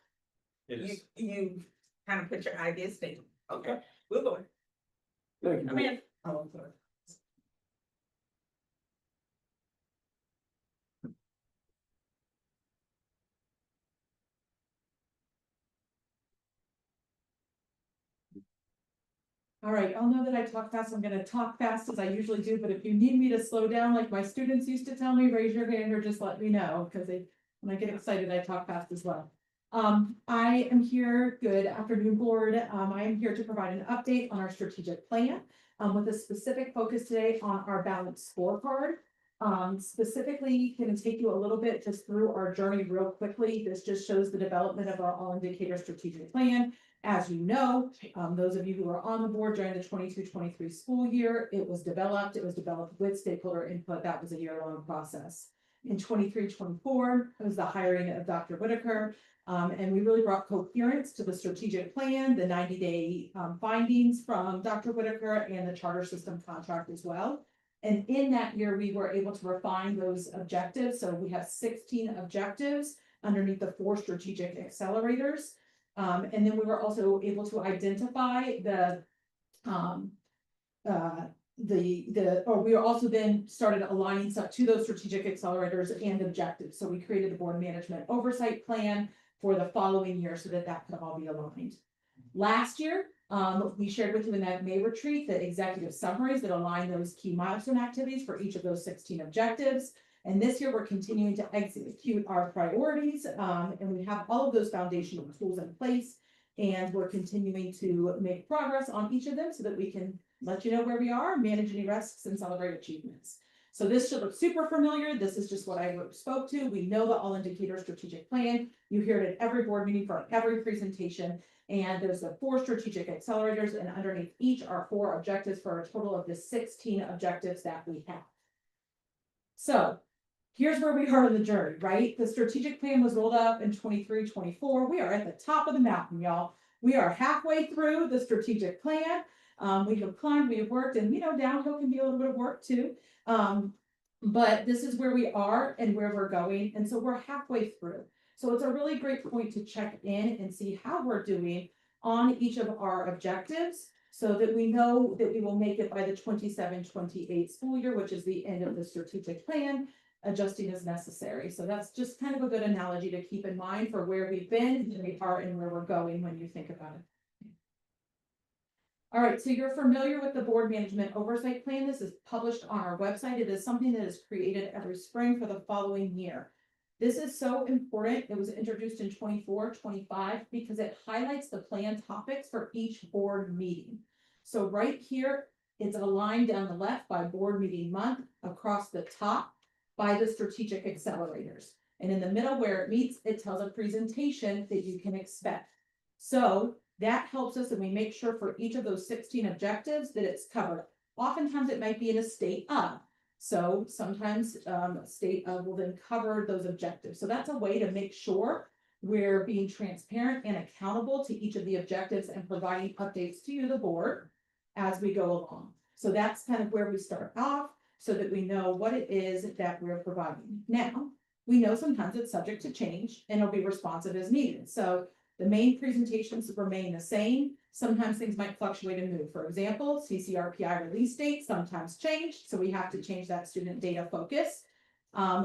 G: you kind of put your ideas down. Okay, we're going.
M: Thank you.
G: I mean.
H: All right, y'all know that I talk fast. I'm gonna talk fast as I usually do, but if you need me to slow down like my students used to tell me, raise your hand or just let me know, because when I get excited, I talk fast as well. I am here, good afternoon, board. I am here to provide an update on our strategic plan, with a specific focus today on our balanced scorecard. Specifically, can take you a little bit just through our journey real quickly. This just shows the development of our all indicator strategic plan. As you know, those of you who are on the board during the 22-23 school year, it was developed with stakeholder input. That was a year-long process. In 23-24, it was the hiring of Dr. Whitaker. And we really brought coherence to the strategic plan, the 90-day findings from Dr. Whitaker and the charter system contract as well. And in that year, we were able to refine those objectives. So we have 16 objectives underneath the 4 strategic accelerators. And then we were also able to identify we also then started aligning stuff to those strategic accelerators and objectives. So we created a board management oversight plan for the following year so that that could all be aligned. Last year, we shared with you in that May retreat the executive summaries that align those key milestone activities for each of those 16 objectives. And this year, we're continuing to execute our priorities, and we have all of those foundational tools in place. And we're continuing to make progress on each of them so that we can let you know where we are, manage any risks, and celebrate achievements. So this should look super familiar. This is just what I spoke to. We know the all indicator strategic plan. You hear it at every board meeting for every presentation. And there's the 4 strategic accelerators, and underneath each are 4 objectives for a total of the 16 objectives that we have. So here's where we are in the journey, right? The strategic plan was rolled up in 23-24. We are at the top of the mountain, y'all. We are halfway through the strategic plan. We have climbed, we have worked, and downhill can be a little bit of work too. But this is where we are and where we're going. And so we're halfway through. So it's a really great point to check in and see how we're doing on each of our objectives so that we know that we will make it by the 27-28 school year, which is the end of the strategic plan, adjusting as necessary. So that's just kind of a good analogy to keep in mind for where we've been, where we are, and where we're going when you think about it. All right, so you're familiar with the board management oversight plan. This is published on our website. It is something that is created every spring for the following year. This is so important. It was introduced in 24-25 because it highlights the plan topics for each board meeting. So right here, it's aligned down the left by board meeting month, across the top by the strategic accelerators. And in the middle where it meets, it tells a presentation that you can expect. So that helps us, and we make sure for each of those 16 objectives that it's covered. Oftentimes it might be in a state of. So sometimes state of will then cover those objectives. So that's a way to make sure we're being transparent and accountable to each of the objectives and providing updates to you, the board, as we go along. So that's kind of where we start off so that we know what it is that we're providing. Now, we know sometimes it's subject to change and it'll be responsive as needed. So the main presentations remain the same. Sometimes things might fluctuate and move. For example, CCRPI release date sometimes changed, so we have to change that student data focus.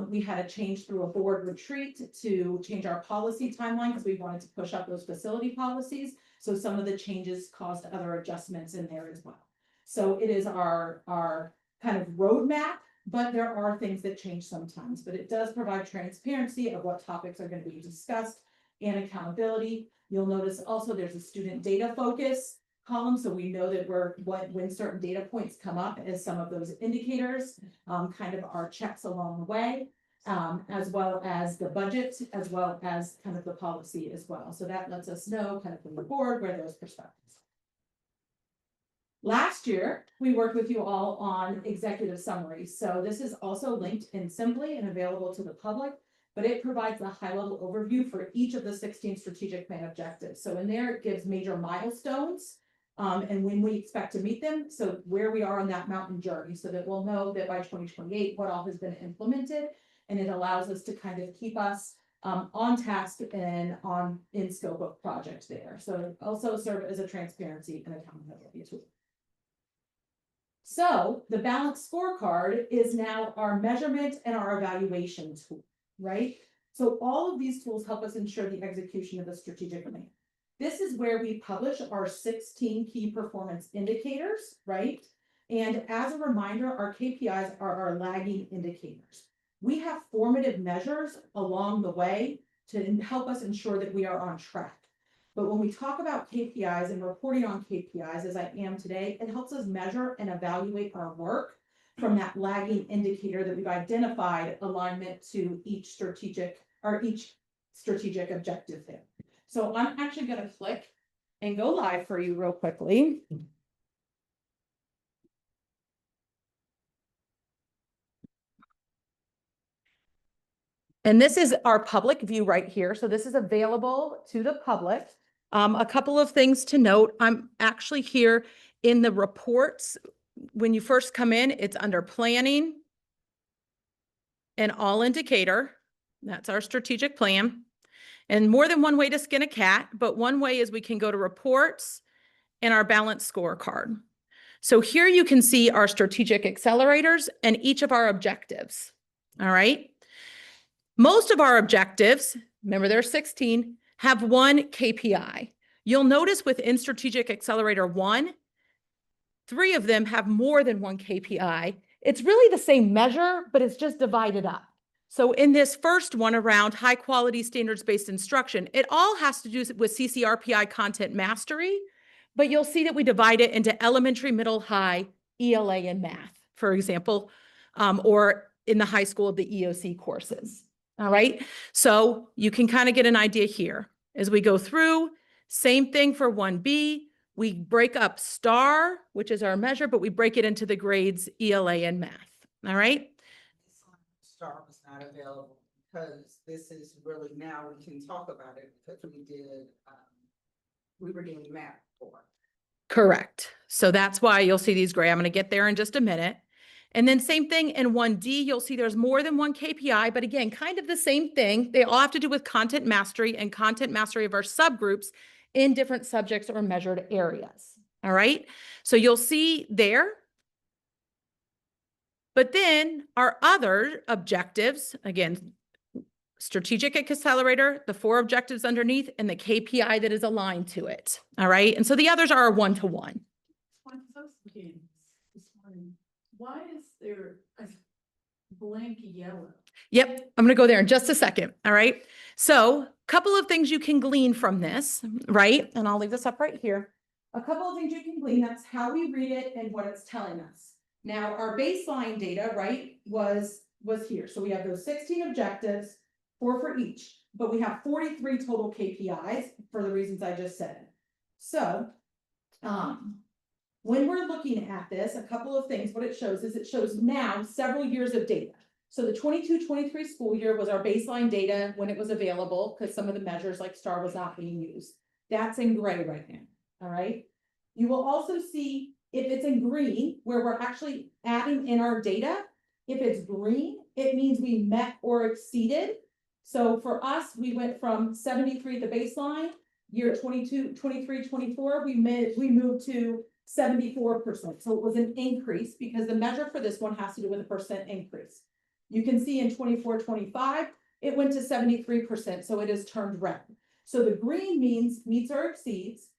H: We had a change through a board retreat to change our policy timeline because we wanted to push up those facility policies. So some of the changes caused other adjustments in there as well. So it is our kind of roadmap, but there are things that change sometimes. But it does provide transparency of what topics are going to be discussed and accountability. You'll notice also there's a student data focus column, so we know that when certain data points come up as some of those indicators, kind of our checks along the way, as well as the budget, as well as kind of the policy as well. So that lets us know kind of from the board where those perspectives. Last year, we worked with you all on executive summaries. So this is also linked in Simply and available to the public, but it provides a high-level overview for each of the 16 strategic plan objectives. So in there, it gives major milestones and when we expect to meet them. So where we are on that mountain journey, so that we'll know that by 2028, what all has been implemented, and it allows us to kind of keep us on task and in scope of projects there. So also serve as a transparency and accountability tool. So the balanced scorecard is now our measurement and our evaluation tool, right? So all of these tools help us ensure the execution of the strategic plan.
P: This is where we publish our 16 key performance indicators, right? And as a reminder, our KPIs are our lagging indicators. We have formative measures along the way to help us ensure that we are on track. But when we talk about KPIs and reporting on KPIs, as I am today, it helps us measure and evaluate our work from that lagging indicator that we've identified alignment to each strategic objective there. So I'm actually going to click and go live for you real quickly. And this is our public view right here. So this is available to the public. A couple of things to note. I'm actually here in the reports. When you first come in, it's under planning and all indicator. That's our strategic plan. And more than one way to skin a cat, but one way is we can go to reports and our balanced scorecard. So here you can see our strategic accelerators and each of our objectives. All right. Most of our objectives, remember there are 16, have one KPI. You'll notice within Strategic Accelerator 1, 3 of them have more than one KPI. It's really the same measure, but it's just divided up. So in this first one around high quality standards-based instruction, it all has to do with CCRPI content mastery, but you'll see that we divide it into elementary, middle, high, ELA, and math, for example, or in the high school, the EOC courses. All right, so you can kind of get an idea here. As we go through, same thing for 1B, we break up STAR, which is our measure, but we break it into the grades ELA and math. All right.
G: STAR was not available because this is really now we can talk about it because we were doing math before.
P: Correct. So that's why you'll see these gray. I'm going to get there in just a minute. And then same thing in 1D, you'll see there's more than one KPI, but again, kind of the same thing. They all have to do with content mastery and content mastery of our subgroups in different subjects or measured areas. All right. So you'll see there. But then our other objectives, again, strategic accelerator, the 4 objectives underneath, and the KPI that is aligned to it. All right. And so the others are a one-to-one.
H: Why is there a blank yellow?
P: Yep, I'm going to go there in just a second. All right. So a couple of things you can glean from this, right? And I'll leave this up right here. A couple of things you can glean. That's how we read it and what it's telling us. Now, our baseline data, right, was here. So we have those 16 objectives, 4 for each, but we have 43 total KPIs for the reasons I just said. So, when we're looking at this, a couple of things, what it shows is it shows now several years of data. So the 22-23 school year was our baseline data when it was available because some of the measures like STAR was not being used. That's in gray right now, all right? You will also see if it's in green, where we're actually adding in our data. If it's green, it means we met or exceeded. So for us, we went from 73 at the baseline, year 22, 23, 24, we moved to 74%. So it was an increase because the measure for this one has to do with a percent increase. You can see in 24, 25, it went to 73%. So it is turned red. So the green means meets or exceeds.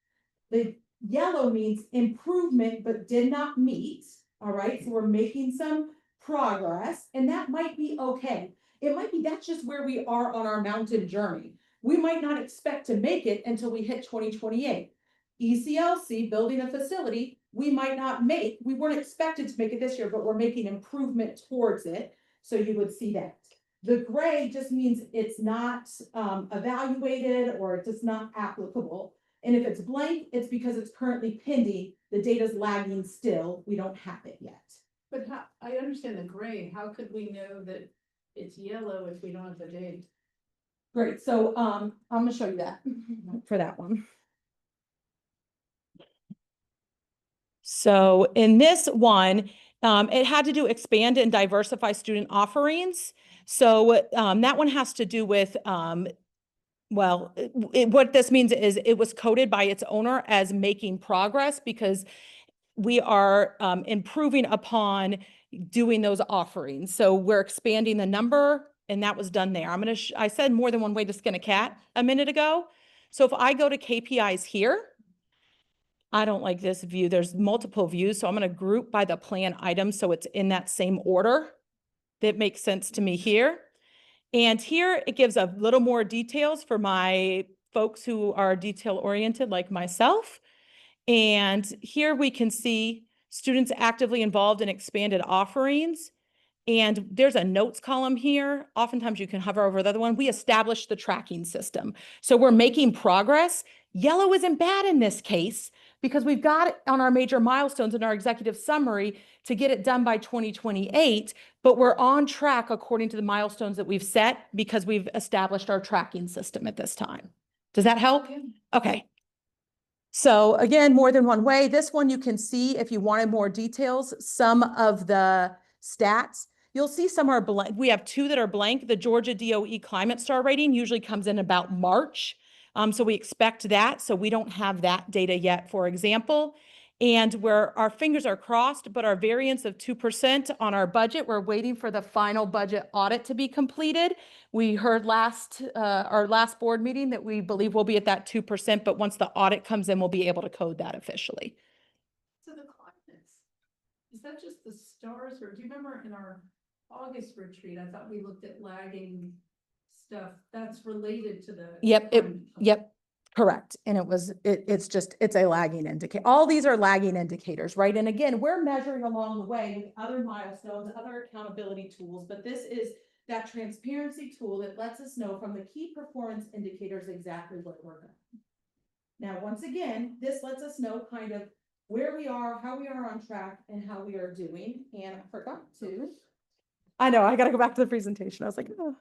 P: The yellow means improvement, but did not meet. All right. So we're making some progress and that might be okay. It might be that's just where we are on our mountain journey. We might not expect to make it until we hit 2028. ECLC, building a facility, we might not make, we weren't expected to make it this year, but we're making improvement towards it. So you would see that. The gray just means it's not evaluated or it's just not applicable. And if it's blank, it's because it's currently pending. The data's lagging still. We don't have it yet.
H: But how, I understand the gray. How could we know that it's yellow if we don't have the date?
P: Great. So I'm going to show you that for that one. So in this one, it had to do expand and diversify student offerings. So that one has to do with, what this means is it was coded by its owner as making progress because we are improving upon doing those offerings. So we're expanding the number and that was done there. I said more than one way to skin a cat a minute ago. So if I go to KPIs here, I don't like this view. There's multiple views, so I'm going to group by the plan item so it's in that same order. That makes sense to me here. And here it gives a little more details for my folks who are detail oriented like myself. And here we can see students actively involved in expanded offerings. And there's a notes column here. Oftentimes you can hover over the other one. We established the tracking system. So we're making progress. Yellow isn't bad in this case because we've got it on our major milestones in our executive summary to get it done by 2028, but we're on track according to the milestones that we've set because we've established our tracking system at this time. Does that help? Okay. So again, more than one way. This one you can see if you wanted more details, some of the stats. You'll see some are blank. We have 2 that are blank. The Georgia DOE Climate Star rating usually comes in about March. So we expect that. So we don't have that data yet, for example. And where our fingers are crossed, but our variance of 2% on our budget, we're waiting for the final budget audit to be completed. We heard our last board meeting that we believe we'll be at that 2%, but once the audit comes in, we'll be able to code that officially.
H: So the climates, is that just the stars, or do you remember in our August retreat, I thought we looked at lagging stuff that's related to the.
P: Yep, correct. And it's a lagging indicator. All these are lagging indicators, right? And again, we're measuring along the way with other milestones, other accountability tools, but this is that transparency tool that lets us know from the key performance indicators exactly what we're doing. Now, once again, this lets us know kind of where we are, how we are on track, and how we are doing. And I forgot to. I know, I got to go back to the presentation. I was like, oh,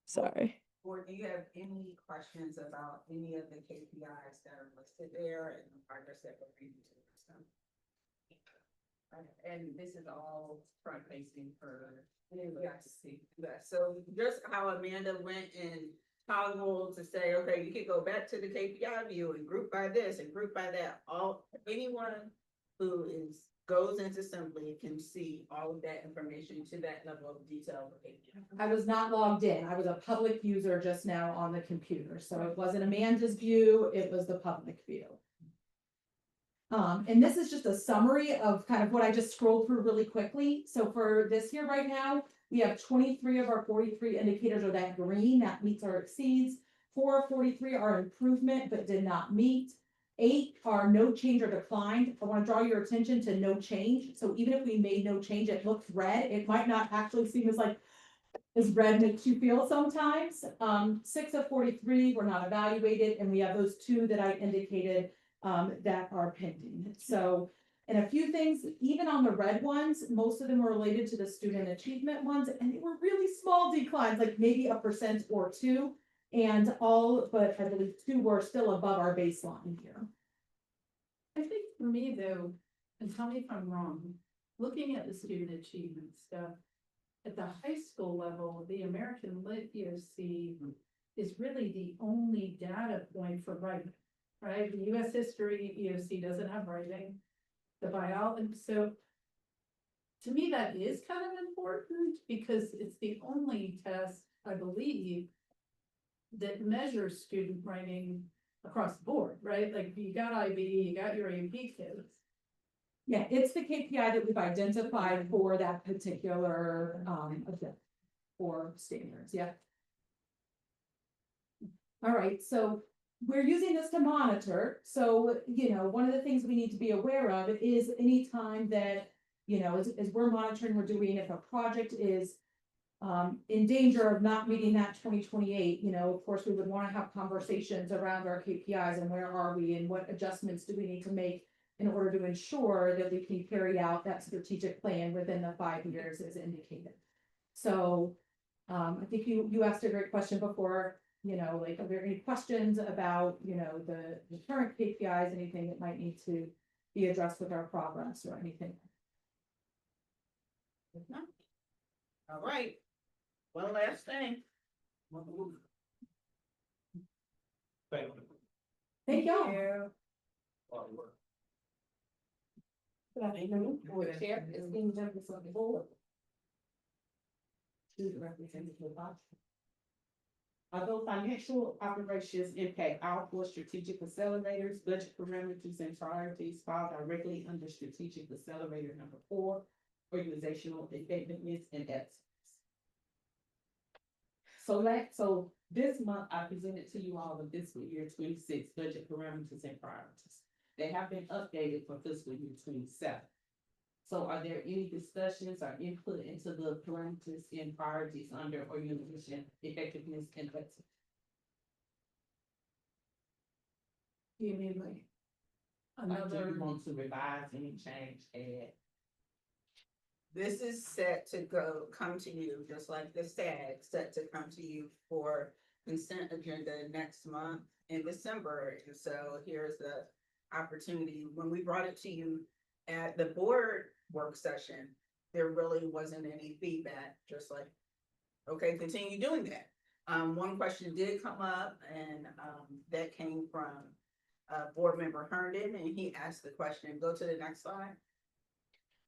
P: sorry.
G: Or do you have any questions about any of the KPIs that are listed there and the progress that we're making to them?
L: And this is all front facing for.
G: Yes, so just how Amanda went and toggled to say, okay, you can go back to the KPI view and group by this and group by that. Anyone who goes into Simply can see all of that information to that level of detail.
P: I was not logged in. I was a public user just now on the computer. So it wasn't Amanda's view, it was the public view. And this is just a summary of kind of what I just scrolled through really quickly. So for this here right now, we have 23 of our 43 indicators are that green, that meets or exceeds. 4 of 43 are improvement, but did not meet. 8 are no change or declined. I want to draw your attention to no change. So even if we made no change, it looks red. It might not actually seem as red makes you feel sometimes. 6 of 43 were not evaluated, and we have those 2 that I indicated that are pending. So, and a few things, even on the red ones, most of them were related to the student achievement ones, and they were really small declines, like maybe 1% or 2. And all, but I believe 2 were still above our baseline here.
H: I think for me though, and tell me if I'm wrong, looking at the student achievement stuff, at the high school level, the American Lit EOC is really the only data point for writing, right? The US history EOC doesn't have writing. The biology, so to me that is kind of important because it's the only test, I believe, that measures student writing across the board, right? Like you got IB, you got your AP kids.
P: Yeah, it's the KPI that we've identified for that particular event or standards. Yeah. All right, so we're using this to monitor. So, one of the things we need to be aware of is anytime that, as we're monitoring, we're doing, if a project is in danger of not meeting that 2028, of course, we would want to have conversations around our KPIs and where are we and what adjustments do we need to make in order to ensure that we can carry out that strategic plan within the 5 years as indicated. So I think you asked a great question before, like, are there any questions about, the current KPIs, anything that might need to be addressed with our progress or anything?
G: All right. One last thing.
P: Thank y'all.
D: Chair, esteemed members of the board. To the representative of
K: Although financial operations impact all four strategic accelerators, budget parameters and priorities fall directly under strategic accelerator number 4, organizational effectiveness and excellence. So this month, I presented to you all the fiscal year 26 budget parameters and priorities. They have been updated for fiscal year 27. So are there any discussions or input into the parameters and priorities under organization effectiveness and excellence?
H: You mean like?
K: Do you
H: Another,
K: want to revise any change, add?
G: This is set to come to you, just like the SAG, set to come to you for consent agenda next month in December. And so here's the opportunity. When we brought it to you at the board work session, there really wasn't any feedback, just like, okay, continue doing that. One question did come up and that came from board member Herndon, and he asked the question, go to the next slide.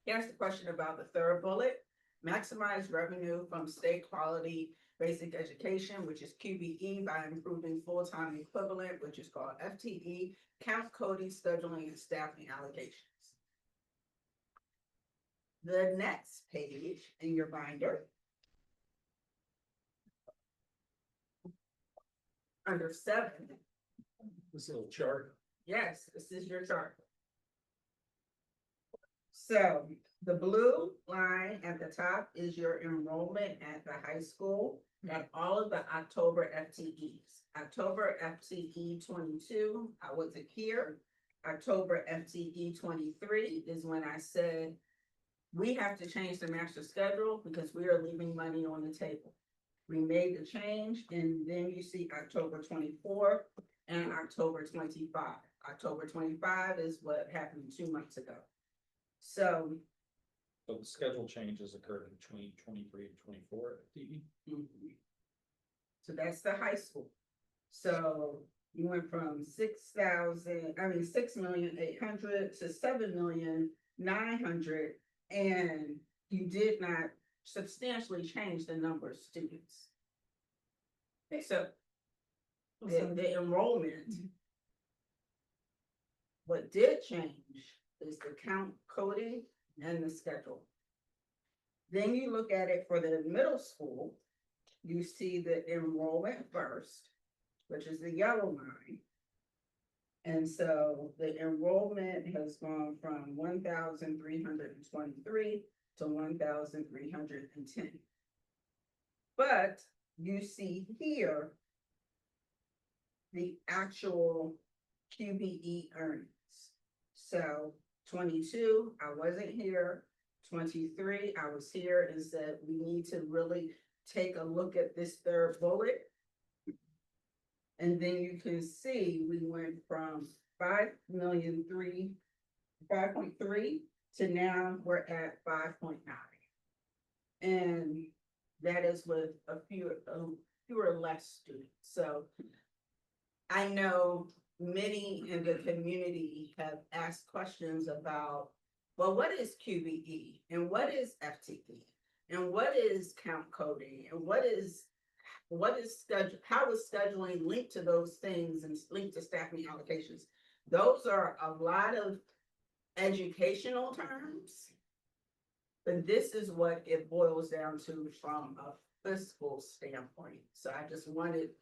G: He asked the question about the third bullet, maximize revenue from state quality basic education, which is QBE, by improving full-time equivalent, which is called FTE, count coding, scheduling, and staffing allocations. The next page in your binder, under 7.
C: This little chart.
G: Yes, this is your chart. So the blue line at the top is your enrollment at the high school and all of the October FTEs. October FTE 22, I wasn't here. October FTE 23 is when I said, we have to change the master schedule because we are leaving money on the table. We made the change, and then you see October 24 and October 25. October 25 is what happened 2 months ago. So
C: So the schedule changes occurred in 23 and 24 FTE.
G: So that's the high school. So you went from 6,800,000 to 7,900,000, and you did not substantially change the number of students. So the enrollment, what did change is the count coding and the schedule. Then you look at it for the middle school, you see the enrollment first, which is the yellow line. And so the enrollment has gone from 1,323 to 1,310. But you see here the actual QBE earnings. So 22, I wasn't here. 23, I was here and said, we need to really take a look at this third bullet. And then you can see we went from 5.3 to now we're at 5.9. And that is with fewer less students. So I know many in the community have asked questions about, well, what is QBE and what is FTE and what is count coding and what is schedule, how is scheduling linked to those things and linked to staffing allocations? Those are a lot of educational terms, but this is what it boils down to from a fiscal standpoint. So I just wanted,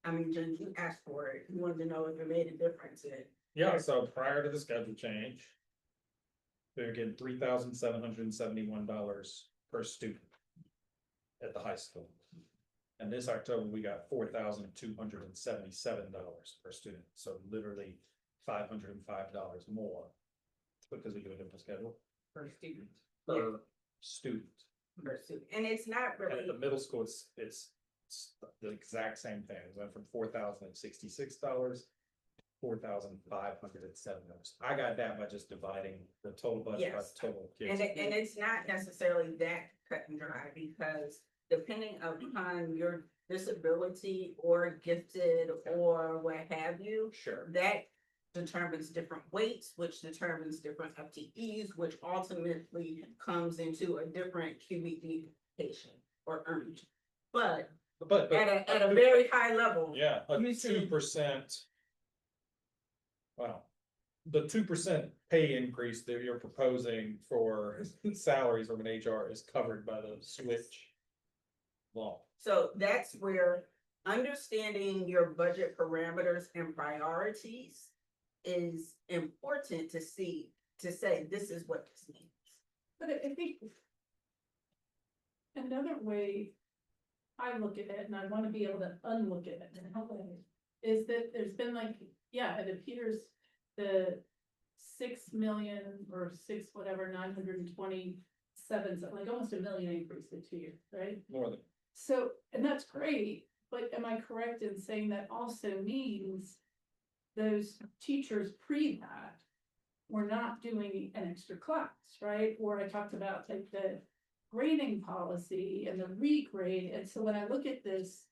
G: I mean, Jen, you asked for it. You wanted to know if it made a difference in.
C: Yeah, so prior to the schedule change, they're getting $3,771 per student at the high school. And this October, we got $4,277 per student, so literally $505 more because we do a different schedule
G: Per student.
C: per student.
G: Per student. And it's not
C: And at
G: really,
C: the middle school, it's the exact same thing. It went from $4,066, $4,507. I got that by just dividing the total budget by the
G: Yes.
C: total kids.
G: and it's not necessarily that cut and dry, because depending upon your disability or gifted or what have you,
C: Sure.
G: that determines different weights, which determines different FTEs, which ultimately comes into a different QBE patient or earned. But
C: But,
G: at a very high level.
C: yeah, a
G: You see-
C: 2%. Wow. The 2% pay increase that you're proposing for salaries from an HR is covered by the switch law.
G: So that's where understanding your budget parameters and priorities is important to see, to say, this is what this means.
H: But I think another way I look at it, and I wanna be able to unlook at it and help it, is that there's been like, yeah, it appears the 6 million or six, whatever, 927, so like almost 1 million increase in 2 years, right?
C: More than,
H: So, and that's great, but am I correct in saying that also means those teachers pre that were not doing an extra class, right? Or I talked about like the grading policy and the regrade, and so when I look at this,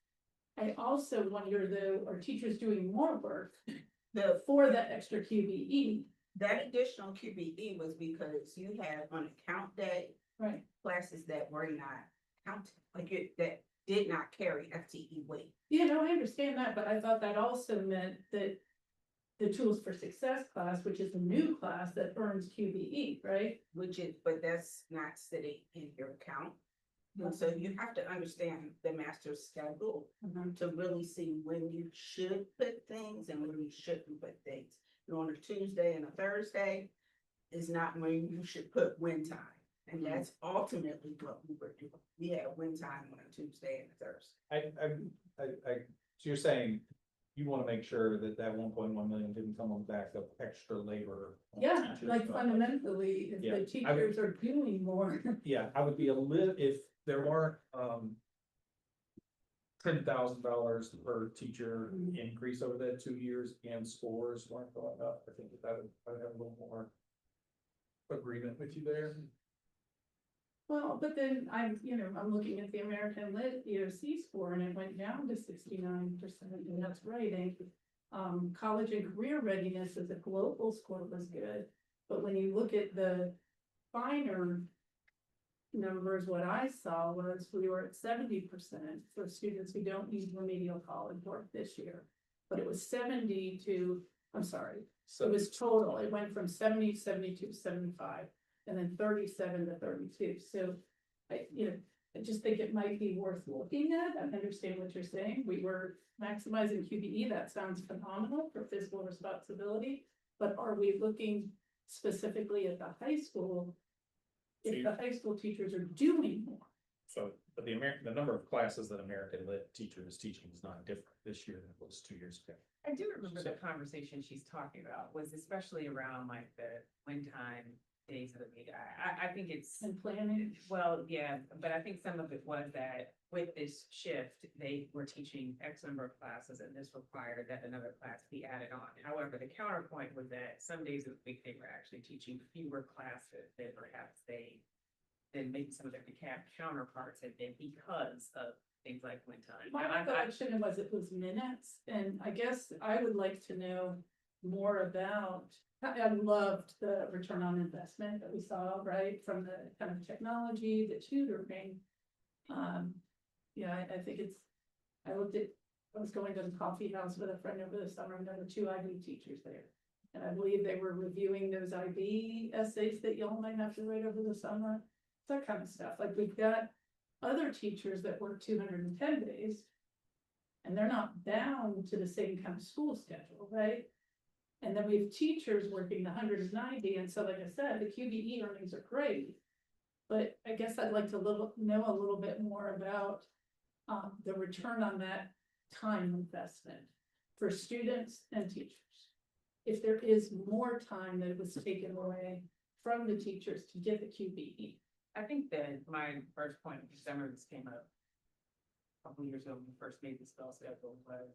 H: I also wonder though, are teachers doing more work for that extra QBE?
G: That additional QBE was because you had on account day
H: Right.
G: classes that were not counted, that did not carry FTE weight.
H: Yeah, no, I understand that, but I thought that also meant that the Tools for Success class, which is a new class that earns QBE, right?
G: But that's not sitting in your account. And so you have to understand the master's schedule to really see when you should put things and when you shouldn't put things. And on a Tuesday and a Thursday is not when you should put win time. And that's ultimately what we were doing. We had win time on a Tuesday and a Thursday.
C: so you're saying you wanna make sure that that 1.1 million didn't come on the back of extra labor. on
H: Yeah,
C: teachers,
H: like
C: but-
H: fundamentally, if
C: Yeah,
H: the
C: I would-
H: teachers are doing more.
C: Yeah, I would be a little, if there weren't, $10,000 per teacher increase over that 2 years and scores weren't going up, I think that I'd have a little more agreement with you there.
H: Well, but then I'm looking at the American Lit EOC score and it went down to 69%, and that's writing. College and career readiness as a global score was good, but when you look at the finer numbers, what I saw was we were at 70% for students who don't need remedial college work this year. But it was 70 to, I'm sorry, it was total, it went from 70, 72, 75, and then 37 to 32, so I just think it might be worth looking at. I understand what you're saying, we were maximizing QBE, that sounds phenomenal for fiscal responsibility, but are we looking specifically at the high school? If the high school teachers are doing more.
C: So, but the number of classes that American Lit teacher is teaching is not different this year than it was 2 years ago.
L: I do remember the conversation she's talking about was especially around like the one time days of the week. I think it's.
H: And planning.
L: Well, yeah, but I think some of it was that with this shift, they were teaching X number of classes and this required that another class be added on. However, the counterpoint was that some days of the week, they were actually teaching fewer classes than perhaps than maybe some of their counterparts had been because of things like wind time.
H: My recollection was it was minutes, and I guess I would like to know more about. I loved the return on investment that we saw, right, from the kind of technology, the tutoring. I think I was going to the coffee house with a friend over the summer, and there were 2 IB teachers there. And I believe they were reviewing those IB essays that y'all might have to write over the summer, that kind of stuff. Like we've got other teachers that work 210 days. And they're not bound to the same kind of school schedule, right? And then we have teachers working 190, and so like I said, the QBE earnings are great. But I guess I'd like to know a little bit more about the return on that time investment for students and teachers. If there is more time that was taken away from the teachers to get the QBE.
L: I think that my first point, because I remember this came up a couple years ago when we first made the spell schedule was,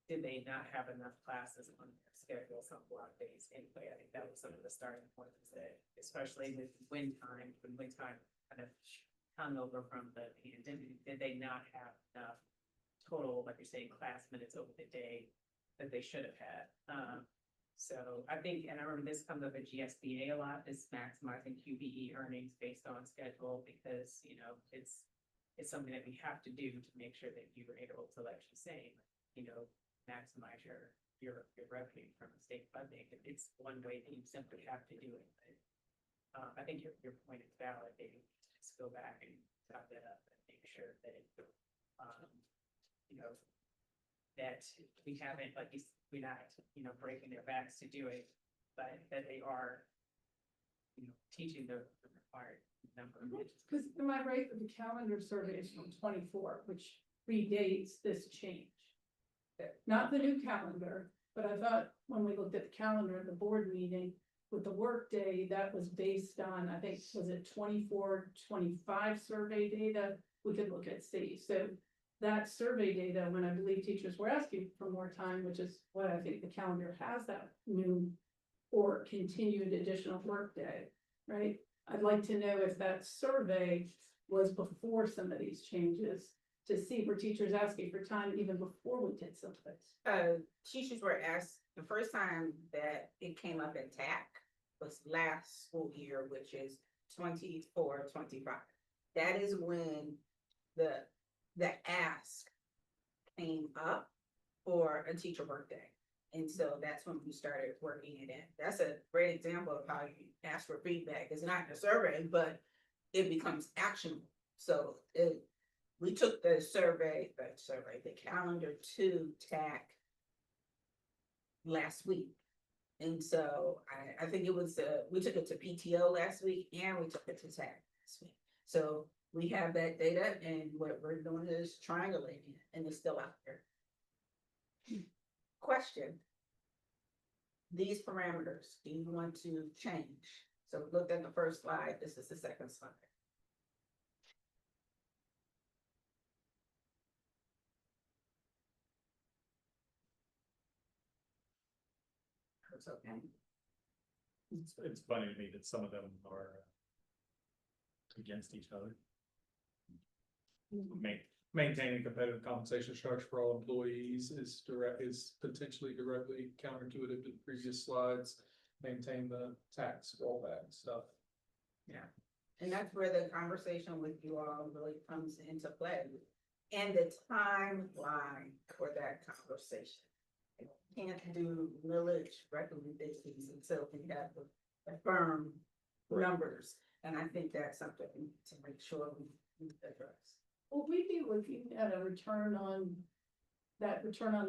L: did they not have enough classes on their schedule some block days anyway? I think that was some of the starting points that, especially with when wind time kind of hung over from the pandemic, did they not have enough total, like you're saying, class minutes over the day that they should have had? So I think, and I remember this comes up at GSBA a lot, is maximizing QBE earnings based on schedule because, it's something that we have to do to make sure that you're able to, like she's saying, you know, maximize your revenue from state funding. It's one way that you simply have to do it. But, I think your point is valid. Maybe just go back and top that up and make sure that you know, that we haven't, like, we're not, you know, breaking their backs to do it, but that they are, you know, teaching the required number of minutes.
H: Because am I right, that the calendar survey is from 24, which predates this change? Not the new calendar, but I thought when we looked at the calendar at the board meeting with the workday, that was based on, I think, was it 24, 25 survey data? We could look at C. So that survey data, when I believe teachers were asking for more time, which is what I think the calendar has, that new or continued additional workday, right? I'd like to know if that survey was before some of these changes, to see were teachers asking for time even before we did some things.
G: Teachers were asked, the first time that it came up in TAC was last school year, which is 24-25. That is when the ask came up for a teacher workday. And so that's when we started working it in. That's a great example of how you ask for feedback. It's not in a survey, but it becomes actionable. So we took the calendar to TAC last week. And so I think it was, we took it to PTO last week and we took it to TAC last week. So we have that data, and what we're doing is triangulating it, and it's still out there. Question. These parameters, do you want to change? So look at the first slide. This is the second slide. It's okay.
C: It's funny to me that some of them are against each other. Maintaining competitive compensation structure for all employees is potentially directly counterintuitive to the previous slides. Maintain the tax rollback stuff.
G: Yeah, and that's where the conversation with you all really comes into play, and the timeline for that conversation. Can't do millage recommendations until we have the firm numbers, and I think that's something to make sure we address.
H: Will we be looking at a return on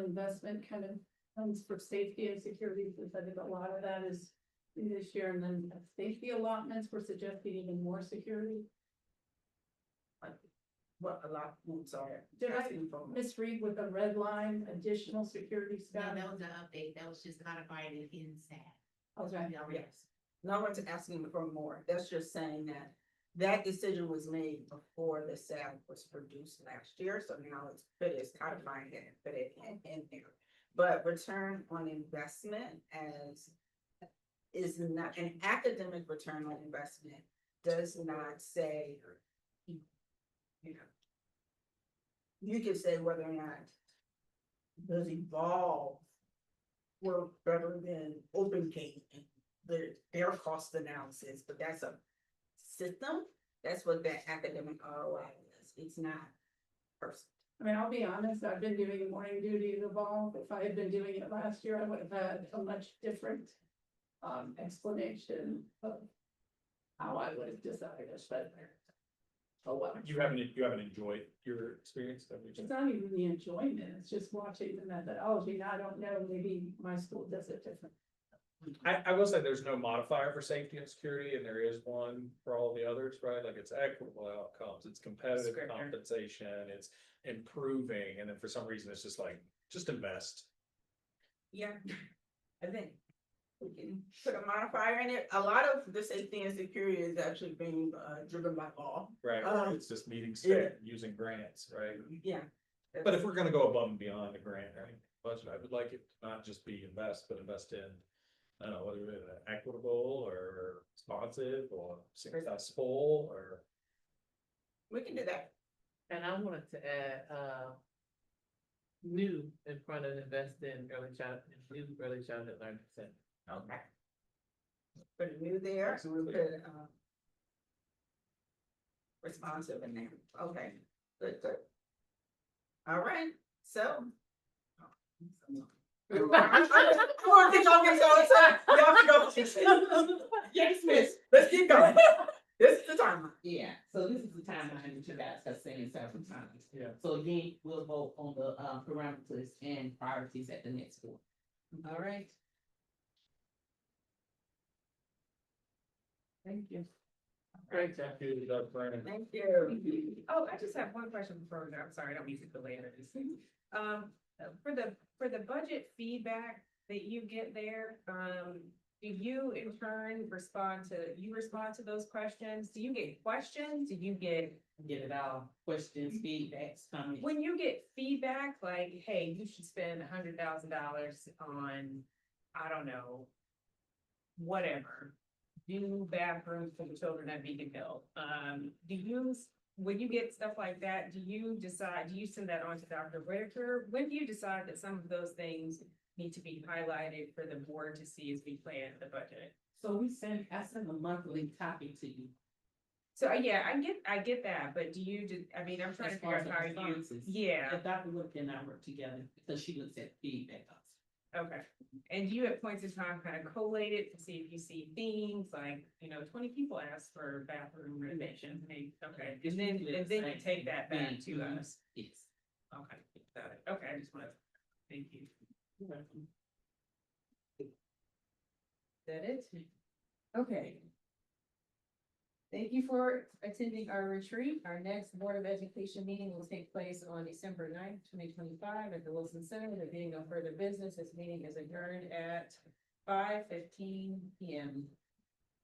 H: investment kind of funds for safety and security? Because I think a lot of that is this year, and then safety allotments, we're suggesting even more security.
G: What a lot of things are.
H: Did I misread with a red line, additional security staff?
K: No, that was an update, that was just codified in SAT.
H: Okay.
G: Yes, no one's asking for more. That's just saying that that decision was made before the SAT was produced last year, so now it's codifying it and put it in there. But return on investment is not an academic return on investment, does not say, you know, you can say whether or not does Evolve work better than OpenGate and their cost analysis, but that's a system. That's what that academic ROI is. It's not person.
H: I mean, I'll be honest, I've been doing morning duty at Evolve. If I had been doing it last year, I would have had a much different explanation of how I would have decided, but oh well.
C: You haven't enjoyed your experience?
H: It's not even the enjoyment, it's just watching the methodology. Now, I don't know, maybe my school does it different.
C: I will say there's no modifier for safety and security, and there is one for all the others, right? Like it's equitable outcomes, it's competitive compensation, it's improving, and then for some reason it's just like, just invest.
G: Yeah, I think we can put a modifier in it. A lot of the safety and security is actually being driven by law.
C: Right, it's just meeting state, using grants, right?
G: Yeah.
C: But if we're gonna go above and beyond the grant, right, budget, I would like it to not just be invest, but invest in, I don't know, whether it's equitable or responsive or successful or.
G: We can do that.
I: And I wanted to add, new in front of invest in early childhood learning center.
G: Okay. Put a new there.
C: Absolutely.
G: Put, responsive in there. Okay. All right, so. Come on, get y'all get all the time. Y'all can go. Yes, miss. Let's keep going. This is the timeline.
L: Yeah, so this is the timeline that you guys have seen several times.
C: Yeah.
L: So again, we'll vote on the parameters and priorities at the next board.
G: All right.
L: Thank you.
C: Great, thank you, Dr. Brandon.
G: Thank you.
B: Oh, I just have one question before we go. I'm sorry, I don't mean to delay this. For the budget feedback that you get there, do you in turn respond to those questions? Do you get questions? Do you get,
L: Get it all, questions, feedbacks, comments.
B: when you get feedback, like, hey, you should spend $100,000 on, I don't know, whatever, new bathrooms for the children at Beacon Hill. When you get stuff like that, do you send that on to Dr. Whitaker? When do you decide that some of those things need to be highlighted for the board to see as we plan the budget?
L: So I send a monthly copy to you.
B: So, yeah, I get that, but do you, I'm trying to
L: As far
B: figure
L: as
B: out
L: the
B: how you,
L: responses.
B: yeah,
L: If Dr. Wood and I work together because she looks at feedback.
B: okay. And you at points in time kind of collate it to see if you see themes, like, 20 people asked for bathroom renovation, okay, and then you take that back to us.
L: Yes.
B: Okay, got it, okay, I just wanted, thank you.
L: You're welcome.
B: Is that it? Okay. Thank you for attending our retreat. Our next Board of Education meeting will take place on December 9th, 2025 at the Wilson Center. There being no further business, this meeting is adjourned at 5:15 p.m.